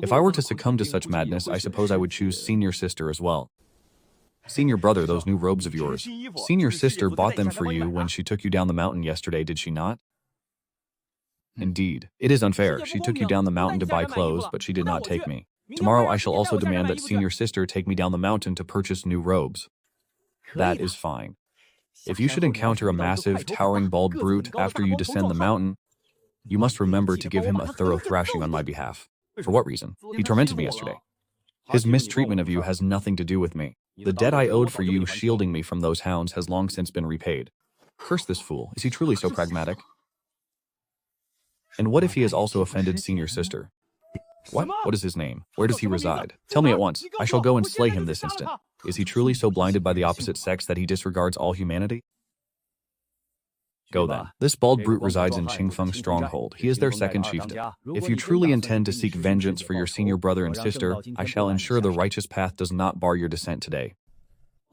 If I were to succumb to such madness, I suppose I would choose senior sister as well. Senior brother, those new robes of yours. Senior sister bought them for you when she took you down the mountain yesterday, did she not? Indeed. It is unfair. She took you down the mountain to buy clothes, but she did not take me. Tomorrow I shall also demand that senior sister take me down the mountain to purchase new robes. That is fine. If you should encounter a massive, towering bald brute after you descend the mountain, you must remember to give him a thorough thrashing on my behalf. For what reason? He tormented me yesterday. His mistreatment of you has nothing to do with me. The debt I owed for you shielding me from those hounds has long since been repaid. Curse this fool. Is he truly so pragmatic? And what if he has also offended senior sister? What? What is his name? Where does he reside? Tell me at once. I shall go and slay him this instant. Is he truly so blinded by the opposite sex that he disregards all humanity? Go then. This bald brute resides in Qingfeng's stronghold. He is their second chieftain. If you truly intend to seek vengeance for your senior brother and sister, I shall ensure the righteous path does not bar your descent today.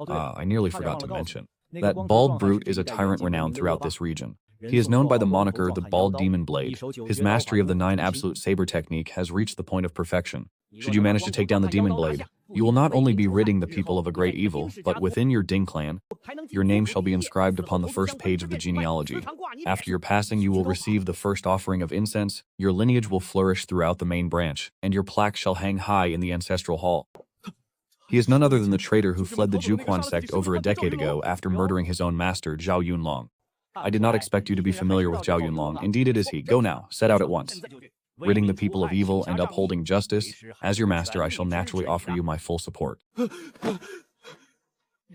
I nearly forgot to mention. That bald brute is a tyrant renowned throughout this region. He is known by the moniker the Bald Demon Blade. His mastery of the 9 absolute saber technique has reached the point of perfection. Should you manage to take down the Demon Blade, you will not only be ridding the people of a great evil, but within your Ding clan, your name shall be inscribed upon the first page of the genealogy. After your passing, you will receive the first offering of incense, your lineage will flourish throughout the main branch, and your plaque shall hang high in the ancestral hall. He is none other than the traitor who fled the Juquan sect over a decade ago after murdering his own master, Zhao Yunlong. I did not expect you to be familiar with Zhao Yunlong. Indeed it is he. Go now. Set out at once. Ridding the people of evil and upholding justice, as your master I shall naturally offer you my full support.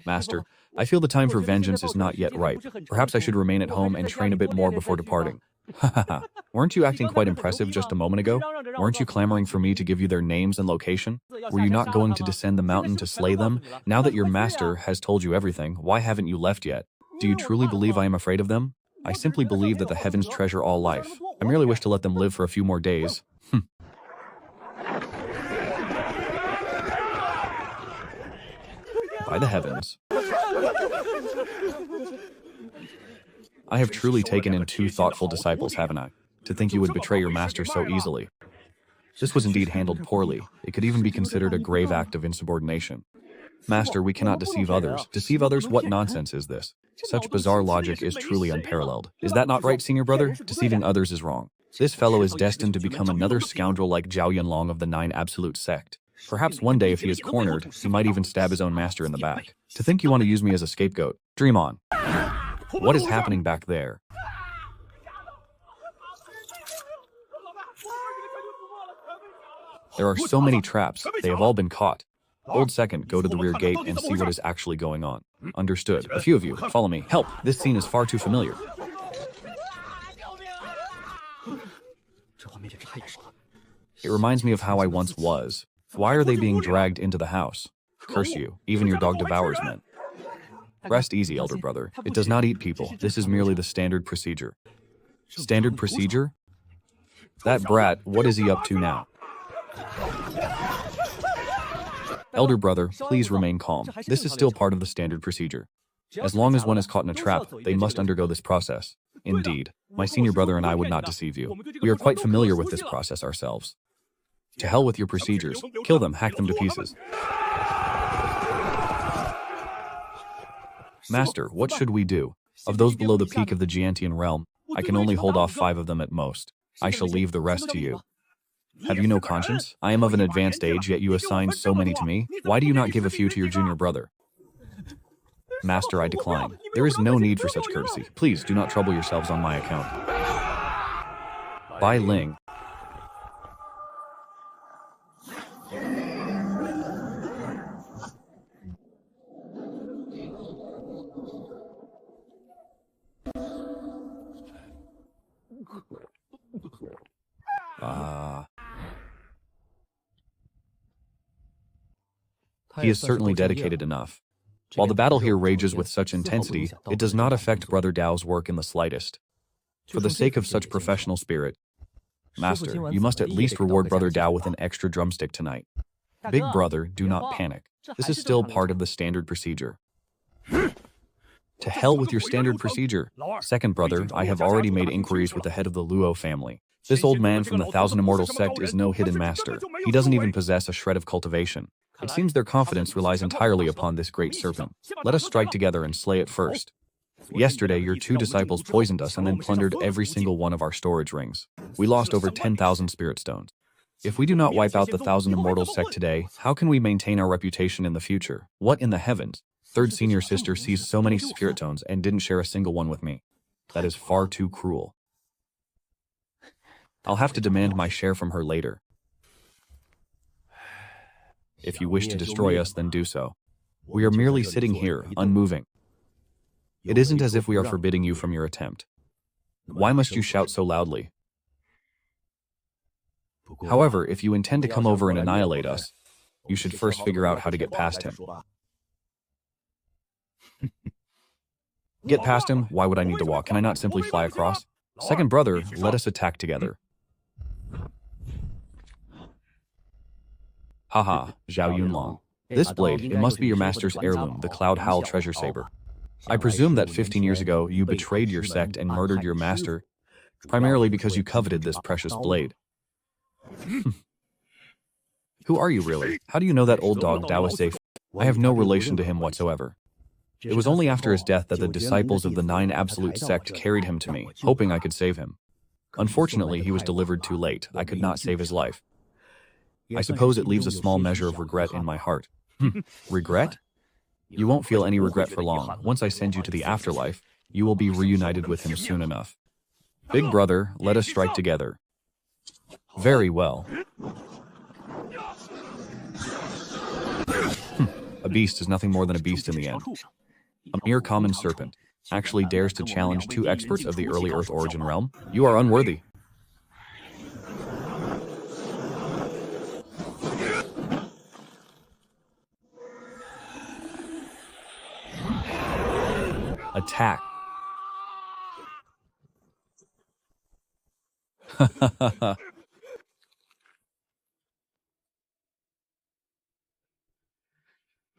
Master, I feel the time for vengeance is not yet ripe. Perhaps I should remain at home and train a bit more before departing. Ha ha ha. Weren't you acting quite impressive just a moment ago? Weren't you clamoring for me to give you their names and location? Were you not going to descend the mountain to slay them? Now that your master has told you everything, why haven't you left yet? Do you truly believe I am afraid of them? I simply believe that the heavens treasure all life. I merely wish to let them live for a few more days. By the heavens. I have truly taken in 2 thoughtful disciples, haven't I? To think you would betray your master so easily. This was indeed handled poorly. It could even be considered a grave act of insubordination. Master, we cannot deceive others. Deceive others? What nonsense is this? Such bizarre logic is truly unparalleled. Is that not right, senior brother? Deceiving others is wrong. This fellow is destined to become another scoundrel like Zhao Yunlong of the 9 Absolute Sect. Perhaps one day, if he is cornered, he might even stab his own master in the back. To think you want to use me as a scapegoat. Dream on. What is happening back there? There are so many traps. They have all been caught. Old Second, go to the rear gate and see what is actually going on. Understood. A few of you, follow me. Help! This scene is far too familiar. It reminds me of how I once was. Why are they being dragged into the house? Curse you. Even your dog devours men. Rest easy, elder brother. It does not eat people. This is merely the standard procedure. Standard procedure? That brat, what is he up to now? Elder brother, please remain calm. This is still part of the standard procedure. As long as one is caught in a trap, they must undergo this process. Indeed, my senior brother and I would not deceive you. We are quite familiar with this process ourselves. To hell with your procedures. Kill them, hack them to pieces. Master, what should we do? Of those below the peak of the Giantian realm, I can only hold off 5 of them at most. I shall leave the rest to you. Have you no conscience? I am of an advanced age, yet you assign so many to me. Why do you not give a few to your junior brother? Master, I decline. There is no need for such courtesy. Please do not trouble yourselves on my account. Bai Ling. He is certainly dedicated enough. While the battle here rages with such intensity, it does not affect Brother Dao's work in the slightest. For the sake of such professional spirit, Master, you must at least reward Brother Dao with an extra drumstick tonight. Big brother, do not panic. This is still part of the standard procedure. To hell with your standard procedure. Second brother, I have already made inquiries with the head of the Luo family. This old man from the Thousand Immortal Sect is no hidden master. He doesn't even possess a shred of cultivation. It seems their confidence relies entirely upon this great serpent. Let us strike together and slay it first. Yesterday, your 2 disciples poisoned us and then plundered every single one of our storage rings. We lost over 10,000 spirit stones. If we do not wipe out the Thousand Immortal Sect today, how can we maintain our reputation in the future? What in the heavens? Third senior sister seized so many spirit stones and didn't share a single one with me. That is far too cruel. I'll have to demand my share from her later. If you wish to destroy us, then do so. We are merely sitting here, unmoving. It isn't as if we are forbidding you from your attempt. Why must you shout so loudly? However, if you intend to come over and annihilate us, you should first figure out how to get past him. Get past him? Why would I need to walk? Can I not simply fly across? Second brother, let us attack together. Haha, Zhao Yunlong. This blade, it must be your master's heirloom, the Cloud Howl treasure saber. I presume that 15 years ago, you betrayed your sect and murdered your master, primarily because you coveted this precious blade. Who are you really? How do you know that old dog Dao is safe? I have no relation to him whatsoever. It was only after his death that the disciples of the 9 Absolute Sect carried him to me, hoping I could save him. Unfortunately, he was delivered too late. I could not save his life. I suppose it leaves a small measure of regret in my heart. Regret? You won't feel any regret for long. Once I send you to the afterlife, you will be reunited with him soon enough. Big brother, let us strike together. Very well. A beast is nothing more than a beast in the end. A mere common serpent actually dares to challenge 2 experts of the early Earth origin realm? You are unworthy. Attack.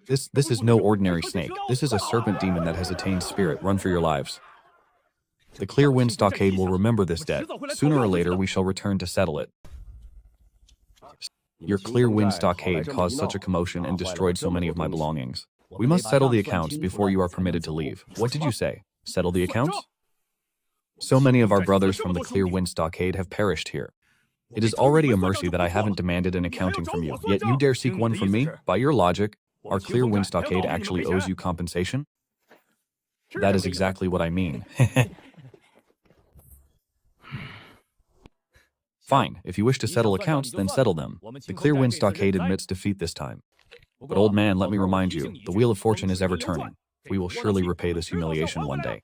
This is no ordinary snake. This is a serpent demon that has attained spirit. Run for your lives. The clear wind stockade will remember this debt. Sooner or later, we shall return to settle it. Your clear wind stockade caused such a commotion and destroyed so many of my belongings. We must settle the accounts before you are permitted to leave. What did you say? Settle the accounts? So many of our brothers from the clear wind stockade have perished here. It is already a mercy that I haven't demanded an accounting from you, yet you dare seek one from me? By your logic, our clear wind stockade actually owes you compensation? That is exactly what I mean. Fine, if you wish to settle accounts, then settle them. The clear wind stockade admits defeat this time. But old man, let me remind you, the wheel of fortune is ever turning. We will surely repay this humiliation one day.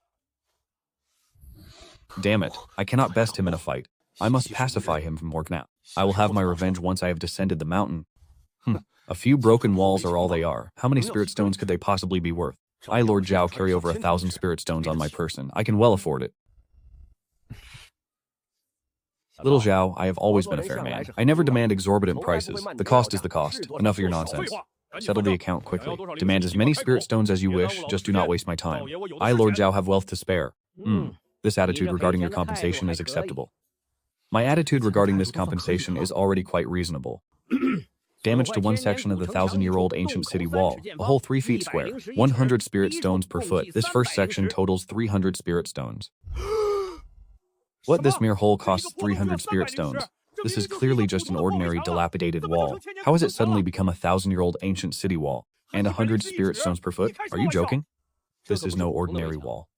Damn it, I cannot best him in a fight. I must pacify him from work now. I will have my revenge once I have descended the mountain. A few broken walls are all they are. How many spirit stones could they possibly be worth? I, Lord Zhao, carry over 1,000 spirit stones on my person. I can well afford it. Little Zhao, I have always been a fair man. I never demand exorbitant prices. The cost is the cost. Enough of your nonsense. Settle the account quickly. Demand as many spirit stones as you wish, just do not waste my time. I, Lord Zhao, have wealth to spare. This attitude regarding your compensation is acceptable. My attitude regarding this compensation is already quite reasonable. Damage to one section of the 1,000-year-old ancient city wall, a whole 3 feet square, 100 spirit stones per foot. This first section totals 300 spirit stones. What? This mere hole costs 300 spirit stones. This is clearly just an ordinary dilapidated wall. How has it suddenly become a 1,000-year-old ancient city wall? And 100 spirit stones per foot? Are you joking? This is no ordinary wall.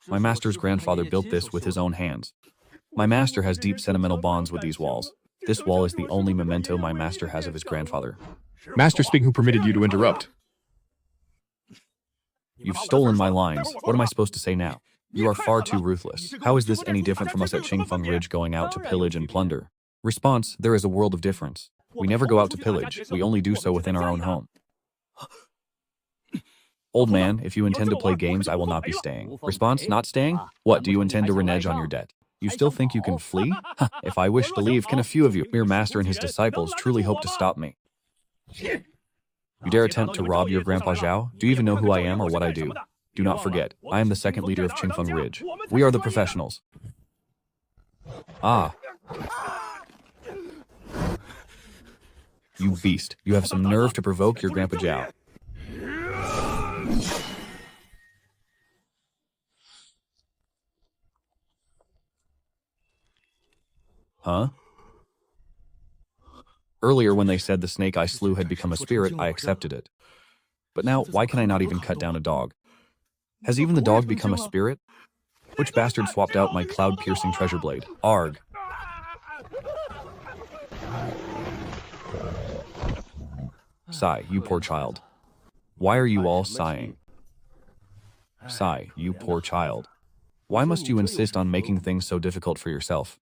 My master's grandfather built this with his own hands. My master has deep sentimental bonds with these walls. This wall is the only memento my master has of his grandfather. Master speaking, who permitted you to interrupt? You've stolen my lines. What am I supposed to say now? You are far too ruthless. How is this any different from us at Qingfeng Ridge going out to pillage and plunder? Response, there is a world of difference. We never go out to pillage. We only do so within our own home. Old man, if you intend to play games, I will not be staying. Response, not staying? What, do you intend to renege on your debt? You still think you can flee? If I wish to leave, can a few of you, mere master and his disciples, truly hope to stop me? You dare attempt to rob your Grandpa Zhao? Do you even know who I am or what I do? Do not forget, I am the second leader of Qingfeng Ridge. We are the professionals. Ah. You beast, you have some nerve to provoke your Grandpa Zhao. Huh? Earlier when they said the snake I slew had become a spirit, I accepted it. But now, why can I not even cut down a dog? Has even the dog become a spirit? Which bastard swapped out my cloud-piercing treasure blade? Arg. Sigh, you poor child. Why are you all sighing? Sigh, you poor child. Why must you insist on making things so difficult for yourself?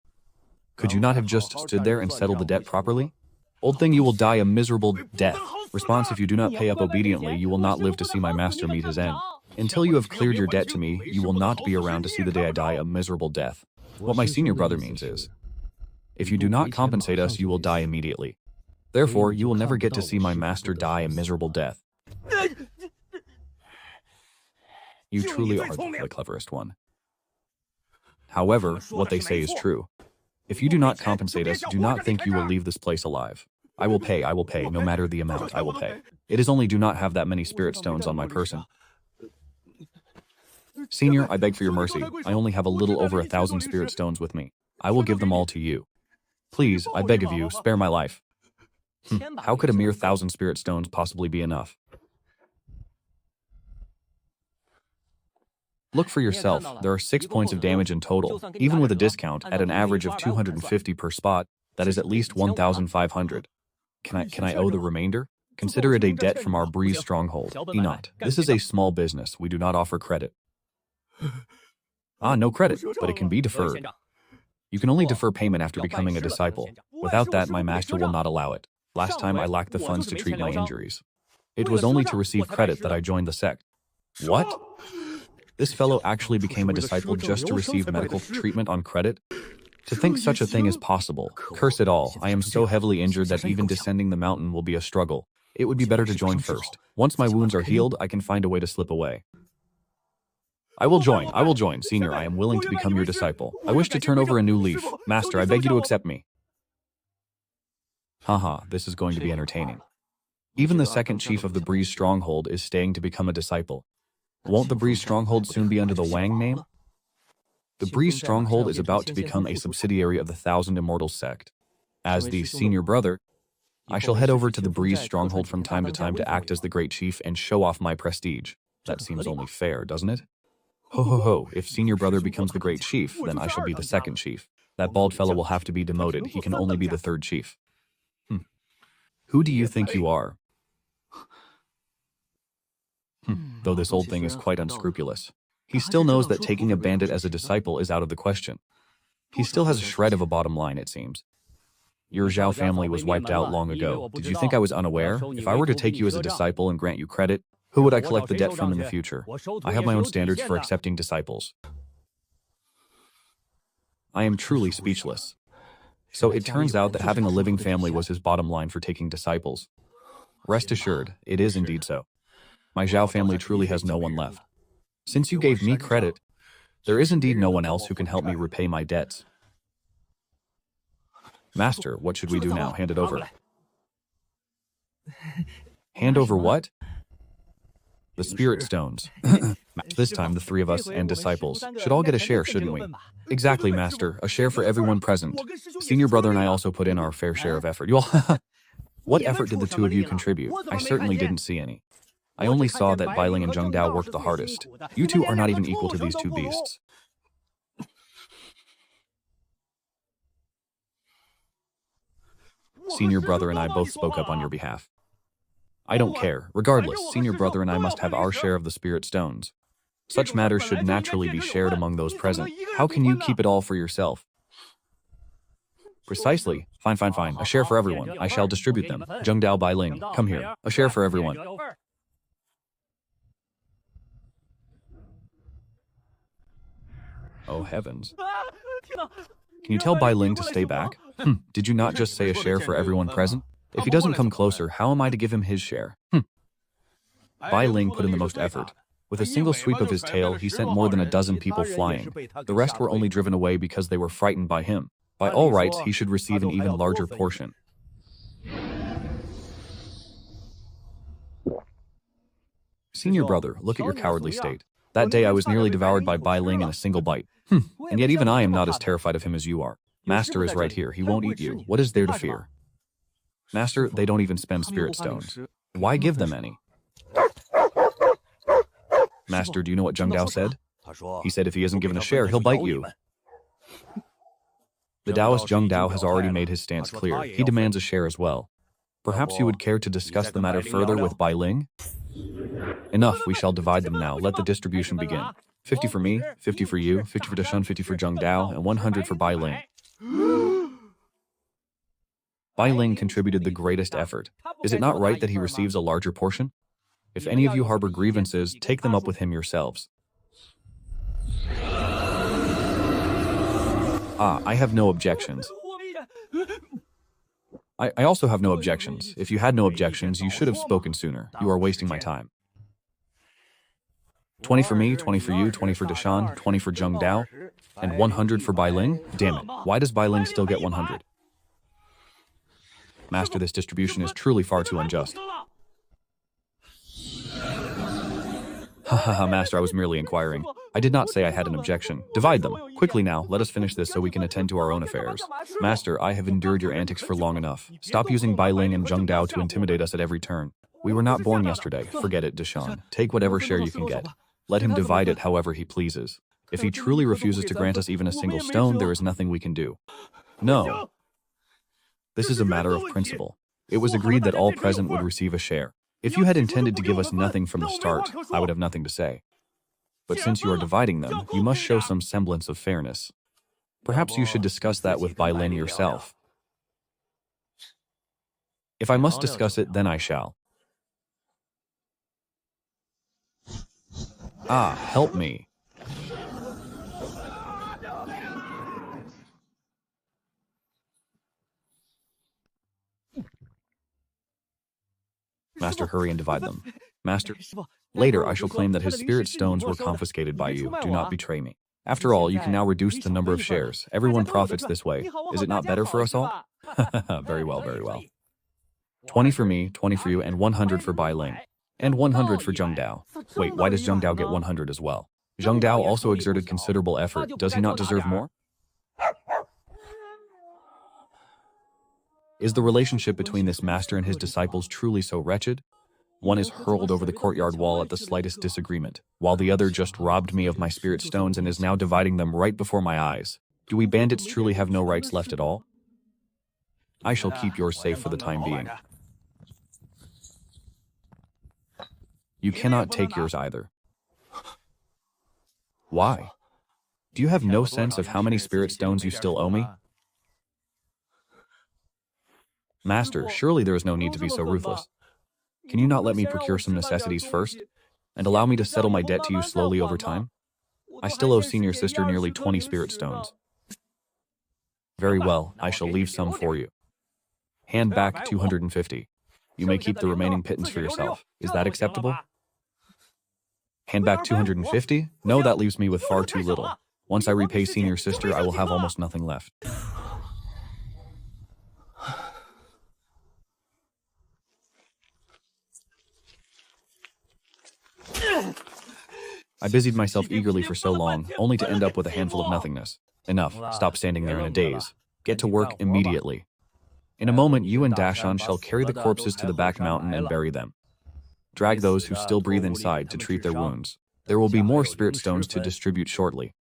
Could you not have just stood there and settled the debt properly? Old thing, you will die a miserable death. Response, if you do not pay up obediently, you will not live to see my master meet his end. Until you have cleared your debt to me, you will not be around to see the day I die a miserable death. What my senior brother means is, if you do not compensate us, you will die immediately. Therefore, you will never get to see my master die a miserable death. You truly are the cleverest one. However, what they say is true. If you do not compensate us, do not think you will leave this place alive. I will pay, no matter the amount, I will pay. It is only do not have that many spirit stones on my person. Senior, I beg for your mercy. I only have a little over 1,000 spirit stones with me. I will give them all to you. Please, I beg of you, spare my life. How could a mere 1,000 spirit stones possibly be enough? Look for yourself. There are 6 points of damage in total. Even with a discount, at an average of 250 per spot, that is at least 1,500. Can I owe the remainder? Consider it a debt from our Breeze stronghold. Do not. This is a small business. We do not offer credit. Ah, no credit, but it can be deferred. You can only defer payment after becoming a disciple. Without that, my master will not allow it. Last time I lacked the funds to treat my injuries. It was only to receive credit that I joined the sect. What? This fellow actually became a disciple just to receive medical treatment on credit? To think such a thing is possible. Curse it all, I am so heavily injured that even descending the mountain will be a struggle. It would be better to join first. Once my wounds are healed, I can find a way to slip away. I will join, Senior. I am willing to become your disciple. I wish to turn over a new leaf. Master, I beg you to accept me. Haha, this is going to be entertaining. Even the second chief of the Breeze Stronghold is staying to become a disciple. Won't the Breeze Stronghold soon be under the Wang name? The Breeze Stronghold is about to become a subsidiary of the Thousand Immortals Sect. As the senior brother, I shall head over to the Breeze Stronghold from time to time to act as the great chief and show off my prestige. That seems only fair, doesn't it? Ho ho ho, if senior brother becomes the great chief, then I shall be the second chief. That bald fellow will have to be demoted. He can only be the third chief. Who do you think you are? Though this old thing is quite unscrupulous. He still knows that taking a bandit as a disciple is out of the question. He still has a shred of a bottom line, it seems. Your Zhao family was wiped out long ago. Did you think I was unaware? If I were to take you as a disciple and grant you credit, who would I collect the debt from in the future? I have my own standards for accepting disciples. I am truly speechless. So it turns out that having a living family was his bottom line for taking disciples. Rest assured, it is indeed so. My Zhao family truly has no one left. Since you gave me credit, there is indeed no one else who can help me repay my debts. Master, what should we do now? Hand it over. Hand over what? The spirit stones. This time, the three of us and disciples should all get a share, shouldn't we? Exactly, Master. A share for everyone present. Senior brother and I also put in our fair share of effort. You all... What effort did the two of you contribute? I certainly didn't see any. I only saw that Bai Ling and Zheng Dao worked the hardest. You two are not even equal to these two beasts. Senior brother and I both spoke up on your behalf. I don't care. Regardless, senior brother and I must have our share of the spirit stones. Such matters should naturally be shared among those present. How can you keep it all for yourself? Precisely. Fine. A share for everyone. I shall distribute them. Zheng Dao, Bai Ling, come here. A share for everyone. Oh heavens. Can you tell Bai Ling to stay back? Did you not just say a share for everyone present? If he doesn't come closer, how am I to give him his share? Bai Ling put in the most effort. With a single sweep of his tail, he sent more than a dozen people flying. The rest were only driven away because they were frightened by him. By all rights, he should receive an even larger portion. Senior brother, look at your cowardly state. That day I was nearly devoured by Bai Ling in a single bite. And yet even I am not as terrified of him as you are. Master is right here. He won't eat you. What is there to fear? Master, they don't even spend spirit stones. Why give them any? Master, do you know what Zheng Dao said? He said if he isn't given a share, he'll bite you. The Taoist Zheng Dao has already made his stance clear. He demands a share as well. Perhaps you would care to discuss the matter further with Bai Ling? Enough, we shall divide them now. Let the distribution begin. 50 for me, 50 for you, 50 for Deshan, 50 for Zheng Dao, and 100 for Bai Ling. Bai Ling contributed the greatest effort. Is it not right that he receives a larger portion? If any of you harbor grievances, take them up with him yourselves. I have no objections. I also have no objections. If you had no objections, you should have spoken sooner. You are wasting my time. 20 for me, 20 for you, 20 for Deshan, 20 for Zheng Dao, and 100 for Bai Ling? Damn it, why does Bai Ling still get 100? Master, this distribution is truly far too unjust. Master, I was merely inquiring. I did not say I had an objection. Divide them. Quickly now, let us finish this so we can attend to our own affairs. Master, I have endured your antics for long enough. Stop using Bai Ling and Zheng Dao to intimidate us at every turn. We were not born yesterday. Forget it, Deshan. Take whatever share you can get. Let him divide it however he pleases. If he truly refuses to grant us even a single stone, there is nothing we can do. No. This is a matter of principle. It was agreed that all present would receive a share. If you had intended to give us nothing from the start, I would have nothing to say. But since you are dividing them, you must show some semblance of fairness. Perhaps you should discuss that with Bai Ling yourself. If I must discuss it, then I shall. Help me. Master, hurry and divide them. Master, later I shall claim that his spirit stones were confiscated by you. Do not betray me. After all, you can now reduce the number of shares. Everyone profits this way. Is it not better for us all? Very well, very well. 20 for me, 20 for you, and 100 for Bai Ling. And 100 for Zheng Dao. Wait, why does Zheng Dao get 100 as well? Zheng Dao also exerted considerable effort. Does he not deserve more? Is the relationship between this master and his disciples truly so wretched? One is hurled over the courtyard wall at the slightest disagreement, while the other just robbed me of my spirit stones and is now dividing them right before my eyes. Do we bandits truly have no rights left at all? I shall keep yours safe for the time being. You cannot take yours either. Why? Do you have no sense of how many spirit stones you still owe me? Master, surely there is no need to be so ruthless. Can you not let me procure some necessities first, and allow me to settle my debt to you slowly over time? I still owe senior sister nearly 20 spirit stones. Very well, I shall leave some for you. Hand back 250. You may keep the remaining pittance for yourself. Is that acceptable? Hand back 250? No, that leaves me with far too little. Once I repay senior sister, I will have almost nothing left. I busied myself eagerly for so long, only to end up with a handful of nothingness. Enough. Stop standing there in a daze. Get to work immediately. In a moment, you and Dashan shall carry the corpses to the back mountain and bury them. Drag those who still breathe inside to treat their wounds. There will be more spirit stones to distribute shortly.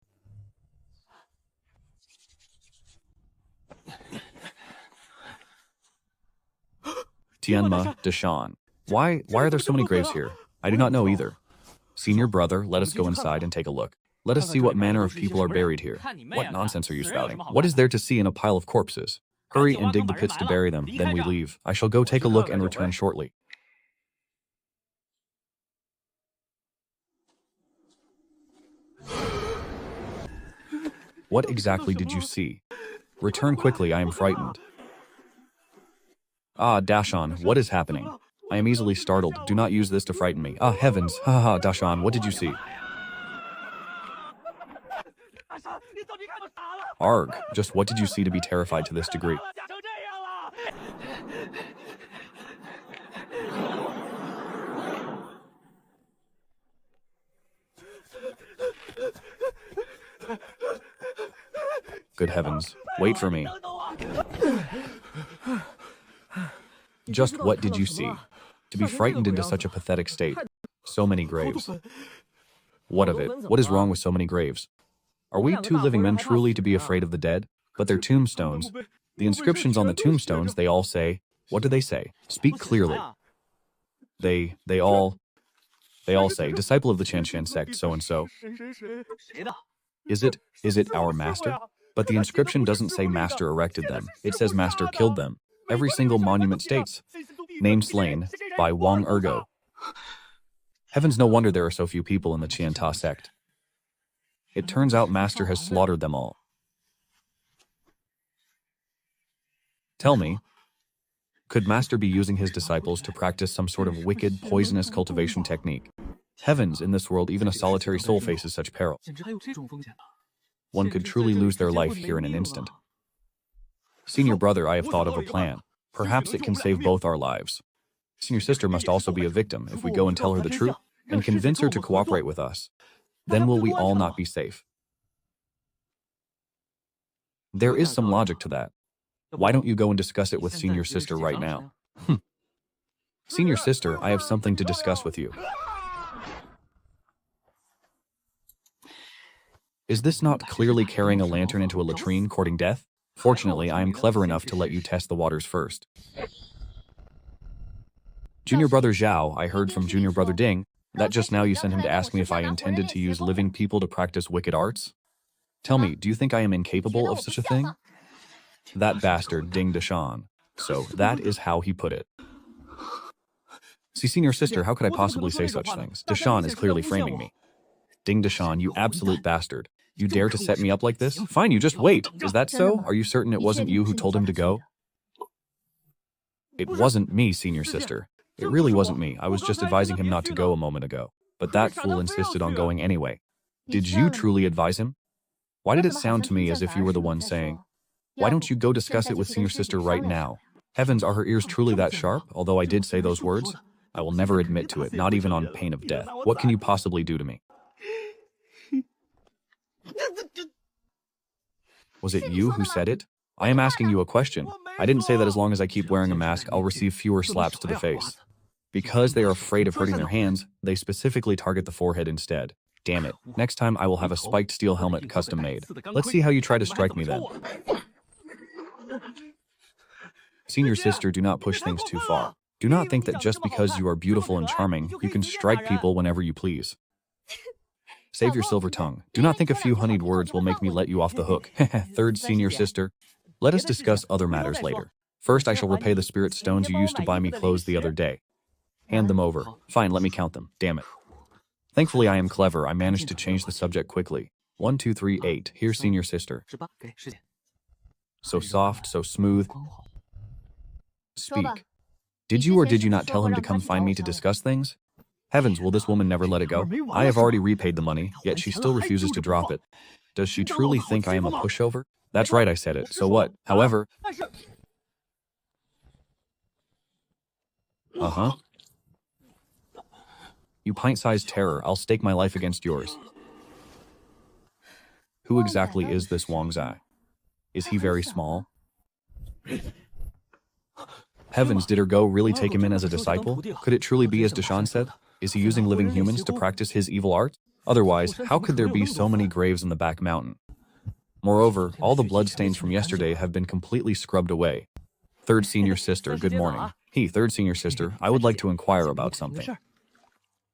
Tianma, Dashan. Why are there so many graves here? I do not know either. Senior brother, let us go inside and take a look. Let us see what manner of people are buried here. What nonsense are you spouting? What is there to see in a pile of corpses? Hurry and dig the pits to bury them, then we leave. I shall go take a look and return shortly. What exactly did you see? Return quickly, I am frightened. Ah, Dashan, what is happening? I am easily startled. Do not use this to frighten me. Ah, heavens. Haha, Dashan, what did you see? Arg, just what did you see to be terrified to this degree? Good heavens. Wait for me. Just what did you see? To be frightened into such a pathetic state. So many graves. What of it? What is wrong with so many graves? Are we two living men truly to be afraid of the dead? But they're tombstones. The inscriptions on the tombstones, they all say, what do they say? Speak clearly. They all say, disciple of the Chanshan sect, so-and-so. Is it our master? But the inscription doesn't say master erected them. It says master killed them. Every single monument states, name slain by Wang Ergo. Heavens, no wonder there are so few people in the Qianta sect. It turns out master has slaughtered them all. Tell me, could master be using his disciples to practice some sort of wicked, poisonous cultivation technique? Heavens, in this world, even a solitary soul faces such peril. One could truly lose their life here in an instant. Senior brother, I have thought of a plan. Perhaps it can save both our lives. Senior sister must also be a victim if we go and tell her the truth and convince her to cooperate with us. Then will we all not be safe? There is some logic to that. Why don't you go and discuss it with senior sister right now? Senior sister, I have something to discuss with you. Is this not clearly carrying a lantern into a latrine courting death? Fortunately, I am clever enough to let you test the waters first. Junior brother Zhao, I heard from junior brother Ding that just now you sent him to ask me if I intended to use living people to practice wicked arts. Tell me, do you think I am incapable of such a thing? That bastard Ding Dashan. So that is how he put it. See, senior sister, how could I possibly say such things? Dashan is clearly framing me. Ding Dashan, you absolute bastard. You dare to set me up like this? Fine, you just wait. Is that so? Are you certain it wasn't you who told him to go? It wasn't me, senior sister. It really wasn't me. I was just advising him not to go a moment ago. But that fool insisted on going anyway. Did you truly advise him? Why did it sound to me as if you were the one saying, "Why don't you go discuss it with senior sister right now?" Heavens, are her ears truly that sharp? Although I did say those words, I will never admit to it, not even on pain of death. What can you possibly do to me? Was it you who said it? I am asking you a question. I didn't say that as long as I keep wearing a mask, I'll receive fewer slaps to the face. Because they are afraid of hurting their hands, they specifically target the forehead instead. Damn it. Next time I will have a spiked steel helmet custom made. Let's see how you try to strike me then. Senior sister, do not push things too far. Do not think that just because you are beautiful and charming, you can strike people whenever you please. Save your silver tongue. Do not think a few honeyed words will make me let you off the hook. Third senior sister, let us discuss other matters later. First, I shall repay the spirit stones you used to buy me clothes the other day. Hand them over. Fine, let me count them. Damn it. Thankfully, I am clever. I managed to change the subject quickly. 1, 2, 3, 8. Here, senior sister. So soft, so smooth. Speak. Did you or did you not tell him to come find me to discuss things? Heavens, will this woman never let it go? I have already repaid the money, yet she still refuses to drop it. Does she truly think I am a pushover? That's right, I said it. So what? However... Uh-huh. You pint-sized terror, I'll stake my life against yours. Who exactly is this Wang Zai? Is he very small? Heavens, did Ergo really take him in as a disciple? Could it truly be as Deshawn said? Is he using living humans to practice his evil art? Otherwise, how could there be so many graves in the back mountain? Moreover, all the bloodstains from yesterday have been completely scrubbed away. Third senior sister, good morning. Third senior sister, I would like to inquire about something.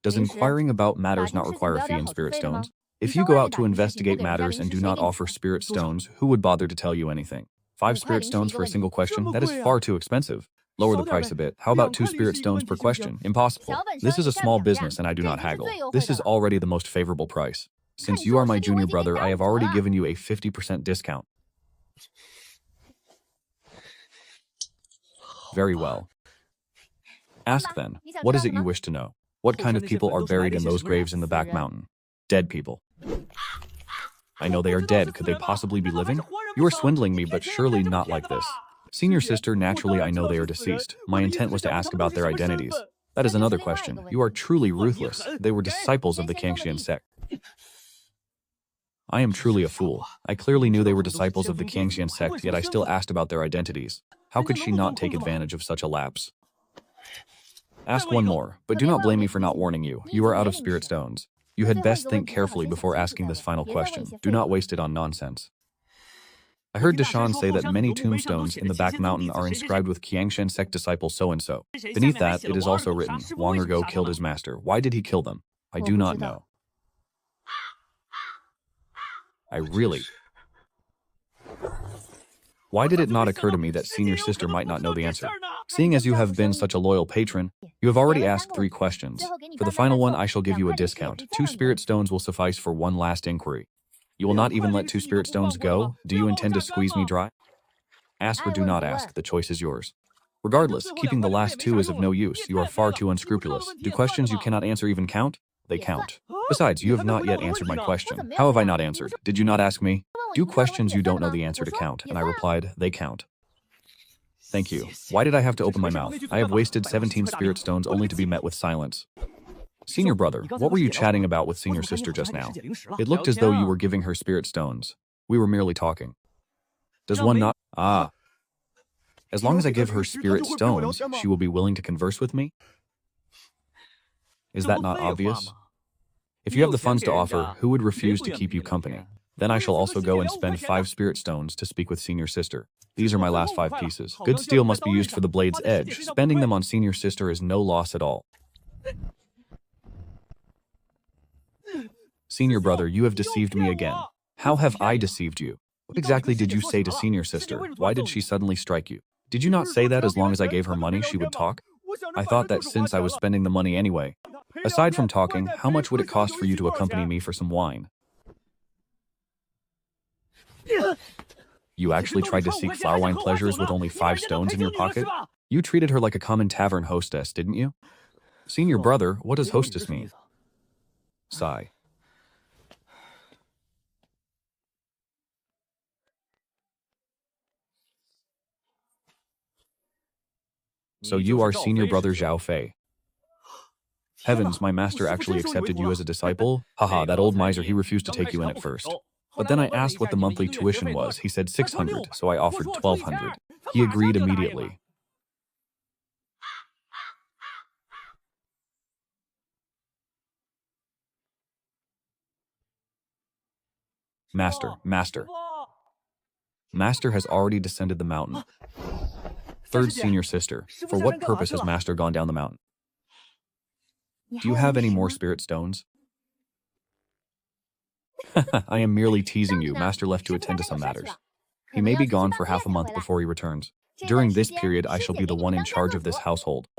Does inquiring about matters not require a fee in spirit stones? If you go out to investigate matters and do not offer spirit stones, who would bother to tell you anything? 5 spirit stones for a single question? That is far too expensive. Lower the price a bit. How about 2 spirit stones per question? Impossible. This is a small business and I do not haggle. This is already the most favorable price. Since you are my junior brother, I have already given you a 50% discount. Very well. Ask then, what is it you wish to know? What kind of people are buried in those graves in the back mountain? Dead people. I know they are dead. Could they possibly be living? You are swindling me, but surely not like this. Senior sister, naturally I know they are deceased. My intent was to ask about their identities. That is another question. You are truly ruthless. They were disciples of the Kangxian Sect. I am truly a fool. I clearly knew they were disciples of the Kangxian Sect, yet I still asked about their identities. How could she not take advantage of such a lapse? Ask one more, but do not blame me for not warning you. You are out of spirit stones. You had best think carefully before asking this final question. Do not waste it on nonsense. I heard Deshawn say that many tombstones in the back mountain are inscribed with Kangxian Sect disciple so-and-so. Beneath that, it is also written, Wang Ergo killed his master. Why did he kill them? I do not know. Why did it not occur to me that senior sister might not know the answer? Seeing as you have been such a loyal patron, you have already asked 3 questions. For the final one, I shall give you a discount. 2 spirit stones will suffice for one last inquiry. You will not even let 2 spirit stones go? Do you intend to squeeze me dry? Ask or do not ask, the choice is yours. Regardless, keeping the last 2 is of no use. You are far too unscrupulous. Do questions you cannot answer even count? They count. Besides, you have not yet answered my question. How have I not answered? Did you not ask me? Do questions you don't know the answer to count? And I replied, they count. Thank you. Why did I have to open my mouth? I have wasted 17 spirit stones only to be met with silence. Senior brother, what were you chatting about with senior sister just now? It looked as though you were giving her spirit stones. We were merely talking. Does one not... Ah. As long as I give her spirit stones, she will be willing to converse with me? Is that not obvious? If you have the funds to offer, who would refuse to keep you company? Then I shall also go and spend 5 spirit stones to speak with senior sister. These are my last 5 pieces. Good steel must be used for the blade's edge. Spending them on senior sister is no loss at all. Senior brother, you have deceived me again. How have I deceived you? What exactly did you say to senior sister? Why did she suddenly strike you? Did you not say that as long as I gave her money, she would talk? I thought that since I was spending the money anyway. Aside from talking, how much would it cost for you to accompany me for some wine? You actually tried to seek flower wine pleasures with only 5 stones in your pocket? You treated her like a common tavern hostess, didn't you? Senior brother, what does hostess mean? Sigh. So you are senior brother Zhao Fei. Heavens, my master actually accepted you as a disciple? Haha, that old miser, he refused to take you in at first. But then I asked what the monthly tuition was. He said 600, so I offered 1,200. He agreed immediately. Master. Master has already descended the mountain. Third senior sister, for what purpose has Master gone down the mountain? Do you have any more spirit stones? I am merely teasing you. Master left to attend to some matters. He may be gone for half a month before he returns. During this period, I shall be the one in charge of this household.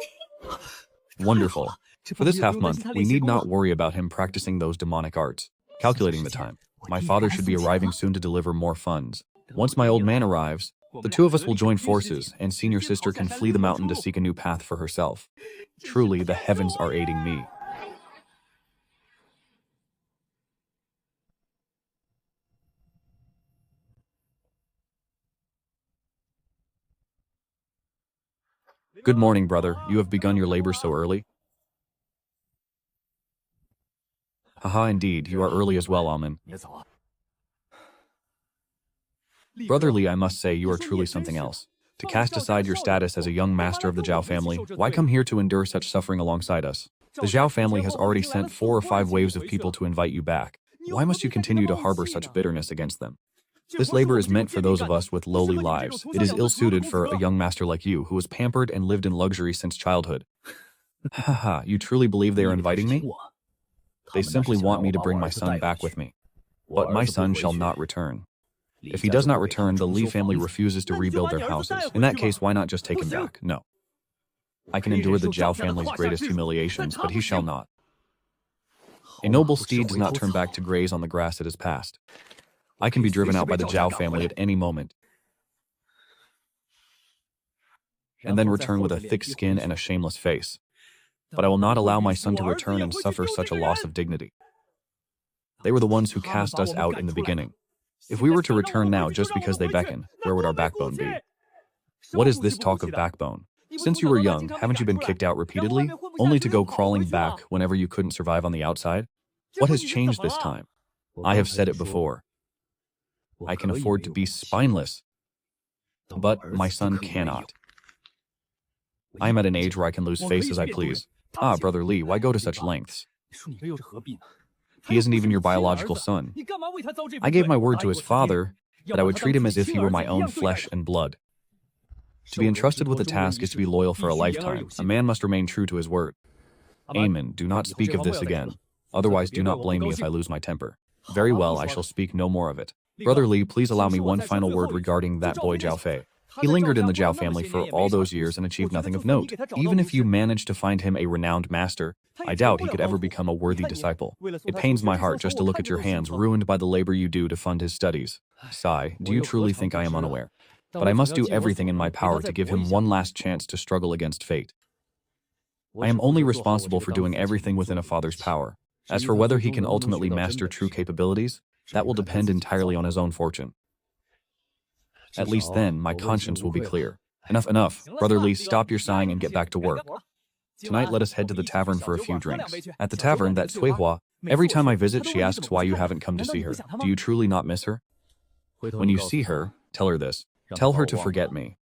Wonderful. For this half month, we need not worry about him practicing those demonic arts. Calculating the time. My father should be arriving soon to deliver more funds. Once my old man arrives, the two of us will join forces, and senior sister can flee the mountain to seek a new path for herself. Truly, the heavens are aiding me. Good morning, brother. You have begun your labor so early? Haha, indeed. You are early as well, Alman. Brother Li, I must say, you are truly something else. To cast aside your status as a young master of the Zhao family, why come here to endure such suffering alongside us? The Zhao family has already sent 4 or 5 waves of people to invite you back. Why must you continue to harbor such bitterness against them? This labor is meant for those of us with lowly lives. It is ill-suited for a young master like you, who was pampered and lived in luxury since childhood. Haha, you truly believe they are inviting me? They simply want me to bring my son back with me. But my son shall not return. If he does not return, the Li family refuses to rebuild their houses. In that case, why not just take him back? No. I can endure the Zhao family's greatest humiliations, but he shall not. A noble steed does not turn back to graze on the grass it has passed. I can be driven out by the Zhao family at any moment, and then return with a thick skin and a shameless face. But I will not allow my son to return and suffer such a loss of dignity. They were the ones who cast us out in the beginning. If we were to return now just because they beckon, where would our backbone be? What is this talk of backbone? Since you were young, haven't you been kicked out repeatedly, only to go crawling back whenever you couldn't survive on the outside? What has changed this time? I have said it before. I can afford to be spineless, but my son cannot. I am at an age where I can lose face as I please. Ah, Brother Li, why go to such lengths? He isn't even your biological son. I gave my word to his father that I would treat him as if he were my own flesh and blood. To be entrusted with a task is to be loyal for a lifetime. A man must remain true to his word. Amen. Do not speak of this again. Otherwise, do not blame me if I lose my temper. Very well, I shall speak no more of it. Brother Li, please allow me one final word regarding that boy Zhao Fei. He lingered in the Zhao family for all those years and achieved nothing of note. Even if you managed to find him a renowned master, I doubt he could ever become a worthy disciple. It pains my heart just to look at your hands ruined by the labor you do to fund his studies. Sigh, do you truly think I am unaware? But I must do everything in my power to give him one last chance to struggle against fate. I am only responsible for doing everything within a father's power. As for whether he can ultimately master true capabilities, that will depend entirely on his own fortune. At least then, my conscience will be clear. Enough. Brother Li, stop your sighing and get back to work. Tonight, let us head to the tavern for a few drinks. At the tavern, that Suihua, every time I visit, she asks why you haven't come to see her. Do you truly not miss her? When you see her, tell her this. Tell her to forget me.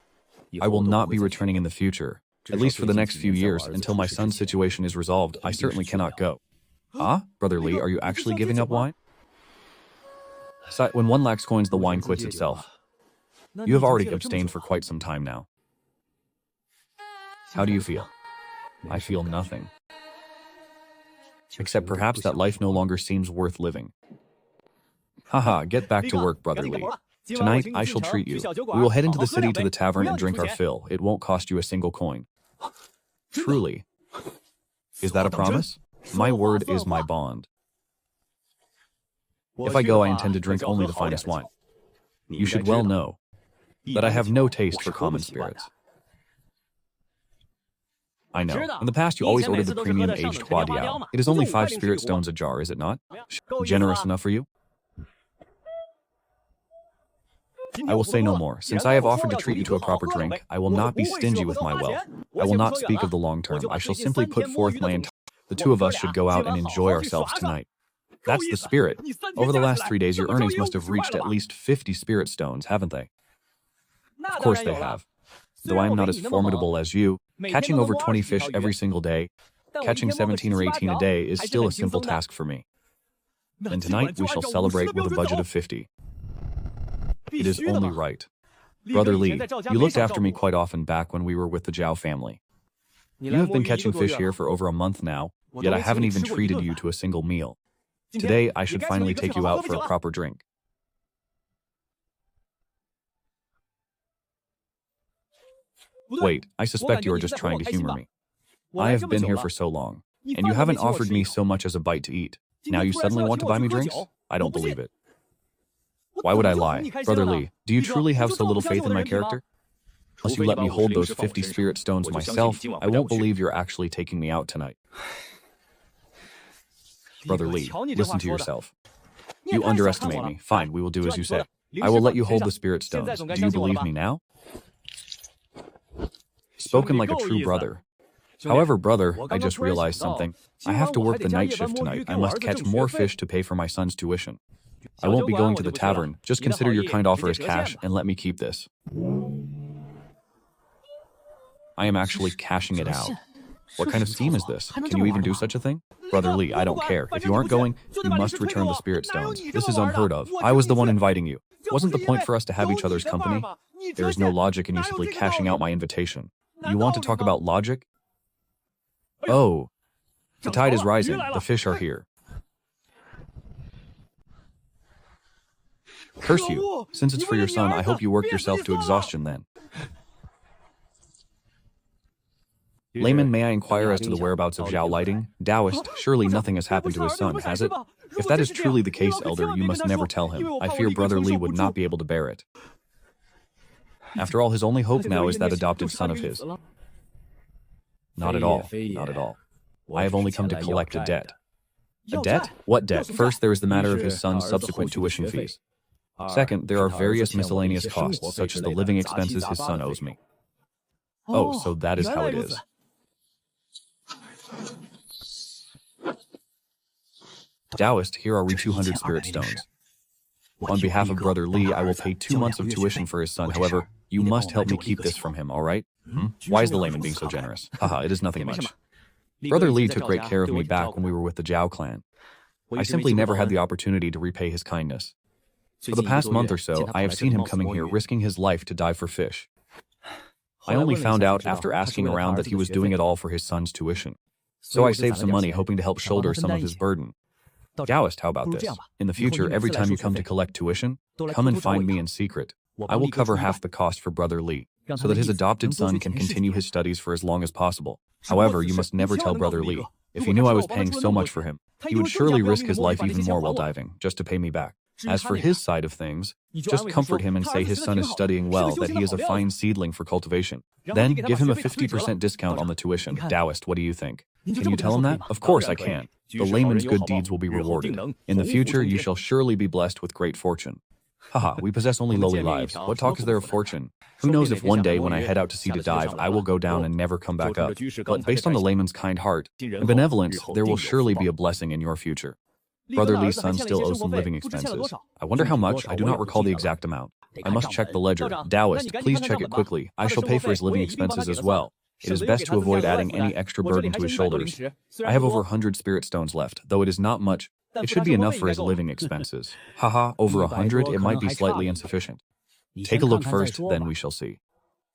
I will not be returning in the future, at least for the next few years, until my son's situation is resolved. I certainly cannot go. Ah, Brother Li, are you actually giving up wine? When one lacks coins, the wine quits itself. You have already abstained for quite some time now. How do you feel? I feel nothing. Except perhaps that life no longer seems worth living. Haha, get back to work, Brother Li. Tonight, I shall treat you. We will head into the city to the tavern and drink our fill. It won't cost you a single coin. Truly. Is that a promise? My word is my bond. If I go, I intend to drink only the finest wine. You should well know that I have no taste for common spirits. I know. In the past, you always ordered the premium aged Hua Diao. It is only 5 spirit stones a jar, is it not? Generous enough for you? I will say no more. Since I have offered to treat you to a proper drink, I will not be stingy with my wealth. I will not speak of the long term. I shall simply put forth my entire... The two of us should go out and enjoy ourselves tonight. That's the spirit. Over the last 3 days, your earnings must have reached at least 50 spirit stones, haven't they? Of course they have. Though I am not as formidable as you, catching over 20 fish every single day, catching 17 or 18 a day is still a simple task for me. And tonight we shall celebrate with a budget of 50. It is only right. Brother Li, you looked after me quite often back when we were with the Zhao family. You have been catching fish here for over a month now, yet I haven't even treated you to a single meal. Today, I should finally take you out for a proper drink. Wait, I suspect you are just trying to humor me. I have been here for so long, and you haven't offered me so much as a bite to eat. Now you suddenly want to buy me drinks? I don't believe it. Why would I lie? Brother Li, do you truly have so little faith in my character? Unless you let me hold those 50 spirit stones myself, I won't believe you're actually taking me out tonight. Brother Li, listen to yourself. You underestimate me. Fine, we will do as you say. I will let you hold the spirit stones. Do you believe me now? Spoken like a true brother. However, brother, I just realized something. I have to work the night shift tonight. I must catch more fish to pay for my son's tuition. I won't be going to the tavern. Just consider your kind offer as cash and let me keep this. I am actually cashing it out. What kind of scheme is this? Can you even do such a thing? Brother Li, I don't care. If you aren't going, you must return the spirit stones. This is unheard of. I was the one inviting you. Wasn't the point for us to have each other's company? There is no logic in you simply cashing out my invitation. You want to talk about logic? Oh, the tide is rising. The fish are here. Curse you. Since it's for your son, I hope you work yourself to exhaustion then. Layman, may I inquire as to the whereabouts of Zhao Lighting? Taoist, surely nothing has happened to his son, has it? If that is truly the case, Elder, you must never tell him. I fear Brother Li would not be able to bear it. After all, his only hope now is that adopted son of his. Not at all. Not at all. I have only come to collect a debt. A debt? What debt? First, there is the matter of his son's subsequent tuition fees. Second, there are various miscellaneous costs, such as the living expenses his son owes me. Oh, so that is how it is. Taoist, here are 200 spirit stones. On behalf of Brother Li, I will pay 2 months of tuition for his son. However, you must help me keep this from him, all right? Why is the layman being so generous? Haha, it is nothing much. Brother Li took great care of me back when we were with the Zhao clan. I simply never had the opportunity to repay his kindness. For the past month or so, I have seen him coming here risking his life to dive for fish. I only found out after asking around that he was doing it all for his son's tuition. So I saved some money hoping to help shoulder some of his burden. Taoist, how about this? In the future, every time you come to collect tuition, come and find me in secret. I will cover half the cost for Brother Li, so that his adopted son can continue his studies for as long as possible. However, you must never tell Brother Li. If he knew I was paying so much for him, he would surely risk his life even more while diving, just to pay me back. As for his side of things, just comfort him and say his son is studying well, that he is a fine seedling for cultivation. Then, give him a 50% discount on the tuition. Taoist, what do you think? Can you tell him that? Of course I can. The layman's good deeds will be rewarded. In the future, you shall surely be blessed with great fortune. Haha, we possess only lowly lives. What talk is there of fortune? Who knows if one day when I head out to sea to dive, I will go down and never come back up. But based on the layman's kind heart and benevolence, there will surely be a blessing in your future. Brother Li's son still owes some living expenses. I wonder how much. I do not recall the exact amount. I must check the ledger. Taoist, please check it quickly. I shall pay for his living expenses as well. It is best to avoid adding any extra burden to his shoulders. I have over 100 spirit stones left, though it is not much. It should be enough for his living expenses. Haha, over 100, it might be slightly insufficient. Take a look first, then we shall see.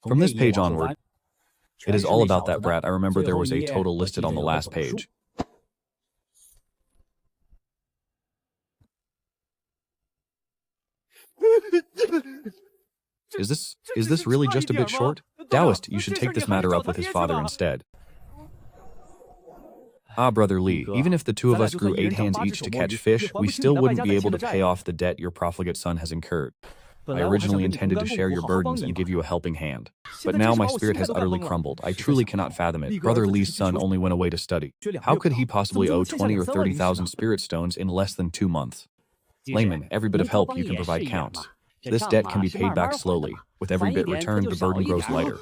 From this page onward, it is all about that brat. I remember there was a total listed on the last page. Is this really just a bit short? Taoist, you should take this matter up with his father instead. Ah, Brother Li, even if the two of us grew 8 hands each to catch fish, we still wouldn't be able to pay off the debt your profligate son has incurred. I originally intended to share your burdens and give you a helping hand. But now my spirit has utterly crumbled. I truly cannot fathom it. Brother Li's son only went away to study. How could he possibly owe 20 or 30,000 spirit stones in less than 2 months? Layman, every bit of help you can provide counts. This debt can be paid back slowly. With every bit returned, the burden grows lighter.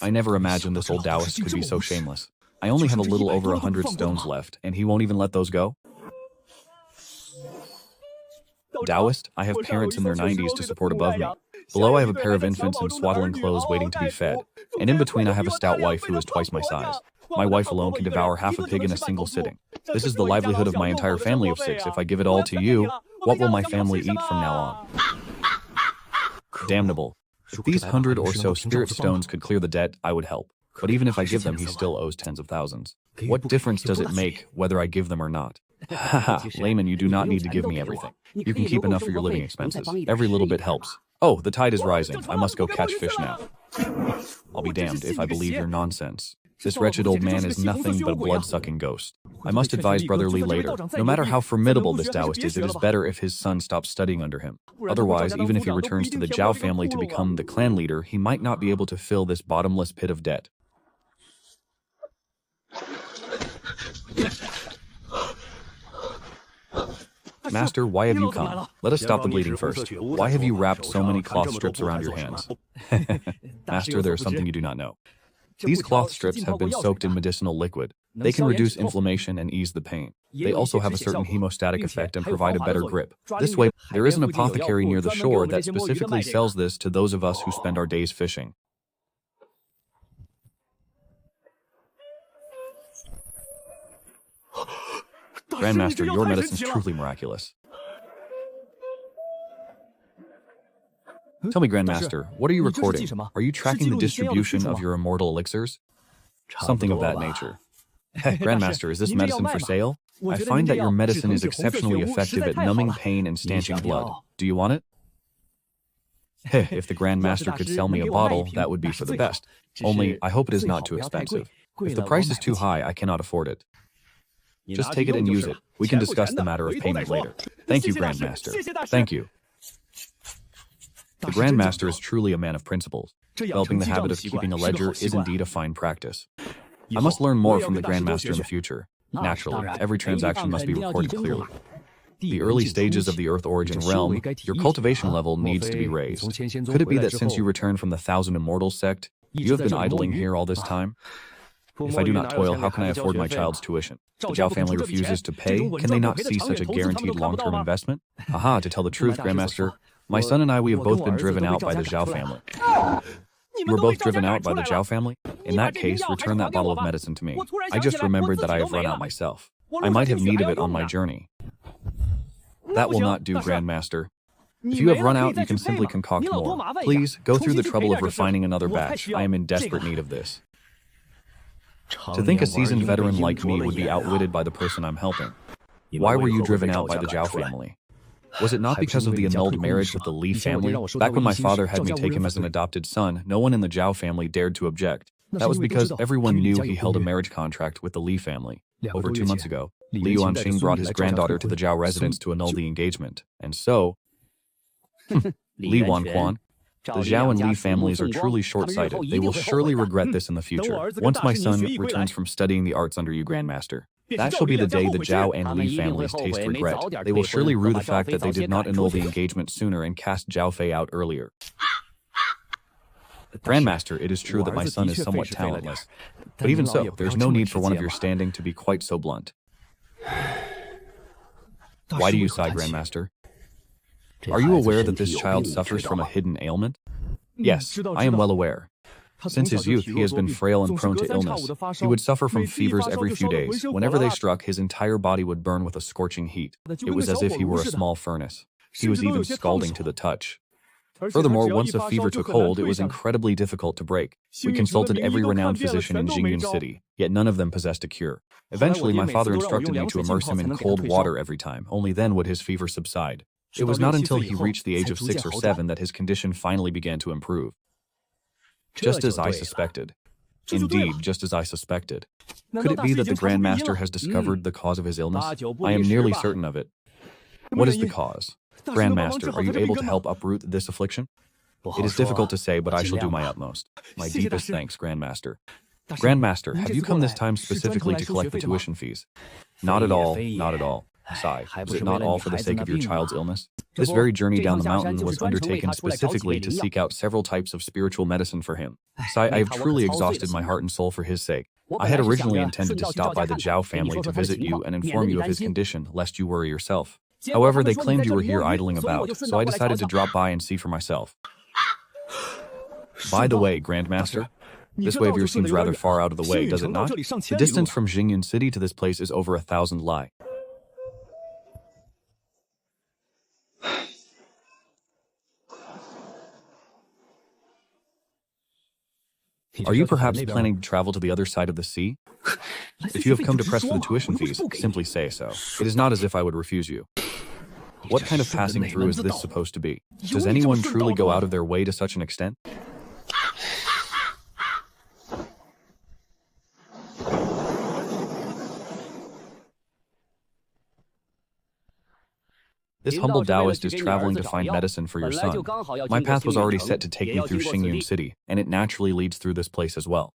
I never imagined this old Taoist could be so shameless. I only have a little over 100 stones left, and he won't even let those go? Taoist, I have parents in their 90s to support above me. Below I have a pair of infants in swaddling clothes waiting to be fed. And in between I have a stout wife who is twice my size. My wife alone can devour half a pig in a single sitting. This is the livelihood of my entire family of 6. If I give it all to you, what will my family eat from now on? Damnable. If these 100 or so spirit stones could clear the debt, I would help. But even if I give them, he still owes tens of thousands. What difference does it make whether I give them or not? Haha, layman, you do not need to give me everything. You can keep enough for your living expenses. Every little bit helps. Oh, the tide is rising. I must go catch fish now. I'll be damned if I believe your nonsense. This wretched old man is nothing but a blood-sucking ghost. I must advise Brother Li later. No matter how formidable this Taoist is, it is better if his son stops studying under him. Otherwise, even if he returns to the Zhao family to become the clan leader, he might not be able to fill this bottomless pit of debt. Master, why have you come? Let us stop the bleeding first. Why have you wrapped so many cloth strips around your hands? Master, there is something you do not know. These cloth strips have been soaked in medicinal liquid. They can reduce inflammation and ease the pain. They also have a certain hemostatic effect and provide a better grip. This way, there is an apothecary near the shore that specifically sells this to those of us who spend our days fishing. Grandmaster, your medicine is truly miraculous. Tell me, Grandmaster, what are you recording? Are you tracking the distribution of your immortal elixirs? Something of that nature. Grandmaster, is this medicine for sale? I find that your medicine is exceptionally effective at numbing pain and stanching blood. Do you want it? If the Grandmaster could sell me a bottle, that would be for the best. Only, I hope it is not too expensive. If the price is too high, I cannot afford it. Just take it and use it. We can discuss the matter of payment later. Thank you, Grandmaster. Thank you. The Grandmaster is truly a man of principles. Developing the habit of keeping a ledger is indeed a fine practice. I must learn more from the Grandmaster in the future. Naturally, every transaction must be reported clearly. The early stages of the Earth Origin realm, your cultivation level needs to be raised. Could it be that since you returned from the Thousand Immortals sect, you have been idling here all this time? If I do not toil, how can I afford my child's tuition? The Zhao family refuses to pay. Can they not see such a guaranteed long-term investment? Aha, to tell the truth, Grandmaster, my son and I, we have both been driven out by the Zhao family. You were both driven out by the Zhao family? In that case, return that bottle of medicine to me. I just remembered that I have run out myself. I might have need of it on my journey. That will not do, Grandmaster. If you have run out, you can simply concoct more. Please, go through the trouble of refining another batch. I am in desperate need of this. To think a seasoned veteran like me would be outwitted by the person I'm helping. Why were you driven out by the Zhao family? Was it not because of the annulled marriage with the Li family? Back when my father had me take him as an adopted son, no one in the Zhao family dared to object. That was because everyone knew he held a marriage contract with the Li family. Over 2 months ago, Li Yuanqing brought his granddaughter to the Zhao residence to annul the engagement. And so... Li Wanquan. The Zhao and Li families are truly short-sighted. They will surely regret this in the future. Once my son returns from studying the arts under you, Grandmaster, that shall be the day the Zhao and Li families taste regret. They will surely rue the fact that they did not annul the engagement sooner and cast Zhao Fei out earlier. Grandmaster, it is true that my son is somewhat talentless. But even so, there's no need for one of your standing to be quite so blunt. Why do you sigh, Grandmaster? Are you aware that this child suffers from a hidden ailment? Yes, I am well aware. Since his youth, he has been frail and prone to illness. He would suffer from fevers every few days. Whenever they struck, his entire body would burn with a scorching heat. It was as if he were a small furnace. He was even scalding to the touch. Furthermore, once a fever took hold, it was incredibly difficult to break. We consulted every renowned physician in Jingyun City, yet none of them possessed a cure. Eventually, my father instructed me to immerse him in cold water every time. Only then would his fever subside. It was not until he reached the age of 6 or 7 that his condition finally began to improve. Just as I suspected. Indeed, just as I suspected. Could it be that the Grandmaster has discovered the cause of his illness? I am nearly certain of it. What is the cause? Grandmaster, are you able to help uproot this affliction? It is difficult to say, but I shall do my utmost. My deepest thanks, Grandmaster. Grandmaster, have you come this time specifically to collect the tuition fees? Not at all, not at all. Sigh, was it not all for the sake of your child's illness? This very journey down the mountain was undertaken specifically to seek out several types of spiritual medicine for him. Sigh, I have truly exhausted my heart and soul for his sake. I had originally intended to stop by the Zhao family to visit you and inform you of his condition, lest you worry yourself. However, they claimed you were here idling about, so I decided to drop by and see for myself. By the way, Grandmaster, this way of yours seems rather far out of the way, does it not? The distance from Xingyun City to this place is over 1,000 li. Are you perhaps planning to travel to the other side of the sea? If you have come to press for the tuition fees, simply say so. It is not as if I would refuse you. What kind of passing through is this supposed to be? Does anyone truly go out of their way to such an extent? This humble Taoist is traveling to find medicine for your son. My path was already set to take me through Xingyun City, and it naturally leads through this place as well.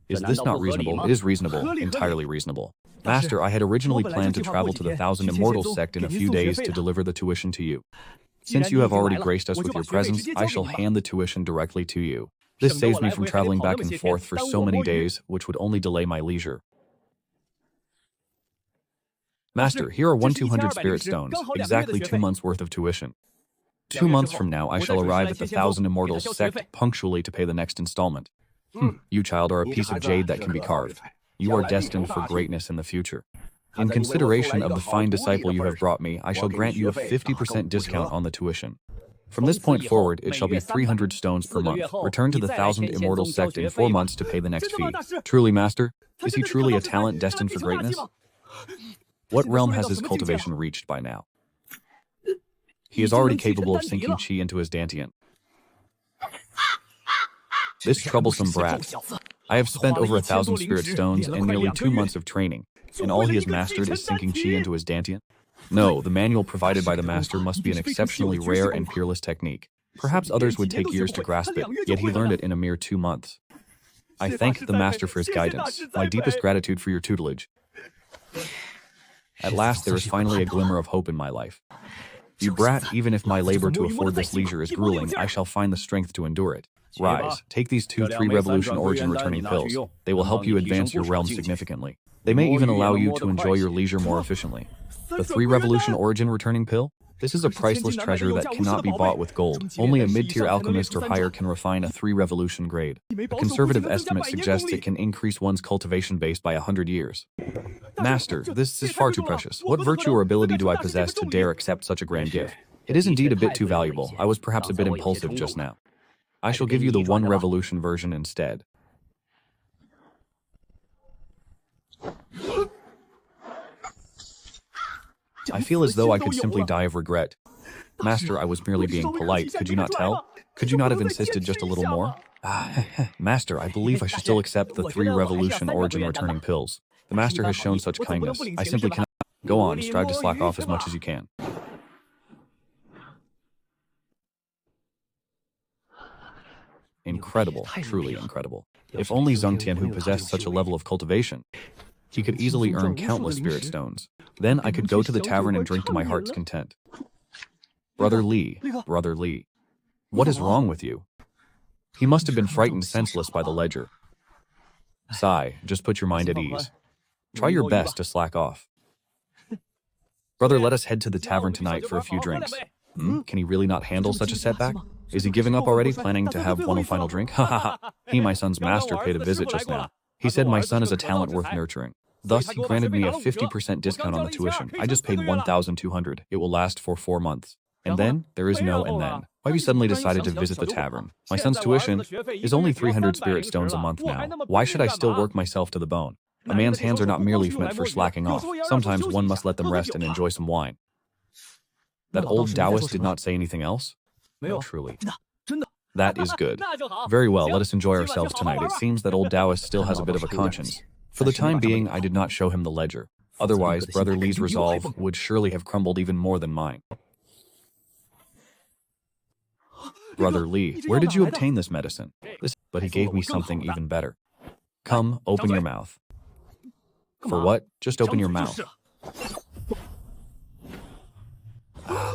Is this not reasonable? It is reasonable, entirely reasonable. Master, I had originally planned to travel to the Thousand Immortals Sect in a few days to deliver the tuition to you. Since you have already graced us with your presence, I shall hand the tuition directly to you. This saves me from traveling back and forth for so many days, which would only delay my leisure. Master, here are 1,200 spirit stones, exactly 2 months' worth of tuition. 2 months from now, I shall arrive at the Thousand Immortals Sect punctually to pay the next installment. You, child, are a piece of jade that can be carved. You are destined for greatness in the future. In consideration of the fine disciple you have brought me, I shall grant you a 50% discount on the tuition. From this point forward, it shall be 300 stones per month. Return to the Thousand Immortals Sect in 4 months to pay the next fee. Truly, Master? Is he truly a talent destined for greatness? What realm has his cultivation reached by now? He is already capable of sinking chi into his dantian. This troublesome brat. I have spent over 1,000 spirit stones and nearly 2 months of training, and all he has mastered is sinking chi into his dantian? No, the manual provided by the master must be an exceptionally rare and peerless technique. Perhaps others would take years to grasp it, yet he learned it in a mere 2 months. I thank the master for his guidance. My deepest gratitude for your tutelage. At last, there is finally a glimmer of hope in my life. You brat, even if my labor to afford this leisure is grueling, I shall find the strength to endure it. Rise, take these 3 revolution origin returning pills. They will help you advance your realm significantly. They may even allow you to enjoy your leisure more efficiently. The 3 revolution origin returning pill? This is a priceless treasure that cannot be bought with gold. Only a mid-tier alchemist or higher can refine a 3 revolution grade. A conservative estimate suggests it can increase one's cultivation base by 100 years. Master, this is far too precious. What virtue or ability do I possess to dare accept such a grand gift? It is indeed a bit too valuable. I was perhaps a bit impulsive just now. I shall give you the 1 revolution version instead. I feel as though I could simply die of regret. Master, I was merely being polite. Could you not tell? Could you not have insisted just a little more? Master, I believe I should still accept the 3 revolution origin returning pills. The master has shown such kindness. I simply cannot. Go on, strive to slack off as much as you can. Incredible, truly incredible. If only Zheng Tianhu possessed such a level of cultivation, he could easily earn countless spirit stones. Then I could go to the tavern and drink to my heart's content. Brother Li, what is wrong with you? He must have been frightened senseless by the ledger. Sigh, just put your mind at ease. Try your best to slack off. Brother, let us head to the tavern tonight for a few drinks. Can he really not handle such a setback? Is he giving up already, planning to have one final drink? Ha ha ha. He, my son's master, paid a visit just now. He said my son is a talent worth nurturing. Thus, he granted me a 50% discount on the tuition. I just paid 1,200. It will last for 4 months. And then, there is no and then. Why have you suddenly decided to visit the tavern? My son's tuition is only 300 spirit stones a month now. Why should I still work myself to the bone? A man's hands are not merely meant for slacking off. Sometimes one must let them rest and enjoy some wine. That old Taoist did not say anything else? No, truly. That is good. Very well, let us enjoy ourselves tonight. It seems that old Taoist still has a bit of a conscience. For the time being, I did not show him the ledger. Otherwise, Brother Li's resolve would surely have crumbled even more than mine. Brother Li, where did you obtain this medicine? But he gave me something even better. Come, open your mouth. For what? Just open your mouth.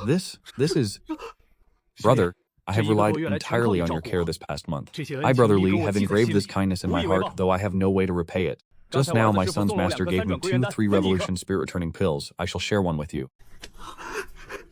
This is... Brother, I have relied entirely on your care this past month. I, Brother Li, have engraved this kindness in my heart, though I have no way to repay it. Just now, my son's master gave me 2 3-revolution spirit-returning pills. I shall share one with you.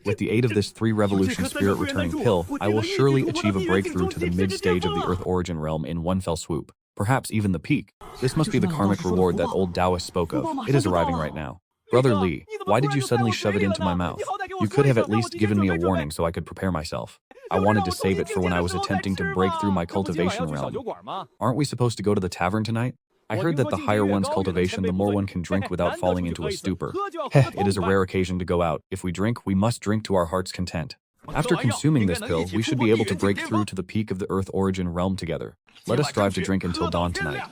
With the aid of this 3-revolution spirit-returning pill, I will surely achieve a breakthrough to the mid-stage of the Earth origin realm in one fell swoop. Perhaps even the peak. This must be the karmic reward that old Taoist spoke of. It is arriving right now. Brother Li, why did you suddenly shove it into my mouth? You could have at least given me a warning so I could prepare myself. I wanted to save it for when I was attempting to break through my cultivation realm. Aren't we supposed to go to the tavern tonight? I heard that the higher one's cultivation, the more one can drink without falling into a stupor. Heh, it is a rare occasion to go out. If we drink, we must drink to our heart's content. After consuming this pill, we should be able to break through to the peak of the Earth origin realm together. Let us strive to drink until dawn tonight.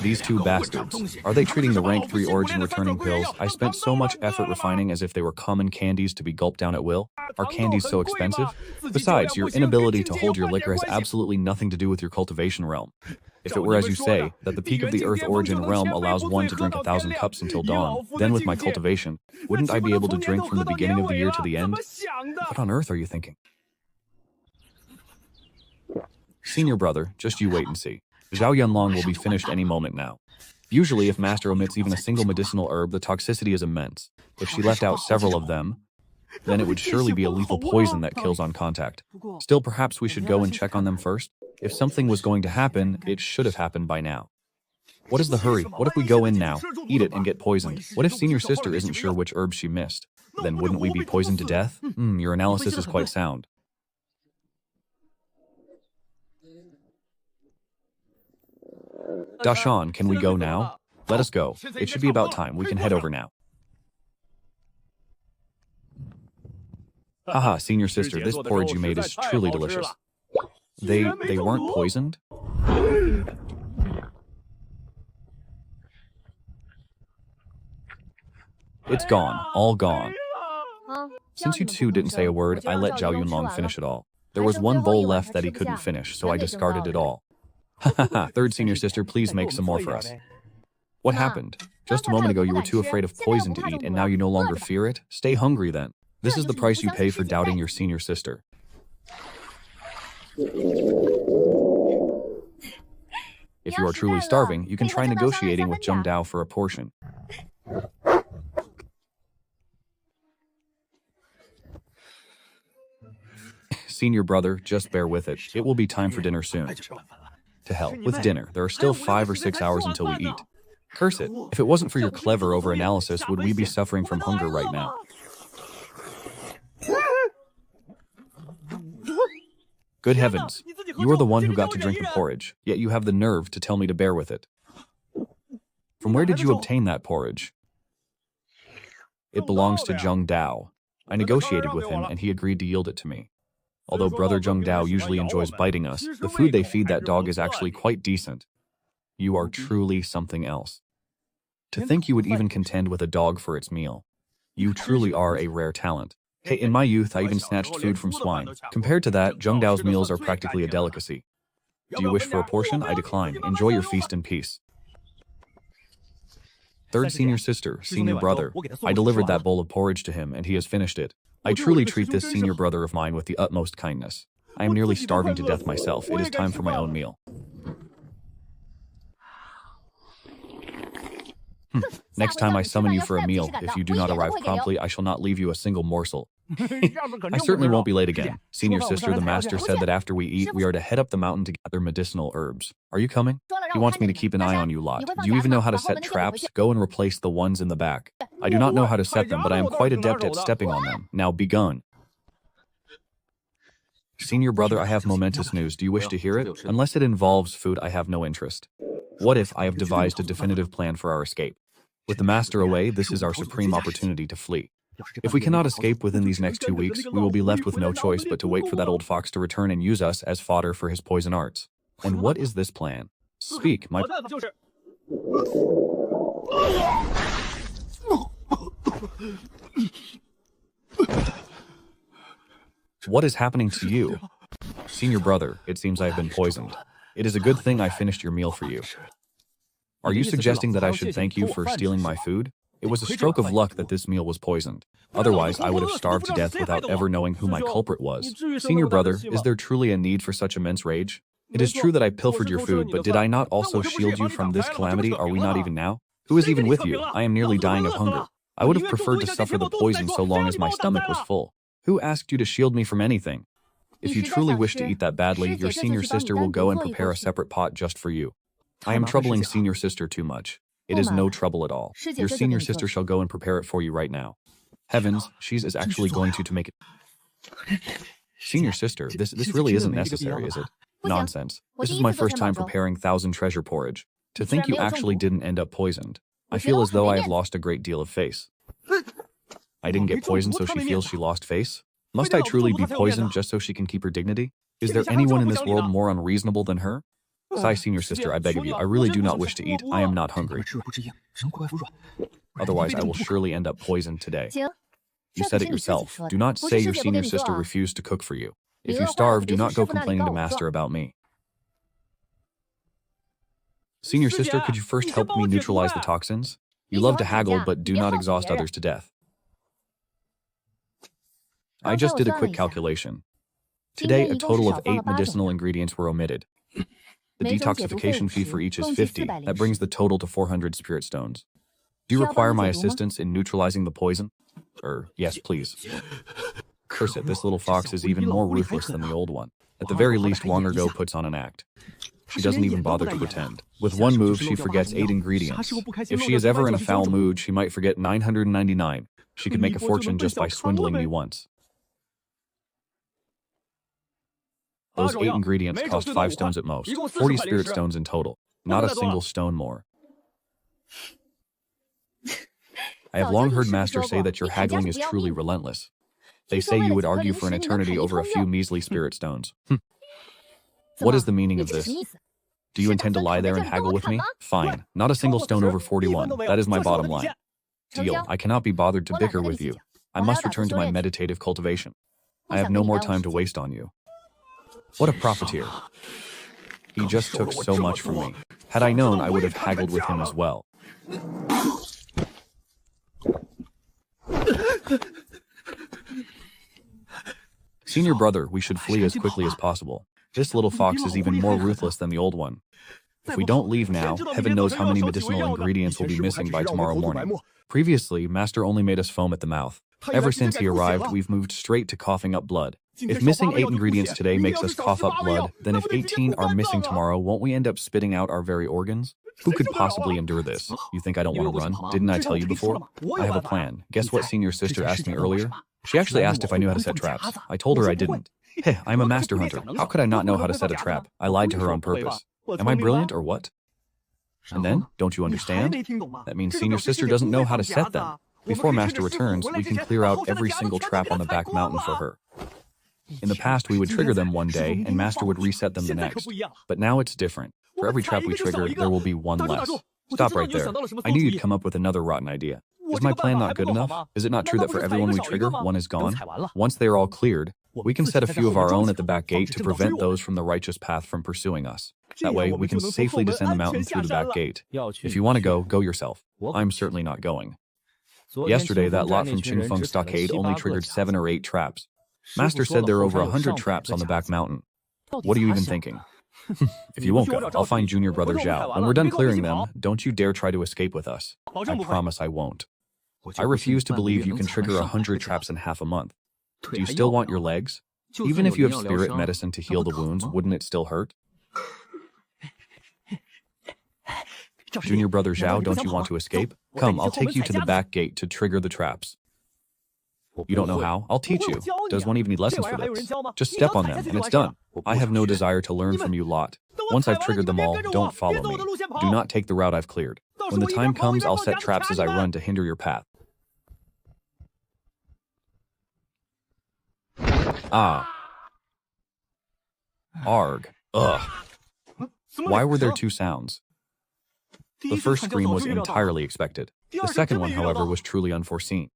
These 2 bastards. Are they treating the rank 3 origin returning pills I spent so much effort refining as if they were common candies to be gulped down at will? Are candies so expensive? Besides, your inability to hold your liquor has absolutely nothing to do with your cultivation realm. If it were as you say, that the peak of the Earth origin realm allows one to drink 1,000 cups until dawn, then with my cultivation, wouldn't I be able to drink from the beginning of the year to the end? What on earth are you thinking? Senior brother, just you wait and see. Zhao Yunlong will be finished any moment now. Usually, if Master omits even a single medicinal herb, the toxicity is immense. If she left out several of them, then it would surely be a lethal poison that kills on contact. Still, perhaps we should go and check on them first? If something was going to happen, it should have happened by now. What is the hurry? What if we go in now, eat it, and get poisoned? What if senior sister isn't sure which herb she missed? Then wouldn't we be poisoned to death? Your analysis is quite sound. Dashan, can we go now? Let us go. It should be about time. We can head over now. Haha, senior sister, this porridge you made is truly delicious. They weren't poisoned? It's gone. All gone. Since you 2 didn't say a word, I let Zhao Yunlong finish it all. There was 1 bowl left that he couldn't finish, so I discarded it all. Hahaha, 3rd senior sister, please make some more for us. What happened? Just a moment ago you were too afraid of poison to eat, and now you no longer fear it? Stay hungry then. This is the price you pay for doubting your senior sister. If you are truly starving, you can try negotiating with Zheng Dao for a portion. Senior brother, just bear with it. It will be time for dinner soon. To hell with dinner. There are still 5 or 6 hours until we eat. Curse it. If it wasn't for your clever over-analysis, would we be suffering from hunger right now? Good heavens. You are the one who got to drink the porridge, yet you have the nerve to tell me to bear with it. From where did you obtain that porridge? It belongs to Zheng Dao. I negotiated with him and he agreed to yield it to me. Although Brother Zheng Dao usually enjoys biting us, the food they feed that dog is actually quite decent. You are truly something else. To think you would even contend with a dog for its meal. You truly are a rare talent. Hey, in my youth, I even snatched food from swine. Compared to that, Zheng Dao's meals are practically a delicacy. Do you wish for a portion? I decline. Enjoy your feast in peace. 3rd senior sister, senior brother. I delivered that bowl of porridge to him and he has finished it. I truly treat this senior brother of mine with the utmost kindness. I am nearly starving to death myself. It is time for my own meal. Next time I summon you for a meal, if you do not arrive promptly, I shall not leave you a single morsel. I certainly won't be late again. Senior sister, the master said that after we eat, we are to head up the mountain to gather medicinal herbs. Are you coming? He wants me to keep an eye on you lot. Do you even know how to set traps? Go and replace the ones in the back. I do not know how to set them, but I am quite adept at stepping on them. Now be gone. Senior brother, I have momentous news. Do you wish to hear it? Unless it involves food, I have no interest. What if I have devised a definitive plan for our escape? With the master away, this is our supreme opportunity to flee. If we cannot escape within these next 2 weeks, we will be left with no choice but to wait for that old fox to return and use us as fodder for his poison arts. And what is this plan? Speak, my... What is happening to you? Senior brother, it seems I have been poisoned. It is a good thing I finished your meal for you. Are you suggesting that I should thank you for stealing my food? It was a stroke of luck that this meal was poisoned. Otherwise, I would have starved to death without ever knowing who my culprit was. Senior brother, is there truly a need for such immense rage? It is true that I pilfered your food, but did I not also shield you from this calamity? Are we not even now? Who is even with you? I am nearly dying of hunger. I would have preferred to suffer the poison so long as my stomach was full. Who asked you to shield me from anything? If you truly wish to eat that badly, your senior sister will go and prepare a separate pot just for you. I am troubling senior sister too much. It is no trouble at all. Your senior sister shall go and prepare it for you right now. Heavens, she is actually going to make it. Senior sister, this really isn't necessary, is it? Nonsense. This is my first time preparing 1,000 treasure porridge. To think you actually didn't end up poisoned. I feel as though I have lost a great deal of face. I didn't get poisoned so she feels she lost face? Must I truly be poisoned just so she can keep her dignity? Is there anyone in this world more unreasonable than her? Sigh, senior sister, I beg of you, I really do not wish to eat. I am not hungry. Otherwise, I will surely end up poisoned today. You said it yourself. Do not say your senior sister refused to cook for you. If you starve, do not go complaining to master about me. Senior sister, could you first help me neutralize the toxins? You love to haggle, but do not exhaust others to death. I just did a quick calculation. Today, a total of 8 medicinal ingredients were omitted. The detoxification fee for each is 50. That brings the total to 400 spirit stones. Do you require my assistance in neutralizing the poison? Yes, please. Curse it, this little fox is even more ruthless than the old one. At the very least, Wongergo puts on an act. She doesn't even bother to pretend. With one move, she forgets 8 ingredients. If she is ever in a foul mood, she might forget 999. She could make a fortune just by swindling me once. Those 8 ingredients cost 5 stones at most, 40 spirit stones in total. Not a single stone more. I have long heard Master say that your haggling is truly relentless. They say you would argue for an eternity over a few measly spirit stones. What is the meaning of this? Do you intend to lie there and haggle with me? Fine. Not a single stone over 41. That is my bottom line. Deal. I cannot be bothered to bicker with you. I must return to my meditative cultivation. I have no more time to waste on you. What a profiteer. He just took so much from me. Had I known, I would have haggled with him as well. Senior brother, we should flee as quickly as possible. This little fox is even more ruthless than the old one. If we don't leave now, heaven knows how many medicinal ingredients will be missing by tomorrow morning. Previously, Master only made us foam at the mouth. Ever since he arrived, we've moved straight to coughing up blood. If missing 8 ingredients today makes us cough up blood, then if 18 are missing tomorrow, won't we end up spitting out our very organs? Who could possibly endure this? You think I don't want to run? Didn't I tell you before? I have a plan. Guess what senior sister asked me earlier? She actually asked if I knew how to set traps. I told her I didn't. Hey, I'm a master hunter. How could I not know how to set a trap? I lied to her on purpose. Am I brilliant or what? And then, don't you understand? That means senior sister doesn't know how to set them. Before Master returns, we can clear out every single trap on the back mountain for her. In the past, we would trigger them one day, and Master would reset them the next. But now it's different. For every trap we trigger, there will be one less. Stop right there. I knew you'd come up with another rotten idea. Is my plan not good enough? Is it not true that for everyone we trigger, one is gone? Once they are all cleared, we can set a few of our own at the back gate to prevent those from the righteous path from pursuing us. That way, we can safely descend the mountain through the back gate. If you want to go, go yourself. I'm certainly not going. Yesterday, that lot from Qingfeng Stockade only triggered 7 or 8 traps. Master said there are over 100 traps on the back mountain. What are you even thinking? If you won't go, I'll find junior brother Zhao. When we're done clearing them, don't you dare try to escape with us. I promise I won't. I refuse to believe you can trigger 100 traps in half a month. Do you still want your legs? Even if you have spirit medicine to heal the wounds, wouldn't it still hurt? Junior brother Zhao, don't you want to escape? Come, I'll take you to the back gate to trigger the traps. You don't know how? I'll teach you. Does one even need lessons for this? Just step on them, and it's done. I have no desire to learn from you lot. Once I've triggered them all, don't follow me. Do not take the route I've cleared. When the time comes, I'll set traps as I run to hinder your path. Ah. Arg. Ugh. Why were there 2 sounds? The first scream was entirely expected. The second one, however, was truly unforeseen.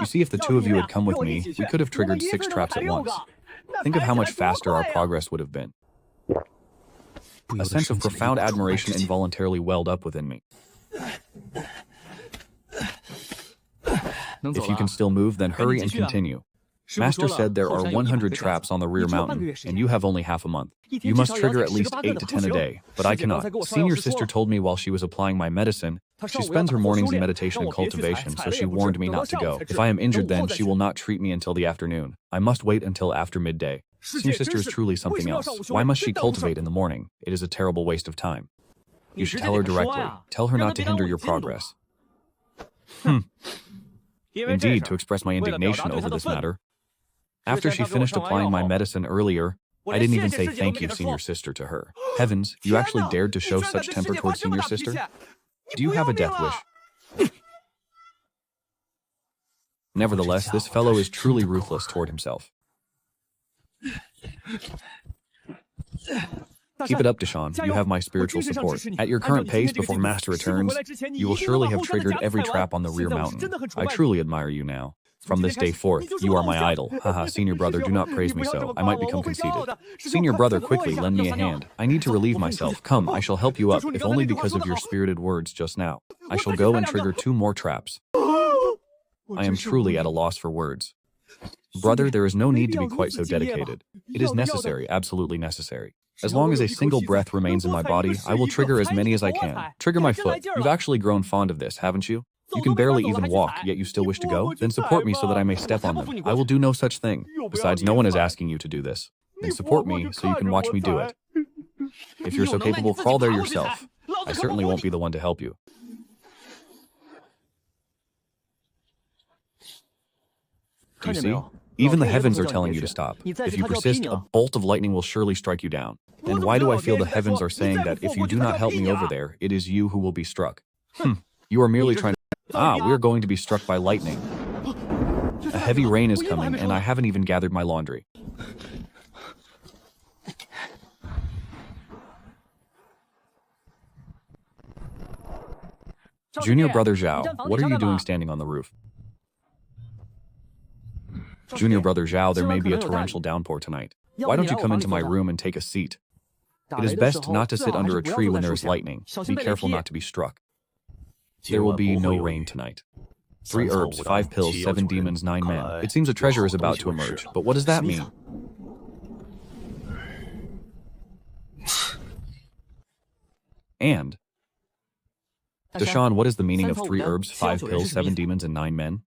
You see, if the two of you had come with me, we could have triggered 6 traps at once. Think of how much faster our progress would have been. A sense of profound admiration involuntarily welled up within me. If you can still move, then hurry and continue. Master said there are 100 traps on the rear mountain, and you have only half a month. You must trigger at least 8 to 10 a day, but I cannot. Senior sister told me while she was applying my medicine, she spends her mornings in meditation and cultivation, so she warned me not to go. If I am injured, then she will not treat me until the afternoon. I must wait until after midday. Senior sister is truly something else. Why must she cultivate in the morning? It is a terrible waste of time. You should tell her directly. Tell her not to hinder your progress. Indeed, to express my indignation over this matter. After she finished applying my medicine earlier, I didn't even say thank you, senior sister, to her. Heavens, you actually dared to show such temper towards senior sister? Do you have a death wish? Nevertheless, this fellow is truly ruthless toward himself. Keep it up, Deshawn. You have my spiritual support. At your current pace, before Master returns, you will surely have triggered every trap on the rear mountain. I truly admire you now. From this day forth, you are my idol. Haha, senior brother, do not praise me so. I might become conceited. Senior brother, quickly, lend me a hand. I need to relieve myself. Come, I shall help you up, if only because of your spirited words just now. I shall go and trigger 2 more traps. I am truly at a loss for words. Brother, there is no need to be quite so dedicated. It is necessary, absolutely necessary. As long as a single breath remains in my body, I will trigger as many as I can. Trigger my foot. You've actually grown fond of this, haven't you? You can barely even walk, yet you still wish to go? Then support me so that I may step on them. I will do no such thing. Besides, no one is asking you to do this. Then support me so you can watch me do it. If you're so capable, crawl there yourself. I certainly won't be the one to help you. Do you see? Even the heavens are telling you to stop. If you persist, a bolt of lightning will surely strike you down. And why do I feel the heavens are saying that if you do not help me over there, it is you who will be struck? You are merely trying to... we're going to be struck by lightning. A heavy rain is coming, and I haven't even gathered my laundry. Junior brother Zhao, what are you doing standing on the roof? Junior brother Zhao, there may be a torrential downpour tonight. Why don't you come into my room and take a seat? It is best not to sit under a tree when there is lightning. Be careful not to be struck. There will be no rain tonight. 3 herbs, 5 pills, 7 demons, 9 men. It seems a treasure is about to emerge, but what does that mean? And... Deshawn, what is the meaning of 3 herbs, 5 pills, 7 demons, and 9 men?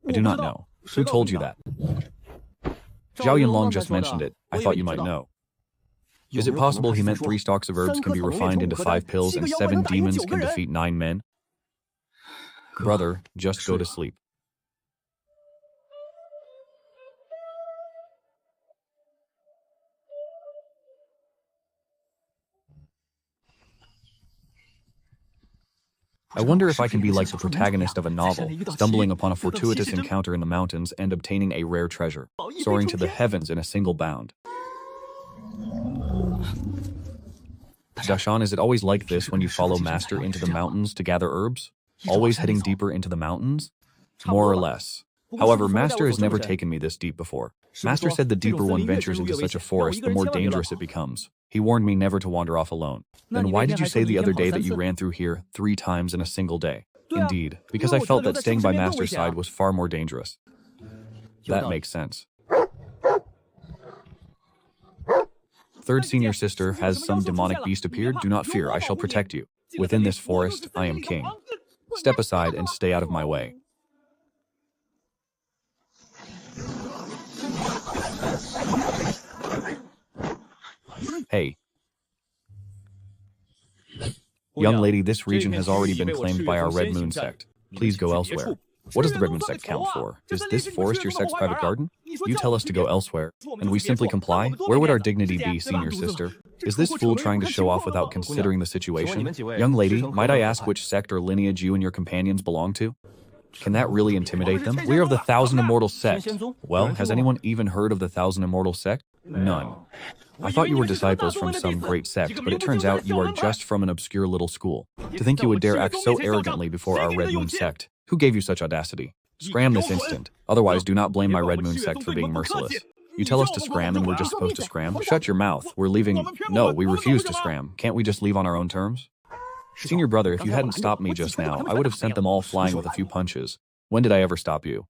I do not know. Who told you that? Zhao Yunlong just mentioned it. I thought you might know. Is it possible he meant 3 stalks of herbs can be refined into 5 pills and 7 demons can defeat 9 men? Brother, just go to sleep. I wonder if I can be like the protagonist of a novel, stumbling upon a fortuitous encounter in the mountains and obtaining a rare treasure, soaring to the heavens in a single bound. Dashan, is it always like this when you follow Master into the mountains to gather herbs? Always heading deeper into the mountains? More or less. However, Master has never taken me this deep before. Master said the deeper one ventures into such a forest, the more dangerous it becomes. He warned me never to wander off alone. Then why did you say the other day that you ran through here 3 times in a single day? Indeed, because I felt that staying by Master's side was far more dangerous. That makes sense. Third senior sister, has some demonic beast appeared? Do not fear, I shall protect you. Within this forest, I am king. Step aside and stay out of my way. Hey. Young lady, this region has already been claimed by our Red Moon sect. Please go elsewhere. What does the Red Moon sect count for? Is this forest your sect's private garden? You tell us to go elsewhere, and we simply comply? Where would our dignity be, senior sister? Is this fool trying to show off without considering the situation? Young lady, might I ask which sect or lineage you and your companions belong to? Can that really intimidate them? We are of the Thousand Immortal Sect. Well, has anyone even heard of the Thousand Immortal Sect? None. I thought you were disciples from some great sect, but it turns out you are just from an obscure little school. To think you would dare act so arrogantly before our Red Moon sect. Who gave you such audacity? Scram this instant. Otherwise, do not blame my Red Moon sect for being merciless. You tell us to scram and we're just supposed to scram? Shut your mouth. We're leaving. No, we refuse to scram. Can't we just leave on our own terms? Senior brother, if you hadn't stopped me just now, I would have sent them all flying with a few punches. When did I ever stop you?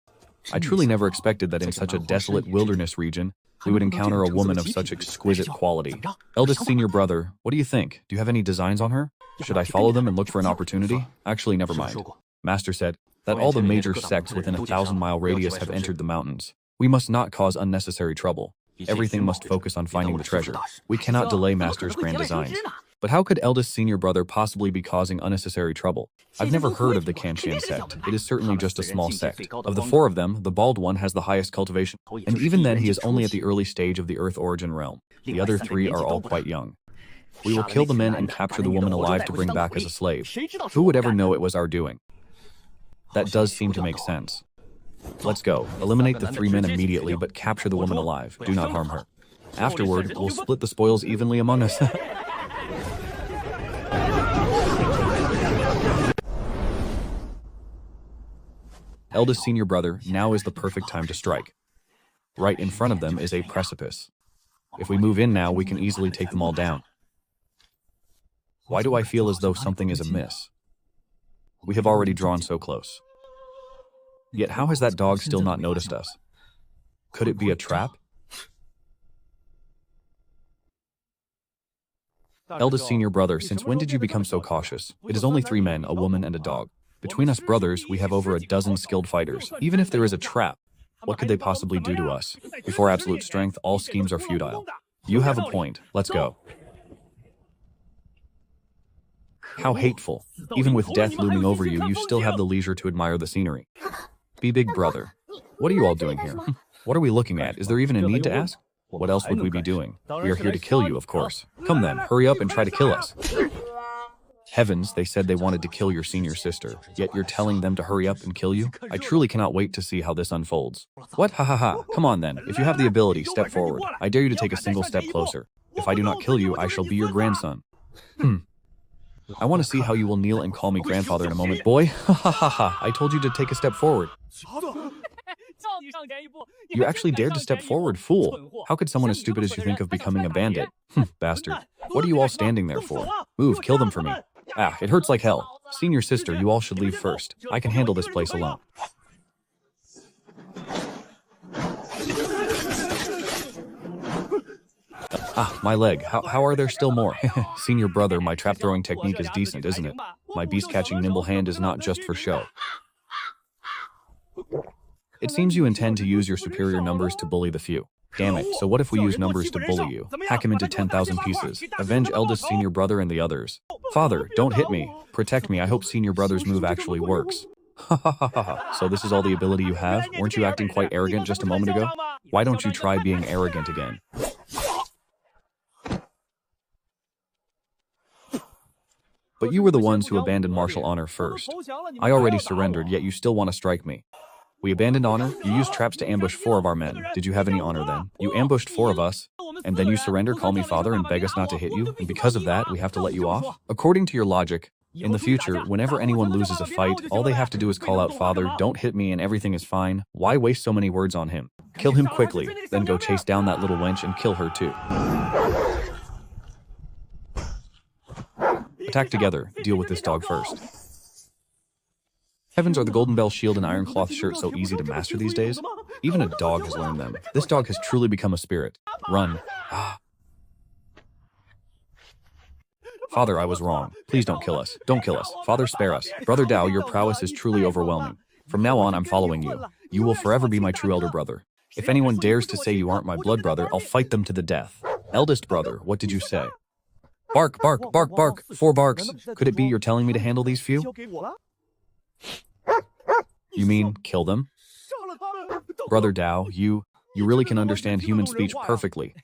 I truly never expected that in such a desolate wilderness region, we would encounter a woman of such exquisite quality. Eldest senior brother, what do you think? Do you have any designs on her? Should I follow them and look for an opportunity? Actually, never mind. Master said that all the major sects within a 1,000-mile radius have entered the mountains. We must not cause unnecessary trouble. Everything must focus on finding the treasure. We cannot delay Master's grand designs. But how could eldest senior brother possibly be causing unnecessary trouble? I've never heard of the Kanshan sect. It is certainly just a small sect. Of the 4 of them, the bald one has the highest cultivation. And even then, he is only at the early stage of the Earth Origin realm. The other 3 are all quite young. We will kill the men and capture the woman alive to bring back as a slave. Who would ever know it was our doing? That does seem to make sense. Let's go. Eliminate the 3 men immediately, but capture the woman alive. Do not harm her. Afterward, we'll split the spoils evenly among us. Eldest senior brother, now is the perfect time to strike. Right in front of them is a precipice. If we move in now, we can easily take them all down. Why do I feel as though something is amiss? We have already drawn so close. Yet how has that dog still not noticed us? Could it be a trap? Eldest senior brother, since when did you become so cautious? It is only 3 men, a woman, and a dog. Between us brothers, we have over a dozen skilled fighters. Even if there is a trap, what could they possibly do to us? Before absolute strength, all schemes are futile. You have a point. Let's go. How hateful. Even with death looming over you, you still have the leisure to admire the scenery. Be big brother. What are you all doing here? What are we looking at? Is there even a need to ask? What else would we be doing? We are here to kill you, of course. Come then, hurry up and try to kill us. Heavens, they said they wanted to kill your senior sister, yet you're telling them to hurry up and kill you? I truly cannot wait to see how this unfolds. What? Ha ha ha. Come on then. If you have the ability, step forward. I dare you to take a single step closer. If I do not kill you, I shall be your grandson. I want to see how you will kneel and call me grandfather in a moment. Boy, ha ha ha ha. I told you to take a step forward. You actually dared to step forward, fool. How could someone as stupid as you think of becoming a bandit? Bastard. What are you all standing there for? Move, kill them for me. Ah, it hurts like hell. Senior sister, you all should leave first. I can handle this place alone. Ah, my leg. How are there still more? Senior brother, my trap-throwing technique is decent, isn't it? My beast-catching nimble hand is not just for show. It seems you intend to use your superior numbers to bully the few. Damn it, so what if we use numbers to bully you? Hack him into 10,000 pieces. Avenge eldest senior brother and the others. Father, don't hit me. Protect me. I hope senior brother's move actually works. Ha ha ha ha ha. So this is all the ability you have? Weren't you acting quite arrogant just a moment ago? Why don't you try being arrogant again? But you were the ones who abandoned martial honor first. I already surrendered, yet you still want to strike me. We abandoned honor. You used traps to ambush 4 of our men. Did you have any honor then? You ambushed 4 of us, and then you surrender, call me father, and beg us not to hit you, and because of that, we have to let you off? According to your logic, in the future, whenever anyone loses a fight, all they have to do is call out, father, don't hit me, and everything is fine. Why waste so many words on him? Kill him quickly, then go chase down that little wench and kill her too. Attack together. Deal with this dog first. Heavens, are the golden bell shield and iron cloth shirt so easy to master these days? Even a dog has learned them. This dog has truly become a spirit. Run. Ah. Father, I was wrong. Please don't kill us. Don't kill us. Father, spare us. Brother Dao, your prowess is truly overwhelming. From now on, I'm following you. You will forever be my true elder brother. If anyone dares to say you aren't my blood brother, I'll fight them to the death. Eldest brother, what did you say? Bark, bark, bark, bark. 4 barks. Could it be you're telling me to handle these few? You mean, kill them? Brother Dao, you really can understand human speech perfectly.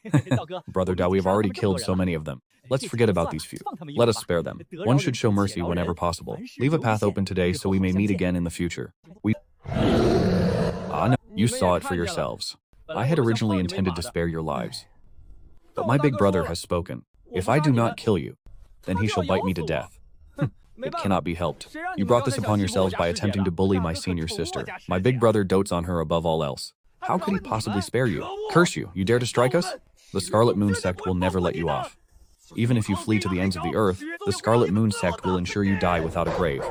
Brother Dao, we have already killed so many of them. Let's forget about these few. Let us spare them. One should show mercy whenever possible. Leave a path open today so we may meet again in the future. Ah, no, you saw it for yourselves. I had originally intended to spare your lives. But my big brother has spoken. If I do not kill you, then he shall bite me to death. It cannot be helped. You brought this upon yourselves by attempting to bully my senior sister. My big brother dotes on her above all else. How could he possibly spare you? Curse you! You dare to strike us? The Scarlet Moon Sect will never let you off. Even if you flee to the ends of the earth, the Scarlet Moon Sect will ensure you die without a grave.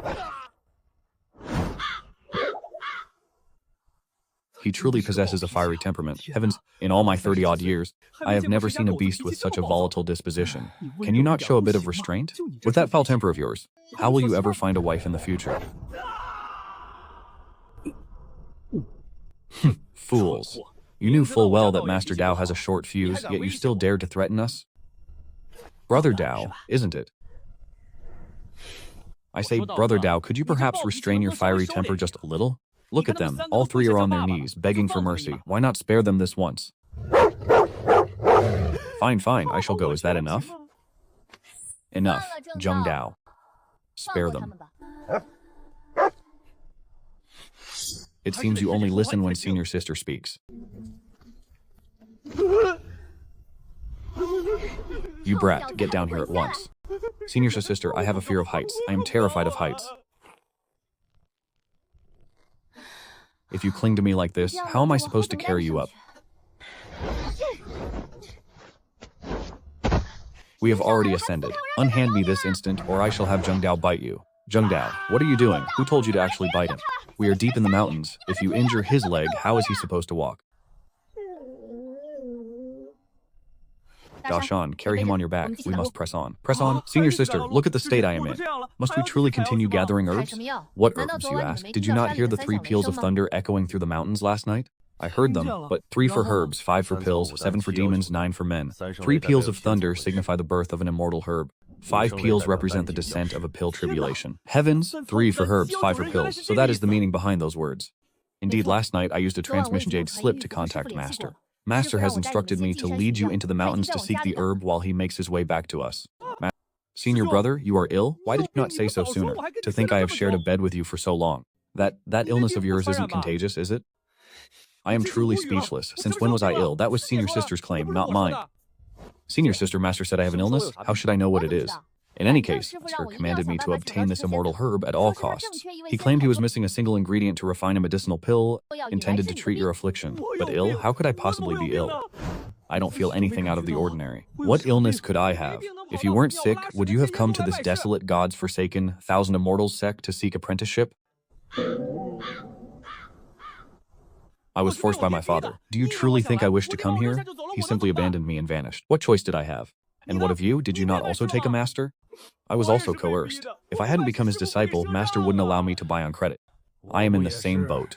He truly possesses a fiery temperament. Heavens, in all my 30-odd years, I have never seen a beast with such a volatile disposition. Can you not show a bit of restraint? With that foul temper of yours, how will you ever find a wife in the future? Fools. You knew full well that Master Dao has a short fuse, yet you still dared to threaten us? Brother Dao, isn't it? I say, Brother Dao, could you perhaps restrain your fiery temper just a little? Look at them, all three are on their knees, begging for mercy. Why not spare them this once? Fine, fine, I shall go. Is that enough? Enough, Zheng Dao. Spare them. It seems you only listen when senior sister speaks. You brat, get down here at once. Senior sister, I have a fear of heights. I am terrified of heights. If you cling to me like this, how am I supposed to carry you up? We have already ascended. Unhand me this instant, or I shall have Zheng Dao bite you. Zheng Dao, what are you doing? Who told you to actually bite him? We are deep in the mountains. If you injure his leg, how is he supposed to walk? Dashan, carry him on your back. We must press on. Press on. Senior sister, look at the state I am in. Must we truly continue gathering herbs? What herbs, you ask? Did you not hear the 3 peals of thunder echoing through the mountains last night? I heard them, but 3 for herbs, 5 for pills, 7 for demons, 9 for men. 3 peals of thunder signify the birth of an immortal herb. 5 peals represent the descent of a pill tribulation. Heavens, 3 for herbs, 5 for pills. So that is the meaning behind those words. Indeed, last night I used a transmission jade slip to contact Master. Master has instructed me to lead you into the mountains to seek the herb while he makes his way back to us. Senior brother, you are ill? Why did you not say so sooner? To think I have shared a bed with you for so long. That illness of yours isn't contagious, is it? I am truly speechless. Since when was I ill? That was senior sister's claim, not mine. Senior sister, Master said I have an illness? How should I know what it is? In any case, Master commanded me to obtain this immortal herb at all costs. He claimed he was missing a single ingredient to refine a medicinal pill intended to treat your affliction. But ill? How could I possibly be ill? I don't feel anything out of the ordinary. What illness could I have? If you weren't sick, would you have come to this desolate, God's forsaken, thousand immortals sect to seek apprenticeship? I was forced by my father. Do you truly think I wish to come here? He simply abandoned me and vanished. What choice did I have? And what of you? Did you not also take a master? I was also coerced. If I hadn't become his disciple, Master wouldn't allow me to buy on credit. I am in the same boat.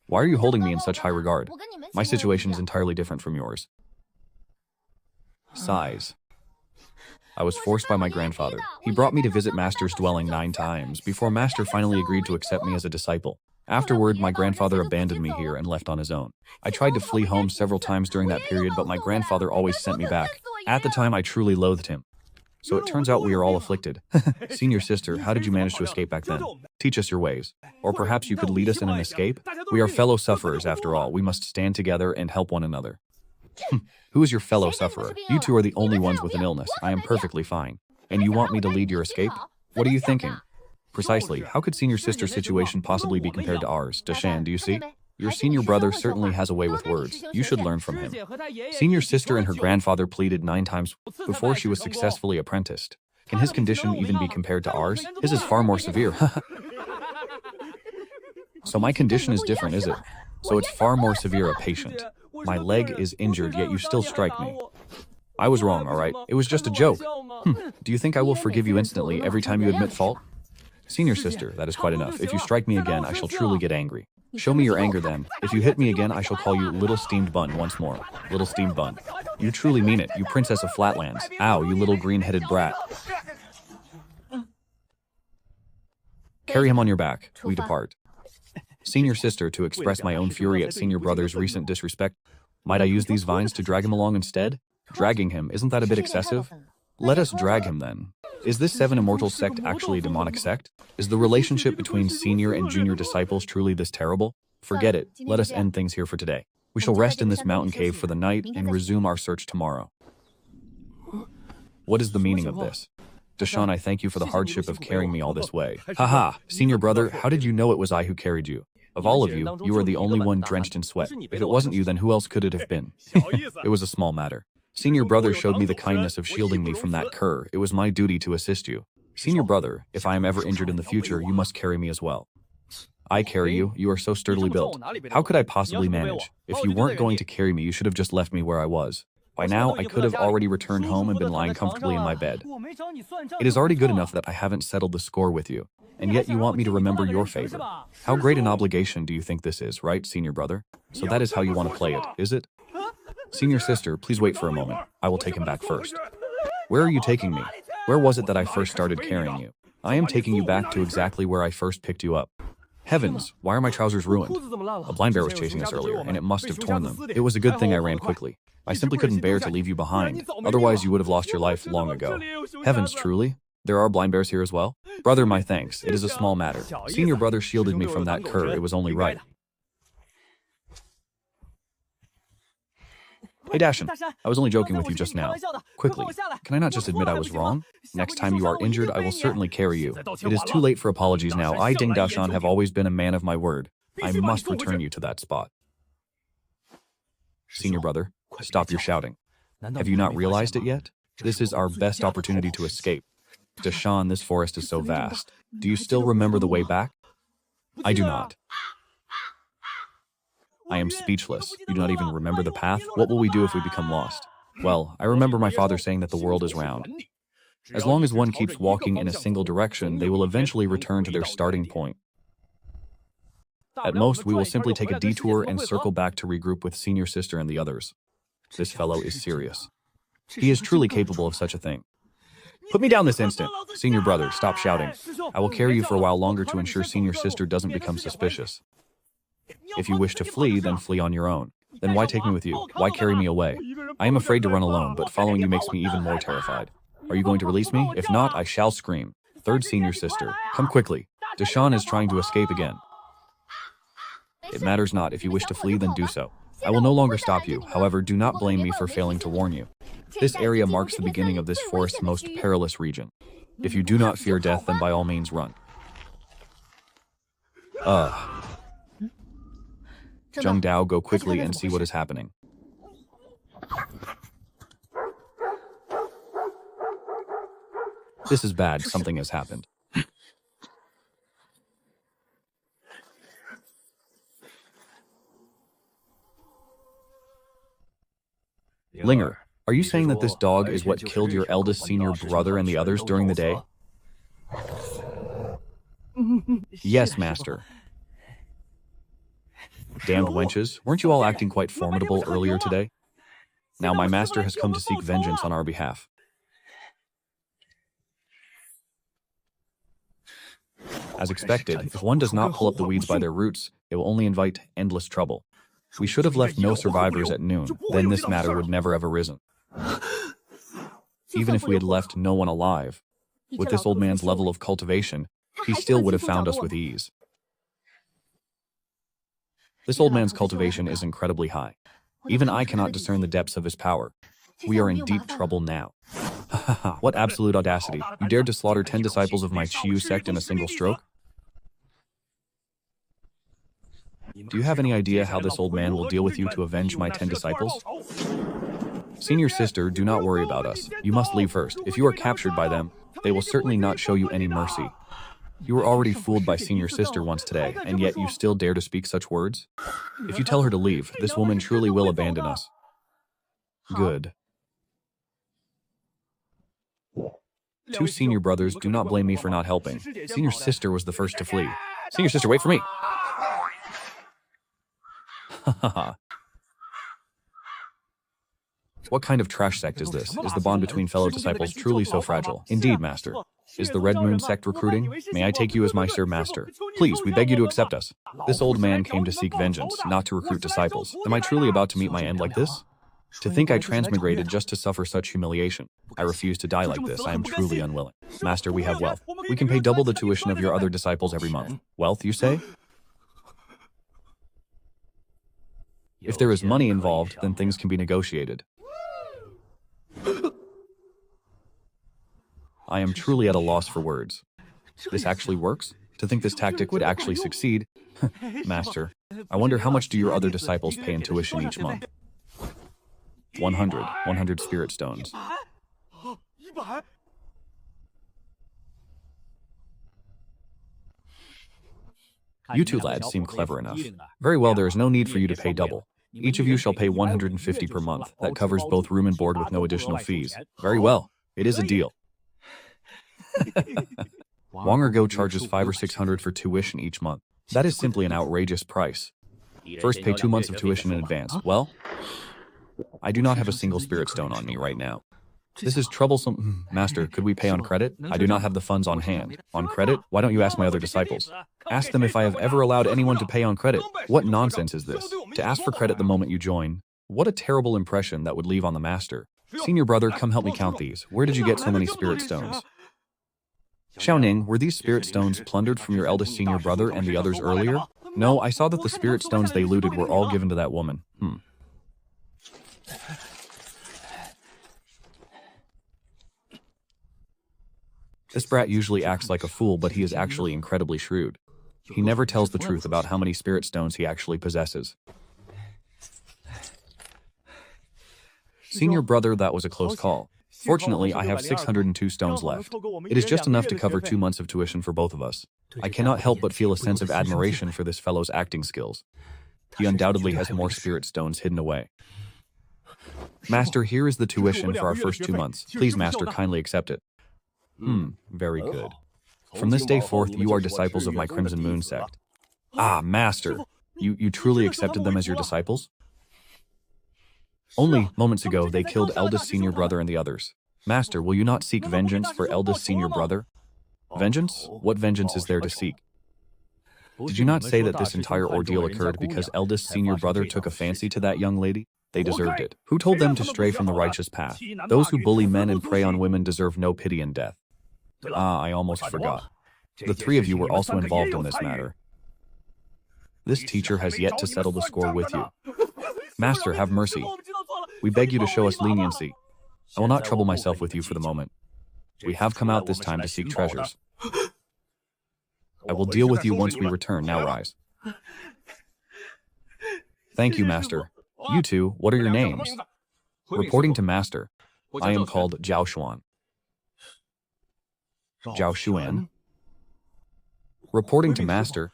Why are you holding me in such high regard? My situation is entirely different from yours. Sighs. I was forced by my grandfather. He brought me to visit Master's dwelling 9 times before Master finally agreed to accept me as a disciple. Afterward, my grandfather abandoned me here and left on his own. I tried to flee home several times during that period, but my grandfather always sent me back. At the time, I truly loathed him. So it turns out we are all afflicted. Senior sister, how did you manage to escape back then? Teach us your ways. Or perhaps you could lead us in an escape? We are fellow sufferers after all. We must stand together and help one another. Who is your fellow sufferer? You two are the only ones with an illness. I am perfectly fine. And you want me to lead your escape? What are you thinking? Precisely. How could senior sister's situation possibly be compared to ours? Dashan, do you see? Your senior brother certainly has a way with words. You should learn from him. Senior sister and her grandfather pleaded 9 times before she was successfully apprenticed. Can his condition even be compared to ours? His is far more severe. So my condition is different, is it? So it's far more severe a patient. My leg is injured, yet you still strike me. I was wrong, all right? It was just a joke. Do you think I will forgive you instantly every time you admit fault? Senior sister, that is quite enough. If you strike me again, I shall truly get angry. Show me your anger then. If you hit me again, I shall call you Little Steamed Bun once more. Little Steamed Bun. You truly mean it, you princess of Flatlands. Ow, you little green-headed brat. Carry him on your back. We depart. Senior sister, to express my own fury at senior brother's recent disrespect, might I use these vines to drag him along instead? Dragging him, isn't that a bit excessive? Let us drag him then. Is this 7 Immortals sect actually a demonic sect? Is the relationship between senior and junior disciples truly this terrible? Forget it. Let us end things here for today. We shall rest in this mountain cave for the night and resume our search tomorrow. What is the meaning of this? Deshaun, I thank you for the hardship of carrying me all this way. Haha, senior brother, how did you know it was I who carried you? Of all of you, you are the only one drenched in sweat. If it wasn't you, then who else could it have been? It was a small matter. Senior brother showed me the kindness of shielding me from that cur. It was my duty to assist you. Senior brother, if I am ever injured in the future, you must carry me as well. I carry you. You are so sturdily built. How could I possibly manage? If you weren't going to carry me, you should have just left me where I was. By now, I could have already returned home and been lying comfortably in my bed. It is already good enough that I haven't settled the score with you, and yet you want me to remember your favor. How great an obligation do you think this is, right, senior brother? So that is how you want to play it, is it? Senior sister, please wait for a moment. I will take him back first. Where are you taking me? Where was it that I first started carrying you? I am taking you back to exactly where I first picked you up. Heavens, why are my trousers ruined? A blind bear was chasing us earlier, and it must have torn them. It was a good thing I ran quickly. I simply couldn't bear to leave you behind, otherwise you would have lost your life long ago. Heavens, truly? There are blind bears here as well? Brother, my thanks. It is a small matter. Senior brother shielded me from that cur. It was only right. Hey Dashin, I was only joking with you just now. Quickly, can I not just admit I was wrong? Next time you are injured, I will certainly carry you. It is too late for apologies now. I, Ding Dashan, have always been a man of my word. I must return you to that spot. Senior brother, stop your shouting. Have you not realized it yet? This is our best opportunity to escape. Dashan, this forest is so vast. Do you still remember the way back? I do not. I am speechless. You do not even remember the path? What will we do if we become lost? Well, I remember my father saying that the world is round. As long as one keeps walking in a single direction, they will eventually return to their starting point. At most, we will simply take a detour and circle back to regroup with senior sister and the others. This fellow is serious. He is truly capable of such a thing. Put me down this instant. Senior brother, stop shouting. I will carry you for a while longer to ensure senior sister doesn't become suspicious. If you wish to flee, then flee on your own. Then why take me with you? Why carry me away? I am afraid to run alone, but following you makes me even more terrified. Are you going to release me? If not, I shall scream. Third senior sister, come quickly. Deshaun is trying to escape again. It matters not. If you wish to flee, then do so. I will no longer stop you. However, do not blame me for failing to warn you. This area marks the beginning of this forest's most perilous region. If you do not fear death, then by all means run. Zheng Dao, go quickly and see what is happening. This is bad. Something has happened. Linger, are you saying that this dog is what killed your eldest senior brother and the others during the day? Yes, master. Damned wenches, weren't you all acting quite formidable earlier today? Now my master has come to seek vengeance on our behalf. As expected, if one does not pull up the weeds by their roots, it will only invite endless trouble. We should have left no survivors at noon, then this matter would never have arisen. Even if we had left no one alive, with this old man's level of cultivation, he still would have found us with ease. This old man's cultivation is incredibly high. Even I cannot discern the depths of his power. We are in deep trouble now. What absolute audacity. You dared to slaughter 10 disciples of my Chiyu sect in a single stroke? Do you have any idea how this old man will deal with you to avenge my 10 disciples? Senior sister, do not worry about us. You must leave first. If you are captured by them, they will certainly not show you any mercy. You were already fooled by senior sister once today, and yet you still dare to speak such words? If you tell her to leave, this woman truly will abandon us. Good. Two senior brothers, do not blame me for not helping. Senior sister was the first to flee. Senior sister, wait for me! What kind of trash sect is this? Is the bond between fellow disciples truly so fragile? Indeed, master. Is the Red Moon sect recruiting? May I take you as my sir master? Please, we beg you to accept us. This old man came to seek vengeance, not to recruit disciples. Am I truly about to meet my end like this? To think I transmigrated just to suffer such humiliation. I refuse to die like this. I am truly unwilling. Master, we have wealth. We can pay double the tuition of your other disciples every month. Wealth, you say? If there is money involved, then things can be negotiated. I am truly at a loss for words. This actually works? To think this tactic would actually succeed? Master, I wonder how much do your other disciples pay in tuition each month? 100 spirit stones. You two lads seem clever enough. Very well, there is no need for you to pay double. Each of you shall pay 150 per month. That covers both room and board with no additional fees. Very well. It is a deal. Wang Ergo charges 500 or 600 for tuition each month. That is simply an outrageous price. First, pay 2 months of tuition in advance. Well, I do not have a single spirit stone on me right now. This is troublesome. Master, could we pay on credit? I do not have the funds on hand. On credit? Why don't you ask my other disciples? Ask them if I have ever allowed anyone to pay on credit. What nonsense is this? To ask for credit the moment you join? What a terrible impression that would leave on the master. Senior brother, come help me count these. Where did you get so many spirit stones? Xiaoning, were these spirit stones plundered from your eldest senior brother and the others earlier? No, I saw that the spirit stones they looted were all given to that woman. This brat usually acts like a fool, but he is actually incredibly shrewd. He never tells the truth about how many spirit stones he actually possesses. Senior brother, that was a close call. Fortunately, I have 602 stones left. It is just enough to cover 2 months of tuition for both of us. I cannot help but feel a sense of admiration for this fellow's acting skills. He undoubtedly has more spirit stones hidden away. Master, here is the tuition for our first 2 months. Please, Master, kindly accept it. Very good. From this day forth, you are disciples of my Crimson Moon sect. Ah, Master, you truly accepted them as your disciples? Only moments ago, they killed eldest senior brother and the others. Master, will you not seek vengeance for eldest senior brother? Vengeance? What vengeance is there to seek? Did you not say that this entire ordeal occurred because eldest senior brother took a fancy to that young lady? They deserved it. Who told them to stray from the righteous path? Those who bully men and prey on women deserve no pity and death. Ah, I almost forgot. The 3 of you were also involved in this matter. This teacher has yet to settle the score with you. Master, have mercy. We beg you to show us leniency. I will not trouble myself with you for the moment. We have come out this time to seek treasures. I will deal with you once we return. Now rise. Thank you, Master. You two, what are your names? Reporting to Master. I am called Zhao Xuan. Zhao Xuan. Reporting to Master.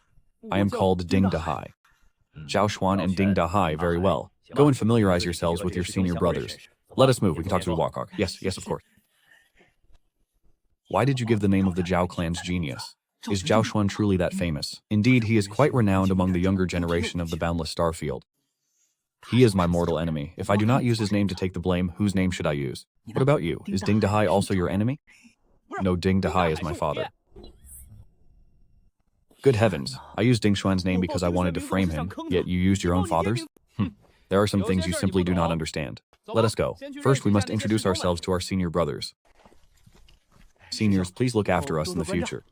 I am called Ding Dahai. Zhao Xuan and Ding Dahai, very well. Go and familiarize yourselves with your senior brothers. Let us move. We can talk to the Walkhawk. Yes, of course. Why did you give the name of the Zhao clan's genius? Is Zhao Xuan truly that famous? Indeed, he is quite renowned among the younger generation of the boundless starfield. He is my mortal enemy. If I do not use his name to take the blame, whose name should I use? What about you? Is Ding Dahai also your enemy? No, Ding Dahai is my father. Good heavens, I used Ding Xuan's name because I wanted to frame him, yet you used your own father's? There are some things you simply do not understand. Let us go. First, we must introduce ourselves to our senior brothers. Seniors, please look after us in the future.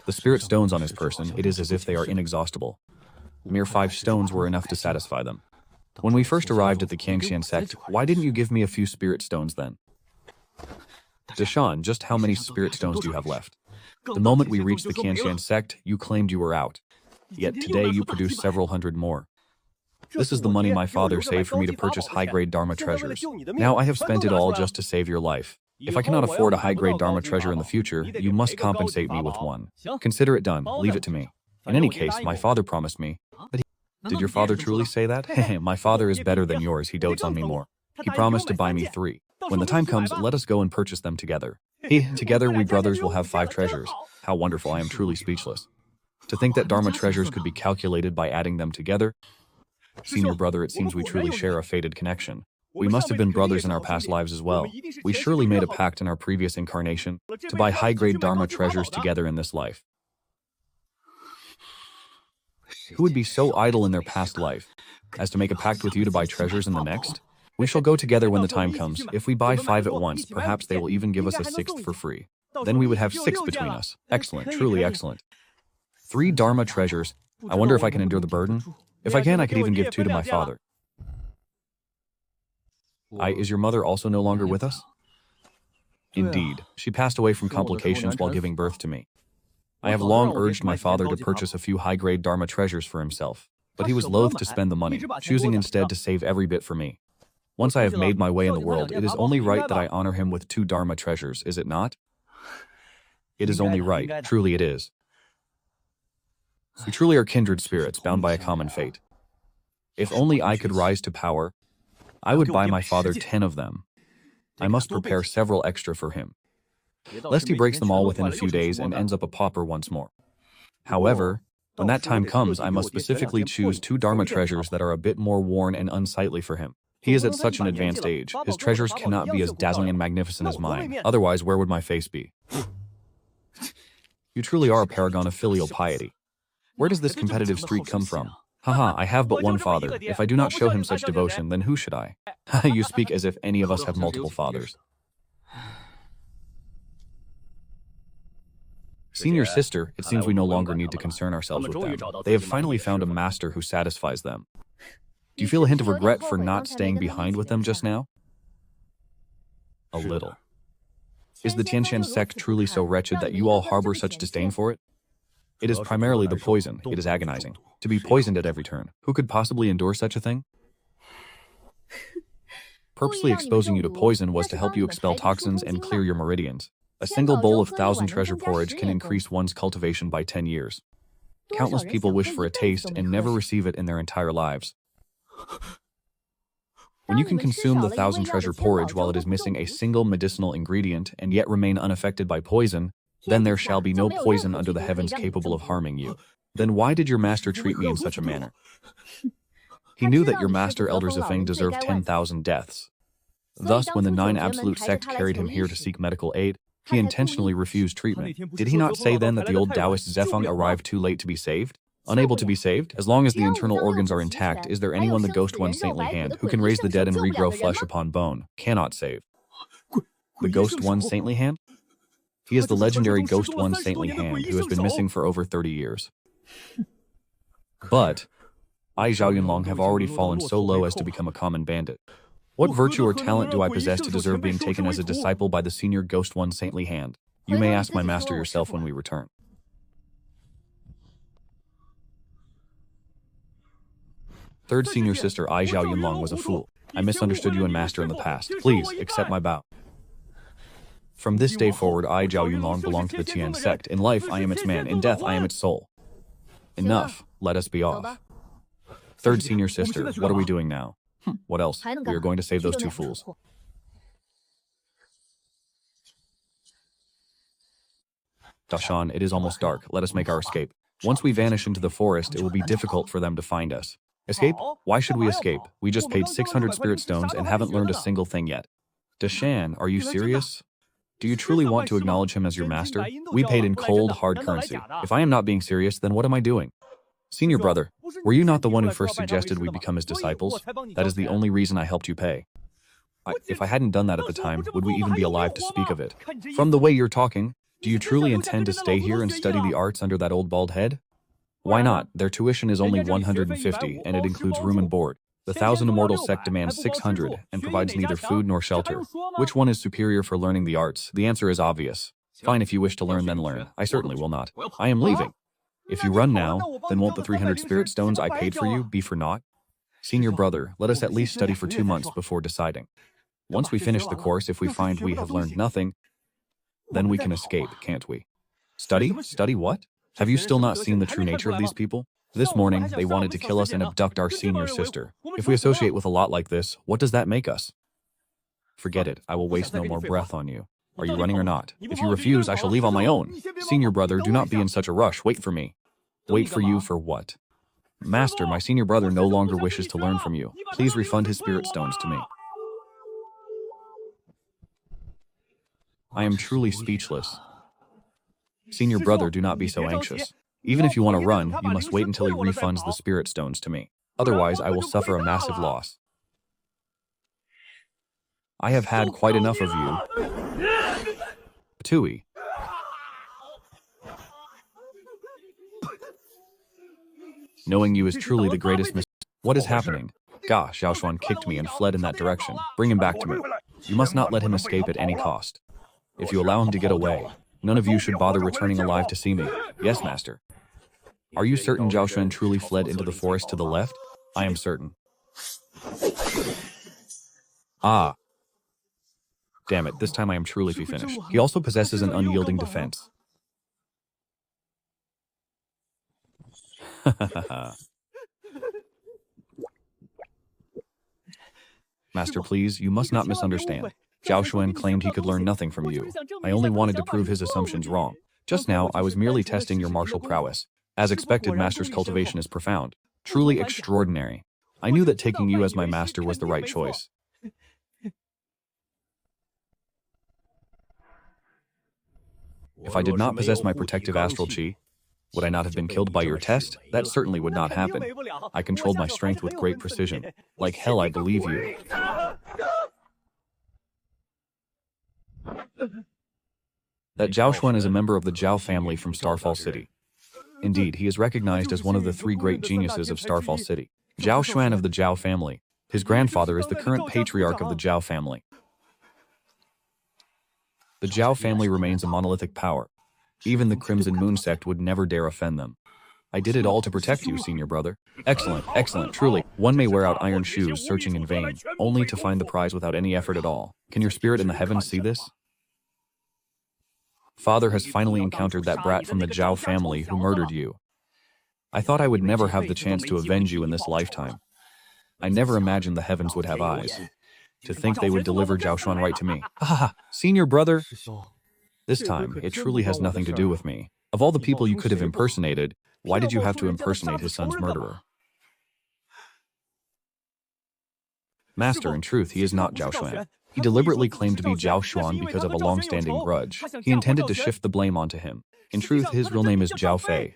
The spirit stones on his person, it is as if they are inexhaustible. Mere 5 stones were enough to satisfy them. When we first arrived at the Qiangxian sect, why didn't you give me a few spirit stones then? Deshan, just how many spirit stones do you have left? The moment we reached the Qiangxian sect, you claimed you were out. Yet today you produced several hundred more. This is the money my father saved for me to purchase high-grade Dharma treasures. Now I have spent it all just to save your life. If I cannot afford a high-grade Dharma treasure in the future, you must compensate me with one. Consider it done. Leave it to me. In any case, my father promised me that he... Did your father truly say that? My father is better than yours. He dotes on me more. He promised to buy me 3. When the time comes, let us go and purchase them together. Together we brothers will have 5 treasures. How wonderful, I am truly speechless. To think that Dharma treasures could be calculated by adding them together. Senior brother, it seems we truly share a fated connection. We must have been brothers in our past lives as well. We surely made a pact in our previous incarnation to buy high-grade Dharma treasures together in this life. Who would be so idle in their past life as to make a pact with you to buy treasures in the next? We shall go together when the time comes. If we buy 5 at once, perhaps they will even give us a 6th for free. Then we would have 6 between us. Excellent, truly excellent. 3 Dharma treasures. I wonder if I can endure the burden. If I can, I could even give 2 to my father. Is your mother also no longer with us? Indeed, she passed away from complications while giving birth to me. I have long urged my father to purchase a few high-grade Dharma treasures for himself, but he was loath to spend the money, choosing instead to save every bit for me. Once I have made my way in the world, it is only right that I honor him with 2 Dharma treasures, is it not? It is only right, truly it is. We truly are kindred spirits bound by a common fate. If only I could rise to power, I would buy my father 10 of them. I must prepare several extra for him, lest he breaks them all within a few days and ends up a pauper once more. However, when that time comes, I must specifically choose 2 Dharma treasures that are a bit more worn and unsightly for him. He is at such an advanced age, his treasures cannot be as dazzling and magnificent as mine, otherwise where would my face be? You truly are a paragon of filial piety. Where does this competitive streak come from? Haha, I have but one father. If I do not show him such devotion, then who should I? You speak as if any of us have multiple fathers. Senior sister, it seems we no longer need to concern ourselves with them. They have finally found a master who satisfies them. Do you feel a hint of regret for not staying behind with them just now? A little. Is the Tianshan sect truly so wretched that you all harbor such disdain for it? It is primarily the poison. It is agonizing. To be poisoned at every turn. Who could possibly endure such a thing? Purposely exposing you to poison was to help you expel toxins and clear your meridians. A single bowl of 1,000 treasure porridge can increase one's cultivation by 10 years. Countless people wish for a taste and never receive it in their entire lives. When you can consume the 1,000 treasure porridge while it is missing a single medicinal ingredient and yet remain unaffected by poison, then there shall be no poison under the heavens capable of harming you. Then why did your master treat me in such a manner? He knew that your master Elder Zifeng deserved 10,000 deaths. Thus, when the 9 Absolute Sect carried him here to seek medical aid, he intentionally refused treatment. Did he not say then that the old Taoist Zefeng arrived too late to be saved? Unable to be saved? As long as the internal organs are intact, is there anyone the Ghost One's saintly hand, who can raise the dead and regrow flesh upon bone, cannot save? The Ghost One's saintly hand? He is the legendary Ghost One's saintly hand, who has been missing for over 30 years. But I, Zhao Yunlong, have already fallen so low as to become a common bandit. What virtue or talent do I possess to deserve being taken as a disciple by the senior Ghost One's saintly hand? You may ask my master yourself when we return. Third senior sister Ai Zhao Yunlong was a fool. I misunderstood you and master in the past. Please, accept my bow. From this day forward, I, Zhao Yunlong, belong to the Tian sect. In life, I am its man. In death, I am its soul. Enough. Let us be off. Third senior sister, what are we doing now? What else? We are going to save those 2 fools. Dashan, it is almost dark. Let us make our escape. Once we vanish into the forest, it will be difficult for them to find us. Escape? Why should we escape? We just paid 600 spirit stones and haven't learned a single thing yet. Dashan, are you serious? Do you truly want to acknowledge him as your master? We paid in cold, hard currency. If I am not being serious, then what am I doing? Senior brother, were you not the one who first suggested we become his disciples? That is the only reason I helped you pay. If I hadn't done that at the time, would we even be alive to speak of it? From the way you're talking, do you truly intend to stay here and study the arts under that old bald head? Why not? Their tuition is only 150, and it includes room and board. The 1,000 Immortal Sect demands 600, and provides neither food nor shelter. Which one is superior for learning the arts? The answer is obvious. Fine, if you wish to learn, then learn. I certainly will not. I am leaving. If you run now, then won't the 300 spirit stones I paid for you be for naught? Senior brother, let us at least study for 2 months before deciding. Once we finish the course, if we find we have learned nothing, then we can escape, can't we? Study? Study what? Have you still not seen the true nature of these people? This morning, they wanted to kill us and abduct our senior sister. If we associate with a lot like this, what does that make us? Forget it. I will waste no more breath on you. Are you running or not? If you refuse, I shall leave on my own. Senior brother, do not be in such a rush. Wait for me. Wait for you for what? Master, my senior brother no longer wishes to learn from you. Please refund his spirit stones to me. I am truly speechless. Senior brother, do not be so anxious. Even if you want to run, you must wait until he refunds the spirit stones to me. Otherwise, I will suffer a massive loss. I have had quite enough of you. Tui. Knowing you is truly the greatest mistake. What is happening? Ga, Xiaoshuan kicked me and fled in that direction. Bring him back to me. You must not let him escape at any cost. If you allow him to get away, none of you should bother returning alive to see me. Yes, master. Are you certain Zhao Xuan truly fled into the forest to the left? I am certain. Ah. Damn it, this time I am truly finished. He also possesses an unyielding defense. Master, please, you must not misunderstand. Zhao Xuan claimed he could learn nothing from you. I only wanted to prove his assumptions wrong. Just now, I was merely testing your martial prowess. As expected, Master's cultivation is profound. Truly extraordinary. I knew that taking you as my master was the right choice. If I did not possess my protective astral chi, would I not have been killed by your test? That certainly would not happen. I controlled my strength with great precision. Like hell, I believe you. That Zhao Xuan is a member of the Zhao family from Starfall City. Indeed, he is recognized as one of the 3 great geniuses of Starfall City. Zhao Xuan of the Zhao family. His grandfather is the current patriarch of the Zhao family. The Zhao family remains a monolithic power. Even the Crimson Moon Sect would never dare offend them. I did it all to protect you, senior brother. Excellent, excellent, truly. One may wear out iron shoes searching in vain, only to find the prize without any effort at all. Can your spirit in the heavens see this? Father has finally encountered that brat from the Zhao family who murdered you. I thought I would never have the chance to avenge you in this lifetime. I never imagined the heavens would have eyes. To think they would deliver Zhao Xuan right to me. Ah, senior brother. This time, it truly has nothing to do with me. Of all the people you could have impersonated, why did you have to impersonate his son's murderer? Master, in truth, he is not Zhao Xuan. He deliberately claimed to be Zhao Xuan because of a long-standing grudge. He intended to shift the blame onto him. In truth, his real name is Zhao Fei.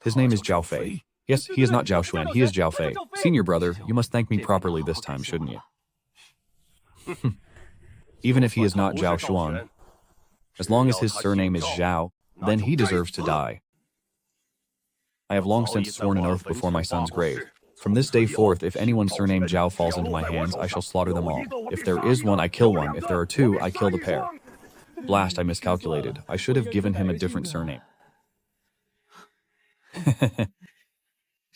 His name is Zhao Fei. Yes, he is not Zhao Xuan, he is Zhao Fei. Senior brother, you must thank me properly this time, shouldn't you? Even if he is not Zhao Xuan, as long as his surname is Zhao, then he deserves to die. I have long since sworn an oath before my son's grave. From this day forth, if anyone surnamed Zhao falls into my hands, I shall slaughter them all. If there is one, I kill one. If there are 2, I kill the pair. Blast, I miscalculated. I should have given him a different surname.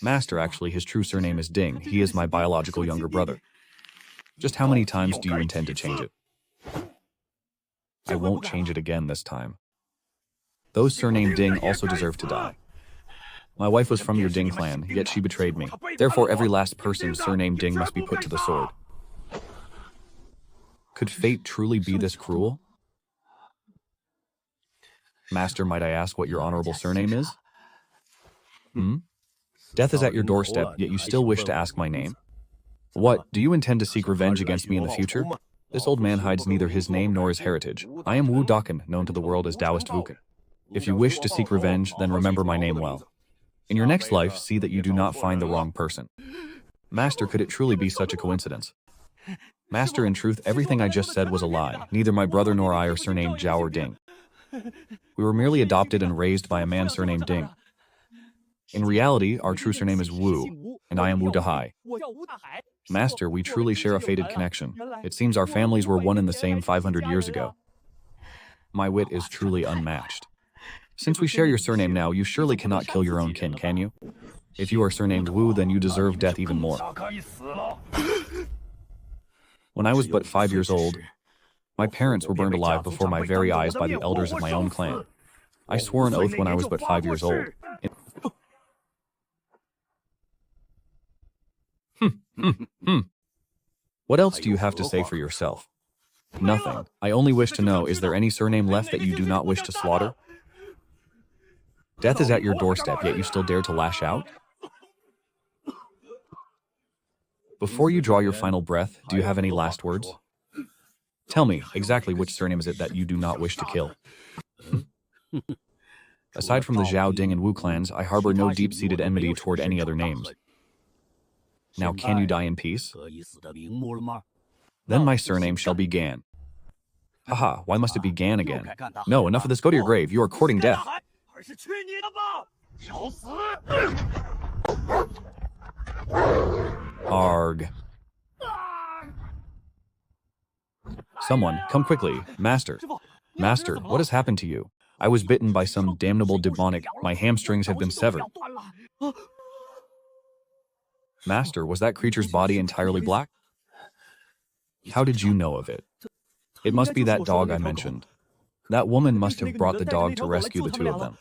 Master, actually, his true surname is Ding. He is my biological younger brother. Just how many times do you intend to change it? I won't change it again this time. Those surnamed Ding also deserve to die. My wife was from your Ding clan, yet she betrayed me. Therefore, every last person surnamed Ding must be put to the sword. Could fate truly be this cruel? Master, might I ask what your honorable surname is? Death is at your doorstep, yet you still wish to ask my name? What, do you intend to seek revenge against me in the future? This old man hides neither his name nor his heritage. I am Wu Daken, known to the world as Taoist Vukan. If you wish to seek revenge, then remember my name well. In your next life, see that you do not find the wrong person. Master, could it truly be such a coincidence? Master, in truth, everything I just said was a lie. Neither my brother nor I are surnamed Zhao or Ding. We were merely adopted and raised by a man surnamed Ding. In reality, our true surname is Wu, and I am Wu Dahai. Master, we truly share a fated connection. It seems our families were one and the same 500 years ago. My wit is truly unmatched. Since we share your surname now, you surely cannot kill your own kin, can you? If you are surnamed Wu, then you deserve death even more. When I was but 5 years old, my parents were burned alive before my very eyes by the elders of my own clan. I swore an oath when I was but 5 years old. What else do you have to say for yourself? Nothing. I only wish to know, is there any surname left that you do not wish to slaughter? Death is at your doorstep, yet you still dare to lash out? Before you draw your final breath, do you have any last words? Tell me, exactly which surname is it that you do not wish to kill? Aside from the Zhao, Ding, and Wu clans, I harbor no deep-seated enmity toward any other names. Now, can you die in peace? Then my surname shall be Gan. Haha, why must it be Gan again? No, enough of this, go to your grave, you are courting death. Arg. Someone, come quickly, Master. Master, what has happened to you? I was bitten by some damnable demonic. My hamstrings have been severed. Master, was that creature's body entirely black? How did you know of it? It must be that dog I mentioned. That woman must have brought the dog to rescue the two of them.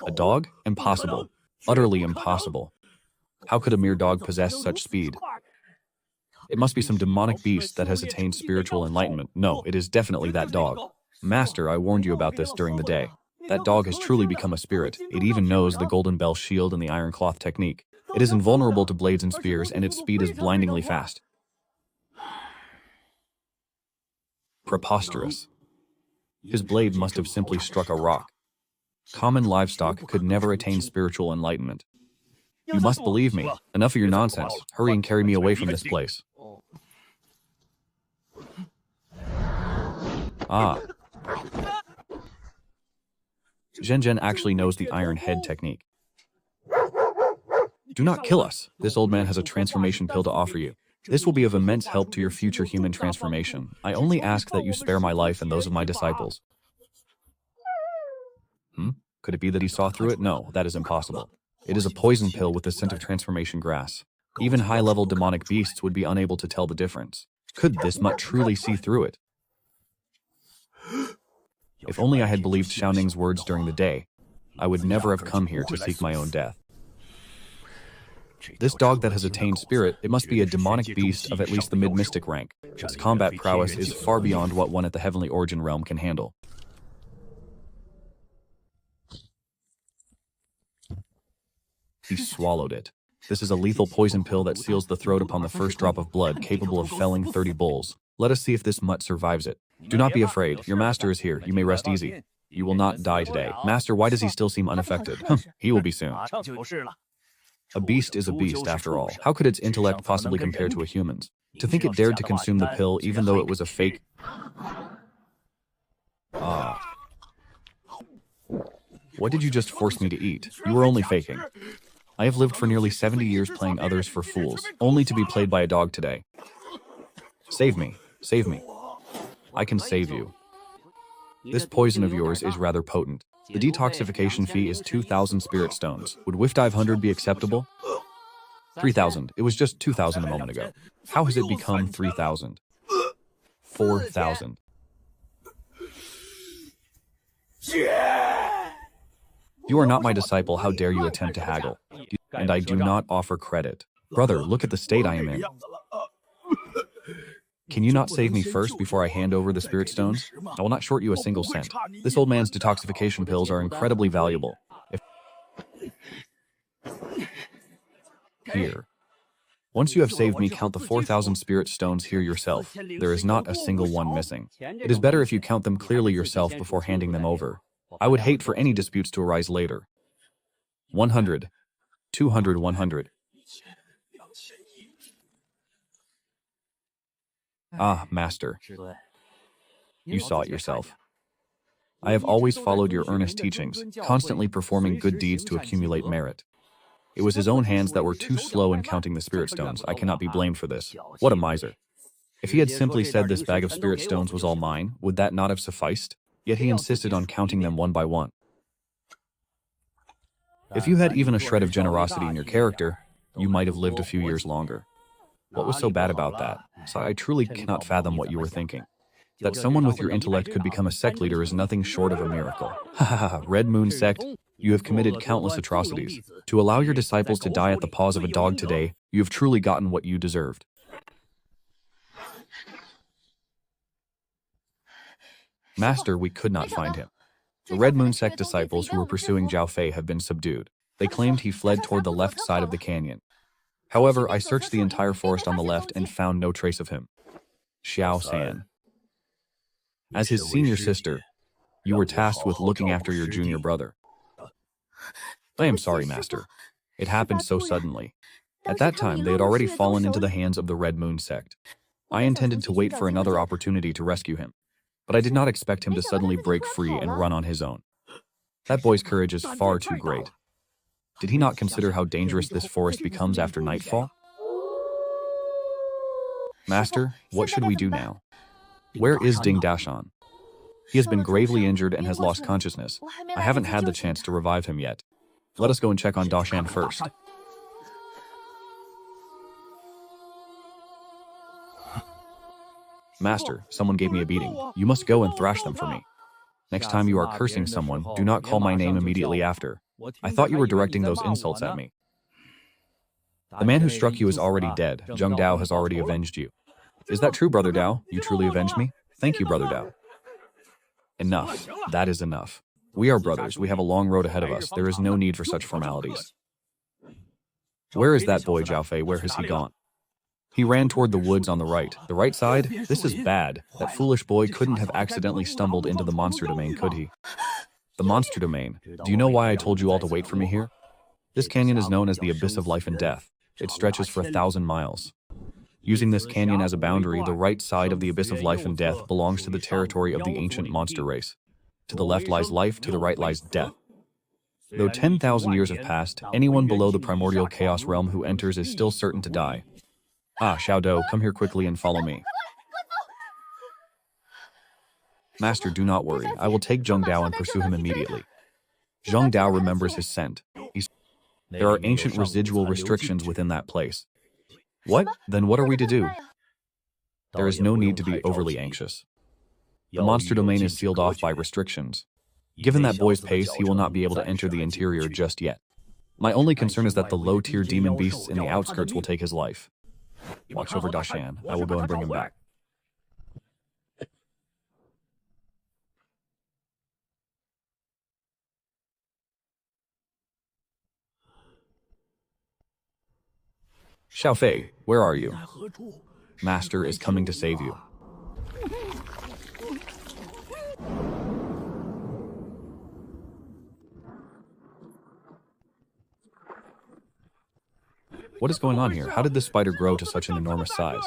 A dog? Impossible. Utterly impossible. How could a mere dog possess such speed? It must be some demonic beast that has attained spiritual enlightenment. No, it is definitely that dog. Master, I warned you about this during the day. That dog has truly become a spirit. It even knows the golden bell shield and the iron cloth technique. It is invulnerable to blades and spears, and its speed is blindingly fast. Preposterous. His blade must have simply struck a rock. Common livestock could never attain spiritual enlightenment. You must believe me. Enough of your nonsense. Hurry and carry me away from this place. Ah. Zhen actually knows the iron head technique. Do not kill us. This old man has a transformation pill to offer you. This will be of immense help to your future human transformation. I only ask that you spare my life and those of my disciples. Could it be that he saw through it? No, that is impossible. It is a poison pill with the scent of transformation grass. Even high-level demonic beasts would be unable to tell the difference. Could this mutt truly see through it? If only I had believed Xiaoning's words during the day, I would never have come here to seek my own death. This dog that has attained spirit, it must be a demonic beast of at least the mid-mystic rank. Its combat prowess is far beyond what one at the heavenly origin realm can handle. He swallowed it. This is a lethal poison pill that seals the throat upon the first drop of blood, capable of felling 30 bulls. Let us see if this mutt survives it. Do not be afraid. Your master is here. You may rest easy. You will not die today. Master, why does he still seem unaffected? He will be soon. A beast is a beast, after all. How could its intellect possibly compare to a human's? To think it dared to consume the pill, even though it was a fake... Ah. What did you just force me to eat? You were only faking. I have lived for nearly 70 years playing others for fools, only to be played by a dog today. Save me. Save me. I can save you. This poison of yours is rather potent. The detoxification fee is 2,000 spirit stones. Would Whiff Dive 100 be acceptable? 3,000. It was just 2,000 a moment ago. How has it become 3,000? 4,000. You are not my disciple. How dare you attempt to haggle? And I do not offer credit. Brother, look at the state I am in. Can you not save me first before I hand over the spirit stones? I will not short you a single cent. This old man's detoxification pills are incredibly valuable. Here. Once you have saved me, count the 4,000 spirit stones here yourself. There is not a single one missing. It is better if you count them clearly yourself before handing them over. I would hate for any disputes to arise later. 100. 200, 100. Ah, Master. You saw it yourself. I have always followed your earnest teachings, constantly performing good deeds to accumulate merit. It was his own hands that were too slow in counting the spirit stones. I cannot be blamed for this. What a miser. If he had simply said this bag of spirit stones was all mine, would that not have sufficed? Yet he insisted on counting them one by one. If you had even a shred of generosity in your character, you might have lived a few years longer. What was so bad about that? So I truly cannot fathom what you were thinking. That someone with your intellect could become a sect leader is nothing short of a miracle. Ha ha ha, Red Moon Sect, you have committed countless atrocities. To allow your disciples to die at the paws of a dog today, you have truly gotten what you deserved. Master, we could not find him. The Red Moon Sect disciples who were pursuing Zhao Fei have been subdued. They claimed he fled toward the left side of the canyon. However, I searched the entire forest on the left and found no trace of him. Xiao San. As his senior sister, you were tasked with looking after your junior brother. I am sorry, Master. It happened so suddenly. At that time, they had already fallen into the hands of the Red Moon Sect. I intended to wait for another opportunity to rescue him, but I did not expect him to suddenly break free and run on his own. That boy's courage is far too great. Did he not consider how dangerous this forest becomes after nightfall? Master, what should we do now? Where is Ding Dashan? He has been gravely injured and has lost consciousness. I haven't had the chance to revive him yet. Let us go and check on Dashan first. Master, someone gave me a beating. You must go and thrash them for me. Next time you are cursing someone, do not call my name immediately after. I thought you were directing those insults at me. The man who struck you is already dead. Zheng Dao has already avenged you. Is that true, Brother Dao? You truly avenged me? Thank you, Brother Dao. Enough. That is enough. We are brothers. We have a long road ahead of us. There is no need for such formalities. Where is that boy, Zhao Fei? Where has he gone? He ran toward the woods on the right. The right side? This is bad. That foolish boy couldn't have accidentally stumbled into the monster domain, could he? The monster domain. Do you know why I told you all to wait for me here? This canyon is known as the Abyss of Life and Death. It stretches for 1,000 miles. Using this canyon as a boundary, the right side of the Abyss of Life and Death belongs to the territory of the ancient monster race. To the left lies life, to the right lies death. Though 10,000 years have passed, anyone below the primordial chaos realm who enters is still certain to die. Ah, Xiaodou, come here quickly and follow me. Master, do not worry. I will take Zheng Dao and pursue him immediately. Zheng Dao remembers his scent. There are ancient residual restrictions within that place. What? Then what are we to do? There is no need to be overly anxious. The monster domain is sealed off by restrictions. Given that boy's pace, he will not be able to enter the interior just yet. My only concern is that the low-tier demon beasts in the outskirts will take his life. Watch over Dashan. I will go and bring him back. Xiao Fei, where are you? Master is coming to save you. What is going on here? How did this spider grow to such an enormous size?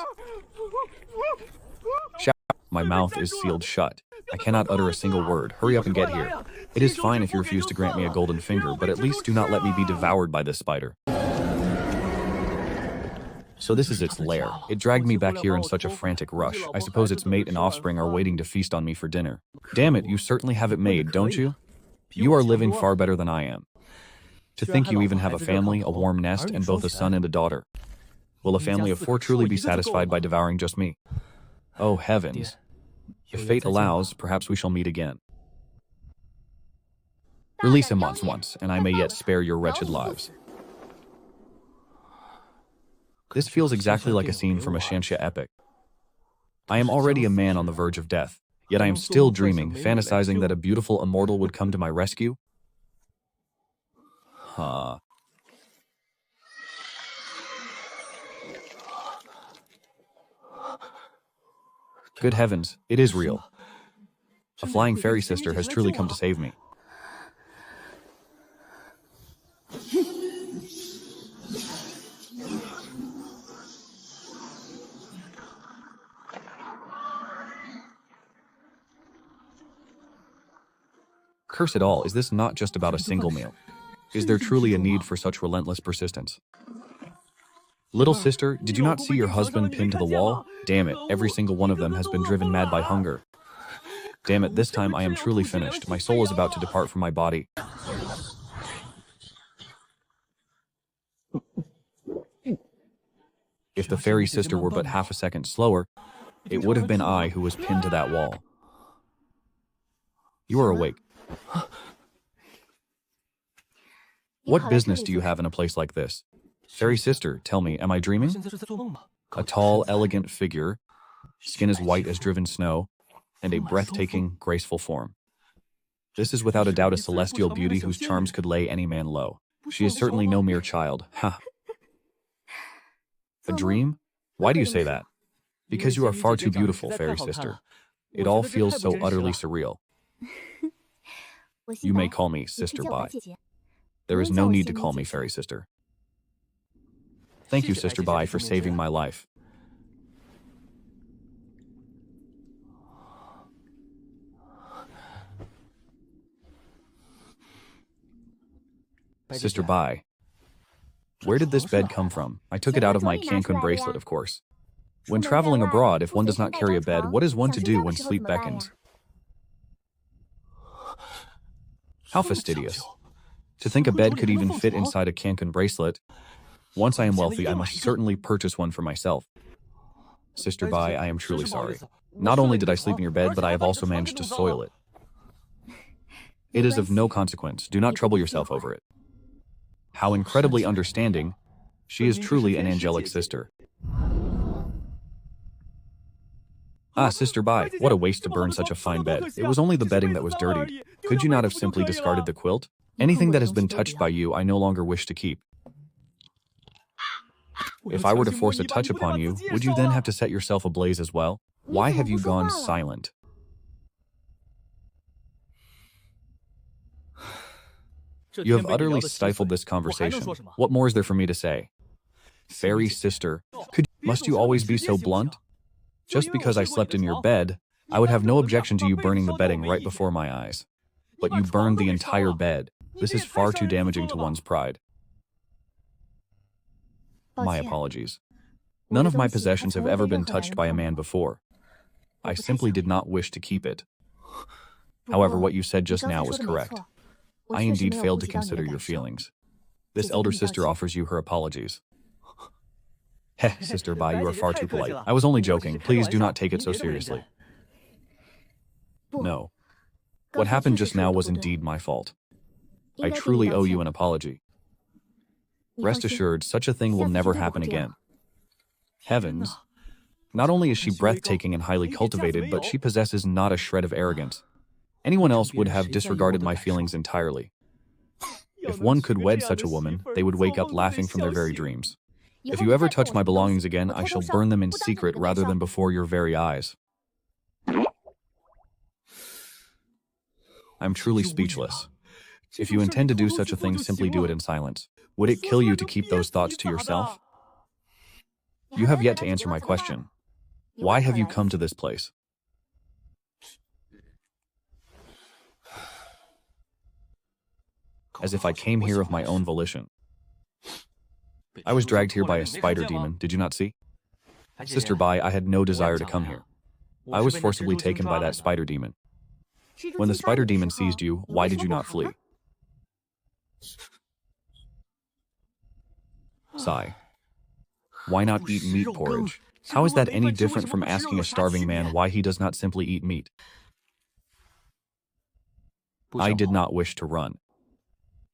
Xiao, my mouth is sealed shut. I cannot utter a single word. Hurry up and get here. It is fine if you refuse to grant me a golden finger, but at least do not let me be devoured by this spider. So this is its lair. It dragged me back here in such a frantic rush. I suppose its mate and offspring are waiting to feast on me for dinner. Damn it, you certainly have it made, don't you? You are living far better than I am. To think you even have a family, a warm nest, and both a son and a daughter. Will a family of 4 truly be satisfied by devouring just me? Oh heavens. If fate allows, perhaps we shall meet again. Release him once, and I may yet spare your wretched lives. This feels exactly like a scene from a Shanxia epic. I am already a man on the verge of death, yet I am still dreaming, fantasizing that a beautiful immortal would come to my rescue. Good heavens, it is real. A flying fairy sister has truly come to save me. Curse it all, is this not just about a single meal? Is there truly a need for such relentless persistence? Little sister, did you not see your husband pinned to the wall? Damn it, every single one of them has been driven mad by hunger. Damn it, this time I am truly finished. My soul is about to depart from my body. If the fairy sister were but half a second slower, it would have been I who was pinned to that wall. You are awake. What business do you have in a place like this? Fairy sister, tell me, am I dreaming? A tall, elegant figure, skin as white as driven snow, and a breathtaking, graceful form. This is without a doubt a celestial beauty whose charms could lay any man low. She is certainly no mere child. Ha! A dream? Why do you say that? Because you are far too beautiful, fairy sister. It all feels so utterly surreal. You may call me Sister Bai. There is no need to call me fairy sister. Thank you, Sister Bai, for saving my life. Sister Bai, where did this bed come from? I took it out of my Cancun bracelet, of course. When traveling abroad, if one does not carry a bed, what is one to do when sleep beckons? How fastidious. To think a bed could even fit inside a Cancun bracelet. Once I am wealthy, I must certainly purchase one for myself. Sister Bai, I am truly sorry. Not only did I sleep in your bed, but I have also managed to soil it. It is of no consequence. Do not trouble yourself over it. How incredibly understanding. She is truly an angelic sister. Ah, Sister Bai, what a waste to burn such a fine bed. It was only the bedding that was dirtied. Could you not have simply discarded the quilt? Anything that has been touched by you, I no longer wish to keep. If I were to force a touch upon you, would you then have to set yourself ablaze as well? Why have you gone silent? You have utterly stifled this conversation. What more is there for me to say? Fairy sister, must you always be so blunt? Just because I slept in your bed, I would have no objection to you burning the bedding right before my eyes. But you burned the entire bed. This is far too damaging to one's pride. My apologies. None of my possessions have ever been touched by a man before. I simply did not wish to keep it. However, what you said just now was correct. I indeed failed to consider your feelings. This elder sister offers you her apologies. Heh, Sister Bai, you are far too polite. I was only joking. Please do not take it so seriously. No. What happened just now was indeed my fault. I truly owe you an apology. Rest assured, such a thing will never happen again. Heavens. Not only is she breathtaking and highly cultivated, but she possesses not a shred of arrogance. Anyone else would have disregarded my feelings entirely. If one could wed such a woman, they would wake up laughing from their very dreams. If you ever touch my belongings again, I shall burn them in secret rather than before your very eyes. I'm truly speechless. If you intend to do such a thing, simply do it in silence. Would it kill you to keep those thoughts to yourself? You have yet to answer my question. Why have you come to this place? As if I came here of my own volition. I was dragged here by a spider demon, did you not see? Sister Bai, I had no desire to come here. I was forcibly taken by that spider demon. When the spider demon seized you, why did you not flee? Sigh. Why not eat meat porridge? How is that any different from asking a starving man why he does not simply eat meat? I did not wish to run.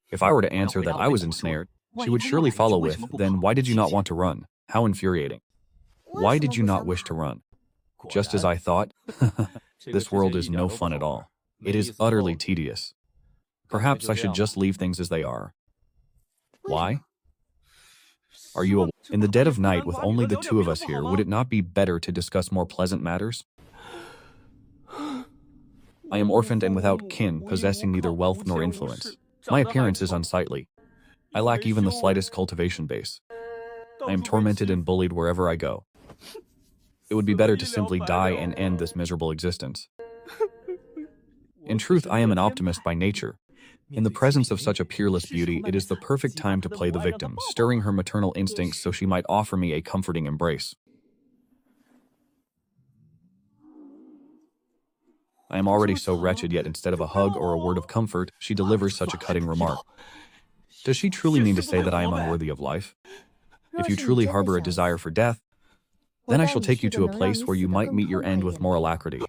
If I were to answer that I was ensnared, she would surely follow with, then why did you not want to run? How infuriating. Why did you not wish to run? Just as I thought, this world is no fun at all. It is utterly tedious. Perhaps I should just leave things as they are. Why? Are you in the dead of night with only the two of us here, would it not be better to discuss more pleasant matters? I am orphaned and without kin, possessing neither wealth nor influence. My appearance is unsightly. I lack even the slightest cultivation base. I am tormented and bullied wherever I go. It would be better to simply die and end this miserable existence. In truth, I am an optimist by nature. In the presence of such a peerless beauty, it is the perfect time to play the victim, stirring her maternal instincts so she might offer me a comforting embrace. I am already so wretched, yet instead of a hug or a word of comfort, she delivers such a cutting remark. Does she truly mean to say that I am unworthy of life? If you truly harbor a desire for death, then I shall take you to a place where you might meet your end with more alacrity.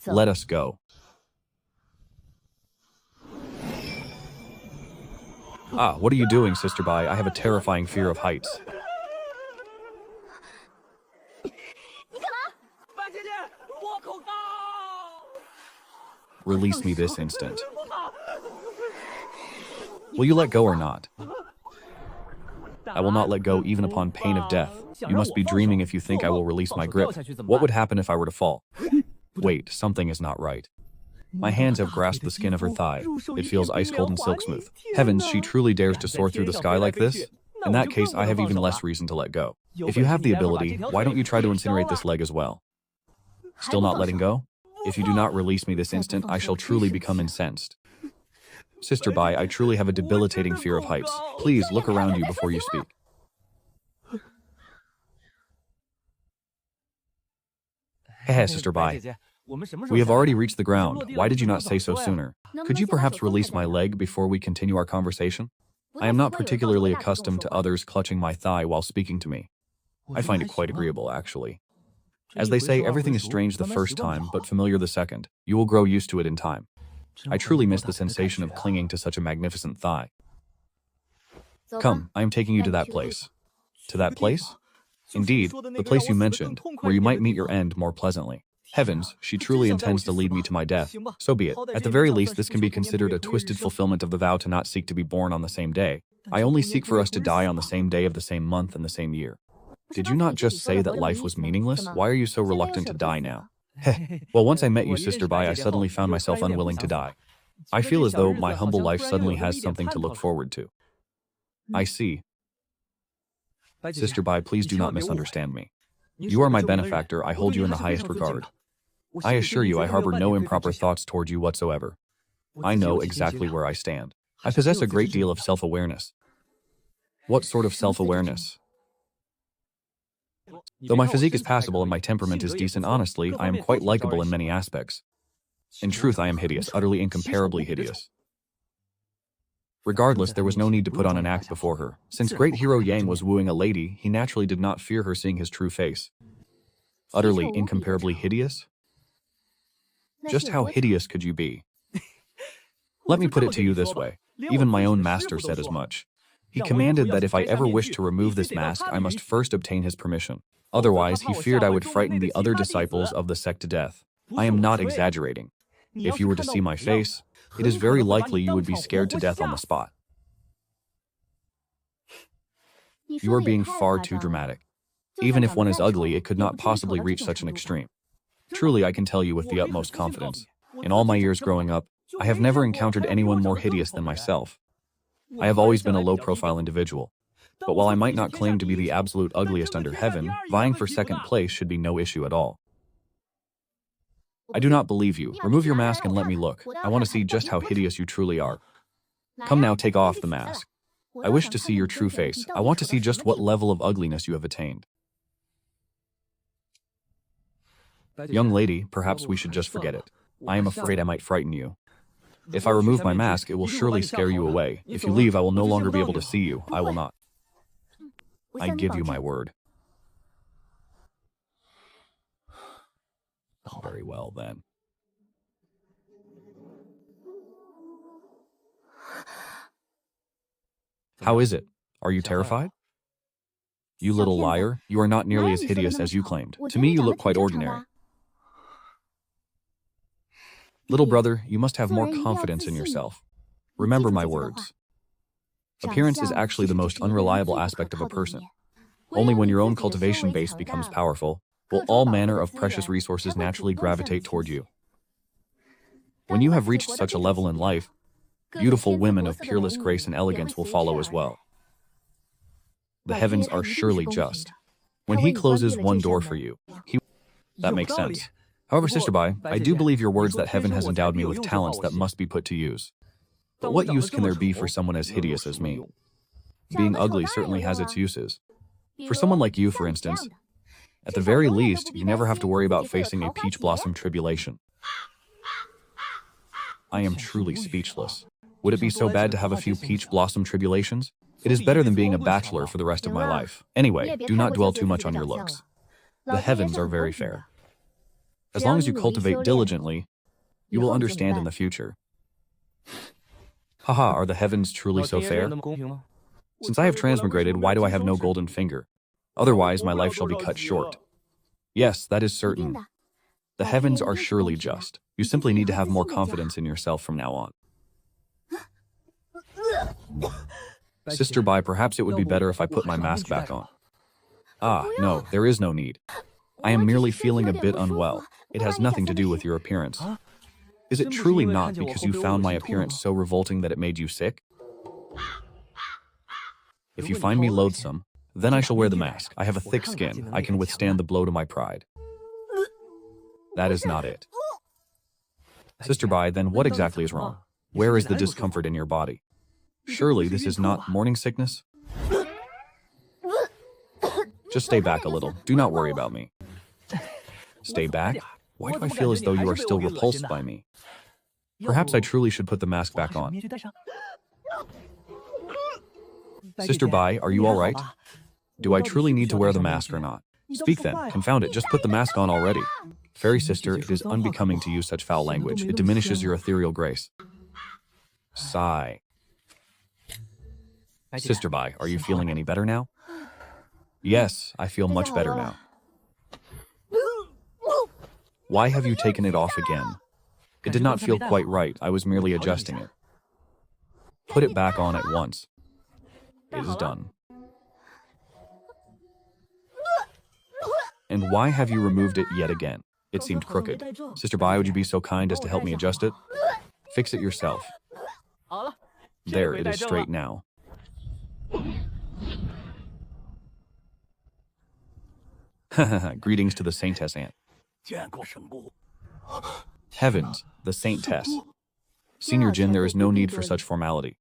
Let us go. Ah, what are you doing, Sister Bai? I have a terrifying fear of heights. Release me this instant. Will you let go or not? I will not let go even upon pain of death. You must be dreaming if you think I will release my grip. What would happen if I were to fall? Wait, something is not right. My hands have grasped the skin of her thigh. It feels ice cold and silk smooth. Heavens, she truly dares to soar through the sky like this? In that case, I have even less reason to let go. If you have the ability, why don't you try to incinerate this leg as well? Still not letting go? If you do not release me this instant, I shall truly become incensed. Sister Bai, I truly have a debilitating fear of heights. Please look around you before you speak. Hey, Sister Bai. We have already reached the ground. Why did you not say so sooner? Could you perhaps release my leg before we continue our conversation? I am not particularly accustomed to others clutching my thigh while speaking to me. I find it quite agreeable, actually. As they say, everything is strange the first time, but familiar the second. You will grow used to it in time. I truly miss the sensation of clinging to such a magnificent thigh. Come, I am taking you to that place. To that place? Indeed, the place you mentioned, where you might meet your end more pleasantly. Heavens, she truly intends to lead me to my death. So be it. At the very least, this can be considered a twisted fulfillment of the vow to not seek to be born on the same day. I only seek for us to die on the same day of the same month and the same year. Did you not just say that life was meaningless? Why are you so reluctant to die now? Heh. Well, once I met you, Sister Bai, I suddenly found myself unwilling to die. I feel as though my humble life suddenly has something to look forward to. I see. Sister Bai, please do not misunderstand me. You are my benefactor. I hold you in the highest regard. I assure you I harbor no improper thoughts toward you whatsoever. I know exactly where I stand. I possess a great deal of self-awareness. What sort of self-awareness? Though my physique is passable and my temperament is decent, honestly, I am quite likable in many aspects. In truth, I am hideous, utterly incomparably hideous. Regardless, there was no need to put on an act before her. Since great hero Yang was wooing a lady, he naturally did not fear her seeing his true face. Utterly incomparably hideous? Just how hideous could you be? Let me put it to you this way. Even my own master said as much. He commanded that if I ever wished to remove this mask, I must first obtain his permission. Otherwise, he feared I would frighten the other disciples of the sect to death. I am not exaggerating. If you were to see my face, it is very likely you would be scared to death on the spot. You are being far too dramatic. Even if one is ugly, it could not possibly reach such an extreme. Truly, I can tell you with the utmost confidence. In all my years growing up, I have never encountered anyone more hideous than myself. I have always been a low-profile individual. But while I might not claim to be the absolute ugliest under heaven, vying for second place should be no issue at all. I do not believe you. Remove your mask and let me look. I want to see just how hideous you truly are. Come now, take off the mask. I wish to see your true face. I want to see just what level of ugliness you have attained. Young lady, perhaps we should just forget it. I am afraid I might frighten you. If I remove my mask, it will surely scare you away. If you leave, I will no longer be able to see you. I will not. I give you my word. Very well, then. How is it? Are you terrified? You little liar, you are not nearly as hideous as you claimed. To me, you look quite ordinary. Little brother, you must have more confidence in yourself. Remember my words. Appearance is actually the most unreliable aspect of a person. Only when your own cultivation base becomes powerful will all manner of precious resources naturally gravitate toward you. When you have reached such a level in life, beautiful women of peerless grace and elegance will follow as well. The heavens are surely just. When he closes one door for you, that makes sense. However, Sister Bai, I do believe your words that heaven has endowed me with talents that must be put to use. But what use can there be for someone as hideous as me? Being ugly certainly has its uses. For someone like you, for instance, at the very least, you never have to worry about facing a peach blossom tribulation. I am truly speechless. Would it be so bad to have a few peach blossom tribulations? It is better than being a bachelor for the rest of my life. Anyway, do not dwell too much on your looks. The heavens are very fair. As long as you cultivate diligently, you will understand in the future. Haha, are the heavens truly so fair? Since I have transmigrated, why do I have no golden finger? Otherwise, my life shall be cut short. Yes, that is certain. The heavens are surely just. You simply need to have more confidence in yourself from now on. Sister Bai, perhaps it would be better if I put my mask back on. Ah, no, there is no need. I am merely feeling a bit unwell. It has nothing to do with your appearance. Is it truly not because you found my appearance so revolting that it made you sick? If you find me loathsome, then I shall wear the mask. I have a thick skin. I can withstand the blow to my pride. That is not it. Sister Bai, then what exactly is wrong? Where is the discomfort in your body? Surely this is not morning sickness? Just stay back a little. Do not worry about me. Stay back? Why do I feel as though you are still repulsed by me? Perhaps I truly should put the mask back on. Sister Bai, are you all right? Do I truly need to wear the mask or not? Speak then, confound it, just put the mask on already. Fairy sister, it is unbecoming to use such foul language. It diminishes your ethereal grace. Sigh. Sister Bai, are you feeling any better now? Yes, I feel much better now. Why have you taken it off again? It did not feel quite right, I was merely adjusting it. Put it back on at once. It is done. And why have you removed it yet again? It seemed crooked. Sister Bai, would you be so kind as to help me adjust it? Fix it yourself. There, it is straight now. Greetings to the Saintess Aunt. Heavens, the Saintess. Senior Jin, there is no need for such formality.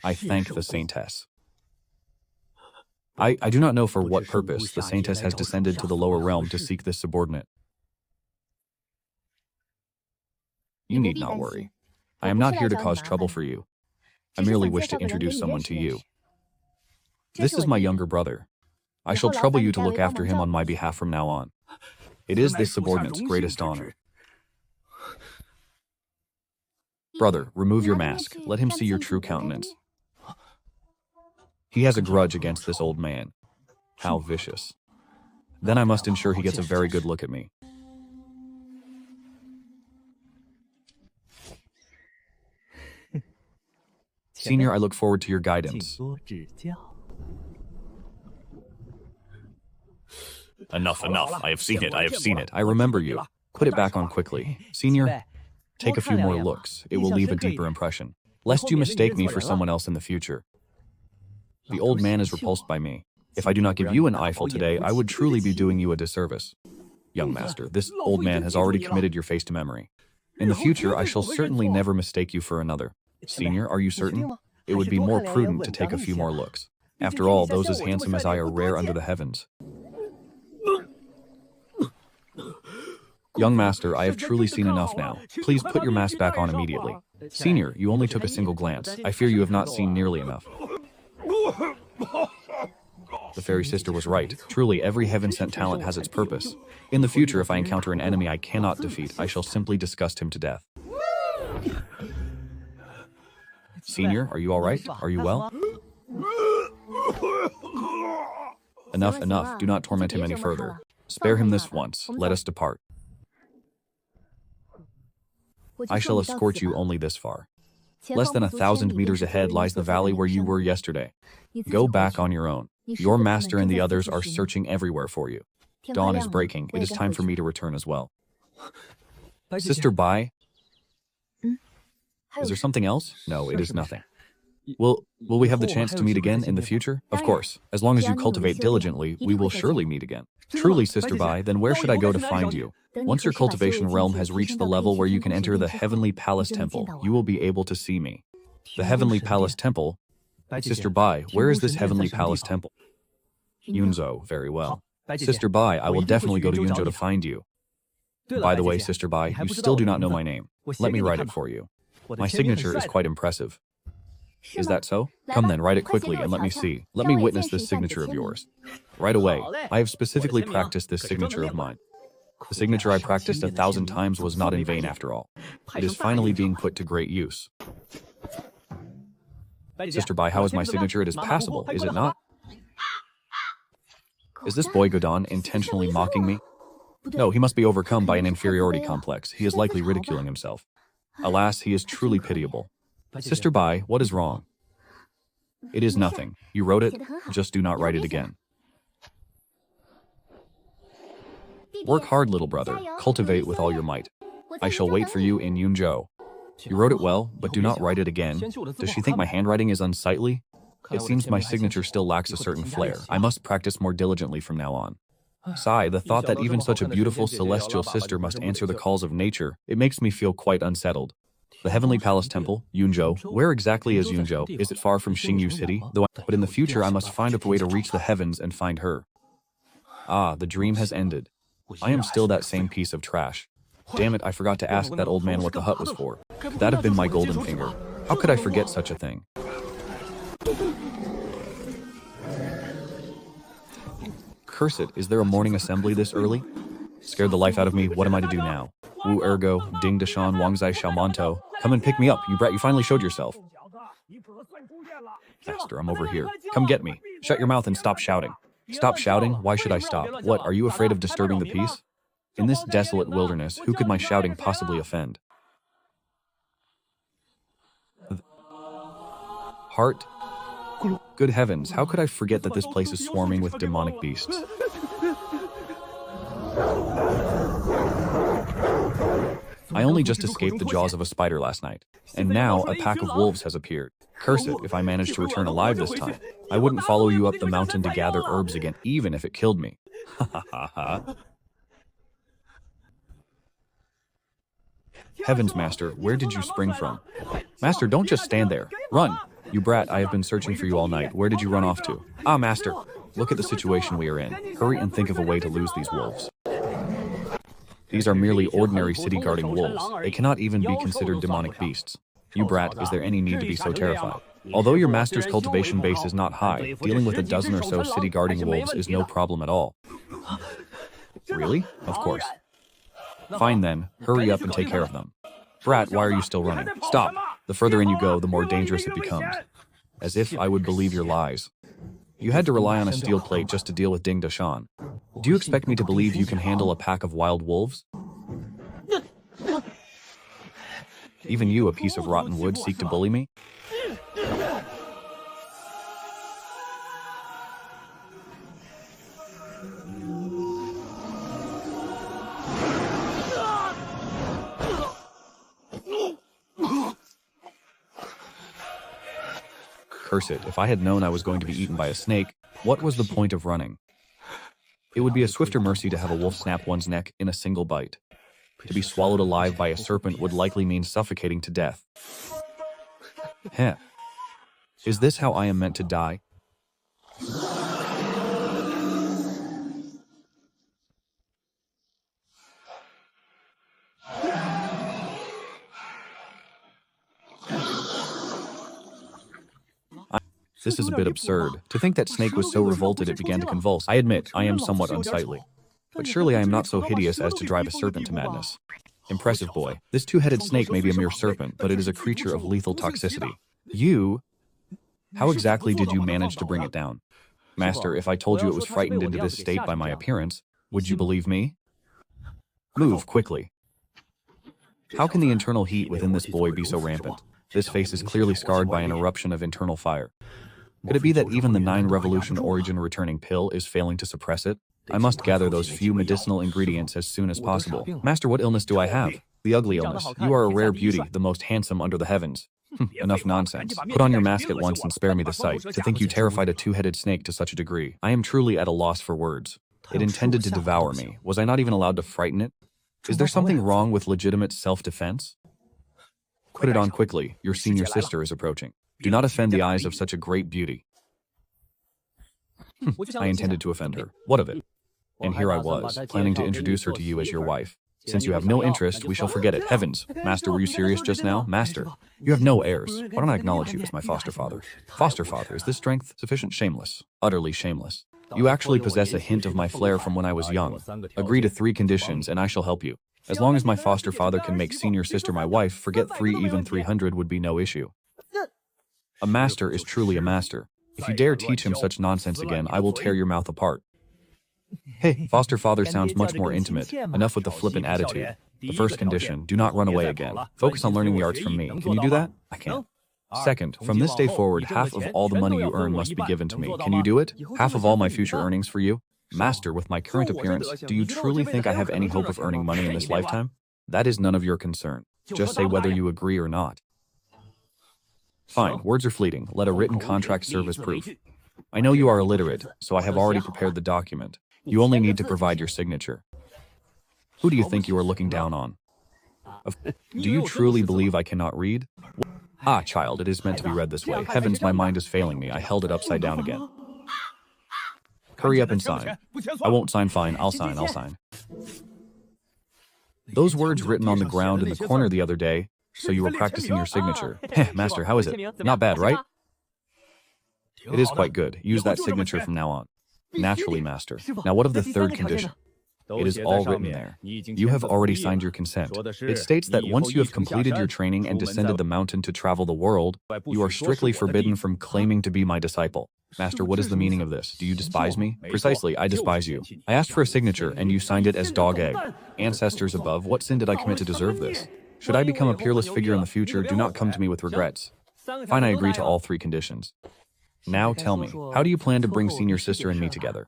I thank the Saintess. I do not know for what purpose the Saintess has descended to the lower realm to seek this subordinate. You need not worry. I am not here to cause trouble for you. I merely wish to introduce someone to you. This is my younger brother. I shall trouble you to look after him on my behalf from now on. It is this subordinate's greatest honor. Brother, remove your mask. Let him see your true countenance. He has a grudge against this old man. How vicious. Then I must ensure he gets a very good look at me. Senior, I look forward to your guidance. Enough, enough. I have seen it, I have seen it. I remember you. Put it back on quickly. Senior, take a few more looks. It will leave a deeper impression. Lest you mistake me for someone else in the future. The old man is repulsed by me. If I do not give you an eyeful today, I would truly be doing you a disservice. Young master, this old man has already committed your face to memory. In the future, I shall certainly never mistake you for another. Senior, are you certain? It would be more prudent to take a few more looks. After all, those as handsome as I are rare under the heavens. Young master, I have truly seen enough now. Please put your mask back on immediately. Senior, you only took a single glance. I fear you have not seen nearly enough. The fairy sister was right. Truly, every heaven-sent talent has its purpose. In the future, if I encounter an enemy I cannot defeat, I shall simply disgust him to death. Senior, are you all right? Are you well? Enough, enough. Do not torment him any further. Spare him this once. Let us depart. I shall escort you only this far. Less than 1,000 meters ahead lies the valley where you were yesterday. Go back on your own. Your master and the others are searching everywhere for you. Dawn is breaking. It is time for me to return as well. Sister Bai? Is there something else? No, it is nothing. Will we have the chance to meet again in the future? Of course. As long as you cultivate diligently, we will surely meet again. Truly, Sister Bai, then where should I go to find you? Once your cultivation realm has reached the level where you can enter the Heavenly Palace Temple, you will be able to see me. The Heavenly Palace Temple? Sister Bai, where is this Heavenly Palace Temple? Yunzhou, very well. Sister Bai, I will definitely go to Yunzhou to find you. By the way, Sister Bai, you still do not know my name. Let me write it for you. My signature is quite impressive. Is that so? Come then, write it quickly and let me see. Let me witness this signature of yours. Right away. I have specifically practiced this signature of mine. The signature I practiced 1,000 times was not in vain after all. It is finally being put to great use. Sister Bai, how is my signature? It is passable, is it not? Is this boy Godon intentionally mocking me? No, he must be overcome by an inferiority complex. He is likely ridiculing himself. Alas, he is truly pitiable. Sister Bai, what is wrong? It is nothing. You wrote it, just do not write it again. Work hard, little brother. Cultivate with all your might. I shall wait for you in Yunzhou. You wrote it well, but do not write it again. Does she think my handwriting is unsightly? It seems my signature still lacks a certain flair. I must practice more diligently from now on. Sigh, the thought that even such a beautiful celestial sister must answer the calls of nature, it makes me feel quite unsettled. The Heavenly Palace Temple, Yunzhou. Where exactly is Yunzhou? Is it far from Xingyu City? But in the future I must find a way to reach the heavens and find her. Ah, the dream has ended. I am still that same piece of trash. Damn it, I forgot to ask that old man what the hut was for. Could that have been my golden finger? How could I forget such a thing? Curse it, is there a morning assembly this early? Scared the life out of me, what am I to do now? Wu ergo, ding dashan wangzai xiaomanto. Come and pick me up, you brat, you finally showed yourself. Master, I'm over here. Come get me. Shut your mouth and stop shouting. Stop shouting? Why should I stop? What, are you afraid of disturbing the peace? In this desolate wilderness, who could my shouting possibly offend? Heart? Good heavens, how could I forget that this place is swarming with demonic beasts? I only just escaped the jaws of a spider last night, and now a pack of wolves has appeared. Curse it, if I manage to return alive this time. I wouldn't follow you up the mountain to gather herbs again, even if it killed me. Ha ha ha ha. Heavens, Master, where did you spring from? Master, don't just stand there. Run! You brat, I have been searching for you all night. Where did you run off to? Ah, Master, look at the situation we are in. Hurry and think of a way to lose these wolves. These are merely ordinary city-guarding wolves. They cannot even be considered demonic beasts. You brat, is there any need to be so terrified? Although your master's cultivation base is not high, dealing with a dozen or so city-guarding wolves is no problem at all. Really? Of course. Fine then, hurry up and take care of them. Brat, why are you still running? Stop! The further in you go, the more dangerous it becomes. As if I would believe your lies. You had to rely on a steel plate just to deal with Ding Dashan. Do you expect me to believe you can handle a pack of wild wolves? Even you, a piece of rotten wood, seek to bully me? Curse it, if I had known I was going to be eaten by a snake, what was the point of running? It would be a swifter mercy to have a wolf snap one's neck in a single bite. To be swallowed alive by a serpent would likely mean suffocating to death. Heh. Is this how I am meant to die? This is a bit absurd. To think that snake was so revolted it began to convulse. I admit, I am somewhat unsightly. But surely I am not so hideous as to drive a serpent to madness. Impressive boy. This two-headed snake may be a mere serpent, but it is a creature of lethal toxicity. You? How exactly did you manage to bring it down? Master, if I told you it was frightened into this state by my appearance, would you believe me? Move, quickly. How can the internal heat within this boy be so rampant? This face is clearly scarred by an eruption of internal fire. Could it be that even the 9-revolution origin returning pill is failing to suppress it? I must gather those few medicinal ingredients as soon as possible. Master, what illness do I have? The ugly illness. You are a rare beauty, the most handsome under the heavens. Enough nonsense. Put on your mask at once and spare me the sight. To think you terrified a two-headed snake to such a degree. I am truly at a loss for words. It intended to devour me. Was I not even allowed to frighten it? Is there something wrong with legitimate self-defense? Put it on quickly. Your senior sister is approaching. Do not offend the eyes of such a great beauty. I intended to offend her. What of it? And here I was, planning to introduce her to you as your wife. Since you have no interest, we shall forget it. Heavens! Master, were you serious just now? Master, you have no heirs. Why don't I acknowledge you as my foster father? Foster father, is this strength sufficient? Shameless. Utterly shameless. You actually possess a hint of my flair from when I was young. Agree to 3 conditions, and I shall help you. As long as my foster father can make senior sister my wife, forget 3, even 300 would be no issue. A master is truly a master. If you dare teach him such nonsense again, I will tear your mouth apart. Hey, foster father sounds much more intimate. Enough with the flippant attitude. The first condition, do not run away again. Focus on learning the arts from me. Can you do that? I can. Second, from this day forward, half of all the money you earn must be given to me. Can you do it? Half of all my future earnings for you? Master, with my current appearance, do you truly think I have any hope of earning money in this lifetime? That is none of your concern. Just say whether you agree or not. Fine, words are fleeting. Let a written contract serve as proof. I know you are illiterate, so I have already prepared the document. You only need to provide your signature. Who do you think you are looking down on? Do you truly believe I cannot read? Ah, child, it is meant to be read this way. Heavens, my mind is failing me. I held it upside down again. Hurry up and sign. I won't sign, fine, I'll sign. Those words written on the ground in the corner the other day, so you were practicing your signature. Heh, Master, how is it? Not bad, right? It is quite good. Use that signature from now on. Naturally, Master. Now what of the third condition? It is all written there. You have already signed your consent. It states that once you have completed your training and descended the mountain to travel the world, you are strictly forbidden from claiming to be my disciple. Master, what is the meaning of this? Do you despise me? Precisely, I despise you. I asked for a signature, and you signed it as dog egg. Ancestors above, what sin did I commit to deserve this? Should I become a peerless figure in the future, do not come to me with regrets. Fine, I agree to all three conditions. Now tell me, how do you plan to bring senior sister and me together?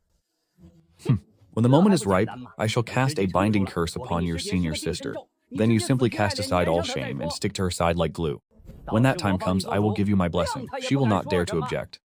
When the moment is ripe, I shall cast a binding curse upon your senior sister. Then you simply cast aside all shame and stick to her side like glue. When that time comes, I will give you my blessing. She will not dare to object.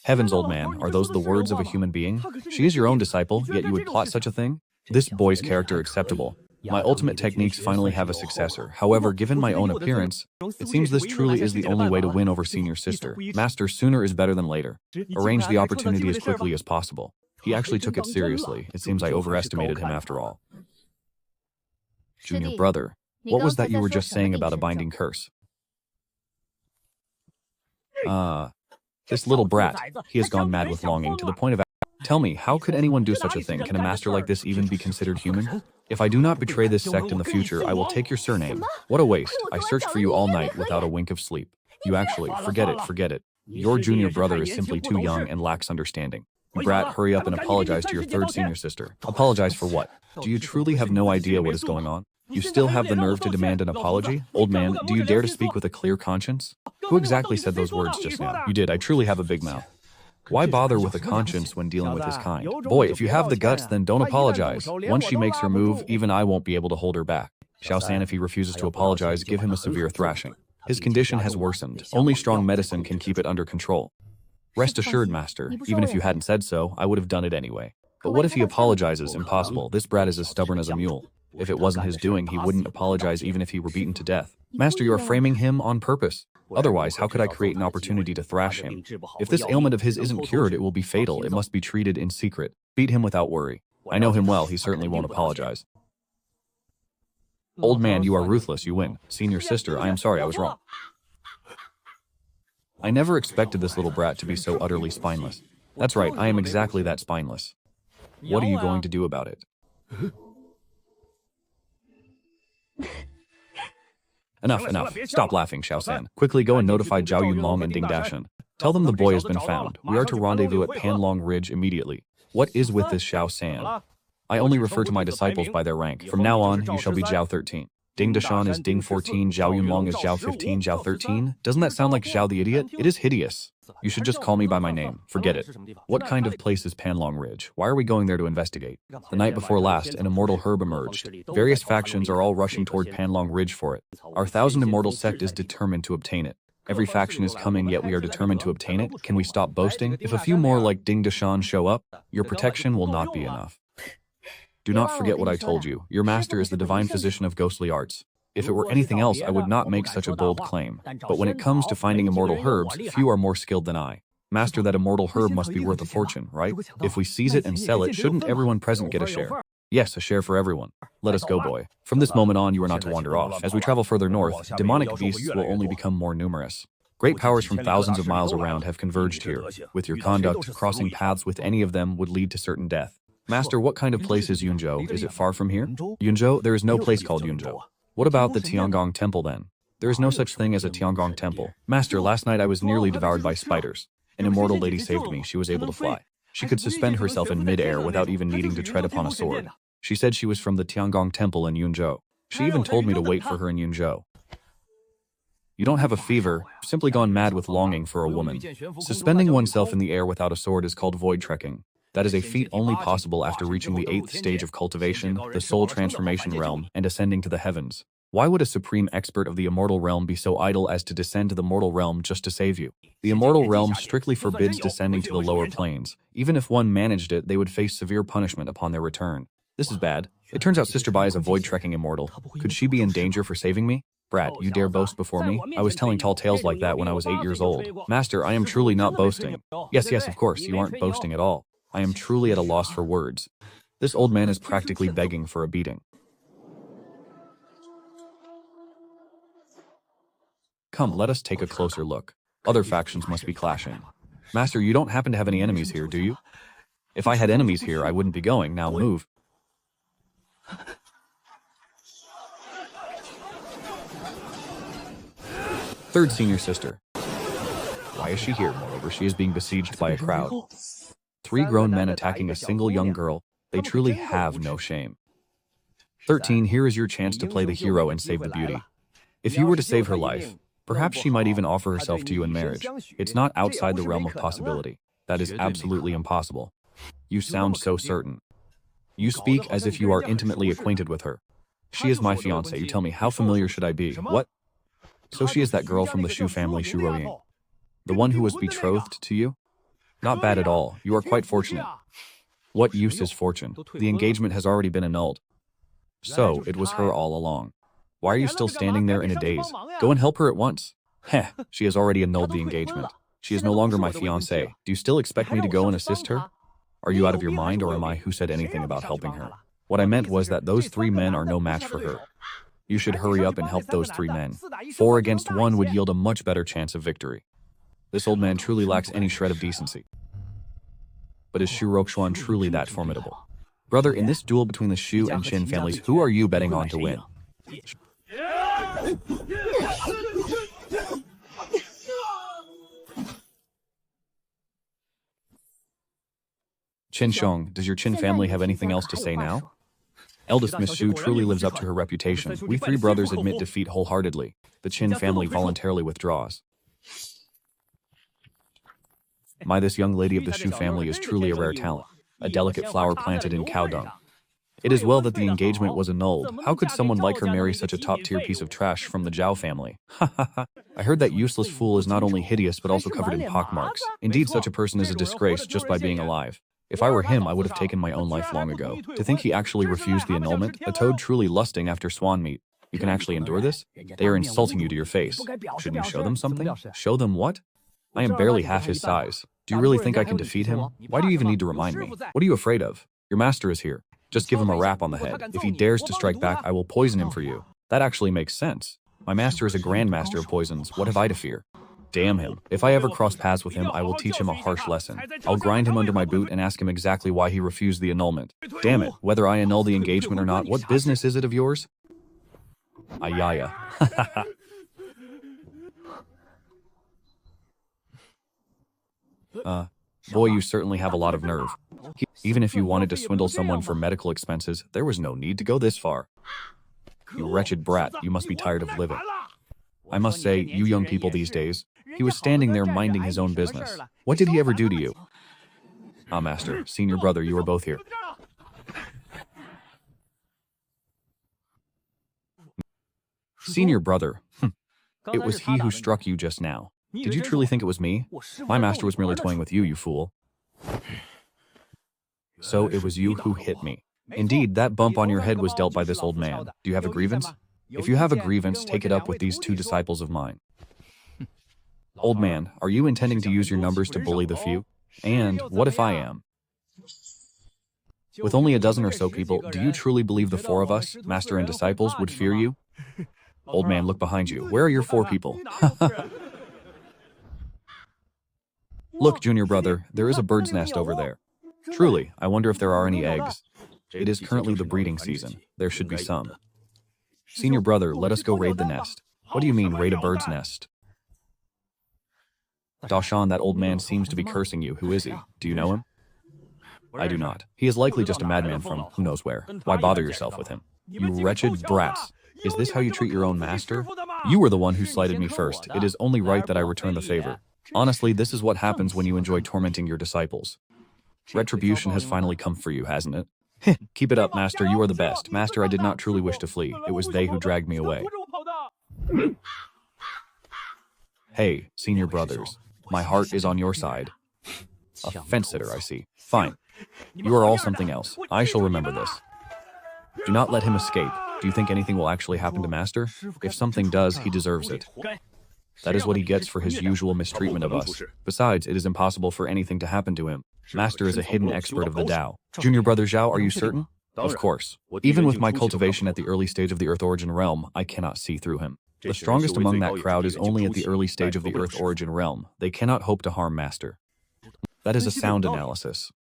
Heavens, old man, are those the words of a human being? She is your own disciple, yet you would plot such a thing? This boy's character acceptable. My ultimate techniques finally have a successor. However, given my own appearance, it seems this truly is the only way to win over senior sister. Master, sooner is better than later. Arrange the opportunity as quickly as possible. He actually took it seriously. It seems I overestimated him after all. Junior brother, what was that you were just saying about a binding curse? This little brat, he has gone mad with longing to the point of... Tell me, how could anyone do such a thing? Can a master like this even be considered human? If I do not betray this sect in the future, I will take your surname. What a waste. I searched for you all night without a wink of sleep. You actually, forget it. Your junior brother is simply too young and lacks understanding. Brat, hurry up and apologize to your third senior sister. Apologize for what? Do you truly have no idea what is going on? You still have the nerve to demand an apology? Old man, do you dare to speak with a clear conscience? Who exactly said those words just now? You did. I truly have a big mouth. Why bother with a conscience when dealing with his kind? Boy, if you have the guts, then don't apologize. Once she makes her move, even I won't be able to hold her back. Xiao San, if he refuses to apologize, give him a severe thrashing. His condition has worsened. Only strong medicine can keep it under control. Rest assured, Master, even if you hadn't said so, I would have done it anyway. But what if he apologizes? Impossible. This brat is as stubborn as a mule. If it wasn't his doing, he wouldn't apologize even if he were beaten to death. Master, you are framing him on purpose. Otherwise, how could I create an opportunity to thrash him? If this ailment of his isn't cured, it will be fatal. It must be treated in secret. Beat him without worry. I know him well. He certainly won't apologize. Old man, you are ruthless. You win. Senior sister, I am sorry. I was wrong. I never expected this little brat to be so utterly spineless. That's right. I am exactly that spineless. What are you going to do about it? Enough. Stop laughing, Xiao San. Quickly go and notify Zhao Yunlong and Ding Dashan. Tell them the boy has been found. We are to rendezvous at Panlong Ridge immediately. What is with this Xiao San? I only refer to my disciples by their rank. From now on, you shall be Zhao 13. Ding Dashan is Ding 14, Zhao Yunlong is Zhao 15, Zhao 13. Doesn't that sound like Zhao the idiot? It is hideous. You should just call me by my name. Forget it. What kind of place is Panlong Ridge? Why are we going there to investigate? The night before last, an immortal herb emerged. Various factions are all rushing toward Panlong Ridge for it. Our 1,000 Immortal Sect is determined to obtain it. Every faction is coming, yet we are determined to obtain it. Can we stop boasting? If a few more like Ding Dashan show up, your protection will not be enough. Do not forget what I told you. Your master is the divine physician of ghostly arts. If it were anything else, I would not make such a bold claim. But when it comes to finding immortal herbs, few are more skilled than I. Master, that immortal herb must be worth a fortune, right? If we seize it and sell it, shouldn't everyone present get a share? Yes, a share for everyone. Let us go, boy. From this moment on, you are not to wander off. As we travel further north, demonic beasts will only become more numerous. Great powers from thousands of miles around have converged here. With your conduct, crossing paths with any of them would lead to certain death. Master, what kind of place is Yunzhou? Is it far from here? Yunzhou? There is no place called Yunzhou. What about the Tiangong Temple then? There is no such thing as a Tiangong Temple. Master, last night I was nearly devoured by spiders. An immortal lady saved me. She was able to fly. She could suspend herself in mid-air without even needing to tread upon a sword. She said she was from the Tiangong Temple in Yunzhou. She even told me to wait for her in Yunzhou. You don't have a fever, simply gone mad with longing for a woman. Suspending oneself in the air without a sword is called void trekking. That is a feat only possible after reaching the 8th stage of cultivation, the soul transformation realm, and ascending to the heavens. Why would a supreme expert of the immortal realm be so idle as to descend to the mortal realm just to save you? The immortal realm strictly forbids descending to the lower planes. Even if one managed it, they would face severe punishment upon their return. This is bad. It turns out Sister Bai is a void trekking immortal. Could she be in danger for saving me? Brat, you dare boast before me? I was telling tall tales like that when I was 8 years old. Master, I am truly not boasting. Yes, of course, you aren't boasting at all. I am truly at a loss for words. This old man is practically begging for a beating. Come, let us take a closer look. Other factions must be clashing. Master, you don't happen to have any enemies here, do you? If I had enemies here, I wouldn't be going. Now move. Third senior sister. Why is she here? Moreover, she is being besieged by a crowd. 3 grown men attacking a single young girl. They truly have no shame. 13, here is your chance to play the hero and save the beauty. If you were to save her life, perhaps she might even offer herself to you in marriage. It's not outside the realm of possibility. That is absolutely impossible. You sound so certain. You speak as if you are intimately acquainted with her. She is my fiancée. You tell me, how familiar should I be? What? So she is that girl from the Shu family, Shu Roying. The one who was betrothed to you? Not bad at all. You are quite fortunate. What use is fortune? The engagement has already been annulled. So, it was her all along. Why are you still standing there in a daze? Go and help her at once. Heh, she has already annulled the engagement. She is no longer my fiancée. Do you still expect me to go and assist her? Are you out of your mind, or am I who said anything about helping her? What I meant was that those 3 men are no match for her. You should hurry up and help those 3 men. 4 against 1 would yield a much better chance of victory. This old man truly lacks any shred of decency. But is Shu Roxuan truly that formidable? Brother, in this duel between the Shu and Qin families, who are you betting on to win? Qin Shong, does your Qin family have anything else to say now? Eldest Miss Shu truly lives up to her reputation. We 3 brothers admit defeat wholeheartedly. The Qin family voluntarily withdraws. My, this young lady of the Shu family is truly a rare talent. A delicate flower planted in cow dung. It is well that the engagement was annulled. How could someone like her marry such a top-tier piece of trash from the Zhao family? I heard that useless fool is not only hideous but also covered in pockmarks. Indeed, such a person is a disgrace just by being alive. If I were him, I would have taken my own life long ago. To think he actually refused the annulment, a toad truly lusting after swan meat. You can actually endure this? They are insulting you to your face. Shouldn't you show them something? Show them what? I am barely half his size. Do you really think I can defeat him? Why do you even need to remind me? What are you afraid of? Your master is here. Just give him a rap on the head. If he dares to strike back, I will poison him for you. That actually makes sense. My master is a grandmaster of poisons. What have I to fear? Damn him. If I ever cross paths with him, I will teach him a harsh lesson. I'll grind him under my boot and ask him exactly why he refused the annulment. Damn it. Whether I annul the engagement or not, what business is it of yours? Ayaya. Boy, you certainly have a lot of nerve. Even if you wanted to swindle someone for medical expenses, there was no need to go this far. You wretched brat, you must be tired of living. I must say, you young people these days, he was standing there minding his own business. What did he ever do to you? Ah, master, senior brother, you are both here. Senior brother, it was he who struck you just now. Did you truly think it was me? My master was merely toying with you, you fool. So it was you who hit me. Indeed, that bump on your head was dealt by this old man. Do you have a grievance? If you have a grievance, take it up with these 2 disciples of mine. Old man, are you intending to use your numbers to bully the few? And what if I am? With only a dozen or so people, do you truly believe the 4 of us, master and disciples, would fear you? Old man, look behind you. Where are your 4 people? Look, junior brother, there is a bird's nest over there. Truly, I wonder if there are any eggs. It is currently the breeding season. There should be some. Senior brother, let us go raid the nest. What do you mean, raid a bird's nest? Dashan, that old man seems to be cursing you. Who is he? Do you know him? I do not. He is likely just a madman from who knows where. Why bother yourself with him? You wretched brats. Is this how you treat your own master? You were the one who slighted me first. It is only right that I return the favor. Honestly, this is what happens when you enjoy tormenting your disciples. Retribution has finally come for you, hasn't it? Keep it up, master. You are the best. Master, I did not truly wish to flee. It was they who dragged me away. Hey, senior brothers. My heart is on your side. A fence sitter, I see. Fine. You are all something else. I shall remember this. Do not let him escape. Do you think anything will actually happen to Master? If something does, he deserves it. That is what he gets for his usual mistreatment of us. Besides, it is impossible for anything to happen to him. Master is a hidden expert of the Tao. Junior brother Zhao, are you certain? Of course. Even with my cultivation at the early stage of the Earth Origin realm, I cannot see through him. The strongest among that crowd is only at the early stage of the Earth Origin realm. They cannot hope to harm Master. That is a sound analysis.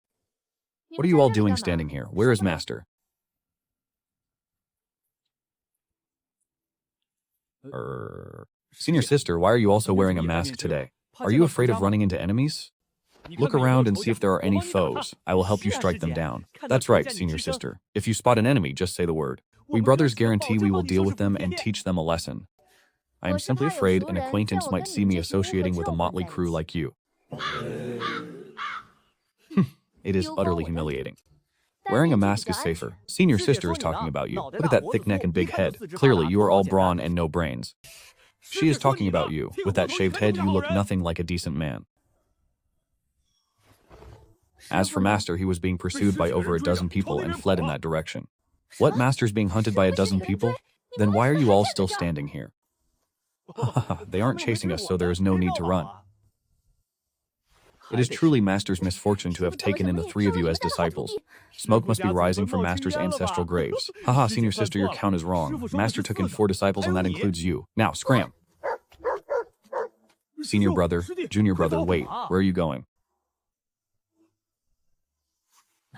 What are you all doing standing here? Where is Master? Senior sister, why are you also wearing a mask today? Are you afraid of running into enemies? Look around and see if there are any foes. I will help you strike them down. That's right, senior sister. If you spot an enemy, just say the word. We brothers guarantee we will deal with them and teach them a lesson. I am simply afraid an acquaintance might see me associating with a motley crew like you. It is utterly humiliating. Wearing a mask is safer. Senior sister is talking about you. Look at that thick neck and big head. Clearly, you are all brawn and no brains. She is talking about you. With that shaved head, you look nothing like a decent man. As for Master, he was being pursued by over a dozen people and fled in that direction. What, Master's being hunted by a dozen people? Then why are you all still standing here? They aren't chasing us, so there is no need to run. It is truly Master's misfortune to have taken in the three of you as disciples. Smoke must be rising from Master's ancestral graves. Haha, senior sister, your count is wrong. Master took in 4 disciples and that includes you. Now, scram! Senior brother, junior brother, wait, where are you going?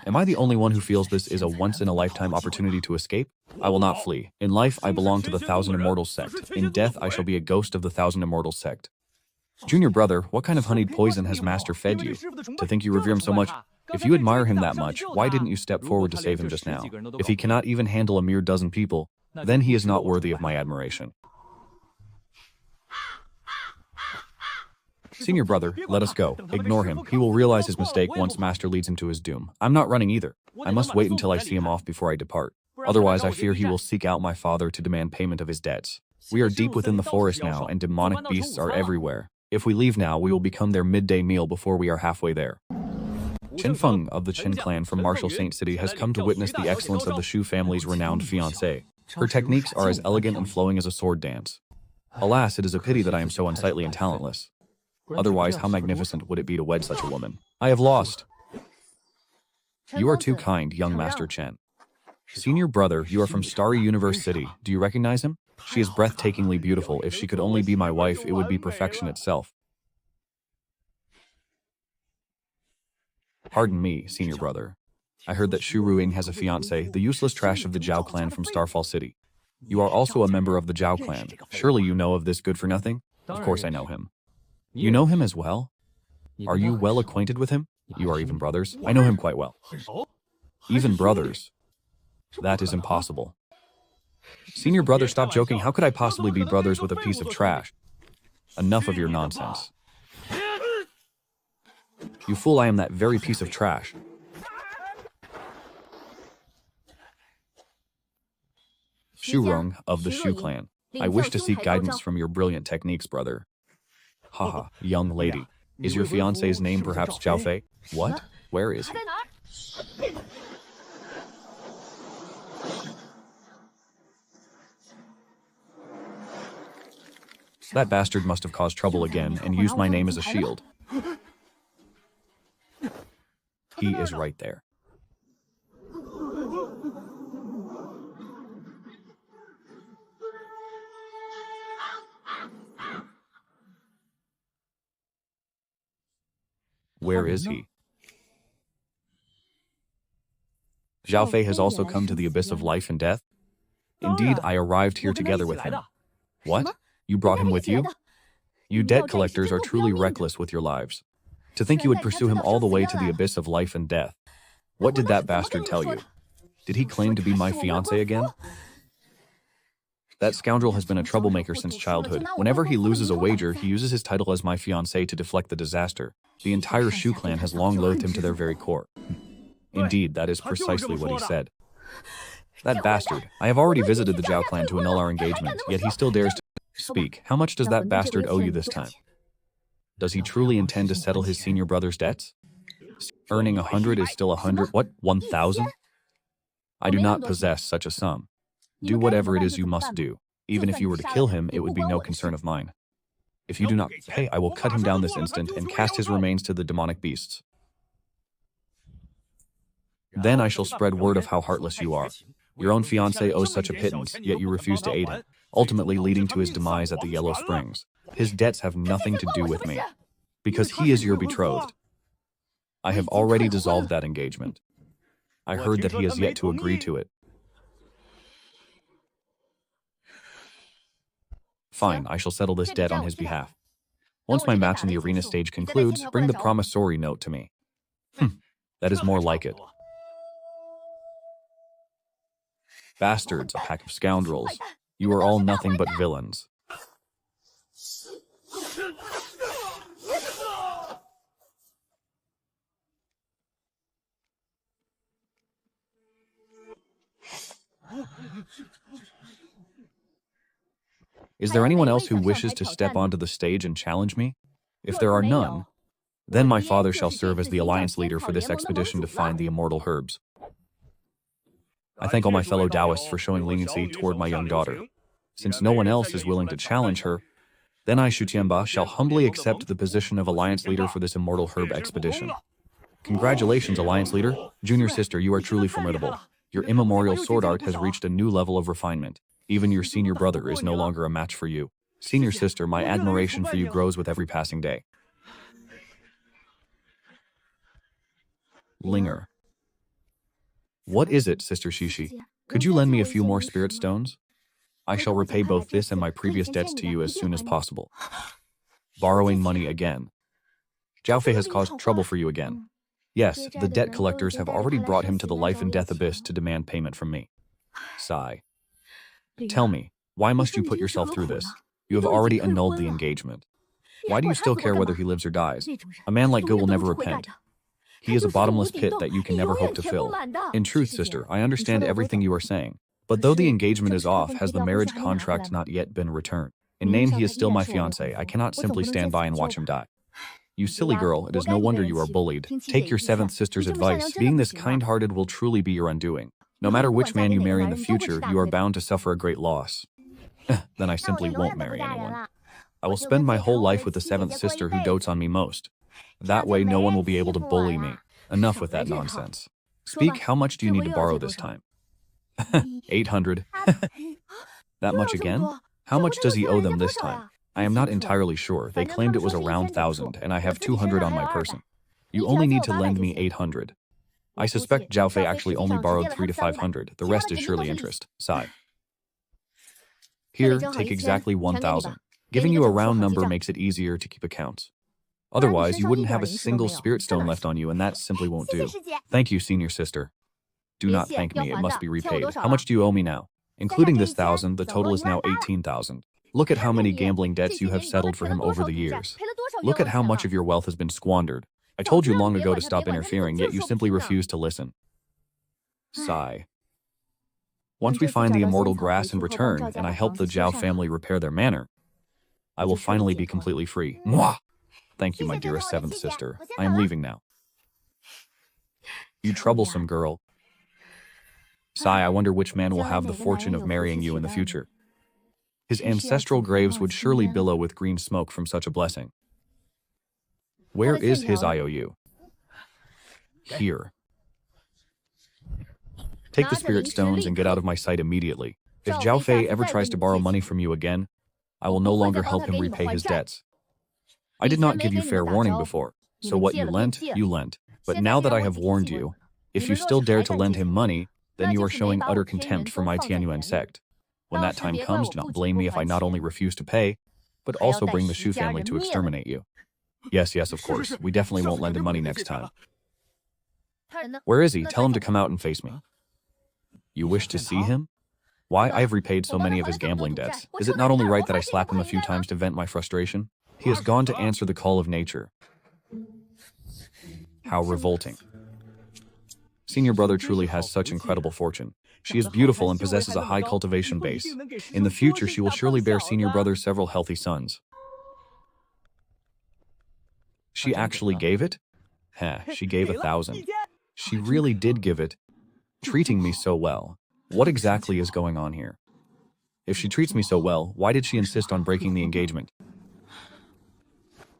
Am I the only one who feels this is a once-in-a-lifetime opportunity to escape? I will not flee. In life, I belong to the Thousand Immortals sect. In death, I shall be a ghost of the Thousand Immortals sect. Junior brother, what kind of honeyed poison has Master fed you? To think you revere him so much? If you admire him that much, why didn't you step forward to save him just now? If he cannot even handle a mere dozen people, then he is not worthy of my admiration. Senior brother, let us go. Ignore him. He will realize his mistake once Master leads him to his doom. I'm not running either. I must wait until I see him off before I depart. Otherwise, I fear he will seek out my father to demand payment of his debts. We are deep within the forest now, and demonic beasts are everywhere. If we leave now, we will become their midday meal before we are halfway there. Qin Feng of the Qin clan from Martial Saint City has come to witness the excellence of the Shu family's renowned fiancée. Her techniques are as elegant and flowing as a sword dance. Alas, it is a pity that I am so unsightly and talentless. Otherwise, how magnificent would it be to wed such a woman? I have lost. You are too kind, young Master Chen. Senior brother, you are from Starry Universe City. Do you recognize him? She is breathtakingly beautiful. If she could only be my wife, it would be perfection itself. Pardon me, senior brother. I heard that Shu Ruing has a fiancé, the useless trash of the Zhao clan from Starfall City. You are also a member of the Zhao clan. Surely you know of this good-for-nothing? Of course I know him. You know him as well? Are you well acquainted with him? You are even brothers? I know him quite well. Even brothers? That is impossible. Senior brother, stop joking. How could I possibly be brothers with a piece of trash? Enough of your nonsense. You fool, I am that very piece of trash. Shu Rong of the Shu clan. I wish to seek guidance from your brilliant techniques, brother. Haha, young lady. Is your fiancé's name perhaps Zhao Fei? What? Where is he? That bastard must have caused trouble again and used my name as a shield. He is right there. Where is he? Zhao Fei has also come to the abyss of life and death? Indeed, I arrived here together with him. What? You brought him with you? You debt collectors are truly reckless with your lives. To think you would pursue him all the way to the abyss of life and death. What did that bastard tell you? Did he claim to be my fiancé again? That scoundrel has been a troublemaker since childhood. Whenever he loses a wager, he uses his title as my fiancé to deflect the disaster. The entire Shu clan has long loathed him to their very core. Indeed, that is precisely what he said. That bastard. I have already visited the Zhao clan to annul our engagement, yet he still dares to speak. How much does that bastard owe you this time? Does he truly intend to settle his senior brother's debts? Earning 100 is still 100. What? 1,000? I do not possess such a sum. Do whatever it is you must do. Even if you were to kill him, it would be no concern of mine. If you do not pay, I will cut him down this instant and cast his remains to the demonic beasts. Then I shall spread word of how heartless you are. Your own fiancé owes such a pittance, yet you refuse to aid him, ultimately leading to his demise at the Yellow Springs. His debts have nothing to do with me, because he is your betrothed. I have already dissolved that engagement. I heard that he has yet to agree to it. Fine, I shall settle this debt on his behalf. Once my match in the arena stage concludes, bring the promissory note to me. That is more like it. Bastards, a pack of scoundrels. You are all nothing but villains. Is there anyone else who wishes to step onto the stage and challenge me? If there are none, then my father shall serve as the alliance leader for this expedition to find the immortal herbs. I thank all my fellow Taoists for showing leniency toward my young daughter. Since no one else is willing to challenge her, then I, Shu Tianba, shall humbly accept the position of alliance leader for this immortal herb expedition. Congratulations, alliance leader. Junior sister, you are truly formidable. Your immemorial sword art has reached a new level of refinement. Even your senior brother is no longer a match for you. Senior sister, my admiration for you grows with every passing day. Linger. What is it, Sister Shishi? Could you lend me a few more spirit stones? I shall repay both this and my previous debts to you as soon as possible. Borrowing money again. Jiaofei has caused trouble for you again. Yes, the debt collectors have already brought him to the life and death abyss to demand payment from me. Sigh. Tell me, why must you put yourself through this? You have already annulled the engagement. Why do you still care whether he lives or dies? A man like Ge will never repent. He is a bottomless pit that you can never hope to fill. In truth, sister, I understand everything you are saying. But though the engagement is off, has the marriage contract not yet been returned? In name, he is still my fiancé. I cannot simply stand by and watch him die. You silly girl, it is no wonder you are bullied. Take your seventh sister's advice. Being this kind-hearted will truly be your undoing. No matter which man you marry in the future, you are bound to suffer a great loss. Then I simply won't marry anyone. I will spend my whole life with the seventh sister who dotes on me most. That way no one will be able to bully me. Enough with that nonsense. Speak, how much do you need to borrow this time? 800. That much again? How much does he owe them this time? I am not entirely sure. They claimed it was around 1,000, and I have 200 on my person. You only need to lend me 800. I suspect Jiaofei actually only borrowed 300 to 500. The rest is surely interest. Sigh. Here, take exactly 1,000. Giving you a round number makes it easier to keep accounts. Otherwise, you wouldn't have a single spirit stone left on you, and that simply won't do. Thank you, senior sister. Do not thank me, it must be repaid. How much do you owe me now? Including this 1,000, the total is now 18,000. Look at how many gambling debts you have settled for him over the years. Look at how much of your wealth has been squandered. I told you long ago to stop interfering, yet you simply refuse to listen. Sigh. Once we find the immortal grass in return, and I help the Zhao family repair their manor, I will finally be completely free. Mwah! Thank you, my dearest seventh sister. I am leaving now. You troublesome girl. Sigh, I wonder which man will have the fortune of marrying you in the future. His ancestral graves would surely billow with green smoke from such a blessing. Where is his IOU? Here. Take the spirit stones and get out of my sight immediately. If Jiaofei ever tries to borrow money from you again, I will no longer help him repay his debts. I did not give you fair warning before, so what you lent, you lent. But now that I have warned you, if you still dare to lend him money, then you are showing utter contempt for my Tianyuan sect. When that time comes, do not blame me if I not only refuse to pay, but also bring the Shu family to exterminate you. Yes, of course. We definitely won't lend him money next time. Where is he? Tell him to come out and face me. You wish to see him? Why, I have repaid so many of his gambling debts. Is it not only right that I slap him a few times to vent my frustration? He has gone to answer the call of nature. How revolting. Senior brother truly has such incredible fortune. She is beautiful and possesses a high cultivation base. In the future, she will surely bear senior brother several healthy sons. She actually gave it? She gave 1,000. She really did give it, treating me so well. What exactly is going on here? If she treats me so well, why did she insist on breaking the engagement?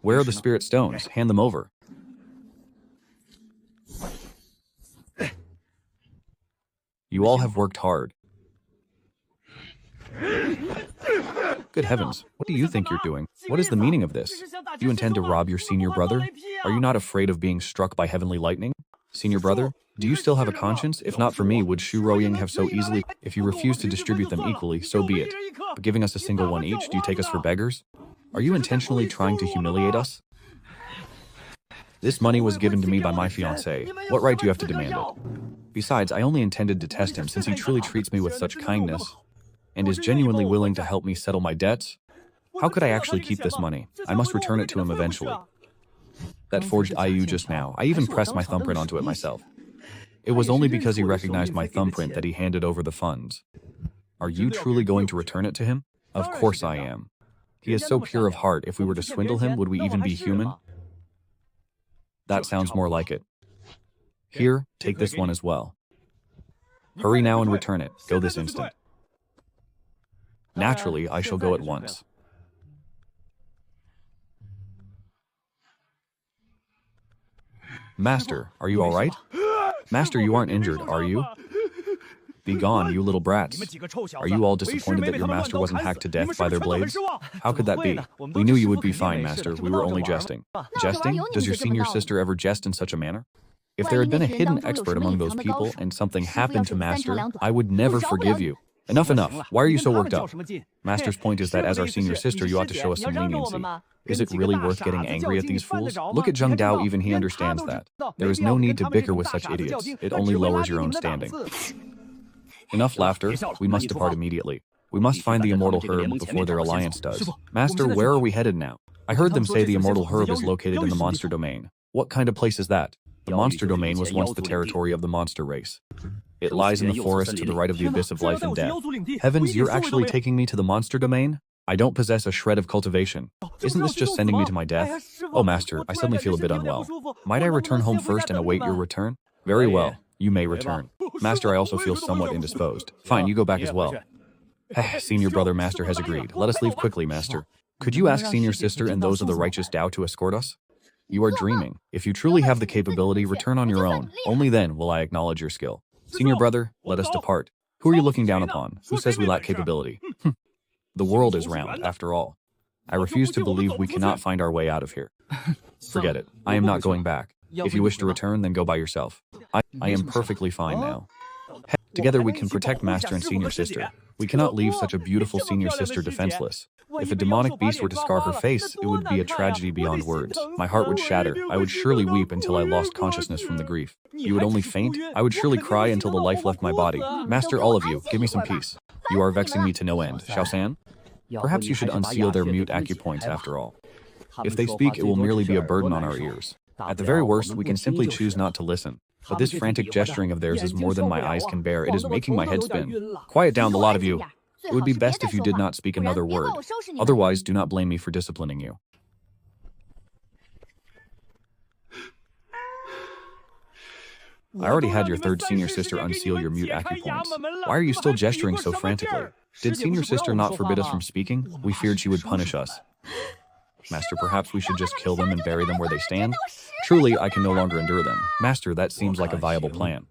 Where are the spirit stones? Hand them over. You all have worked hard. Good heavens, what do you think you're doing? What is the meaning of this? Do you intend to rob your senior brother? Are you not afraid of being struck by heavenly lightning? Senior brother, do you still have a conscience? If not for me, would Shu Roying have so easily? If you refuse to distribute them equally, so be it. But giving us a single one each, do you take us for beggars? Are you intentionally trying to humiliate us? This money was given to me by my fiancé. What right do you have to demand it? Besides, I only intended to test him since he truly treats me with such kindness and is genuinely willing to help me settle my debts. How could I actually keep this money? I must return it to him eventually. That forged IU just now, I even pressed my thumbprint onto it myself. It was only because he recognized my thumbprint that he handed over the funds. Are you truly going to return it to him? Of course I am. He is so pure of heart, if we were to swindle him, would we even be human? That sounds more like it. Here, take this one as well. Hurry now and return it. Go this instant. Naturally, I shall go at once. Master, are you all right? Master, you aren't injured, are you? Be gone, you little brats. Are you all disappointed that your master wasn't hacked to death by their blades? How could that be? We knew you would be fine, master. We were only jesting. Jesting? Does your senior sister ever jest in such a manner? If there had been a hidden expert among those people and something happened to master, I would never forgive you. Enough, enough. Why are you so worked up? Master's point is that as our senior sister, you ought to show us some leniency. Is it really worth getting angry at these fools? Look at Zheng Dao, even he understands that. There is no need to bicker with such idiots. It only lowers your own standing. Enough laughter. We must depart immediately. We must find the immortal herb before their alliance does. Master, where are we headed now? I heard them say the immortal herb is located in the monster domain. What kind of place is that? The monster domain was once the territory of the monster race. It lies in the forest to the right of the abyss of life and death. Heavens, you're actually taking me to the monster domain? I don't possess a shred of cultivation. Isn't this just sending me to my death? Oh, master, I suddenly feel a bit unwell. Might I return home first and await your return? Very well, you may return. Master, I also feel somewhat indisposed. Fine, you go back as well. Senior brother master has agreed. Let us leave quickly, master. Could you ask senior sister and those of the righteous Dao to escort us? You are dreaming. If you truly have the capability, return on your own. Only then will I acknowledge your skill. Senior brother, let us depart. Who are you looking down upon? Who says we lack capability? The world is round, after all. I refuse to believe we cannot find our way out of here. Forget it. I am not going back. If you wish to return, then go by yourself. I am perfectly fine now. Together we can protect master and senior sister. We cannot leave such a beautiful senior sister defenseless. If a demonic beast were to scar her face, it would be a tragedy beyond words. My heart would shatter. I would surely weep until I lost consciousness from the grief. You would only faint? I would surely cry until the life left my body. Master, all of you, give me some peace. You are vexing me to no end. Xiaosan? Perhaps you should unseal their mute acupoints after all. If they speak, it will merely be a burden on our ears. At the very worst, we can simply choose not to listen. But this frantic gesturing of theirs is more than my eyes can bear. It is making my head spin. Quiet down, the lot of you. It would be best if you did not speak another word. Otherwise, do not blame me for disciplining you. I already had your third senior sister unseal your mute acupoints. Why are you still gesturing so frantically? Did senior sister not forbid us from speaking? We feared she would punish us. Master, perhaps we should just kill them and bury them where they stand? Truly, I can no longer endure them. Master, that seems like a viable plan.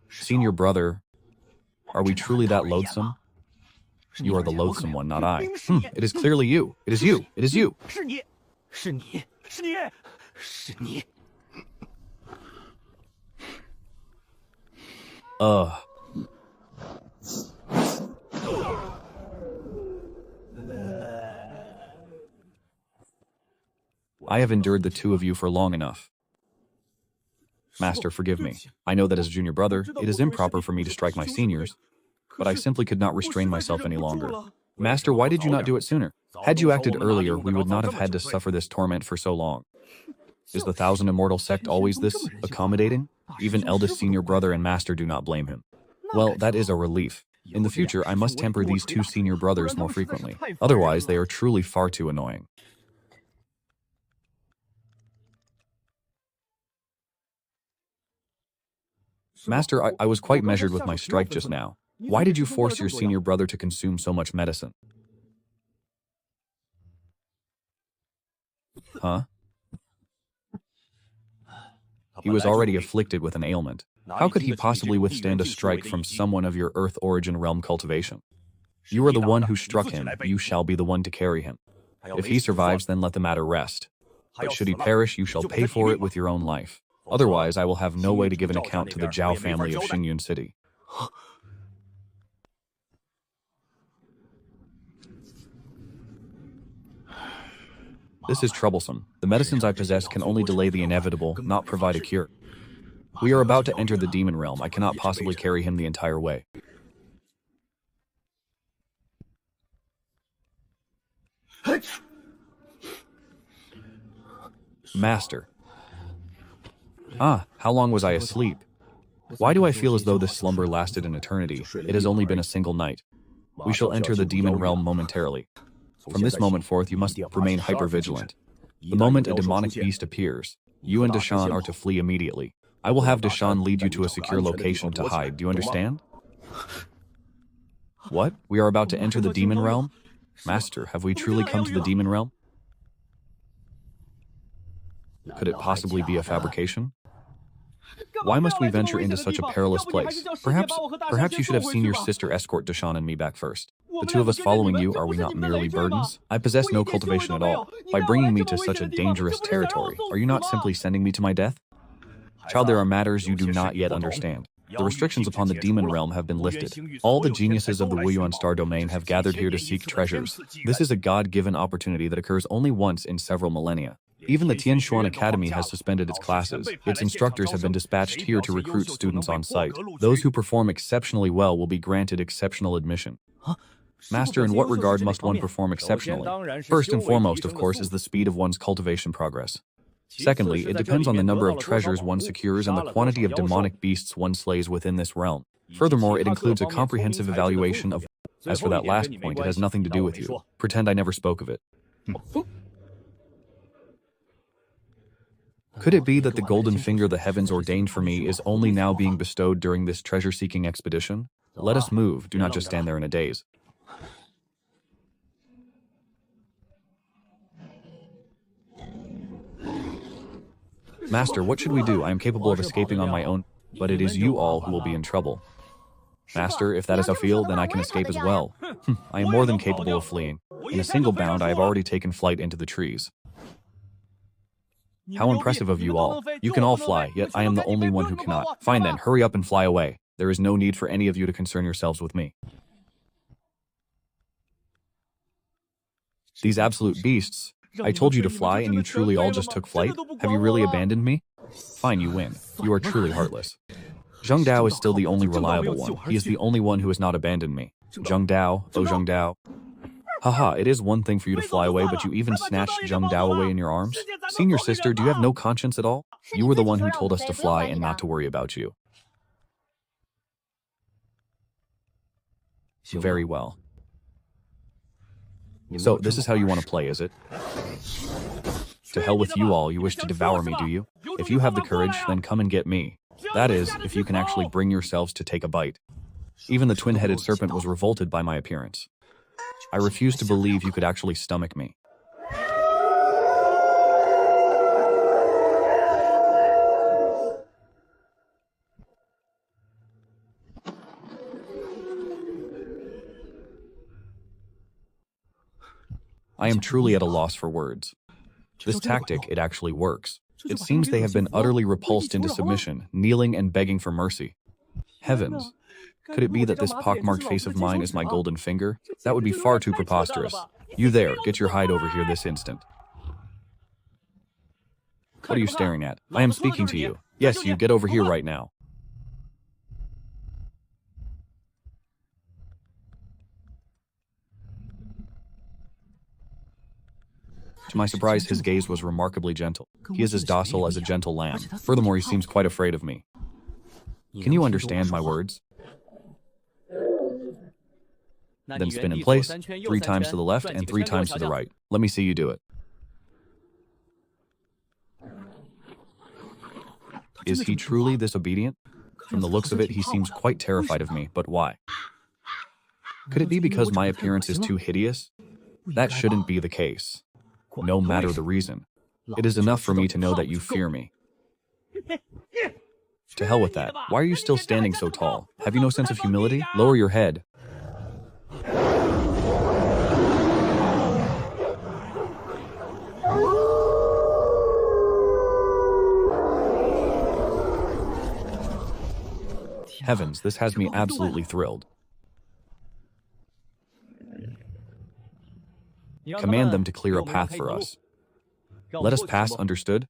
Senior brother, are we truly that loathsome? You are the loathsome one, not I. It is clearly you. It is you. It is you. I have endured the two of you for long enough. Master, forgive me. I know that as a junior brother, it is improper for me to strike my seniors, but I simply could not restrain myself any longer. Master, why did you not do it sooner? Had you acted earlier, we would not have had to suffer this torment for so long. Is the Thousand Immortal Sect always this accommodating? Even eldest senior brother and master do not blame him. Well, that is a relief. In the future, I must temper these two senior brothers more frequently. Otherwise, they are truly far too annoying. Master, I was quite measured with my strike just now. Why did you force your senior brother to consume so much medicine? Huh? He was already afflicted with an ailment. How could he possibly withstand a strike from someone of your Earth origin realm cultivation? You are the one who struck him, you shall be the one to carry him. If he survives, then let the matter rest. But should he perish, you shall pay for it with your own life. Otherwise, I will have no way to give an account to the Zhao family of Xingyun City. This is troublesome. The medicines I possess can only delay the inevitable, not provide a cure. We are about to enter the demon realm. I cannot possibly carry him the entire way. Master. Ah, how long was I asleep? Why do I feel as though this slumber lasted an eternity? It has only been a single night. We shall enter the demon realm momentarily. From this moment forth, you must remain hyper-vigilant. The moment a demonic beast appears, you and Deshawn are to flee immediately. I will have Deshawn lead you to a secure location to hide. Do you understand? What? We are about to enter the demon realm? Master, have we truly come to the demon realm? Could it possibly be a fabrication? Why must we venture into such a perilous place? Perhaps you should have seen your sister escort Deshawn and me back first. The two of us following you, are we not merely burdens? I possess no cultivation at all. By bringing me to such a dangerous territory, are you not simply sending me to my death? Child, there are matters you do not yet understand. The restrictions upon the demon realm have been lifted. All the geniuses of the Wuyuan star domain have gathered here to seek treasures. This is a God-given opportunity that occurs only once in several millennia. Even the Tianshuan Academy has suspended its classes. Its instructors have been dispatched here to recruit students on site. Those who perform exceptionally well will be granted exceptional admission. Master, in what regard must one perform exceptionally? First and foremost, of course, is the speed of one's cultivation progress. Secondly, it depends on the number of treasures one secures and the quantity of demonic beasts one slays within this realm. Furthermore, it includes a comprehensive evaluation of... As for that last point, it has nothing to do with you. Pretend I never spoke of it. Could it be that the golden finger the heavens ordained for me is only now being bestowed during this treasure-seeking expedition? Let us move, do not just stand there in a daze. Master, what should we do? I am capable of escaping on my own, but it is you all who will be in trouble. Master, if that is how I feel, then I can escape as well. I am more than capable of fleeing. In a single bound, I have already taken flight into the trees. How impressive of you all. You can all fly, yet I am the only one who cannot. Fine then, hurry up and fly away. There is no need for any of you to concern yourselves with me. These absolute beasts. I told you to fly and you truly all just took flight? Have you really abandoned me? Fine, you win. You are truly heartless. Zheng Dao is still the only reliable one. He is the only one who has not abandoned me. Zheng Dao, oh Zheng Dao. Haha, it is one thing for you to fly away, but you even snatched Zheng Dao away in your arms? Senior sister, do you have no conscience at all? You were the one who told us to fly and not to worry about you. Very well. So, this is how you want to play, is it? To hell with you all, you wish to devour me, do you? If you have the courage, then come and get me. That is, if you can actually bring yourselves to take a bite. Even the twin-headed serpent was revolted by my appearance. I refuse to believe you could actually stomach me. I am truly at a loss for words. This tactic, it actually works. It seems they have been utterly repulsed into submission, kneeling and begging for mercy. Heavens! Could it be that this pockmarked face of mine is my golden finger? That would be far too preposterous. You there, get your hide over here this instant. What are you staring at? I am speaking to you. Yes, you get over here right now. To my surprise, his gaze was remarkably gentle. He is as docile as a gentle lamb. Furthermore, he seems quite afraid of me. Can you understand my words? Then spin in place, 3 times to the left and 3 times to the right. Let me see you do it. Is he truly this obedient? From the looks of it, he seems quite terrified of me, but why? Could it be because my appearance is too hideous? That shouldn't be the case. No matter the reason. It is enough for me to know that you fear me. To hell with that. Why are you still standing so tall? Have you no sense of humility? Lower your head. Heavens, this has me absolutely thrilled. Command them to clear a path for us. Let us pass, understood?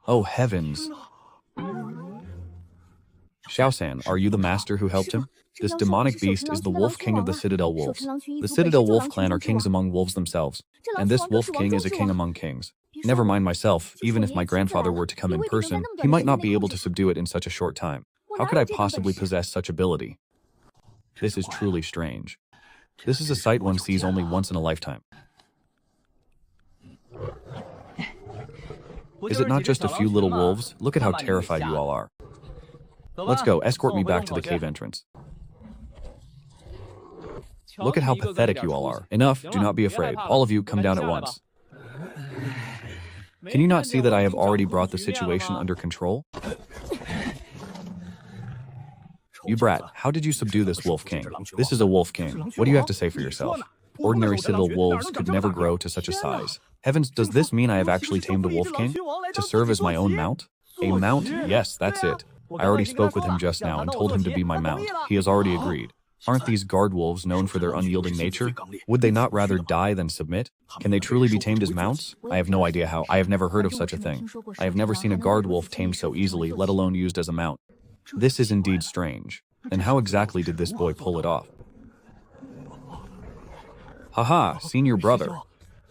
Oh heavens. Xiaosan, are you the master who helped him? This demonic beast is the Wolf King of the Citadel Wolves. The Citadel Wolf clan are kings among wolves themselves, and this Wolf King is a king among kings. Never mind myself, even if my grandfather were to come in person, he might not be able to subdue it in such a short time. How could I possibly possess such ability? This is truly strange. This is a sight one sees only once in a lifetime. Is it not just a few little wolves? Look at how terrified you all are. Let's go, escort me back to the cave entrance. Look at how pathetic you all are. Enough, do not be afraid. All of you, come down at once. Can you not see that I have already brought the situation under control? You brat, how did you subdue this Wolf King? This is a Wolf King. What do you have to say for yourself? Ordinary Citadel wolves could never grow to such a size. Heavens, does this mean I have actually tamed a Wolf King? To serve as my own mount? A mount? Yes, that's it. I already spoke with him just now and told him to be my mount. He has already agreed. Aren't these guard wolves known for their unyielding nature? Would they not rather die than submit? Can they truly be tamed as mounts? I have no idea how. I have never heard of such a thing. I have never seen a guard wolf tamed so easily, let alone used as a mount. This is indeed strange. And how exactly did this boy pull it off? Haha, senior brother.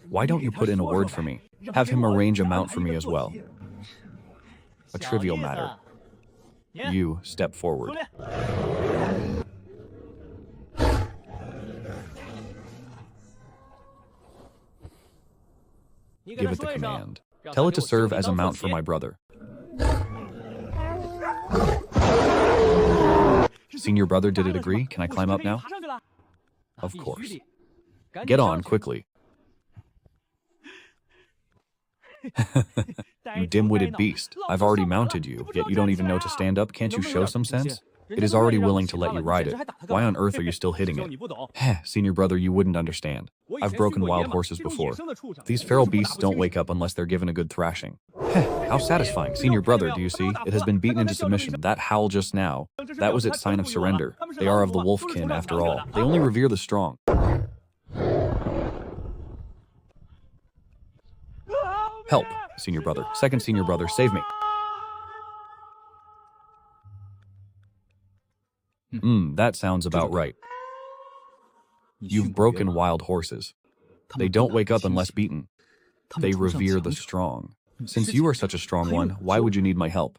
Why don't you put in a word for me? Have him arrange a mount for me as well. A trivial matter. You, step forward. Give it the command. Tell it to serve as a mount for my brother. Senior brother, did it agree? Can I climb up now? Of course. Get on, quickly. You dim-witted beast. I've already mounted you, yet you don't even know to stand up. Can't you show some sense? It is already willing to let you ride it. Why on earth are you still hitting it? Heh, senior brother, you wouldn't understand. I've broken wild horses before. These feral beasts don't wake up unless they're given a good thrashing. Heh, how satisfying. Senior brother, do you see? It has been beaten into submission. That howl just now, that was its sign of surrender. They are of the wolf kin, after all. They only revere the strong. Help, senior brother. Second senior brother, save me. That sounds about right. You've broken wild horses. They don't wake up unless beaten. They revere the strong. Since you are such a strong one, why would you need my help?